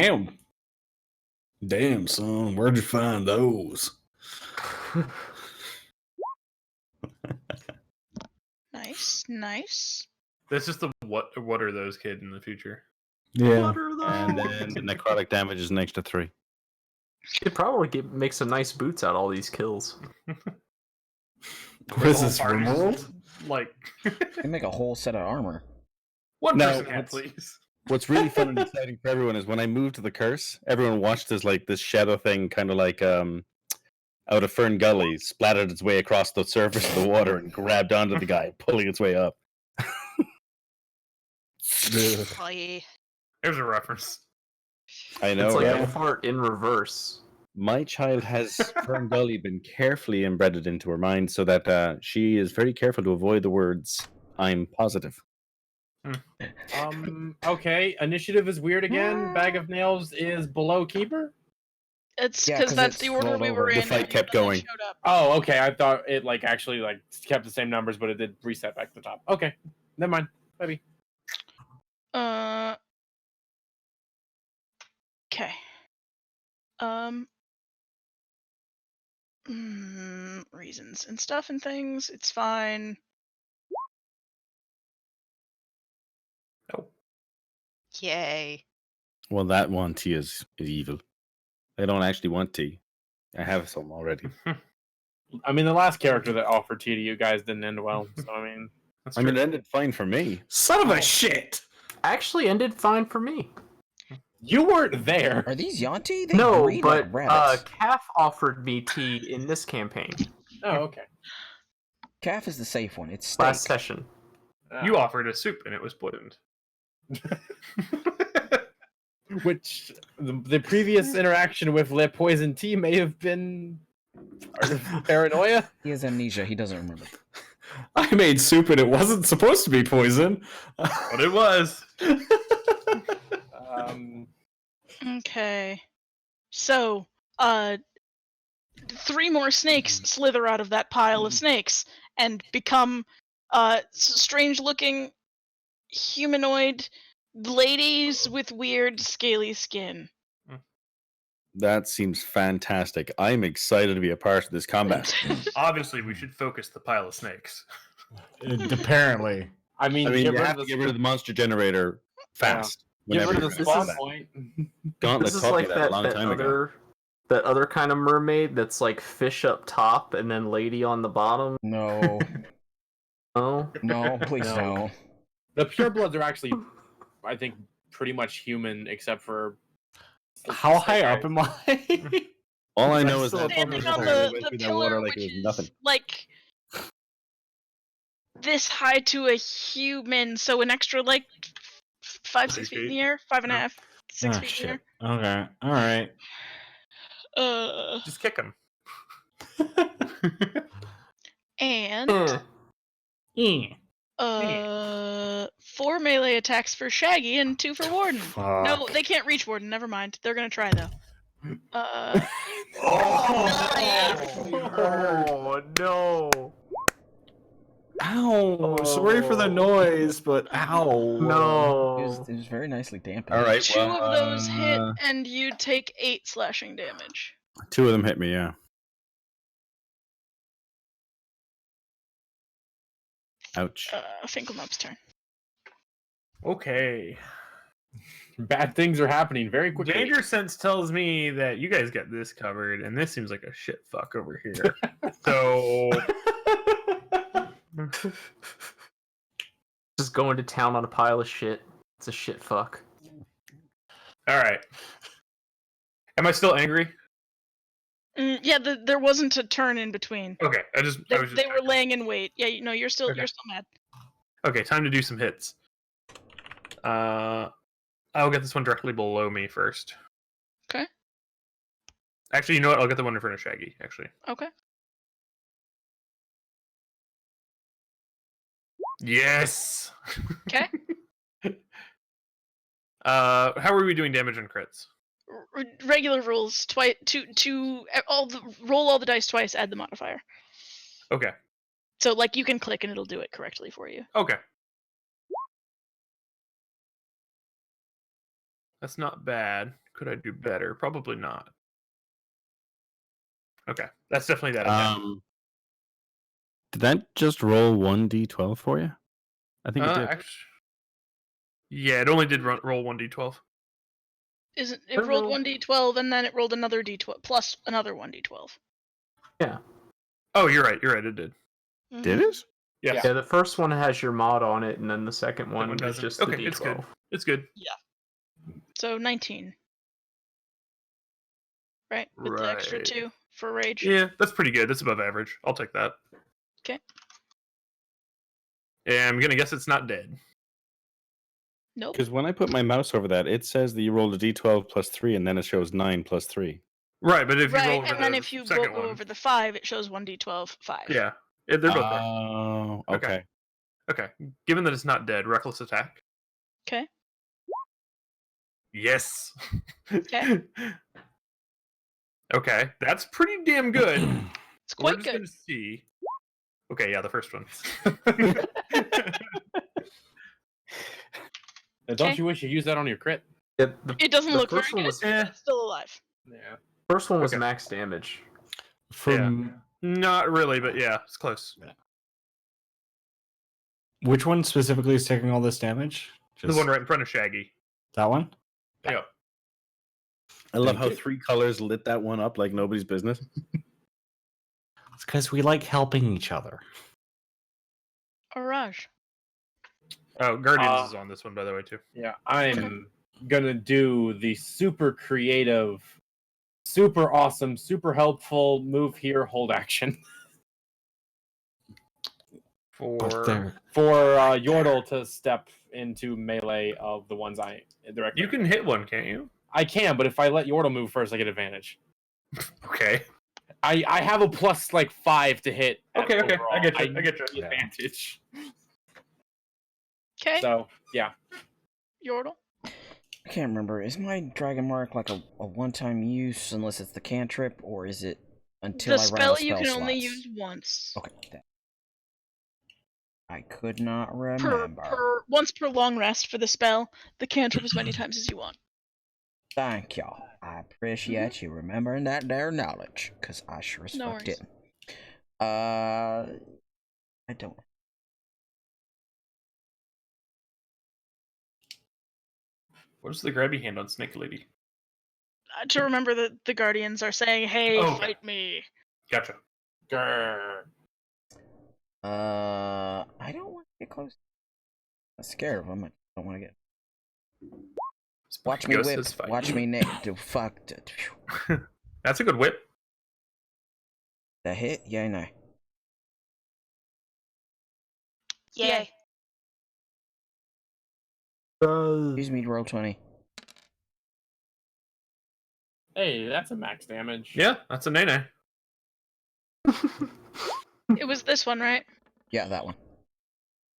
S7: Damn, son, where'd you find those?
S8: Nice.
S3: That's just the what are those kid in the future?
S7: Yeah.
S5: What are
S6: And
S5: those?
S6: then the necrotic damage is an extra 3.
S5: Could probably make some nice boots out of all these kills.
S7: What is
S3: The
S7: this,
S3: whole party's
S7: World?
S3: Like
S1: Can make a whole set of armor.
S3: one
S6: No,
S3: person hat,
S6: it's-
S3: please.
S6: What's really fun and exciting for everyone is when I moved to the curse, everyone watched as like this shadow thing kind of like out of Fern Gully splattered its way across the surface of the water and grabbed onto the guy, pulling its way up.
S8: Oh, yeah.
S3: There's a reference.
S6: I know,
S5: It's like
S6: right?
S5: a fart in reverse.
S6: My child has Fern Gully been carefully embedded into her mind so that she is very careful to avoid the words "I'm positive."
S11: Okay. Initiative is weird again. Bag of nails is below keeper.
S8: It's
S1: Yeah,
S8: because
S1: 'cause
S8: that's
S1: it's
S8: the order
S1: rolled
S8: we
S1: over.
S8: were
S1: The
S8: in.
S6: fight
S8: and
S6: kept
S8: then they
S6: going.
S8: showed up.
S11: Oh, okay. I thought it like actually like kept the same numbers, but it did reset back to the top. Okay. Never mind. Maybe.
S8: Okay. Reasons and stuff and things. It's fine.
S4: Yay.
S6: Well, that one tea is evil. I don't actually want tea. I have some already.
S11: I mean, the last character that offered tea to you guys didn't end well. So I mean,
S3: That's
S6: I mean,
S3: true.
S6: it ended fine for me.
S7: Son of a shit!
S5: Actually ended fine for me.
S11: you weren't there.
S1: Are these Yanti? They
S5: No,
S1: breed
S5: but
S1: like rabbits.
S5: Calf offered me tea in this campaign
S11: Oh, okay.
S1: Calf is the safe one. It's steak.
S5: last session.
S3: You offered a soup and it was poisoned.
S11: Which the previous interaction with Le Poison Tea may have been part of paranoia.
S1: He has amnesia. He doesn't remember.
S7: I made soup and it wasn't supposed to be poison.
S3: But it was.
S8: Okay. So, 3 more snakes slither out of that pile of snakes and become strange-looking humanoid ladies with weird scaly skin.
S6: That seems fantastic. I'm excited to be a part of this combat.
S3: Obviously, we should focus the pile of snakes.
S7: Apparently.
S11: I mean,
S6: you have to get rid of the monster generator fast.
S11: Get rid of
S6: whenever
S11: the
S6: you're
S11: spawn
S6: gonna
S11: point.
S6: Gauntlet
S5: This is
S6: taught me
S5: like
S6: that a long time ago.
S5: that other kind of mermaid that's like fish up top and then lady on the bottom.
S1: No.
S5: Oh,
S1: No, please
S11: No.
S1: no.
S11: The purebloods are actually, I think, pretty much human, except for
S7: How high up am I?
S6: All I know is
S11: Still
S6: that
S8: Standing
S6: fucking
S8: on
S6: water
S8: the
S6: went through that
S8: pillar,
S6: water like
S8: which
S6: it was
S8: is
S6: nothing.
S8: like this high to a human, so an extra like 5, 6 feet in the air, 5.5, 6
S7: Ah,
S8: feet in the
S7: shit.
S8: air.
S7: Okay. All right.
S3: Just kick him.
S8: And
S5: Eh.
S8: 4 melee attacks for Shaggy and 2 for Warden. No,
S7: Fuck.
S8: they can't reach Warden. Never mind. They're gonna try though.
S5: Oh no!
S7: Ow! Sorry for the noise, but ow!
S1: It
S5: No!
S1: was very nicely dampened.
S6: All right.
S8: 2
S6: well,
S8: of those hit, and you take 8 slashing damage.
S6: 2 of them hit me. Yeah. Ouch.
S8: Finkelmop's turn.
S3: Okay.
S11: bad things are happening very quickly.
S3: Danger sense tells me that you guys got this covered, and this seems like a shit fuck over here. So
S5: Just going to town on a pile of shit. It's a shit fuck.
S3: all right. Am I still angry?
S8: Yeah, there wasn't a turn in between.
S3: Okay,
S8: They were laying in wait. Yeah, you know, you're still mad.
S3: Okay, time to do some hits. I'll get this one directly below me first.
S8: Okay.
S3: Actually, you know what? I'll get the one in front of Shaggy, actually.
S8: Okay.
S3: Yes!
S8: Okay.
S3: How are we doing damage on crits?
S8: Regular rules. Roll all the dice twice. Add the modifier.
S3: Okay.
S8: So like you can click and it'll do it correctly for you.
S3: Okay. That's not bad. Could I do better? Probably not. Okay, that's definitely that.
S6: Did that just roll 1d12 for you? I think it did.
S3: Actually, yeah, it only did roll 1d12.
S8: Isn't it rolled 1d12 and then it rolled another d12 plus another 1d12?
S5: Yeah.
S3: Oh, you're right. You're right. It did.
S6: Did it?
S3: Yes.
S5: Yeah, the first one has your mod on it, and then the second one is
S3: doesn't.
S5: just
S3: Okay,
S5: the D12.
S3: it's good. It's good.
S8: Yeah. So 19. Right? With the extra
S3: Right.
S8: 2 for rage.
S3: Yeah, that's pretty good. That's above average. I'll take that.
S8: Okay.
S3: Yeah, I'm gonna guess it's not dead.
S8: Nope.
S6: Because when I put my mouse over that, it says that you rolled a d12 plus 3, and then it shows 9 plus 3.
S3: Right, but if you roll
S8: Right,
S3: over
S8: and then
S3: the
S8: if you go
S3: second one,
S8: over the 5, it shows 1d12 5.
S3: yeah, they're both there.
S6: Oh, okay.
S3: Okay, given that it's not dead, reckless attack.
S8: Okay.
S3: Yes.
S8: Okay.
S3: Okay, that's pretty damn good.
S8: It's
S3: We're
S8: quite
S3: just
S8: good.
S3: gonna see. Okay, yeah, the first one.
S11: Don't you wish you used that on your crit?
S5: Yeah,
S8: It doesn't
S5: the
S8: look very
S5: first one
S8: good,
S5: was-
S8: but it's still alive.
S2: Yeah.
S5: First one was
S3: Okay.
S5: max damage.
S7: From
S3: Not really, but yeah, it's close.
S7: which one specifically is taking all this damage?
S3: The one right in front of Shaggy.
S7: That one?
S3: Yeah.
S6: I love
S7: Thank
S6: how
S7: you.
S6: 3 colors lit that one up like nobody's business.
S7: It's because we like helping each other.
S8: Orage.
S3: Oh, Guardians is on this one, by the way, too.
S2: Yeah, I'm gonna do the super creative, super awesome, super helpful move here, hold action
S7: But there,
S2: for Yordle to step into melee of the ones I directly.
S3: You can hit one, can't you?
S2: I can, but if I let Yordle move first, I get advantage.
S3: Okay.
S2: I have a plus like 5 to hit.
S3: Okay, okay.
S2: overall.
S3: I get you. I
S2: need
S3: get you.
S2: the advantage.
S8: Okay,
S2: So yeah,
S8: Yordle.
S1: I can't remember. Is my Dragon Mark like a one-time use unless it's the cantrip, or is it until
S8: The
S1: I run out of
S8: spell you
S1: spell
S8: can only
S1: slots?
S8: use once.
S1: Okay. I could not
S8: Per,
S1: remember.
S8: once per long rest for the spell. The cantrip as many times as you want.
S1: Thank y'all. I appreciate you remembering that there knowledge, because I sure as
S8: No
S1: fuck
S8: worries.
S1: didn't. I don't.
S3: What's the grabby hand on Snake Lady?
S8: To remember that the Guardians are saying, "Hey,
S3: Oh, okay.
S8: fight me."
S3: Gotcha.
S2: Grr.
S1: I don't want to get close. I'm scared of them. I don't want to get. Watch me
S3: Ghost
S1: whip.
S3: is fighting.
S1: Watch me do fuck.
S3: That's a good whip.
S1: The hit? Yeah, no.
S8: Yay.
S1: Use me to roll 20.
S2: Hey, that's a max damage.
S3: Yeah, that's a nay-nay.
S8: It was this one, right?
S1: Yeah, that one.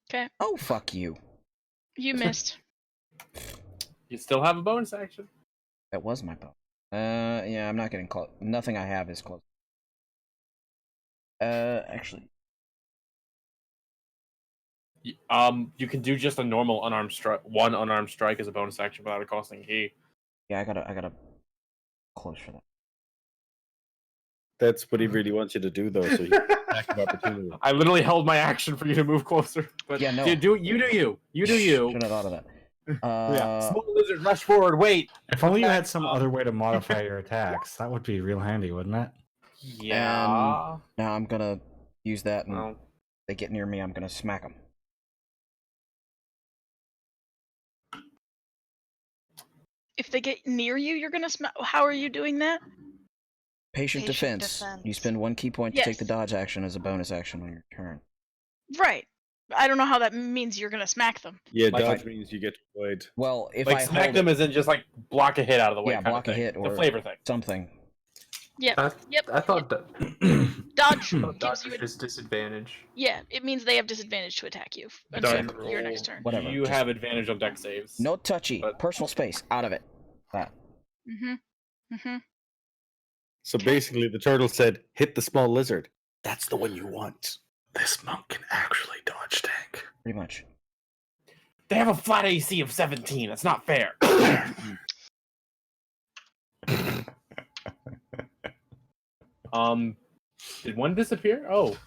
S8: 'Kay.
S1: Oh, fuck you.
S8: You missed.
S2: You still have a bonus action.
S1: That was my bow. Yeah, I'm not getting close. Nothing I have is close. Actually.
S2: You can do just a normal unarmed strike, one unarmed strike as a bonus action without it costing key.
S1: Yeah, I gotta close for that.
S6: That's what he really wants you to do, though. So you attack of opportunity.
S2: I literally held my action for you to move closer. But
S1: Yeah, no.
S2: you do you. You do you.
S1: Should have thought of that.
S2: Yeah. Small lizard, rush forward. Wait.
S7: if only you had some other way to modify your attacks, that would be real handy, wouldn't it?
S2: Yeah.
S1: Now I'm gonna use that, and
S2: Well,
S1: if they get near me, I'm gonna smack them.
S8: If they get near you, you're gonna How are you doing that?
S1: Patient
S4: Patient
S1: defense.
S4: defense.
S1: You spend 1 key point to take
S8: Yes.
S1: the dodge action as a bonus action on your turn.
S8: Right. I don't know how that means you're gonna smack them.
S6: Yeah,
S2: Like
S6: dodge
S2: I-
S6: means you get to avoid.
S1: Well, if
S2: like
S1: I
S2: smack
S1: hold
S2: them
S1: it,
S2: as in just like block a hit out of the way.
S1: yeah,
S2: kind of
S1: block a
S2: thing.
S1: hit
S2: The
S1: or
S2: flavor thing.
S1: something.
S8: Yep.
S5: I,
S8: Yep.
S5: I thought that
S8: Dodge
S5: dodge
S8: gives you
S5: is disadvantage.
S8: Yeah, it means they have disadvantage to attack you
S3: Dodge
S8: until your next turn.
S1: Whatever.
S2: You
S1: just
S2: have advantage on deck saves.
S1: no touchy.
S2: but-
S1: Personal space. Out of it. That.
S8: Mm-hmm. Mm-hmm.
S6: So basically, the turtle said, "Hit the small lizard. That's the one you want." This monk can actually dodge tank.
S1: Pretty much.
S2: They have a flat AC of 17. That's not fair. Did one disappear? Oh,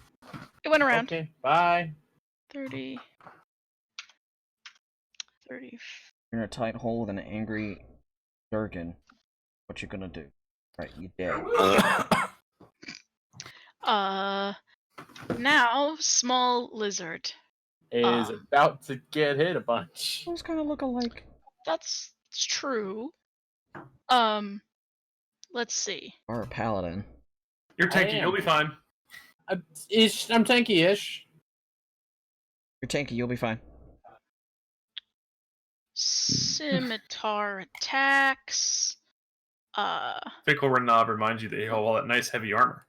S8: It went around.
S2: okay. Bye.
S8: 30. 30.
S1: You're in a tight hole with an angry Durgan. What you gonna do? Right, you dead.
S8: Now, small lizard.
S2: Is about to get hit a bunch.
S1: Those kind of look alike.
S8: That's true. Let's see.
S1: Or a paladin.
S3: You're
S2: I
S3: tanky.
S2: am.
S3: You'll be fine.
S2: I'm tanky-ish.
S1: You're tanky. You'll be fine.
S8: Scimitar attacks.
S3: Fickle Renab reminds you that you have all that nice heavy armor.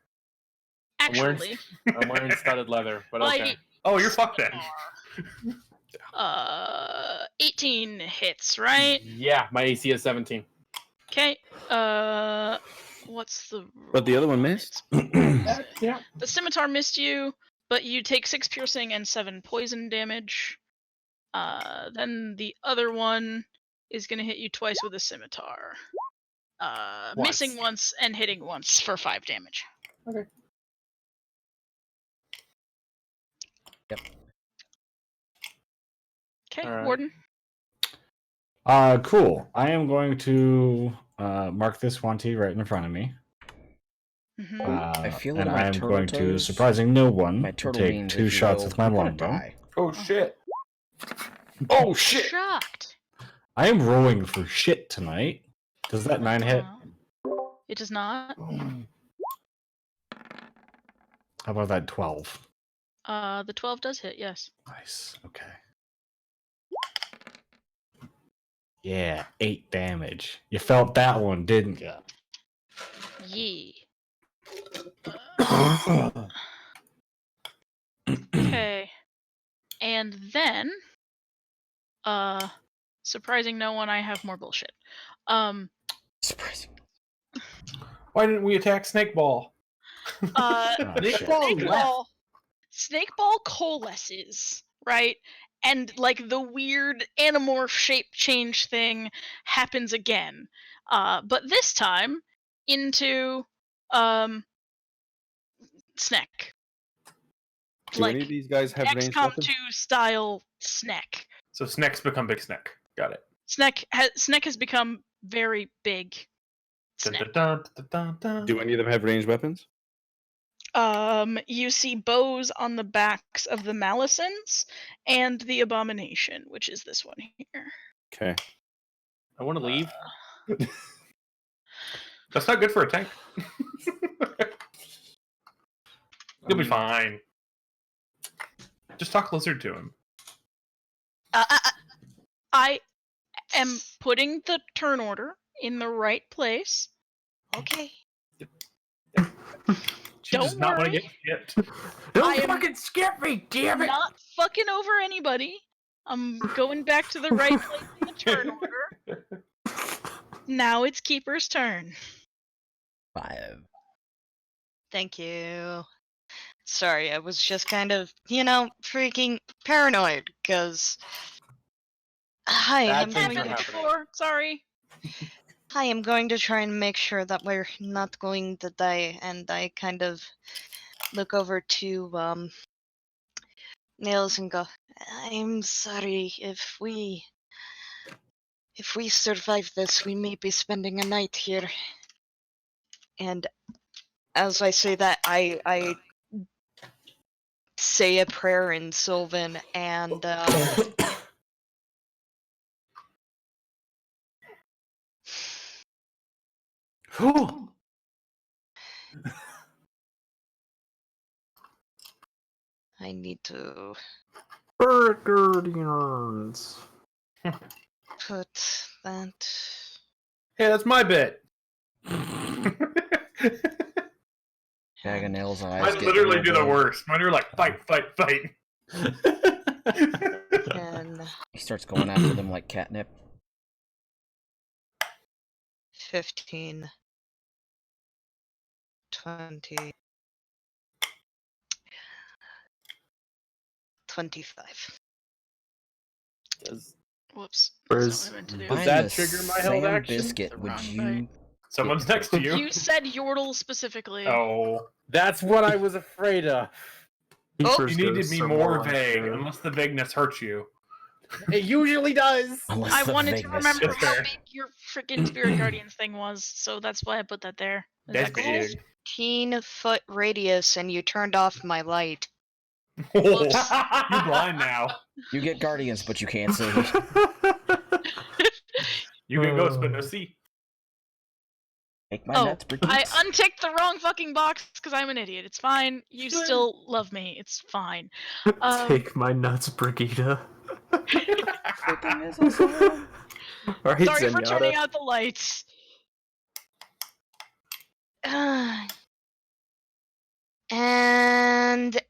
S8: Actually,
S2: I'm wearing studded leather, but okay.
S8: like,
S3: Oh, you're fucked then.
S8: 18 hits, right?
S2: Yeah, my AC is 17.
S8: Okay. What's the?
S6: But the other one missed.
S2: Yeah.
S8: The scimitar missed you, but you take 6 piercing and 7 poison damage. Then the other one is going to hit you twice with a scimitar. Missing once and hitting once for 5 damage.
S2: Okay.
S1: Yep.
S8: Okay,
S2: All right.
S8: Warden.
S7: Cool. I am going to mark this Wanty right in front of me.
S8: Mm-hmm.
S1: I feel
S7: and
S1: in my
S7: I am
S1: turtle
S7: going to,
S1: toes,
S7: surprising no one,
S1: my turtle
S7: take
S1: beans,
S7: 2
S1: if you
S7: shots
S1: will,
S7: with my
S1: you're gonna
S7: longbow.
S1: die.
S5: Oh shit!
S7: Oh shit!
S8: Shocked.
S7: I am rolling for shit tonight. Does that 9 hit?
S8: It does not.
S7: How about that 12?
S8: The 12 does hit, yes.
S7: Nice. Okay. Yeah, 8 damage. You felt that one, didn't you?
S8: Yee. Okay. And then, surprising no one, I have more bullshit.
S1: Surprising.
S3: Why didn't we attack Snakeball?
S8: Snakeball coalesces, right? And like the weird animorph shape change thing happens again. But this time into Snack.
S6: Do any of these guys have ranged
S8: XCOM
S6: weapons?
S8: 2 style Snack.
S3: So Snakes become Big Snack. Got it.
S8: Snack has become very big. Snack.
S6: Do any of them have ranged weapons?
S8: You see bows on the backs of the Malisons and the Abomination, which is this one here.
S6: Okay.
S2: I want to leave.
S3: That's not good for a tank. You'll be fine. Just talk lizard to him.
S8: I am putting the turn order in the right place.
S4: Okay.
S3: She does not want to get hit.
S8: I am
S5: fucking skip me, damn it!
S8: not fucking over anybody. I'm going back to the right place in the turn order. Now it's Keeper's turn.
S1: 5.
S4: Thank you. Sorry, I was just kind of, freaking paranoid, because... Hi,
S2: Bad
S4: I'm
S2: things
S4: going
S2: are
S4: to...
S2: happening.
S8: Before, sorry.
S4: Hi, I'm going to try and make sure that we're not going to die, and I kind of look over to, Nails and go, I'm sorry, if we survive this, we may be spending a night here. And as I say that, I say a prayer in Sylvan, and I need to
S5: Burgers.
S4: put that...
S3: Hey, that's my bit.
S1: Nails' eyes
S3: Mine
S1: get
S3: literally
S1: real
S3: do the
S1: big.
S3: worst. Mine are like fight.
S4: And
S1: He starts going after them like catnip.
S4: 15, 20, 25.
S8: Whoops.
S5: Where's-
S8: That's not what I meant to do.
S2: Does
S1: I'm
S2: that
S1: the
S2: trigger my held
S1: Sam
S2: action?
S1: Biscuit,
S8: The
S1: would
S8: wrong
S1: you...
S3: Someone's next to you.
S8: You said Yordle specifically.
S3: Oh.
S2: That's what I was afraid of.
S3: You need to be more vague, unless the vagueness hurts you.
S2: It usually does.
S1: Unless
S8: I
S1: the
S8: wanted to
S1: vagueness
S8: remember
S3: That's
S8: how
S3: fair.
S8: big your freaking Spirit Guardians thing was, so that's why I put that there. Is
S3: That's
S8: that cool?
S3: big.
S4: 15-foot radius, and you turned off my light.
S8: Whoops.
S3: You're blind now.
S1: You get guardians, but you can't see.
S3: You can ghost, but no see.
S1: Make my
S8: Oh,
S1: nuts
S8: I
S1: briquettes.
S8: unticked the wrong fucking box because I'm an idiot. It's fine. You still love me. It's fine.
S5: Take my nuts, Brigitte.
S1: Freaking missile.
S5: Alright,
S8: Sorry for turning
S5: Zenyatta.
S8: out the lights.
S4: And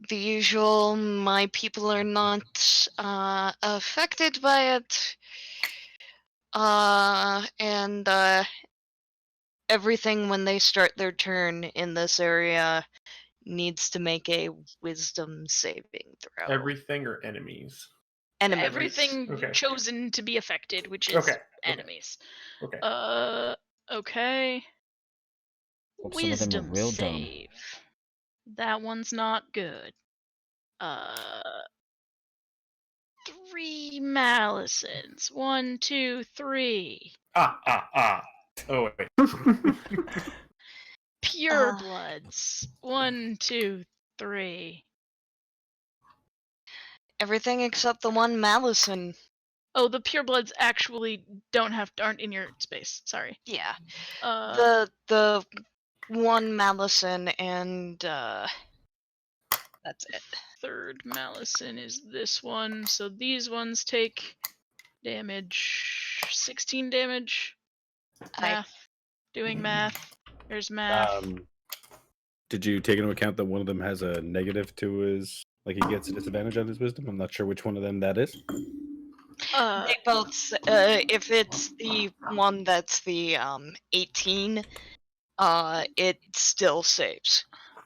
S4: the usual, my people are not affected by it. And everything when they start their turn in this area needs to make a wisdom saving throw.
S3: Everything or enemies?
S4: Enemies.
S8: Everything
S3: Okay.
S8: chosen to be affected, which is
S3: Okay.
S8: enemies.
S3: Okay.
S8: Okay.
S1: Hope some of them are
S8: Wisdom
S1: real dumb.
S8: save. That one's not good. 3 Malisons. 1, 2, 3.
S3: Oh wait.
S8: Pure Bloods. 1, 2, 3.
S4: Everything except the one Malison.
S8: Oh, the Pure Bloods actually aren't in your space. Sorry.
S4: Yeah.
S8: The
S4: one Malison and that's it.
S8: third Malison is this one, so these ones take damage. 16 damage. Math. Doing math. There's math.
S6: Did you take into account that one of them has a negative to his, like he gets a disadvantage on his wisdom? I'm not sure which one of them that is.
S4: They both if it's the one that's the 18, it still saves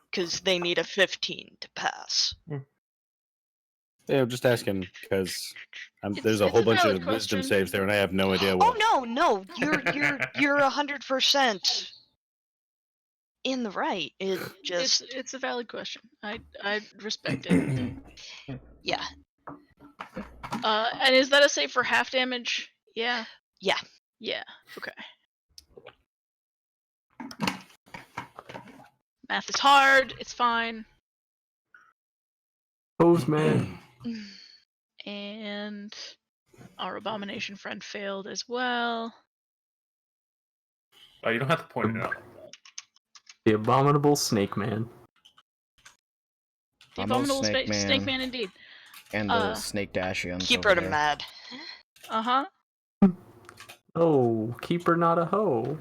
S4: because they need a 15 to pass.
S6: Yeah, I'm just asking because there's a
S8: It's
S6: whole
S8: a
S6: bunch
S8: valid
S6: of wisdom
S8: question.
S6: saves there, and I have no idea
S4: Oh
S6: what.
S4: no, you're 100% in the right. It just
S8: It's a valid question. I respect it.
S4: yeah.
S8: And is that a save for half damage? Yeah.
S4: Yeah.
S8: Yeah. Okay. Math is hard. It's fine.
S5: Pose man.
S8: And our abomination friend failed as well.
S3: Oh, you don't have to point it out.
S5: The abominable snake man.
S8: The
S1: I'm a
S8: abominable
S1: snake
S8: snake
S1: man.
S8: man indeed.
S1: And the Snake Dashians.
S4: Keep
S1: over
S4: her to
S1: there.
S4: mad.
S8: Uh-huh.
S5: Oh, keeper not a hoe.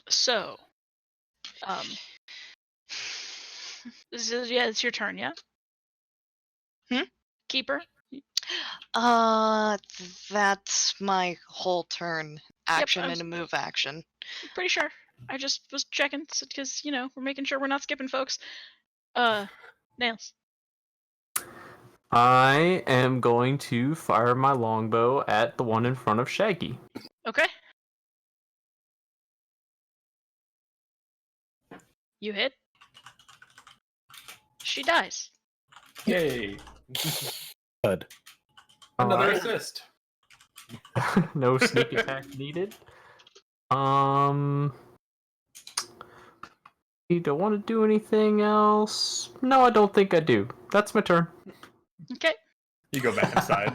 S8: So, it's your turn, yeah? Keeper?
S4: That's my whole turn. Action
S8: I'm
S4: and a move action.
S8: pretty sure. I just was checking because, we're making sure we're not skipping folks. Nails.
S5: I am going to fire my longbow at the one in front of Shaggy.
S8: Okay. You hit. She dies.
S3: Yay!
S6: Bud.
S3: Another
S5: Alright.
S3: assist.
S5: No sneak attack needed. You don't want to do anything else? No, I don't think I do. That's my turn.
S8: Okay.
S3: You go back inside.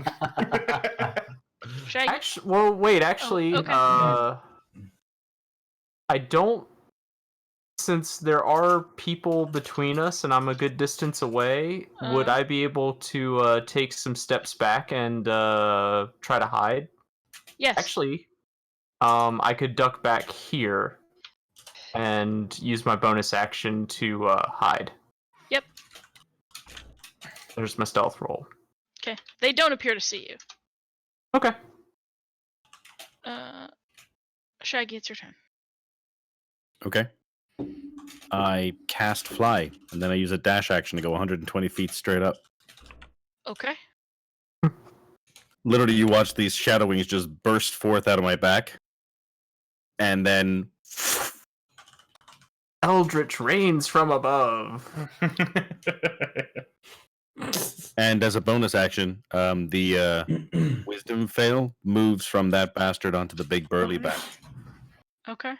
S8: Shaggy.
S5: Actually,
S8: okay.
S5: I don't. Since there are people between us and I'm a good distance away, would I be able to take some steps back and try to hide?
S8: Yes.
S5: Actually, I could duck back here and use my bonus action to hide.
S8: Yep.
S5: There's my stealth roll.
S8: Okay. They don't appear to see you.
S5: Okay.
S8: Shaggy, it's your turn.
S6: Okay. I cast fly, and then I use a dash action to go 120 feet straight up.
S8: Okay.
S6: Literally, you watch these shadow wings just burst forth out of my back, and then
S5: Eldritch rains from above.
S6: And as a bonus action, the wisdom fail moves from that bastard onto the big burly bastard.
S8: Okay.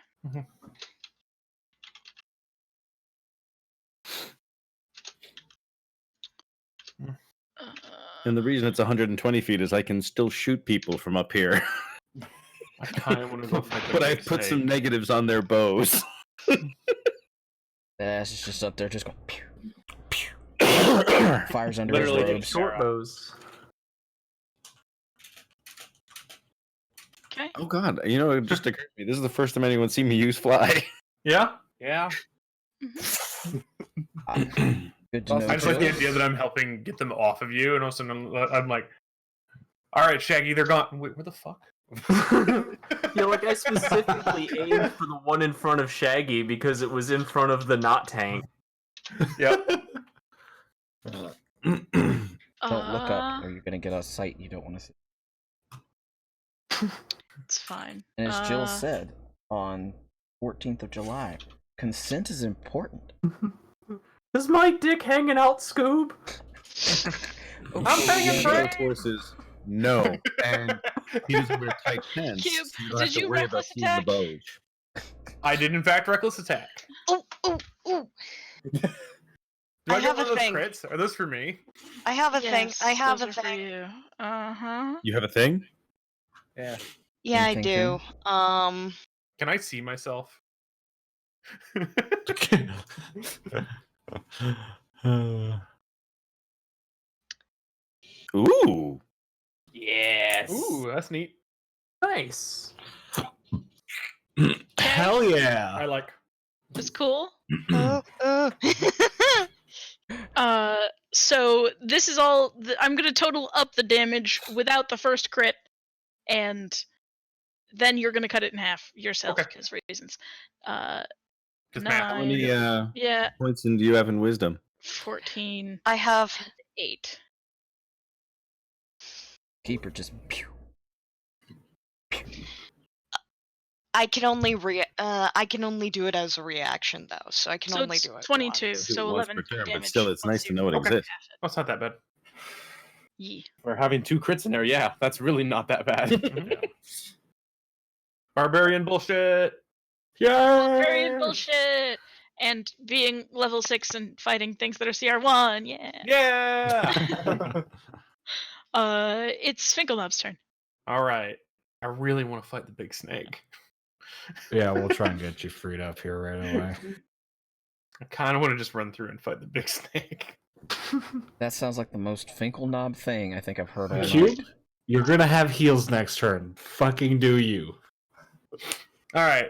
S6: And the reason it's 120 feet is I can still shoot people from up here.
S3: I kind of want to go fight the
S6: But I
S3: big
S6: put some
S3: snake.
S6: negatives on their bows.
S1: That ass is just up there, just going pew, pew. Fires under
S3: Literally
S1: his
S3: getting
S1: robes.
S5: Short bows.
S8: Okay.
S6: Oh god, it just occurred to me. This is the first time anyone's seen me use fly.
S3: Yeah?
S2: Yeah.
S1: Good to know.
S3: I just like the
S1: too.
S3: idea that I'm helping get them off of you, and all of a sudden I'm like, all right, Shaggy, they're gone. Wait, where the fuck?
S5: Yeah, like I specifically aimed for the one in front of Shaggy because it was in front of the not tank.
S3: Yep.
S1: Don't look up, or you're gonna get a sight you don't want to see.
S8: It's fine.
S1: And as Jill said on 14th of July, consent is important.
S5: Is my dick hanging out, Scoob?
S3: I'm banging
S6: The
S3: Frank.
S6: answer is no, and he doesn't wear tight pants.
S8: Cube,
S6: so you don't
S8: did
S6: have to
S8: you
S6: worry about
S8: reckless
S6: seeing the
S8: attack?
S6: Boge.
S3: I did in fact reckless attack.
S4: Oh, oh, oh.
S3: Do
S4: I
S3: I, get
S4: have
S3: one
S4: a
S3: of those
S4: thing.
S3: crits? Are those for me?
S4: I have a thing.
S8: Yes,
S4: I have
S8: those
S4: a
S8: are for
S4: thing.
S8: you. Uh-huh.
S6: You have a thing?
S3: Yeah.
S4: Yeah, I
S1: Anything,
S4: do.
S3: Can I see myself?
S6: Ooh.
S3: Yes. Ooh, that's neat.
S5: Nice.
S7: Hell yeah!
S3: I like.
S8: It's cool.
S4: Oh,
S8: So this is all. I'm gonna total up the damage without the first crit, and then you're gonna cut it in half yourself
S3: Okay.
S8: because reasons.
S3: 'Cause math.
S6: How
S8: 9,
S6: many
S8: yeah,
S6: points do you have in wisdom?
S8: 14,
S4: I have.
S8: 8.
S1: Keeper just pew.
S4: I can only do it as a reaction though, so I can
S8: So
S4: only
S8: it's
S4: do it
S8: 22,
S4: once.
S8: so
S6: Once
S8: 11
S6: per turn,
S8: damage.
S6: but still, it's
S8: once
S6: nice to
S8: you
S6: know it
S3: Okay.
S6: exists.
S8: half it.
S3: That's not that bad.
S8: Yee.
S11: For having 2 crits in there, yeah, that's really not that bad.
S3: Barbarian bullshit.
S8: Very bullshit. And being level 6 and fighting things that are CR1, yeah.
S3: Yeah.
S8: It's Finkelnob's turn.
S3: All right. I really want to fight the big snake.
S7: Yeah, we'll try and get you freed up here right away.
S3: I kind of want to just run through and fight the big snake.
S1: That sounds like the most Finkelknob thing I think I've heard all
S7: Cube,
S1: night.
S7: you're gonna have heals next turn. Fucking do you.
S3: All right.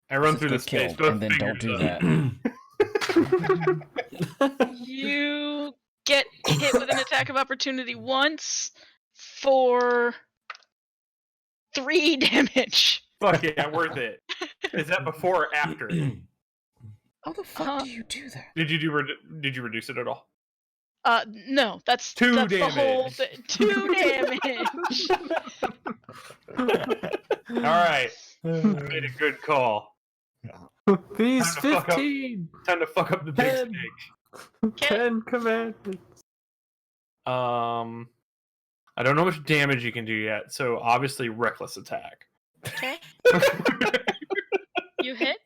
S3: I run
S1: This is
S3: through
S1: good
S3: this space.
S1: kill, and then don't do that.
S8: You get hit with an attack of opportunity once for 3 damage.
S3: Fuck yeah, worth it. Is that before or after?
S1: How the fuck do you do that?
S3: Did you did you reduce it at all?
S8: No, that's
S3: 2
S8: that's the whole
S3: damage.
S8: 2 damage.
S3: All right. I made a good call.
S5: These
S3: Time to fuck up.
S5: 15.
S3: Time to fuck up the big
S5: 10.
S3: snake.
S5: 10 commandments.
S3: I don't know how much damage you can do yet, so obviously reckless attack.
S8: Okay. You hit?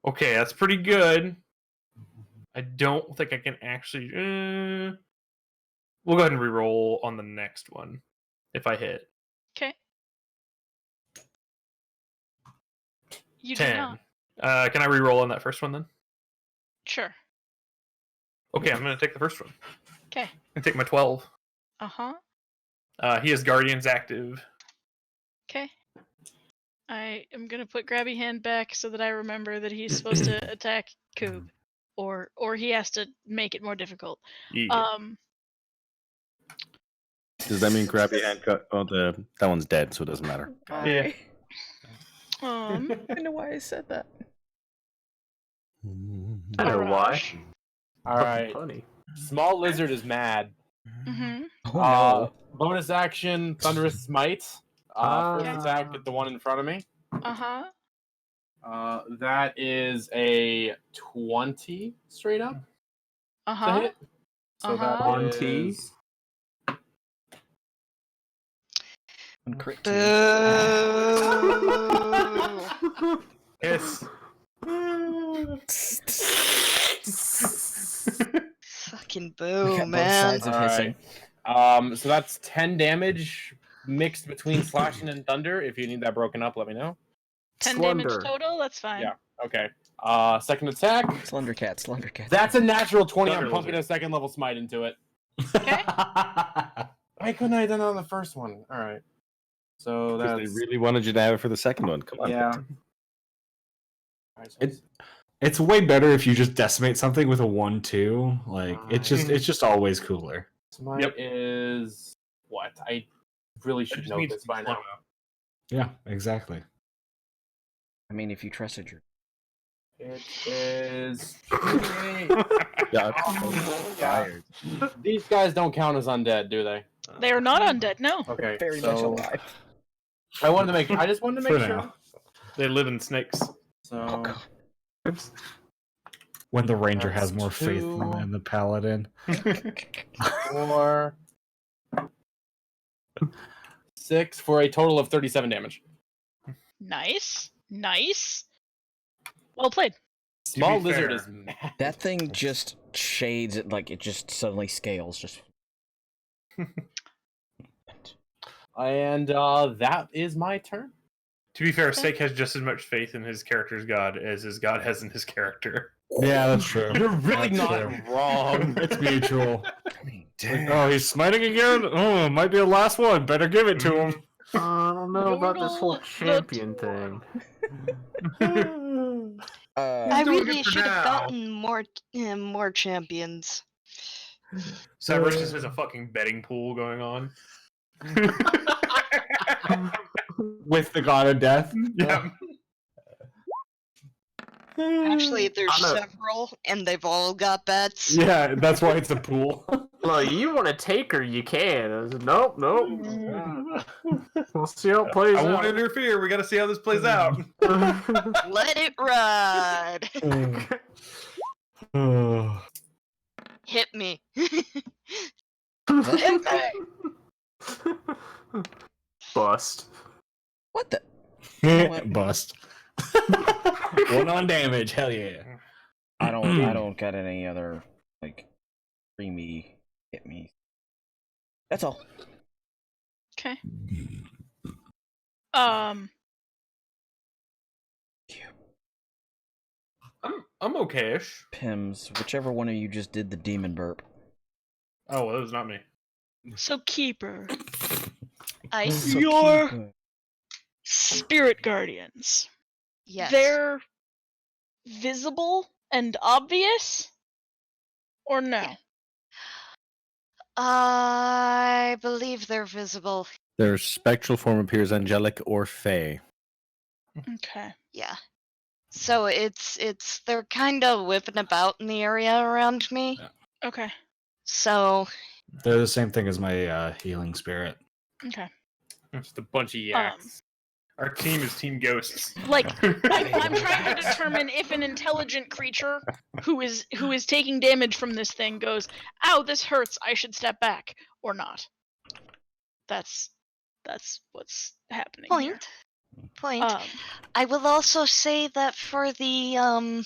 S3: Okay, that's pretty good. I don't think I can actually. We'll go ahead and reroll on the next one if I hit.
S8: Okay. You
S3: 10.
S8: do not.
S3: Can I reroll on that first one then?
S8: Sure.
S3: Okay, I'm gonna take the first one.
S8: Okay.
S3: I take my 12.
S8: Uh-huh.
S3: He has Guardians active.
S8: Okay. I am gonna put Grabby Hand back so that I remember that he's supposed to attack Coob. Or he has to make it more difficult.
S3: Yeah.
S6: Does that mean grab your hand cut? Oh, that one's dead, so it doesn't matter.
S3: Yeah.
S1: I don't know why I said that.
S5: I know why.
S8: Arash.
S11: All right.
S5: Funny.
S11: Small lizard is mad.
S8: Mm-hmm.
S1: Oh
S11: Bonus action, thunderous smite. First attack at the one in front of me.
S8: Uh-huh.
S11: That is a 20 straight up to
S8: Uh-huh.
S11: hit. So
S8: Uh-huh.
S11: that
S5: 20.
S11: is
S1: no. Crit
S4: Boo!
S3: Yes.
S4: Fucking
S1: We
S4: boo,
S1: got both
S4: man.
S1: sides of hissing.
S11: so that's 10 damage mixed between slashing and thunder. If you need that broken up, let me know.
S8: 10
S5: Slender.
S8: damage total, that's fine.
S11: Yeah. Okay. Second attack.
S1: Slender cat, slender cat.
S11: That's a natural 20.
S3: Thunder
S11: I'm pumping
S3: lizard.
S11: a second level smite into it.
S8: Okay.
S11: Why couldn't I have done it on the first one? All right. So
S6: Because
S11: that's
S6: they really wanted you to have it for the second one. Come on.
S11: yeah. All right, so
S7: It's way better if you just decimate something with a 1-2. Like it's just always cooler.
S11: smite
S3: Yep.
S11: is what?
S2: really
S3: That
S2: should
S3: just
S2: know
S3: means
S2: this by now.
S7: Yeah, exactly.
S1: I mean, if you trusted your.
S2: It is.
S6: Yeah,
S2: Oh,
S6: tired.
S2: These guys don't count as undead, do they?
S8: They are not undead, no.
S2: Okay,
S1: Very
S2: so
S1: much alive.
S2: I just wanted to make
S7: For
S2: sure.
S7: now.
S3: They live in snakes.
S2: So
S5: Oops.
S7: When the ranger
S2: That's
S7: has more faith
S2: two.
S7: than the paladin.
S2: 4, 6 for a total of 37 damage.
S8: Nice. Nice. Well played.
S2: Small
S3: be
S2: lizard
S3: fair,
S2: is mad.
S1: That thing just shades it, like it just suddenly scales. Just.
S2: And that is my turn.
S3: To be fair, Snake has just as much faith in his character's god as his god has in his character.
S7: Yeah, that's true.
S2: You're really
S7: That's
S2: not
S7: true.
S2: wrong.
S7: It's mutual.
S1: Damn.
S7: Oh, he's smiting again? Oh, might be the last one. Better give it to him.
S5: I don't know about this whole
S8: Yordle the
S5: champion thing.
S4: I
S3: doing it
S4: really
S3: for
S4: should have
S3: now.
S4: gotten more champions.
S3: Cerberus just has a fucking betting pool going on.
S7: With the god of death.
S3: Yeah.
S4: Actually, there's
S5: I'm a-
S4: several, and they've all got bets.
S7: Yeah, that's why it's a pool.
S5: Well, you want to take her, you can. I said, nope. We'll see how it plays
S3: I won't
S5: out.
S3: interfere. We got to see how this plays out.
S4: Let it ride.
S7: Oh.
S4: Hit me.
S5: Bust.
S1: What the?
S7: Bust. One on damage, hell yeah.
S1: I don't get any other like creamy hit me. That's all.
S8: Okay.
S3: I'm okay-ish.
S1: Pims, whichever one of you just did the demon burp.
S3: Oh, well, that was not me.
S8: So Keeper,
S4: Ice.
S1: So
S8: Your-
S1: keep it.
S8: spirit guardians.
S4: Yes.
S8: They're visible and obvious? Or no?
S4: I believe they're visible.
S6: Their spectral form appears angelic or fey.
S8: Okay.
S4: Yeah. So they're kind of whipping about in the area around me.
S8: Okay.
S4: So
S7: They're the same thing as my healing spirit.
S8: Okay.
S3: Just a bunch of yaks. Our team is Team Ghosts.
S8: Like, I'm trying to determine if an intelligent creature who is taking damage from this thing goes, "Ow, this hurts. I should step back," or not. That's what's happening. here.
S4: Point. I will also say that for the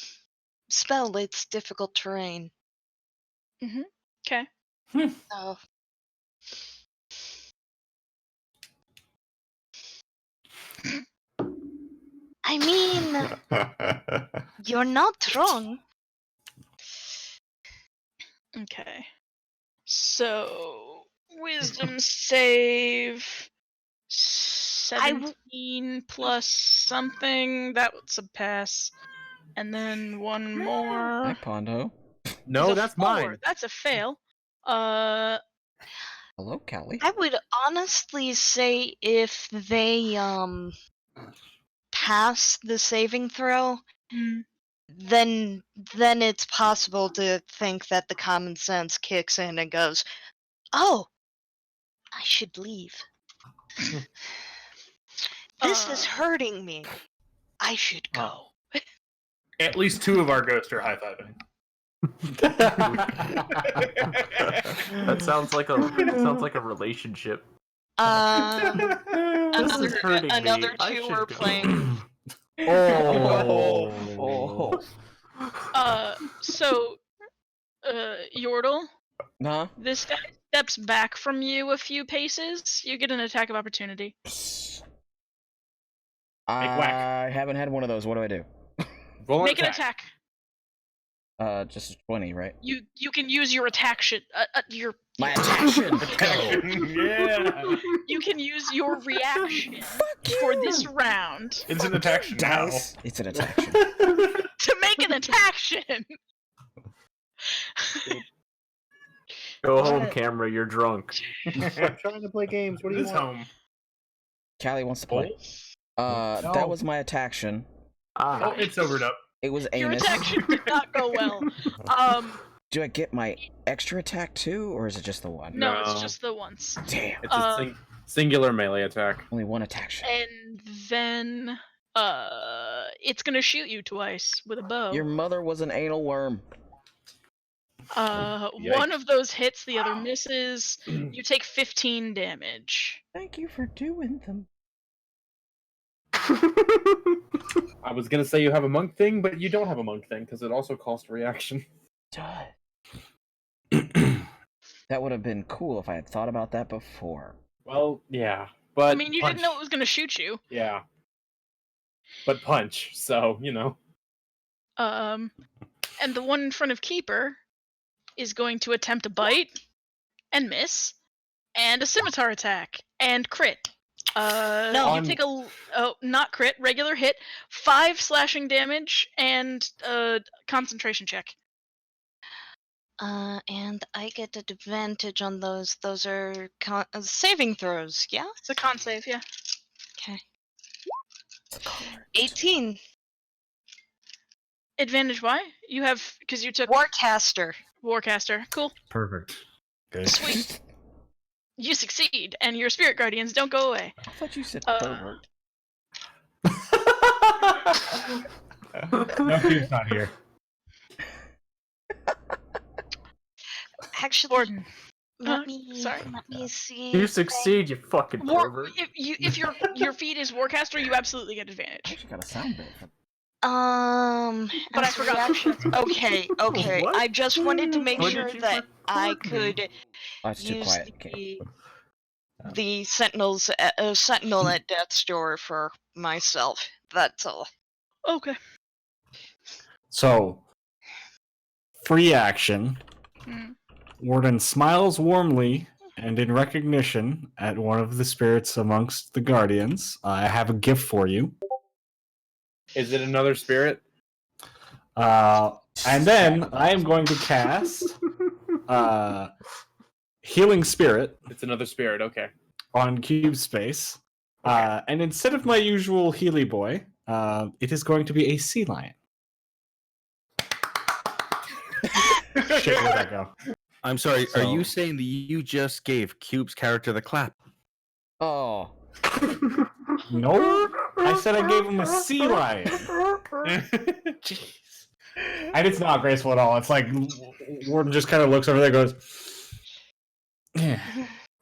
S4: spell, it's difficult terrain.
S8: Okay.
S4: So I mean, you're not wrong.
S8: Okay. So wisdom save 17 plus something, that would pass. And then one more.
S1: Hi, Pondo.
S11: No,
S8: is a
S11: that's
S8: 4.
S11: mine.
S8: That's a fail.
S1: Hello, Callie.
S4: I would honestly say if they pass the saving throw, then it's possible to think that the common sense kicks in and goes, "Oh, I should leave. This is hurting me. I should go."
S3: At least 2 of our ghosts are high-fiving.
S5: That sounds like a relationship.
S4: Another
S5: hurting me. I
S4: 2
S5: should
S4: are
S5: go.
S4: playing.
S8: So, Yordle,
S1: Nah.
S8: this guy steps back from you a few paces. You get an attack of opportunity.
S1: I haven't had one of those. What do I do?
S11: Roll
S8: Make an attack.
S1: Just a 20, right?
S8: You can use your attack your
S1: My action.
S3: Yeah.
S8: you can use your reaction for this round
S3: It's an attack now.
S1: Dice. It's an attack.
S8: to make an attack.
S5: Go home, camera. You're drunk.
S11: I'm trying to play games. What do you
S3: This
S11: want?
S3: home.
S1: Callie wants to play.
S3: Oh,
S1: That
S11: No.
S1: was my attack-tion.
S5: Ah.
S3: it sobered up.
S1: It was
S8: Your
S1: anus.
S8: attack did not go well.
S1: Do I get my extra attack too, or is it just the one?
S8: No, it's
S11: No.
S8: just the once.
S1: Damn.
S11: It's a singular melee attack.
S1: Only one attack-tion.
S8: And then it's gonna shoot you twice with a bow.
S1: Your mother was an anal worm.
S8: One of those hits, the other misses. You take 15 damage.
S1: Thank you for doing them.
S11: I was gonna say you have a monk thing, but you don't have a monk thing because it also costs reaction.
S1: That would have been cool if I had thought about that before.
S11: Well, yeah, but
S8: I mean, you didn't know it was gonna shoot you.
S11: Yeah, but punch. So you know.
S8: And the one in front of Keeper is going to attempt a bite and miss, and a scimitar attack and crit.
S4: No.
S8: You take not crit, regular hit, 5 slashing damage and concentration check.
S4: And I get advantage on those. Those are saving throws, yeah?
S8: It's a con save, yeah.
S4: Okay. 18.
S8: Advantage why? You have because you took
S4: Warcaster.
S8: Warcaster. Cool.
S7: Perfect. Good.
S8: Sweet. You succeed, and your spirit guardians don't go away.
S1: I thought you said pervert.
S7: No, he's not here.
S4: Actually,
S8: Gordon.
S4: let me see.
S5: You succeed, you fucking pervert.
S8: If your feat is Warcaster, you absolutely get advantage.
S1: I actually got a sound bit.
S8: But I
S4: as a
S8: forgot.
S4: reaction- Okay.
S5: What?
S4: I just wanted to make
S5: What
S4: sure
S5: did you
S4: that I
S5: record me?
S4: could
S1: Oh, it's too
S4: use
S1: quiet. Okay.
S4: the sentinel at death's door for myself. That's all.
S8: Okay.
S7: So, free action.
S8: Mm.
S7: Warden smiles warmly and in recognition at one of the spirits amongst the guardians. I have a gift for you.
S11: Is it another spirit?
S7: And then I am going to cast Healing Spirit
S11: It's another spirit. Okay.
S7: on Cube Space. And instead of my usual Healy Boy, it is going to be a sea lion. Shit, where'd that go?
S6: I'm sorry, are you
S7: So-
S6: saying that you just gave Cube's character the clap?
S1: Oh.
S7: No, I said I gave him a sea lion. Jeez. And it's not graceful at all. It's like Warden just kind of looks over there and goes, yeah.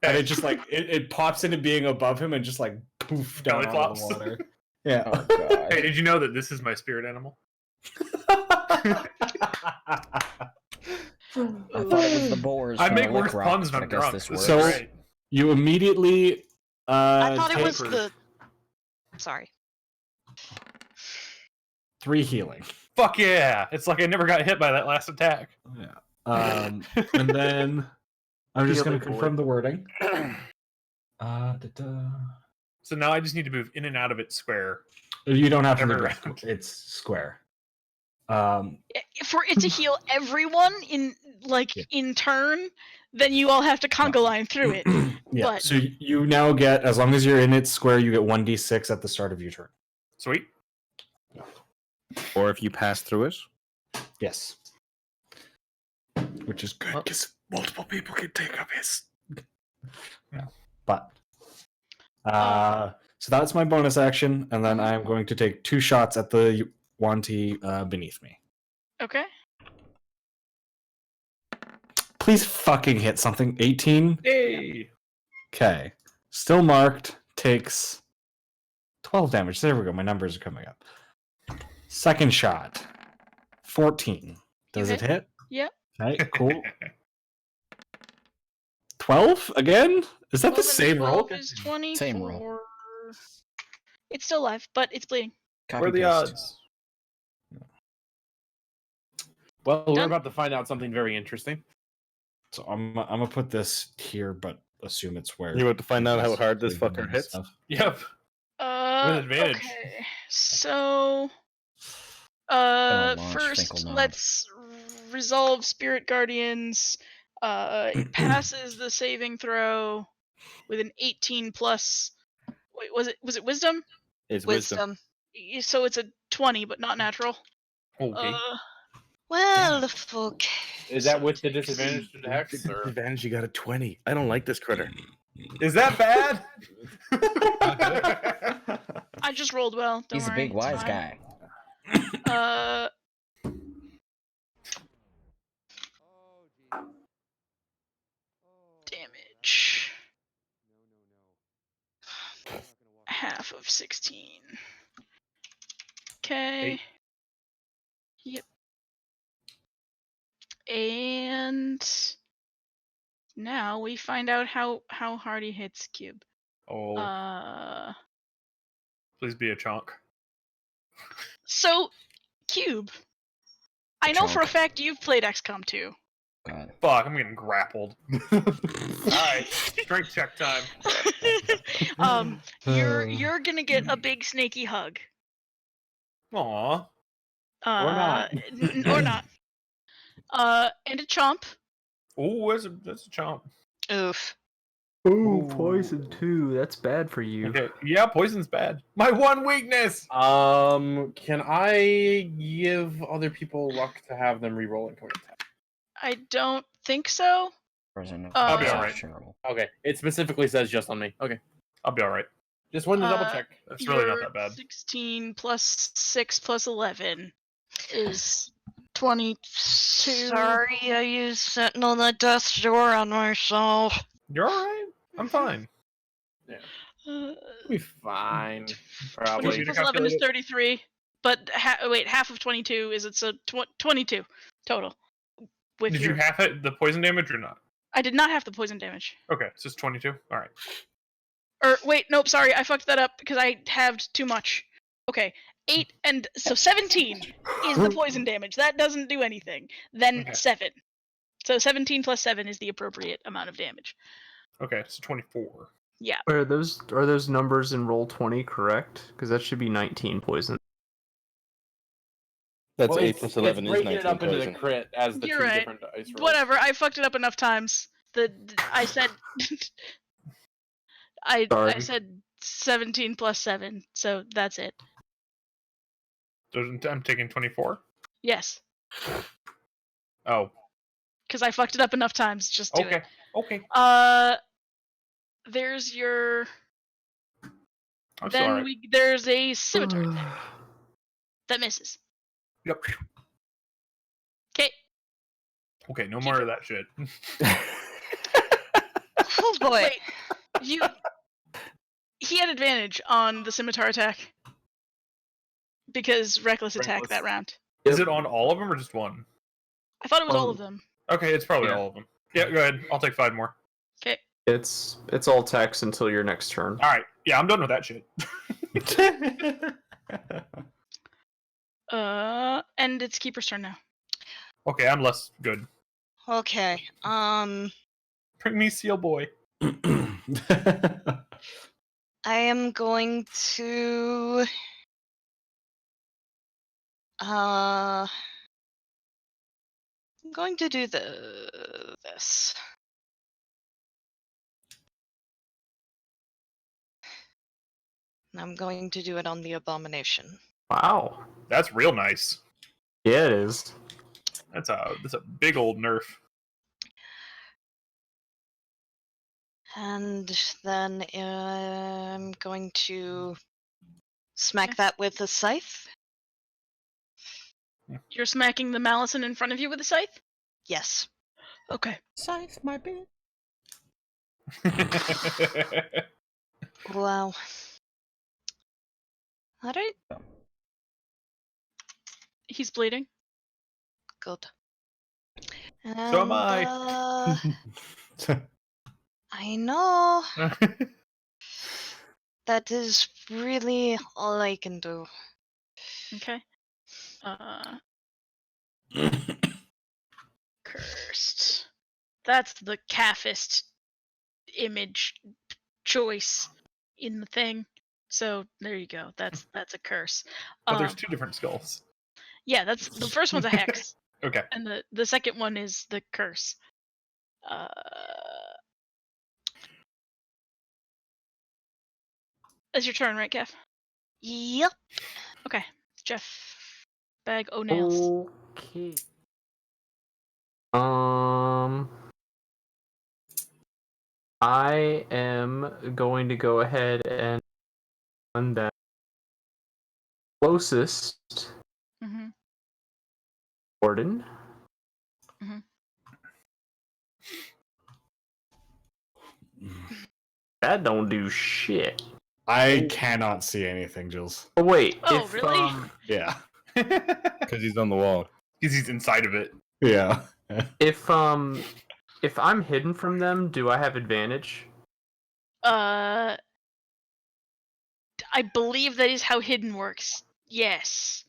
S7: And it just like, it pops into being above him and just like poof down
S3: Belly
S7: onto
S3: flops.
S7: the water. Yeah.
S1: Oh god.
S3: Hey, did you know that this is my spirit animal?
S1: I thought it was the boars.
S3: I
S1: from
S3: make
S1: the Lick
S3: worse
S1: Rock,
S3: puns
S1: but
S3: when
S1: I
S3: I'm
S1: guess
S3: drunk.
S1: this
S3: This
S1: works.
S3: is
S7: So-
S3: great.
S7: You immediately
S4: I thought it was
S5: tapered.
S4: the. Sorry.
S7: 3 healing.
S3: Fuck yeah! It's like I never got hit by that last attack.
S7: And then I'm just going
S5: Healing
S7: to confirm
S5: boy.
S7: the wording.
S3: So now I just need to move in and out of its square.
S7: You don't have to
S3: Never
S7: move
S3: around.
S7: it. It's square.
S8: For it to heal everyone in turn, then you all have to conga line through it.
S7: Yeah.
S8: But-
S7: So you now get, as long as you're in its square, you get 1d6 at the start of your turn.
S3: Sweet.
S6: Or if you pass through it?
S7: Yes. Which is good because multiple people can take up his. Yeah. But so that's my bonus action, and then I am going to take 2 shots at the Wanty beneath me.
S8: Okay.
S7: Please fucking hit something. 18.
S3: Hey.
S7: Okay. Still marked. Takes 12 damage. There we go. My numbers are coming up. Second shot. 14. Does it hit?
S8: Yep.
S7: Okay, cool. 12 again? Is that the
S8: 12 and
S7: same roll?
S8: 12 is 24.
S1: Same roll.
S8: It's still alive, but it's bleeding.
S1: Copy
S3: What are the
S1: paste.
S3: odds?
S11: Well, we're
S8: Done.
S11: about to find out something very interesting.
S7: So I'm gonna put this here, but assume it's where
S6: You want to find out how hard this
S7: we've been
S6: fucker
S7: doing
S6: hits?
S7: stuff.
S3: Yep. With advantage.
S8: Okay. So,
S1: Gonna launch
S8: first,
S1: Finkel Nod.
S8: let's resolve Spirit Guardians. It passes the saving throw with an 18 plus. Wait, was it wisdom?
S6: It's wisdom.
S8: So it's a 20, but not natural.
S3: Okay.
S4: Well, folk.
S11: Is that
S8: So
S11: with the
S8: it takes-
S11: disadvantage to the hex? Or...
S6: Advantage, you got a 20. I don't like this critter.
S11: Is that bad?
S8: I just rolled well. Don't
S1: He's a
S8: worry,
S1: big
S8: it's
S1: wise
S8: fine.
S1: guy.
S8: Damage. Half of 16. Okay.
S3: Eight.
S8: Yep. And now we find out how hard he hits Cube.
S3: Oh, please be a chunk.
S8: So Cube, I know for a
S1: Chunk.
S8: fact you've played XCOM 2.
S1: God.
S3: Fuck, I'm getting grappled. Alright, strength check time.
S8: You're gonna get a big snaky hug.
S3: Aw.
S11: Or not.
S8: Or not. And a chomp.
S3: Oh, that's a chomp.
S4: Oof.
S5: Ooh, poison too. That's bad for you.
S3: Okay. Yeah, poison's bad. My one weakness!
S11: Can I give other people luck to have them re-roll and attack?
S8: I don't think so.
S3: I'll be alright.
S11: Okay, it specifically says just on me. Okay,
S3: I'll be alright.
S11: just wanted to double check.
S3: That's really not
S8: Your
S3: that bad.
S8: 16 plus 6 plus 11 is 22.
S4: Sorry, I used Sentinel the Death Door on myself.
S3: You're alright. I'm fine.
S8: Uh,
S11: Be fine.
S8: 22
S11: Probably.
S8: plus 11 is 33. But half of 22 is it's a 22 total. With
S3: Did
S8: your...
S3: you half it the poison damage or not?
S8: I did not have the poison damage.
S3: Okay, it's just 22. Alright.
S8: Or wait, nope, sorry, I fucked that up because I halved too much. Okay, 8 and so 17 is the poison damage. That doesn't do anything. Then
S3: Okay.
S8: 7. So 17 plus 7 is the appropriate amount of damage.
S3: Okay, so 24.
S8: Yeah.
S5: Are those numbers in roll 20 correct? Because that should be 19 poison.
S6: That's
S11: Well,
S6: 8 plus 11
S11: it's
S6: is
S11: breaking
S6: 19
S11: it up into the
S6: poison.
S11: crit as the
S8: You're
S11: two
S8: right.
S11: different dice rolls.
S8: Whatever, I fucked it up enough times. I said I
S5: Sorry.
S8: said 17 plus 7, so that's it.
S3: So I'm taking 24?
S8: Yes.
S3: Oh.
S8: Because I fucked it up enough times. Just do
S3: Okay.
S8: it.
S3: Okay.
S8: There's your.
S3: I'm
S8: Then
S3: sorry.
S8: there's a scimitar attack that misses.
S3: Yep.
S8: Okay.
S3: Okay, no more of that shit.
S4: Oh boy.
S8: Wait, he had advantage on the scimitar attack because reckless attack
S3: Reckless.
S8: that round.
S3: Is it on all of them or just one?
S8: I thought it was all of them.
S3: Okay, it's probably
S5: Yeah.
S3: all of them. Yeah, go ahead. I'll take 5 more.
S8: Okay.
S5: It's all text until your next turn.
S3: Alright. Yeah, I'm done with that shit.
S8: And it's Keeper's turn now.
S3: Okay, I'm less good.
S4: Okay.
S3: Bring me Seal Boy.
S4: I am going to I'm going to do this. And I'm going to do it on the abomination.
S5: Wow.
S3: That's real nice.
S5: Yeah, it is.
S3: That's a big old nerf.
S4: And then I'm going to smack that with a scythe.
S8: You're smacking the Malison in front of you with a scythe?
S4: Yes.
S8: Okay.
S1: Scythe my bit.
S4: Wow. Alright.
S8: He's bleeding.
S4: Good.
S3: So am I.
S4: I know. That is really all I can do.
S8: Okay. Cursed. That's the calfest image choice in the thing. So there you go. That's a curse.
S3: But there's 2 different skulls.
S8: Yeah, that's the first one's a hex,
S3: Okay.
S8: and the second one is the curse. It's your turn, right, Kev?
S4: Yep.
S8: Okay, Jeff. Bag o' nails.
S5: Okay. I am going to go ahead and run that closest
S8: Mm-hmm.
S5: warden.
S8: Mm-hmm.
S5: That don't do shit.
S7: I cannot see anything, Jules.
S5: Oh wait,
S8: Oh,
S5: if
S8: really?
S7: Yeah,
S6: Because he's on the wall.
S3: Because he's inside of it.
S7: yeah.
S5: if I'm hidden from them, do I have advantage?
S8: I believe that is how hidden works. Yes.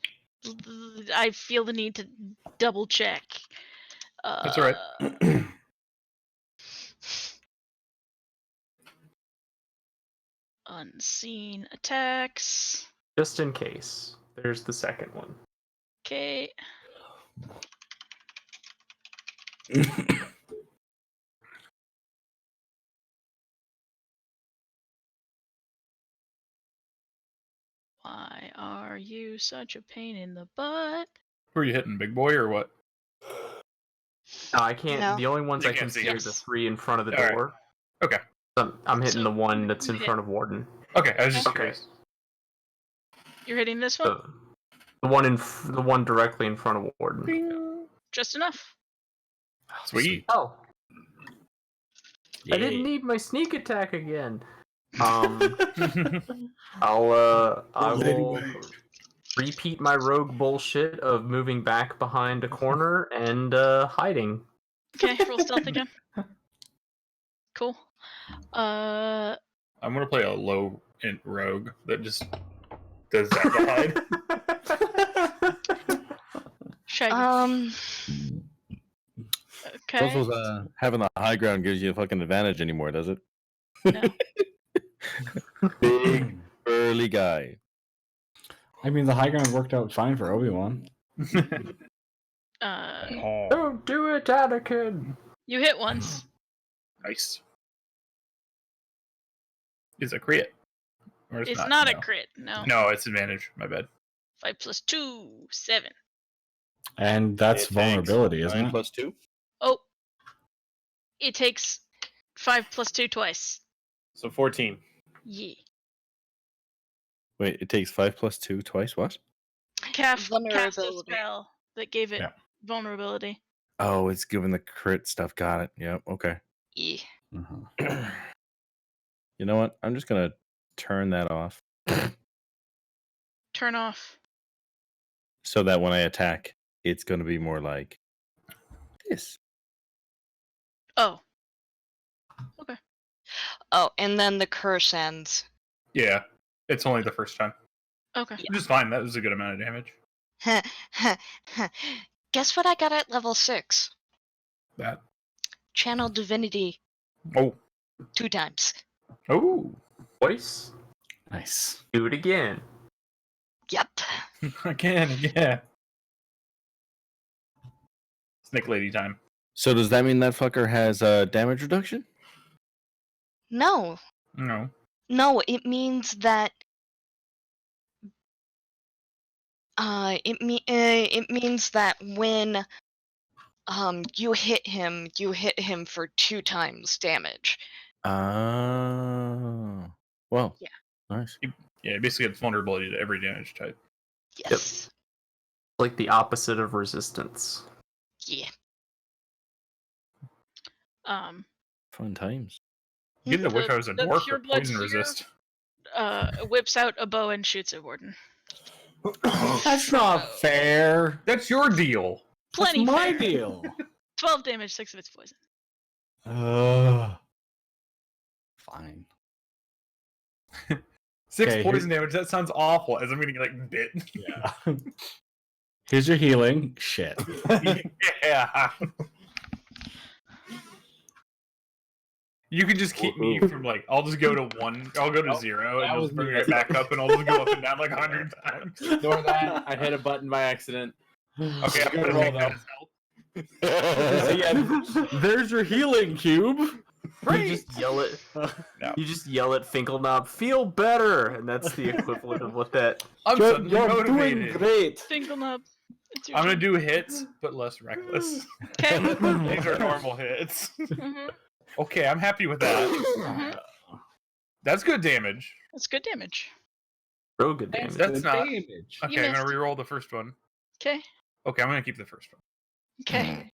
S8: I feel the need to double check.
S3: That's all right.
S8: Unseen attacks.
S5: Just in case. There's the second one.
S8: Okay. Why are you such a pain in the butt?
S3: Who are you hitting, big boy, or what?
S5: No, I can't.
S4: No.
S5: The only ones
S3: You
S5: I can
S3: can't see.
S5: see are the
S8: Yes.
S5: 3 in front of the
S3: All right.
S5: door.
S3: Okay.
S5: I'm hitting
S8: So,
S5: the one that's
S8: you
S5: in
S8: hit.
S5: front of Warden.
S3: Okay, I was just
S5: Okay.
S3: curious.
S8: You're hitting this one?
S5: The one directly in front of Warden.
S8: Just enough.
S3: Sweet.
S5: Oh,
S7: Yeah.
S5: I didn't need my sneak attack again. I will repeat my rogue bullshit of moving back behind a corner and hiding.
S8: Okay, roll stealth again. Cool.
S3: I'm gonna play a low int rogue that just does that to hide.
S8: Shaggy. Okay.
S6: Also, having the high ground gives you a fucking advantage anymore, does it?
S8: No.
S6: Big, burly guy.
S7: I mean, the high ground worked out fine for Obi-Wan.
S5: Don't do it, Anakin.
S8: You hit once.
S3: Nice. Is a crit? Or
S8: It's not a
S3: no.
S8: crit. No.
S3: No, it's advantage. My bad.
S8: 5 plus 2, 7.
S7: And that's
S6: Yeah, thanks.
S7: vulnerability, isn't
S6: 9
S7: it?
S6: plus 2?
S8: Oh. It takes 5 plus 2 twice.
S11: So 14.
S8: Yeah.
S6: Wait, it takes 5 plus 2 twice? What?
S8: Cast a
S4: Vulnerability.
S8: spell that gave it
S7: Yeah.
S8: vulnerability.
S6: Oh, it's giving the crit stuff. Got it. Yep. Okay.
S4: Yeah.
S7: Uh-huh.
S6: You know what? I'm just gonna turn that off
S8: Turn off.
S6: so that when I attack, it's gonna be more like this.
S8: Oh.
S4: Oh, and then the curse ends.
S3: Yeah, it's only the first time.
S8: Okay.
S3: Which is fine. That was a good amount of damage.
S4: Guess what I got at level 6?
S3: That.
S4: Channel Divinity
S3: Oh.
S4: 2 times.
S3: Oh.
S5: Twice.
S7: Nice.
S5: Do it again.
S4: Yep.
S3: Again. Snake lady time.
S6: So does that mean that fucker has damage reduction?
S4: No.
S3: No.
S4: No, it means that it means that when you hit him for 2 times damage.
S6: Oh. Well.
S4: Yeah.
S6: Nice.
S3: Yeah, basically it's vulnerability to every damage type.
S4: Yes.
S5: Like the opposite of resistance.
S4: Yeah.
S6: Fun times.
S3: You get to wish I was a
S8: The
S3: dwarf
S8: pure
S3: or
S8: blood
S3: poison
S8: seer-
S3: resist.
S8: Whips out a bow and shoots at Warden.
S7: That's not fair.
S3: That's your deal.
S8: Plenty
S7: That's my
S8: fair.
S7: deal.
S8: 12 damage, 6 of it's poison.
S7: Fine.
S3: 6
S7: Okay,
S3: poison damage. That sounds awful. As I'm getting like bit.
S7: Yeah. Here's your healing. Shit.
S3: Yeah. You can just keep me from like. I'll just go to 1. I'll go to
S11: Oh,
S3: 0
S11: that
S3: and
S11: was
S3: just bring
S11: me.
S3: it back up, and I'll just go up and down like 100 times.
S11: Ignore that. I hit a button by accident.
S3: Okay, I'm
S11: Good
S3: gonna
S11: roll,
S3: take that
S11: though.
S3: as help.
S6: There's your healing cube.
S5: You just yell at you just yell at Finkelknob, feel better, and that's the equivalent of what that.
S3: I'm
S7: You're
S3: suddenly
S7: doing
S3: motivated.
S7: great.
S8: Finkelknob. It's your
S3: I'm gonna
S8: turn.
S3: do hits, but less reckless.
S8: Okay.
S3: These are normal hits.
S8: Mhm.
S3: Okay, I'm happy with that.
S8: Mhm.
S3: That's good damage.
S8: That's good damage.
S5: Real good damage.
S3: That's not.
S7: damage.
S3: Okay, I'm
S8: missed.
S3: gonna reroll the first one.
S8: Okay.
S3: Okay, I'm gonna keep the first one.
S8: Okay.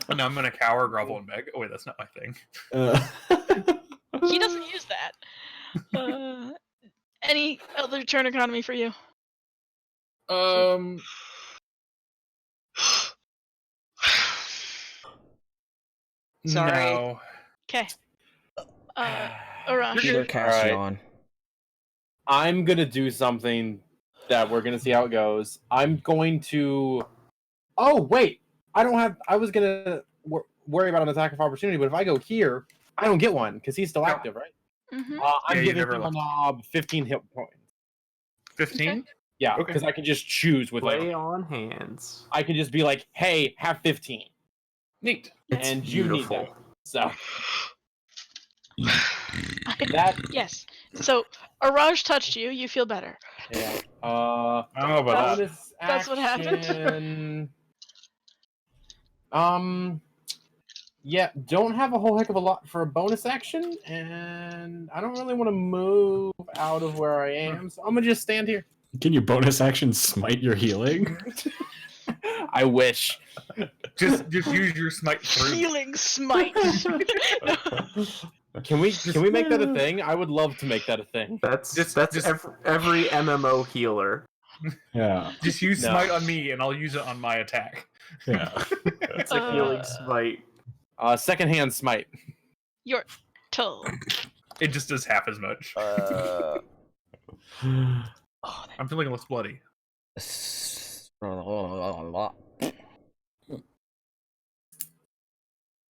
S3: And I'm gonna cower, grovel, and beg. Oh wait, that's not my thing.
S8: He doesn't use that. Any other turn economy for you?
S4: Sorry.
S3: No.
S8: Okay. Arash.
S1: Peter cast
S11: Alright.
S1: yawn.
S11: I'm gonna do something that we're gonna see how it goes. I'm going to. Oh wait, I don't have. I was gonna worry about an attack of opportunity, but if I go here, I don't get one because he's still active, right?
S8: Mm-hmm.
S11: I'm
S3: Yeah, you
S11: giving
S3: never
S11: him a
S3: left.
S11: knob 15 hit points.
S3: 15?
S11: Yeah,
S3: Okay.
S11: because I can just choose with
S5: Play
S11: like
S5: on hands.
S11: I can just be like, hey, have 15,
S3: Neat.
S5: It's
S11: and you need
S5: beautiful.
S11: that. So that
S8: Yes. So Araj touched you. You feel better.
S11: yeah.
S3: I don't know about that.
S11: Bonus
S8: That's what happened.
S11: action. Yeah, don't have a whole heck of a lot for a bonus action, and I don't really want to move out of where I am, so I'm gonna just stand here.
S7: Can you bonus action smite your healing?
S11: I wish.
S3: Just use your smite through.
S8: Healing smite.
S11: Can we make that a thing? I would love to make that a thing.
S5: That's
S3: Just-
S5: every MMO healer.
S7: Yeah.
S3: Just use
S11: No.
S3: smite on me, and I'll use it on my attack.
S7: Yeah.
S5: It's a healing smite.
S11: Secondhand smite.
S8: Your toe.
S3: It just does half as much. I'm feeling less bloody.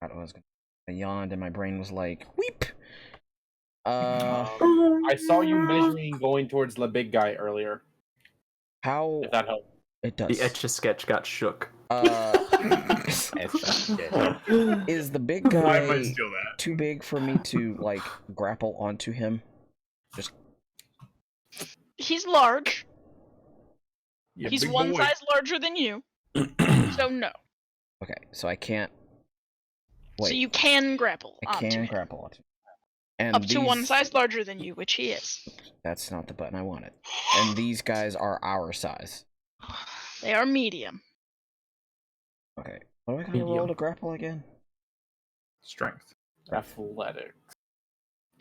S1: I yawned and my brain was like, weep.
S11: I saw you measuring going towards the big guy earlier.
S1: How
S11: If that helps.
S1: it
S5: The
S1: does.
S5: Etch-a-Sketch got shook.
S1: Is the big
S3: I
S1: guy
S3: might steal that.
S1: too big for me to like grapple onto him?
S8: He's large.
S3: Yeah,
S8: He's
S3: big
S8: one
S3: boy.
S8: size larger than you. So no.
S1: Okay, so I can't. Wait,
S8: So you can grapple
S1: I
S8: onto
S1: can
S8: him.
S1: grapple onto him. And
S8: Up to one
S1: these-
S8: size larger than you, which he is.
S1: That's not the button I wanted. And these guys are our size.
S8: They are medium.
S1: Okay, what do I gotta roll
S5: Medium.
S1: to grapple again?
S3: Strength.
S11: Athletics.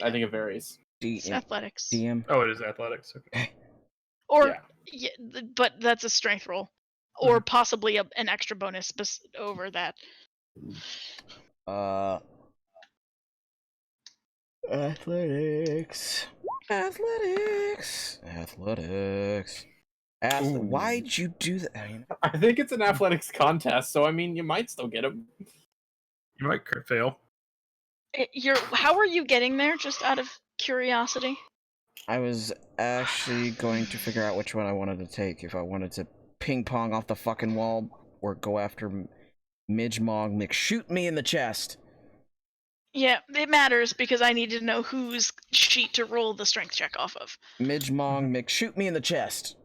S11: I think it varies.
S8: It's athletics.
S1: DM.
S3: Oh, it is athletics. Okay.
S8: Or,
S11: Yeah.
S8: but that's a strength roll. Or possibly an extra bonus over that.
S1: Athletics. Why'd you do that?
S11: I think it's an athletics contest, so I mean, you might still get him.
S3: You might crit fail.
S8: How are you getting there, just out of curiosity?
S1: I was actually going to figure out which one I wanted to take. If I wanted to ping pong off the fucking wall or go after Midgemog McShoot me in the chest.
S8: Yeah, it matters because I need to know whose sheet to roll the strength check off of.
S1: Midgemog McShoot me in the chest.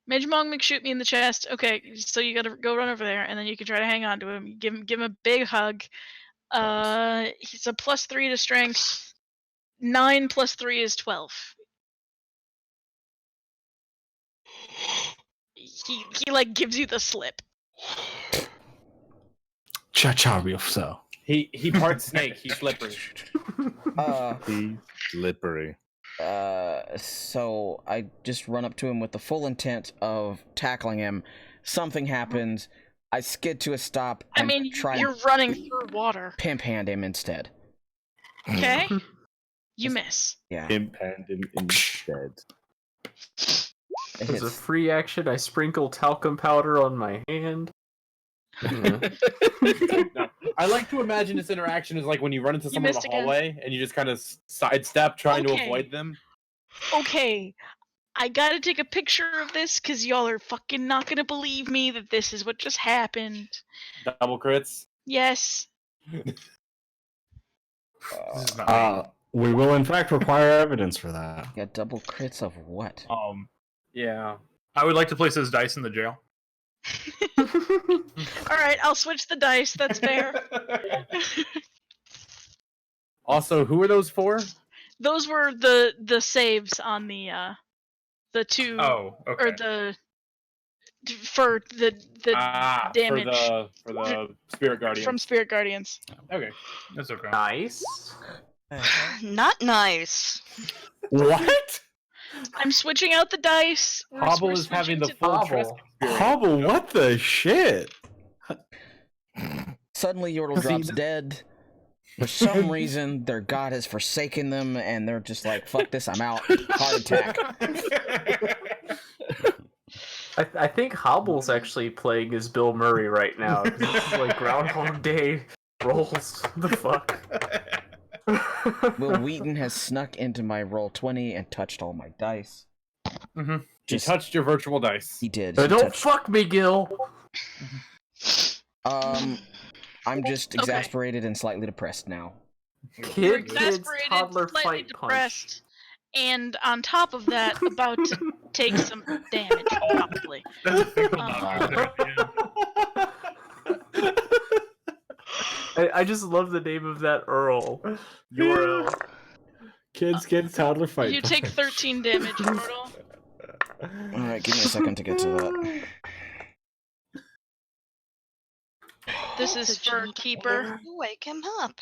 S8: Midgemong McShoot me in the chest. Okay, so you gotta go run over there, and then you can try to hang on to him. Give him a big hug. He's a +3 to strength. 9 + 3 is 12. He like gives you the slip.
S7: Cha-cha real so.
S11: He part snake. He's slippery.
S6: He's slippery.
S1: So I just run up to him with the full intent of tackling him. Something happens. I skid to a stop
S8: I
S1: and
S8: mean,
S1: try
S8: you're
S1: and
S8: running through water.
S1: pimp hand him instead.
S8: Okay? You miss.
S1: Yeah.
S6: Pimp hand him instead.
S1: It
S5: As a
S1: hits.
S5: free action, I sprinkle talcum powder on my hand.
S11: No. I like to imagine this interaction is like when you run into someone in
S8: missed
S11: a
S8: again.
S11: hallway and you just kind of sidestep trying to
S8: Okay.
S11: avoid them.
S8: Okay. I gotta take a picture of this because y'all are fucking not gonna believe me that this is what just happened.
S11: Double crits.
S8: Yes.
S3: This is not
S6: We will in fact require evidence for that.
S1: Yeah, double crits of what?
S11: Yeah.
S3: I would like to place those dice in the jail.
S8: Alright, I'll switch the dice, that's fair.
S11: Also, who are those for?
S8: Those were the saves on the two
S3: Oh, okay.
S8: or for the damage
S11: for the Spirit Guardians.
S8: from Spirit Guardians.
S11: Okay.
S3: That's okay.
S5: Nice.
S4: Not nice.
S6: What?
S8: I'm switching out the dice.
S11: Hobble
S8: We're
S11: is having the
S8: switching
S11: full
S5: Hobble.
S11: Trisk experience.
S6: Hobble, what the shit?
S1: Suddenly, Yordle drops dead. For some reason, their god has forsaken them, and they're just like, "Fuck this, I'm out." Heart attack.
S5: I think Hobble's actually playing as Bill Murray right now. This is like Groundhog Day rolls. The fuck?
S1: Will Wheaton has snuck into my Roll20 and touched all my dice.
S3: Mm-hmm.
S11: He touched your virtual dice.
S1: He did.
S5: But
S1: He
S5: don't
S1: touched-
S5: fuck me, Gil.
S1: I'm just exasperated and slightly depressed now.
S8: You're
S5: Kids,
S8: exasperated,
S5: toddler
S8: slightly
S5: fight
S8: depressed, and on top of that, about to take some damage, probably.
S3: That's a fickle knock right there.
S5: I just love the name of that Earl. URL.
S6: Kids, toddler fight.
S8: You take 13 damage total.
S1: Alright, give me a second to get to that.
S8: This is for Keeper.
S4: Wake him up.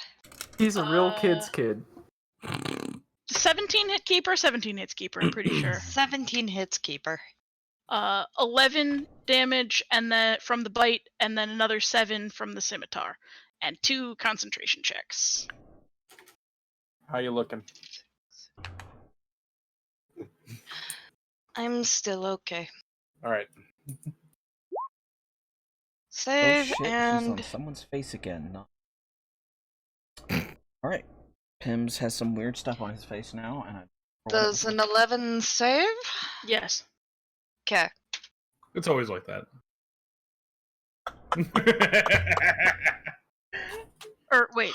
S5: He's a real kid's kid.
S8: 17 hit Keeper, 17 hits Keeper, I'm pretty sure.
S4: 17 hits, Keeper.
S8: 11 damage and then from the bite, and then another 7 from the scimitar. And 2 concentration checks.
S11: How you looking?
S4: I'm still okay.
S11: All right.
S1: Oh
S4: Save
S1: shit, he's
S4: and
S1: on someone's face again. No. Alright. Pims has some weird stuff on his face now, and I...
S4: does an 11 save?
S8: Yes.
S4: Okay.
S3: It's always like that.
S8: Or wait,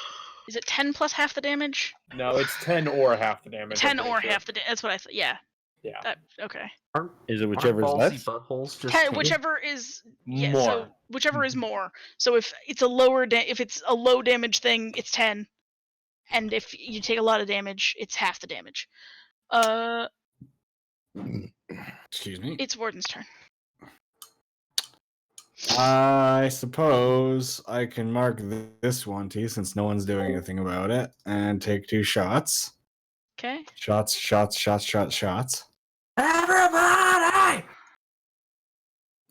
S8: is it 10 plus half the damage?
S11: No, it's 10 or half the damage.
S8: 10
S11: I'm
S8: or
S11: pretty sure.
S8: half the damage. That's what I thought. Yeah.
S11: Yeah.
S8: Okay.
S6: Is it whichever's less?
S5: Buttholes just
S8: Whichever is yeah.
S11: More.
S8: So whichever is more. So if it's a if it's a low damage thing, it's 10, and if you take a lot of damage, it's half the damage.
S6: Excuse me.
S8: It's Warden's turn.
S6: I suppose I can mark this one T since no one's doing anything about it, and take 2 shots.
S8: Okay.
S6: Shots.
S5: Everybody!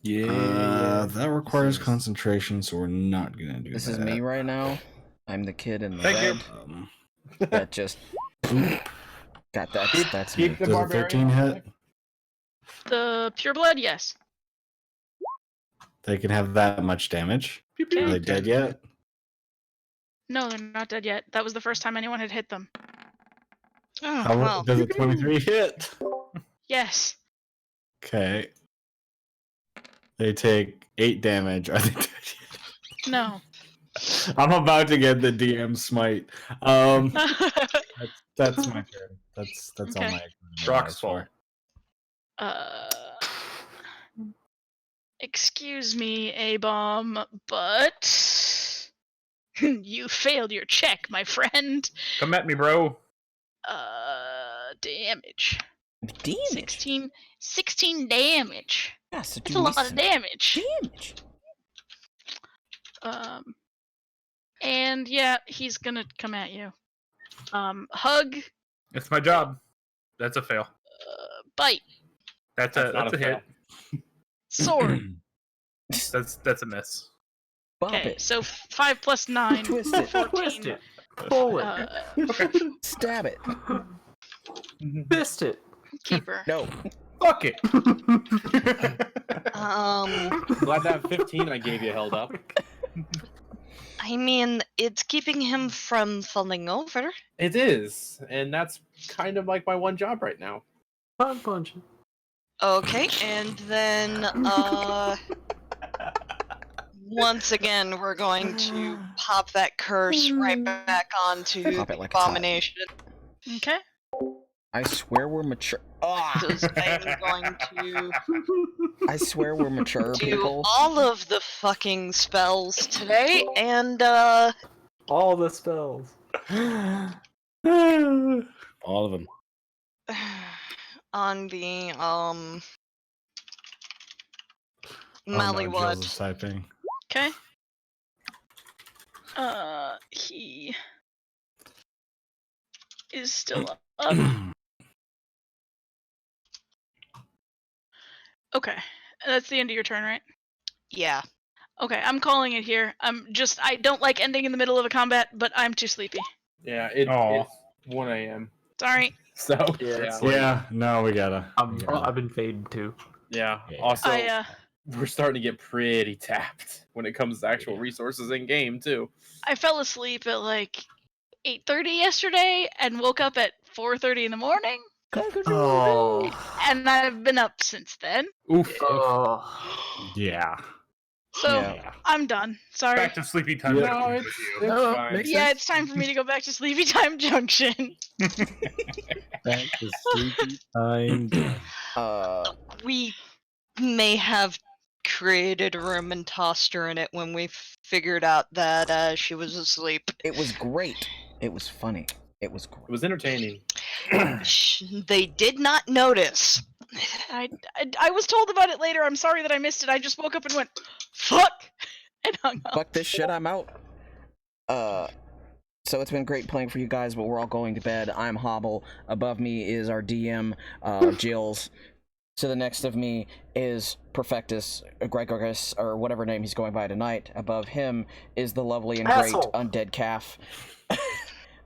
S6: Yeah, that requires concentration, so we're not gonna do
S1: This
S6: that.
S1: is me right now. I'm the kid in the
S3: Thank you.
S1: red. That just... Got that's me.
S11: Keep the
S6: Does a
S11: barbarian
S6: 13 hit?
S8: The pureblood, yes.
S6: They can have that much damage. Are they dead yet?
S8: No, they're not dead yet. That was the first time anyone had hit them.
S4: Oh,
S6: How
S4: well.
S6: does a 23 hit?
S8: Yes.
S6: Okay. They take 8 damage. Are they dead yet?
S8: No.
S6: I'm about to get the DM smite. That's my turn. That's
S8: Okay.
S6: all my
S3: Rock's fall.
S8: Excuse me, A-bomb, but you failed your check, my friend.
S3: Come at me, bro.
S8: Damage.
S1: Damage.
S8: 16 damage.
S1: Yeah, so
S8: That's a lot of damage.
S1: Damage.
S8: And yeah, he's gonna come at you. Hug,
S3: It's my job. That's a fail.
S8: bite,
S3: That's
S11: not
S3: a
S11: fail.
S3: hit.
S8: sword.
S3: That's a miss.
S1: Bop
S8: Okay,
S1: it.
S8: so 5 plus 9,
S1: Twist it.
S8: 14.
S5: Twist it. Pull it.
S1: Stab it.
S5: Fist it.
S8: Keeper.
S1: No.
S3: Fuck it.
S11: Glad that 15 I gave you held up.
S4: I mean, it's keeping him from falling over.
S11: It is, and that's kind of like my one job right now.
S5: Punch.
S4: Okay, and then once again we're going to pop that curse right back onto
S1: Pop
S4: the
S1: it like it's hot.
S4: abomination.
S8: Okay.
S1: I swear we're mature. Ah!
S4: Because I'm going to
S1: I swear we're mature
S4: do
S1: people.
S4: all of the fucking spells today, and
S5: All the spells.
S6: All of them.
S4: on the
S7: Oh no,
S4: Mallywad.
S7: Jill's typing.
S8: Okay. He is still up. Okay. That's the end of your turn, right?
S4: Yeah.
S8: Okay, I'm calling it here. I don't like ending in the middle of a combat, but I'm too sleepy.
S11: Yeah,
S3: Aw.
S11: it's 1 a.m.
S8: Sorry.
S11: So
S5: Yeah,
S7: Yeah, no, we gotta.
S5: I've been faded too.
S11: yeah.
S6: Yeah.
S11: Also, we're starting to get pretty tapped when it comes to actual resources in game too.
S8: I fell asleep at like 8:30 yesterday and woke up at 4:30 in the morning,
S5: Oh.
S8: and I've been up since then.
S7: Oof.
S5: Oh.
S7: Yeah.
S8: So
S7: Yeah.
S8: I'm done. Sorry.
S3: Back to sleepy time.
S7: Yeah.
S3: junction
S11: No,
S3: with
S11: it's
S3: you.
S11: fine.
S6: makes
S8: Yeah,
S6: sense.
S8: it's time for me to go back to Sleepy Time Junction.
S6: Back to sleepy time.
S4: We may have created a room and tossed her in it when we figured out that she was asleep.
S1: It was great. It was funny. It was
S11: It
S1: great.
S11: was entertaining.
S4: They did not notice.
S8: I was told about it later. I'm sorry that I missed it. I just woke up and went, fuck, and hung up.
S1: Fuck this shit, I'm out. So it's been great playing for you guys, but we're all going to bed. I'm Hobble. Above me is our DM, Jills. To the next of me is Perfectus, Gregorus, or whatever name he's going by tonight. Above him is the lovely and
S5: Asshole.
S1: great undead calf.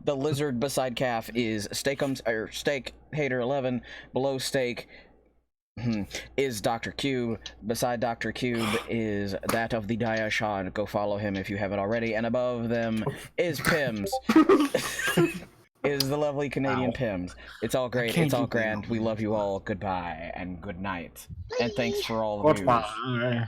S1: The lizard beside calf is Steak Hater 11. Below Steak is Dr. Cube. Beside Dr. Cube is that of the Dia Shan. Go follow him if you haven't already. And above them is Pims. Is the lovely Canadian Pims. It's all great. It's all grand. We love you all. Goodbye and good night. And thanks for all the news.
S7: Goodbye.